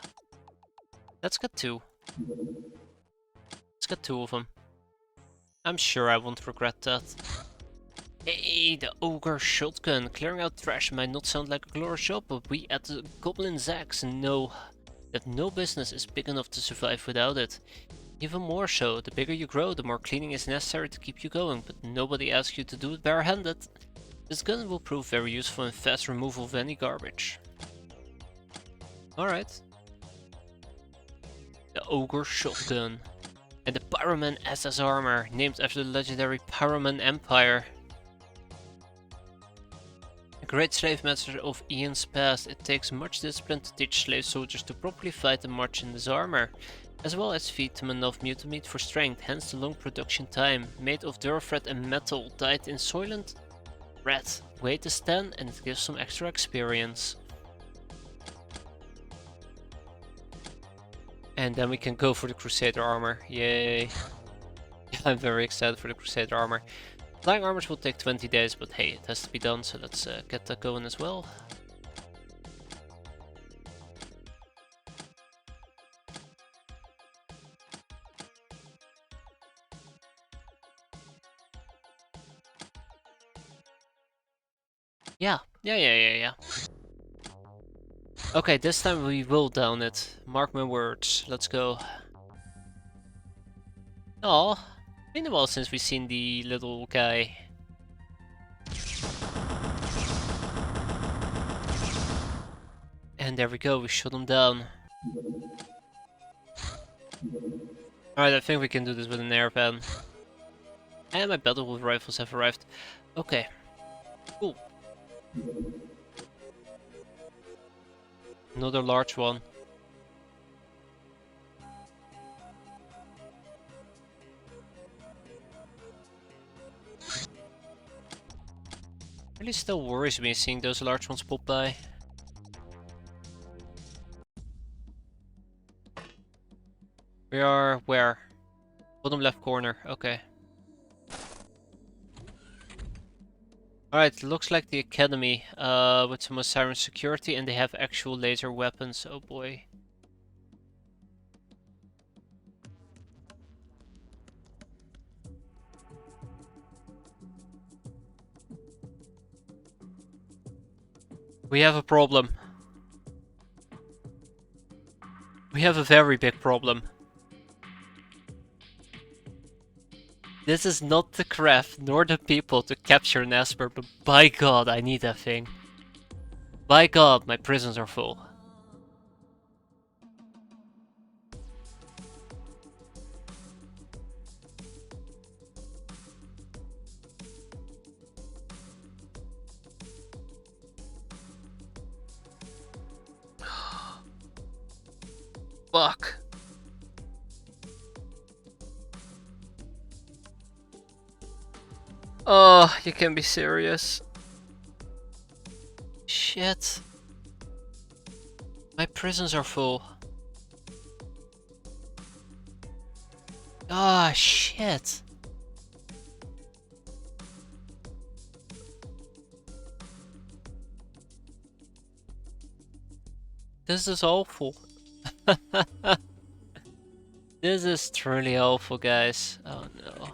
Let's get 2. Let's get 2 of them. I'm sure I won't regret that. Hey, the Ogre Shotgun. Clearing out trash might not sound like a glorious job, but we at the Goblin Zags know that no business is big enough to survive without it. Even more so, the bigger you grow, the more cleaning is necessary to keep you going, but nobody asks you to do it barehanded. This gun will prove very useful in fast removal of any garbage. Alright. The Ogre Shotgun. And the Pyroman SS armor, named after the legendary Pyroman Empire. A great slave master of Ian's past, it takes much discipline to teach slave soldiers to properly fight and march in this armor, as well as feed them enough mutant meat for strength, hence the long production time. Made of durafred and metal, dyed in Soylent red. Weight is 10 and it gives some extra experience. And then we can go for the Crusader armor, yay. I'm very excited for the Crusader armor. Flying armors will take 20 days, but hey, it has to be done, so let's get that going as well. Yeah. Okay, this time we will down it. Mark my words. Let's go. Oh, been a while since we've seen the little guy. And there we go, we shot him down. Alright, I think we can do this with an airpan. And my battle with rifles have arrived. Okay, cool. Another large one. Really still worries me seeing those large ones pop by. We are where? Bottom left corner, okay. Alright, looks like the academy with some Siren security, and they have actual laser weapons, oh boy. We have a problem. We have a very big problem. This is not the craft nor the people to capture an Esper, but by god, I need that thing. By god, my prisons are full. Fuck. Oh, you can be serious. Shit. My prisons are full. Ah, shit. This is awful. This is truly awful, guys. Oh no.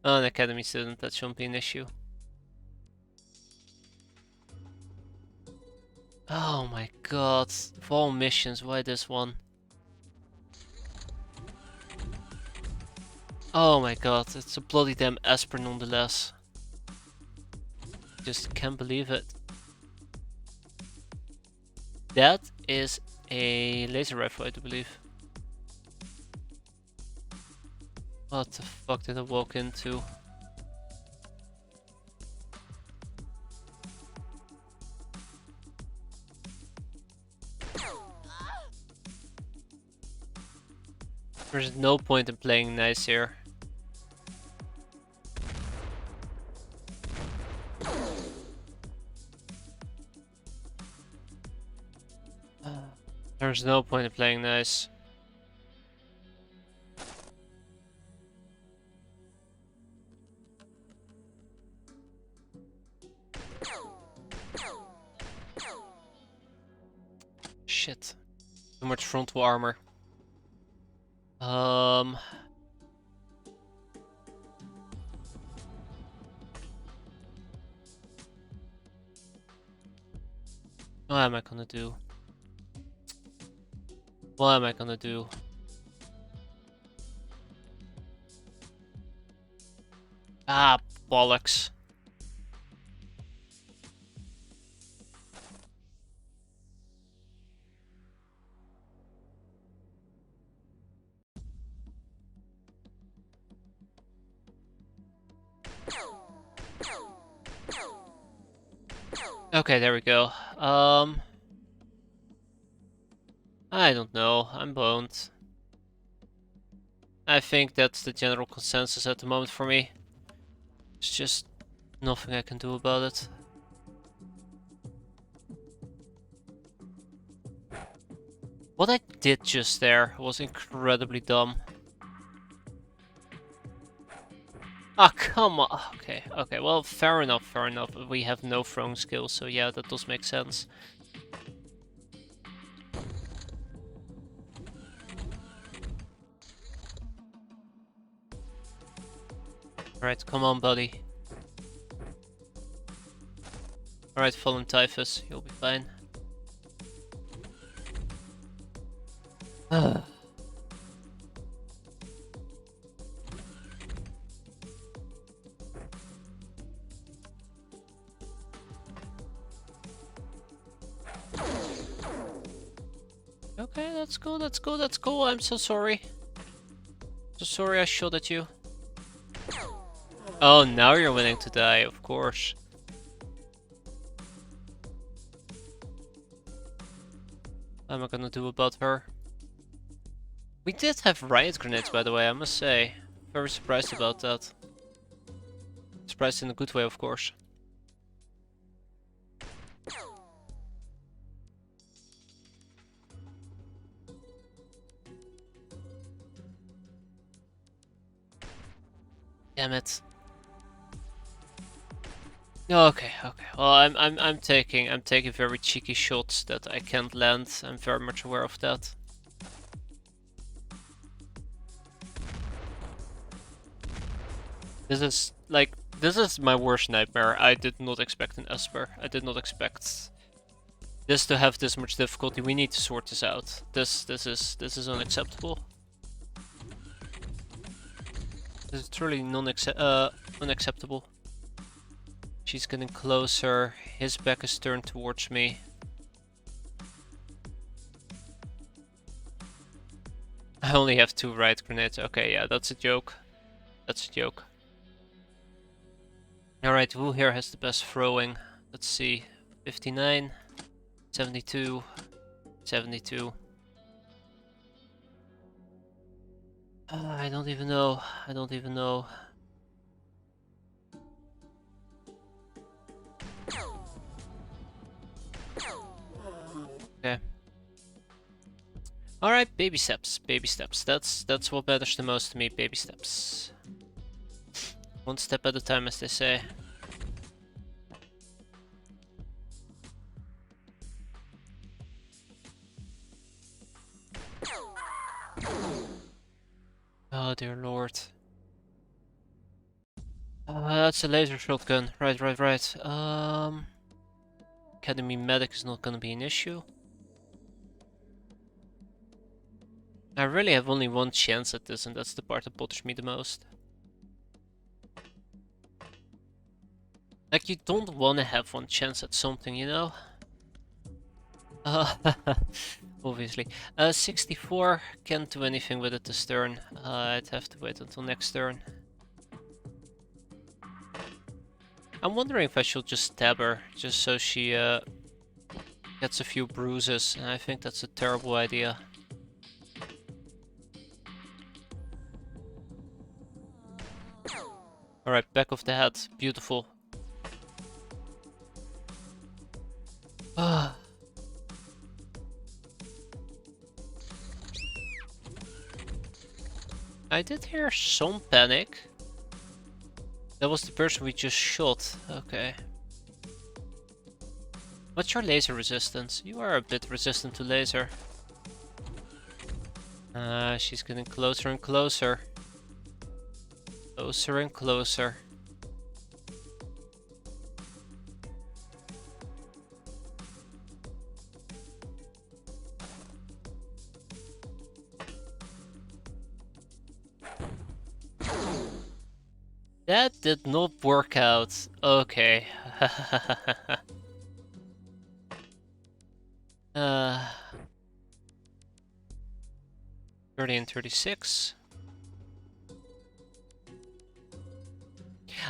Oh, an academy student, that shouldn't be an issue. Oh my god. Of all missions, why this one? Oh my god, it's a bloody damn Esper nonetheless. Just can't believe it. That is a laser rifle, I do believe. What the fuck did I walk into? There's no point in playing nice here. There's no point in playing nice. Shit. Too much frontal armor. What am I gonna do? What am I gonna do? Ah, bollocks. Okay, there we go. I don't know. I'm boned. I think that's the general consensus at the moment for me. There's just nothing I can do about it. What I did just there was incredibly dumb. Ah, come on. Okay, okay. Well, fair enough, fair enough. We have no throwing skills, so yeah, that does make sense. Alright, come on, buddy. Alright, Fallen Typhus, you'll be fine. Okay, that's cool, that's cool, that's cool. I'm so sorry. So sorry I shot at you. Oh, now you're willing to die, of course. What am I gonna do about her? We did have riot grenades, by the way, I must say. Very surprised about that. Surprised in a good way, of course. Damn it. Okay, okay. Well, I'm taking very cheeky shots that I can't land. I'm very much aware of that. This is my worst nightmare. I did not expect an Esper. I did not expect this to have this much difficulty. We need to sort this out. This is unacceptable. This is truly unacceptable. She's getting closer. His back is turned towards me. I only have 2 riot grenades. Okay, yeah, that's a joke. That's a joke. Alright, who here has the best throwing? Let's see. 59, 72, 72. I don't even know. I don't even know. Okay. Alright, baby steps, baby steps. That's what matters the most to me, baby steps. One step at a time, as they say. Oh dear lord. That's a laser shotgun. Right, right, right. Academy medic is not gonna be an issue. I really have only one chance at this, and that's the part that bothers me the most. Like, you don't want to have one chance at something, you know? Obviously. 64, can't do anything with it this turn. I'd have to wait until next turn. I'm wondering if I should just stab her, just so she gets a few bruises, and I think that's a terrible idea. Alright, back of the head. Beautiful. Ah. I did hear some panic. That was the person we just shot. Okay. What's your laser resistance? You are a bit resistant to laser. She's getting closer and closer. Closer and closer. That did not work out. Okay. 30 and 36.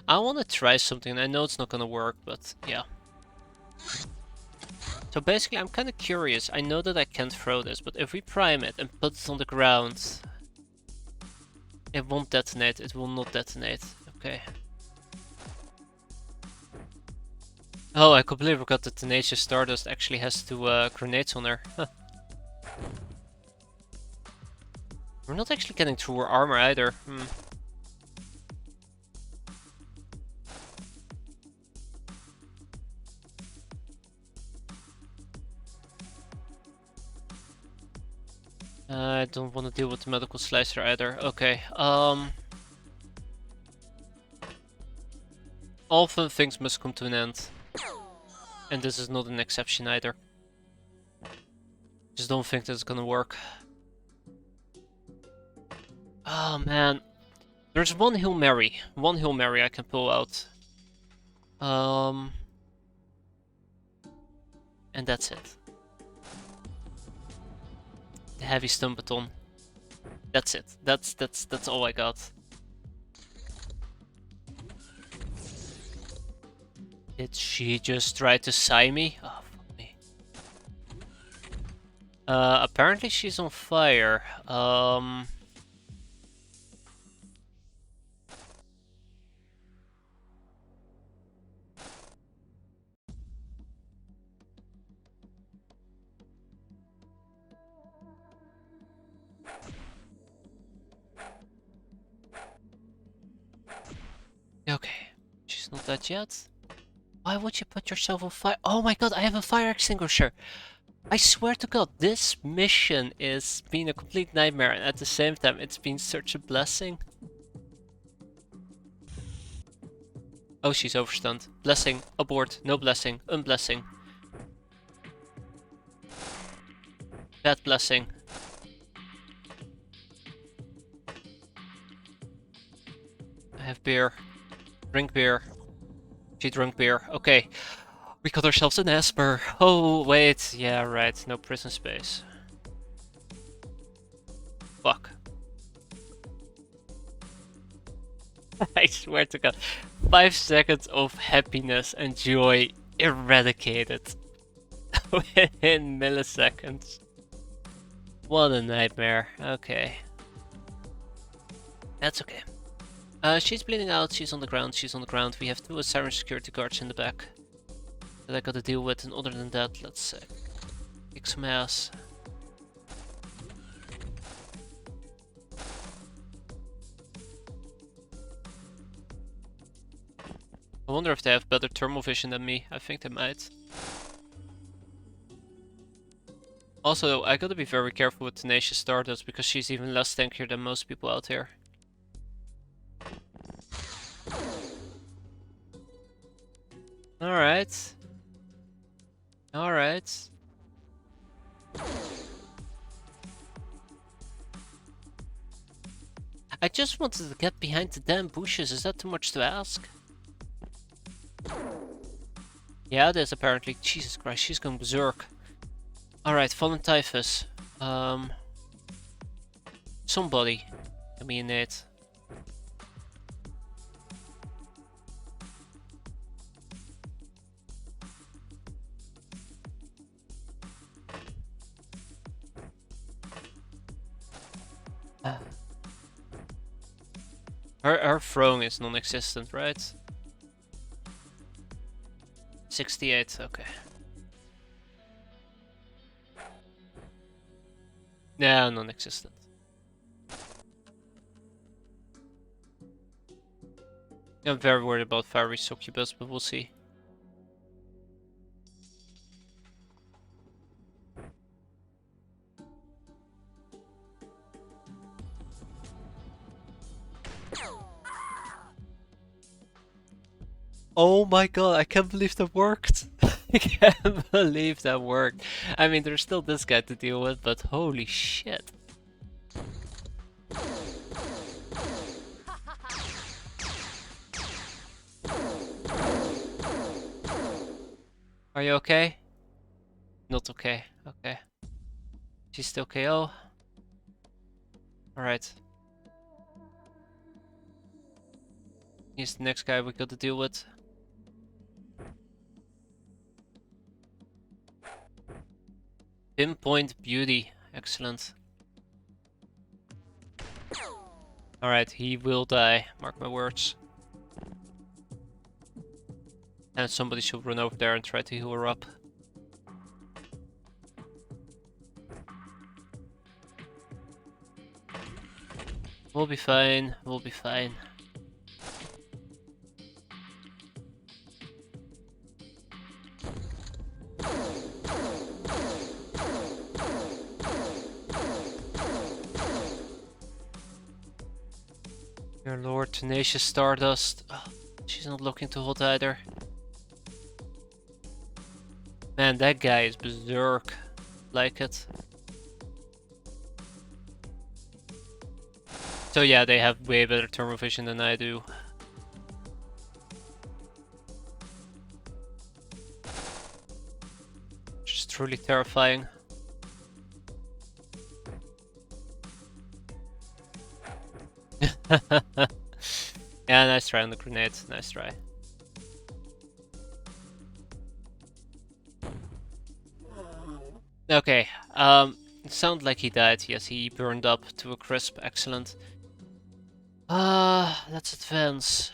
I want to try something. I know it's not gonna work, but yeah. So basically, I'm kind of curious. I know that I can't throw this, but if we prime it and put it on the ground, it won't detonate. It will not detonate. Okay. Oh, I completely forgot that Tenacious Stardust actually has two grenades on her. Huh. We're not actually getting through her armor either. I don't want to deal with the medical slicer either. Okay. All fun things must come to an end. And this is not an exception either. Just don't think that's gonna work. Oh man. There's one Hail Mary. One Hail Mary I can pull out. And that's it. The heavy stun baton. That's it. That's all I got. Did she just try to sigh me? Oh, fuck me. Apparently she's on fire. Okay, she's not dead yet. Why would you put yourself on fire? Oh my god, I have a fire extinguisher! I swear to god, this mission is been a complete nightmare, and at the same time it's been such a blessing. Oh, she's overstunned. Blessing, abort, no blessing, unblessing. Bad blessing. I have beer. Drink beer. She drank beer. Okay. We got ourselves an Esper. Oh, wait. Yeah, right. No prison space. Fuck. I swear to god. 5 seconds of happiness and joy eradicated. Within milliseconds. What a nightmare. Okay. That's okay. She's bleeding out, she's on the ground, she's on the ground. We have 2 Siren security guards in the back that I gotta deal with, and other than that, let's kick some ass. I wonder if they have better thermal vision than me. I think they might. Also, I gotta be very careful with Tenacious Stardust because she's even less tankier than most people out here. Alright. Alright. I just wanted to get behind the damn bushes. Is that too much to ask? Yeah, it is apparently. Jesus Christ, she's going berserk. Alright, Fallen Typhus. Somebody. Give me a nade. Her throwing is non-existent, right? 68, okay. Yeah, non-existent. I'm very worried about Fiery Succubus, but we'll see. Oh my god, I can't believe that worked. I can't believe that worked. I mean, there's still this guy to deal with, but holy shit. Are you okay? Not okay. Okay. She's still KO. Alright. He's the next guy we got to deal with. Pinpoint Beauty. Excellent. Alright, he will die. Mark my words. And somebody should run over there and try to heal her up. We'll be fine. We'll be fine. Your Lord, Tenacious Stardust. Oh, she's not looking too hot either. Man, that guy is berserk. Like it. So yeah, they have way better thermal vision than I do. Which is truly terrifying. Yeah, nice try on the grenade. Nice try. Okay, it sounded like he died. Yes, he burned up to a crisp. Excellent. Let's advance.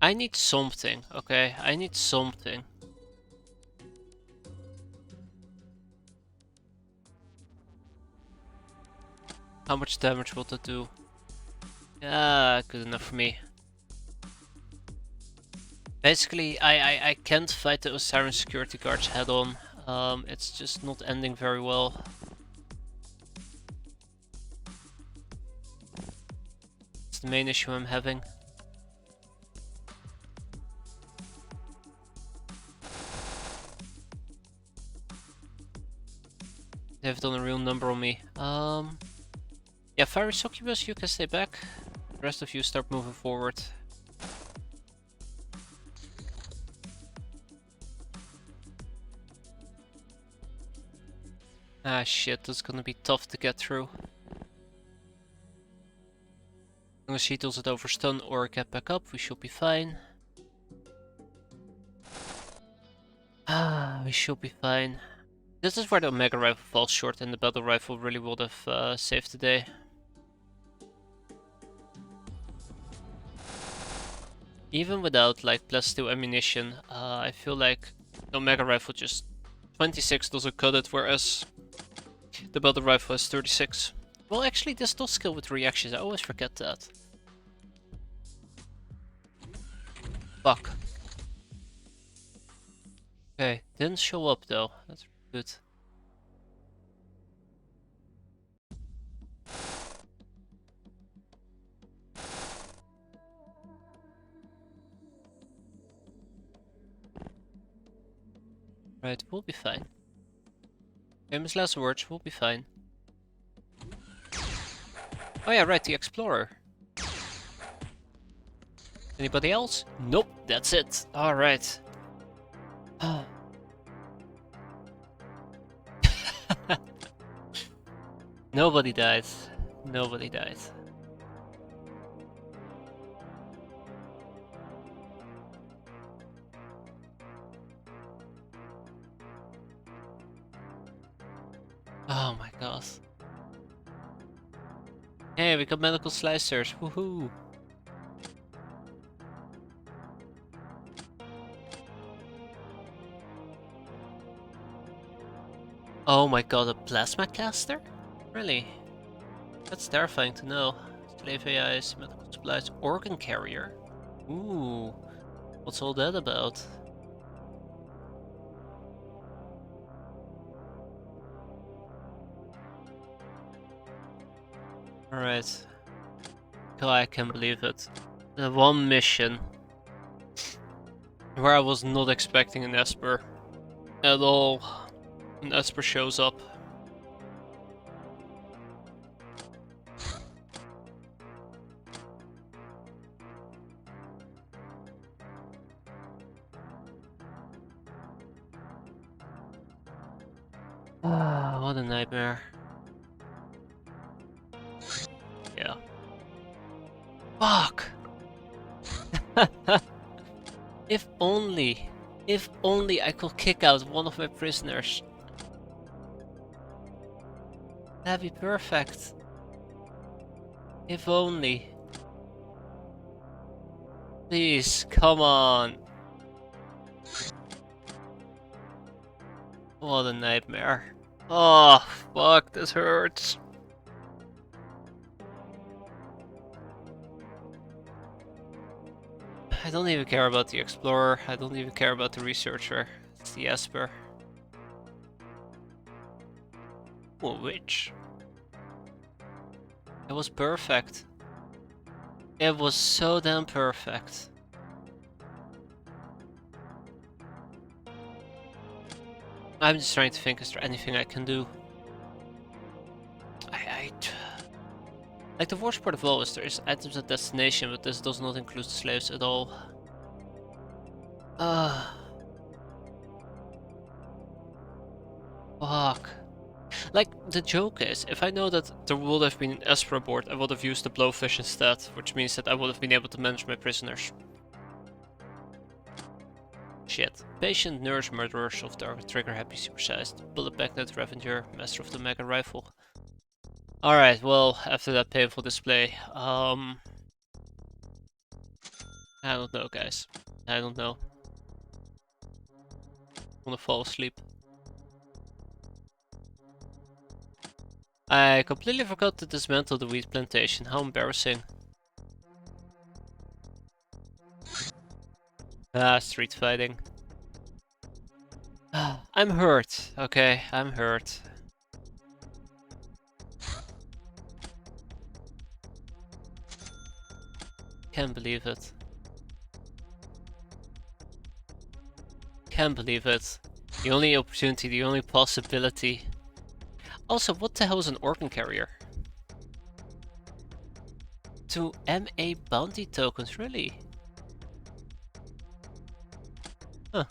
I need something, okay? I need something. How much damage will that do? Yeah, good enough for me. Basically, I can't fight the Osiren security guards head on. It's just not ending very well. It's the main issue I'm having. They've done a real number on me. Yeah, Fiery Succubus, you can stay back. The rest of you start moving forward. Ah shit, that's gonna be tough to get through. Unless she does it over stun or get back up, we should be fine. Ah, we should be fine. This is where the Omega Rifle falls short and the Battle Rifle really would have saved the day. Even without like +2 ammunition, I feel like the Omega Rifle just 26 doesn't cut it, whereas the Battle Rifle has 36. Well, actually, this does skill with reactions. I always forget that. Fuck. Okay, didn't show up though. That's good. Right, we'll be fine. Famous last words, we'll be fine. Oh yeah, right, the Explorer. Anybody else? Nope, that's it. Alright. Nobody dies. Nobody dies. Oh my god. Hey, we got medical slicers. Woohoo! Oh my god, a plasma caster? Really? That's terrifying to know. Slave AIs, medical supplies, organ carrier. Ooh, what's all that about? Alright. God, I can't believe it. The one mission where I was not expecting an Esper at all. An Esper shows up. Ah, what a nightmare. Yeah. Fuck! If only I could kick out one of my prisoners. That'd be perfect. If only. Please, come on. What a nightmare. Oh, fuck, this hurts. I don't even care about the explorer. I don't even care about the researcher. It's the Esper. Oh, witch. It was perfect. It was so damn perfect. I'm just trying to think, is there anything I can do? Like the worst part of all is there is items at destination, but this does not include the slaves at all. Fuck. Like, the joke is, if I know that there would have been an Esper aboard, I would have used the blowfish instead, which means that I would have been able to manage my prisoners. Shit. Patient, nurse, murderer, soft target, trigger, happy, supersized. Bullet bagnet, revenger, master of the mega rifle. Alright, well, after that painful display, I don't know, guys. I don't know. I'm gonna fall asleep. I completely forgot to dismantle the wheat plantation. How embarrassing. Ah, street fighting. I'm hurt. Okay, I'm hurt. Can't believe it. Can't believe it. The only opportunity, the only possibility. Also, what the hell is an organ carrier? 2 MA bounty tokens, really? Huh.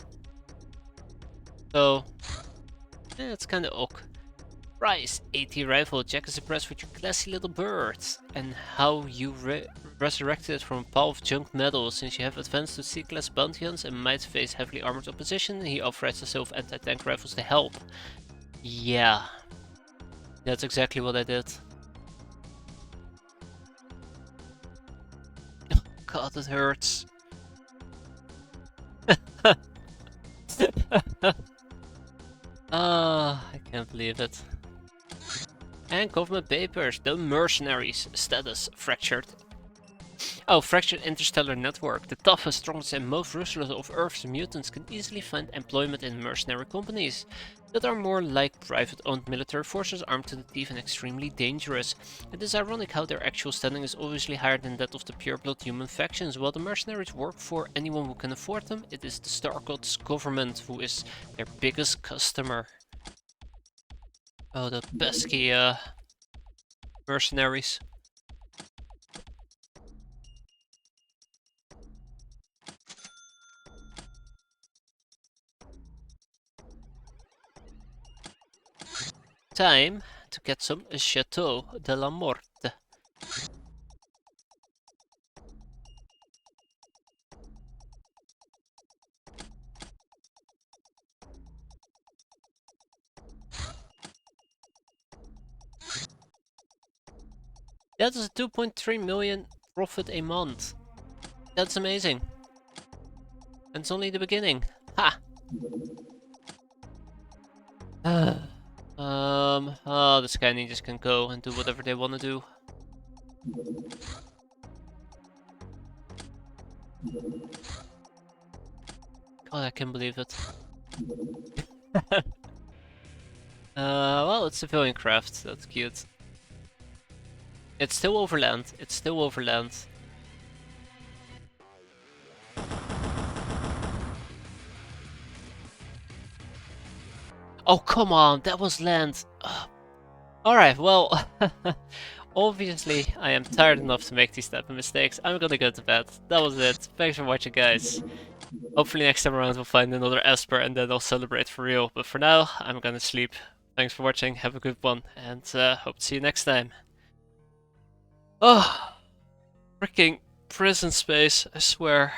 So, yeah, it's kinda ok. Price, AT rifle, Jack is impressed with your classy little bird. And how you resurrected it from a pile of junk metal. Since you have advanced to C-class bounty hunts and might face heavily armored opposition, he offers himself anti-tank rifles to help. Yeah. That's exactly what I did. God, it hurts. Ah, I can't believe it. And government papers, the mercenaries, status fractured. Oh, fractured interstellar network. The toughest, strongest and most ruthless of Earth's mutants can easily find employment in mercenary companies that are more like private-owned military forces armed to the teeth and extremely dangerous. It is ironic how their actual standing is obviously higher than that of the pure-blood human factions. While the mercenaries work for anyone who can afford them, it is the Star God's government who is their biggest customer. Oh, the pesky mercenaries. Time to get some Chateau de la Morte. That is a 2.3 million profit a month. That's amazing. And it's only the beginning. Ha! Oh, the Sky Ninjas can go and do whatever they want to do. God, I can't believe it. Well, it's civilian craft. That's cute. It's still overland. It's still overland. Oh, come on. That was land. Alright, well, obviously I am tired enough to make these type of mistakes. I'm gonna go to bed. That was it. Thanks for watching, guys. Hopefully next time around we'll find another Esper and then I'll celebrate for real. But for now, I'm gonna sleep. Thanks for watching, have a good one, and hope to see you next time. Oh, freaking prison space, I swear.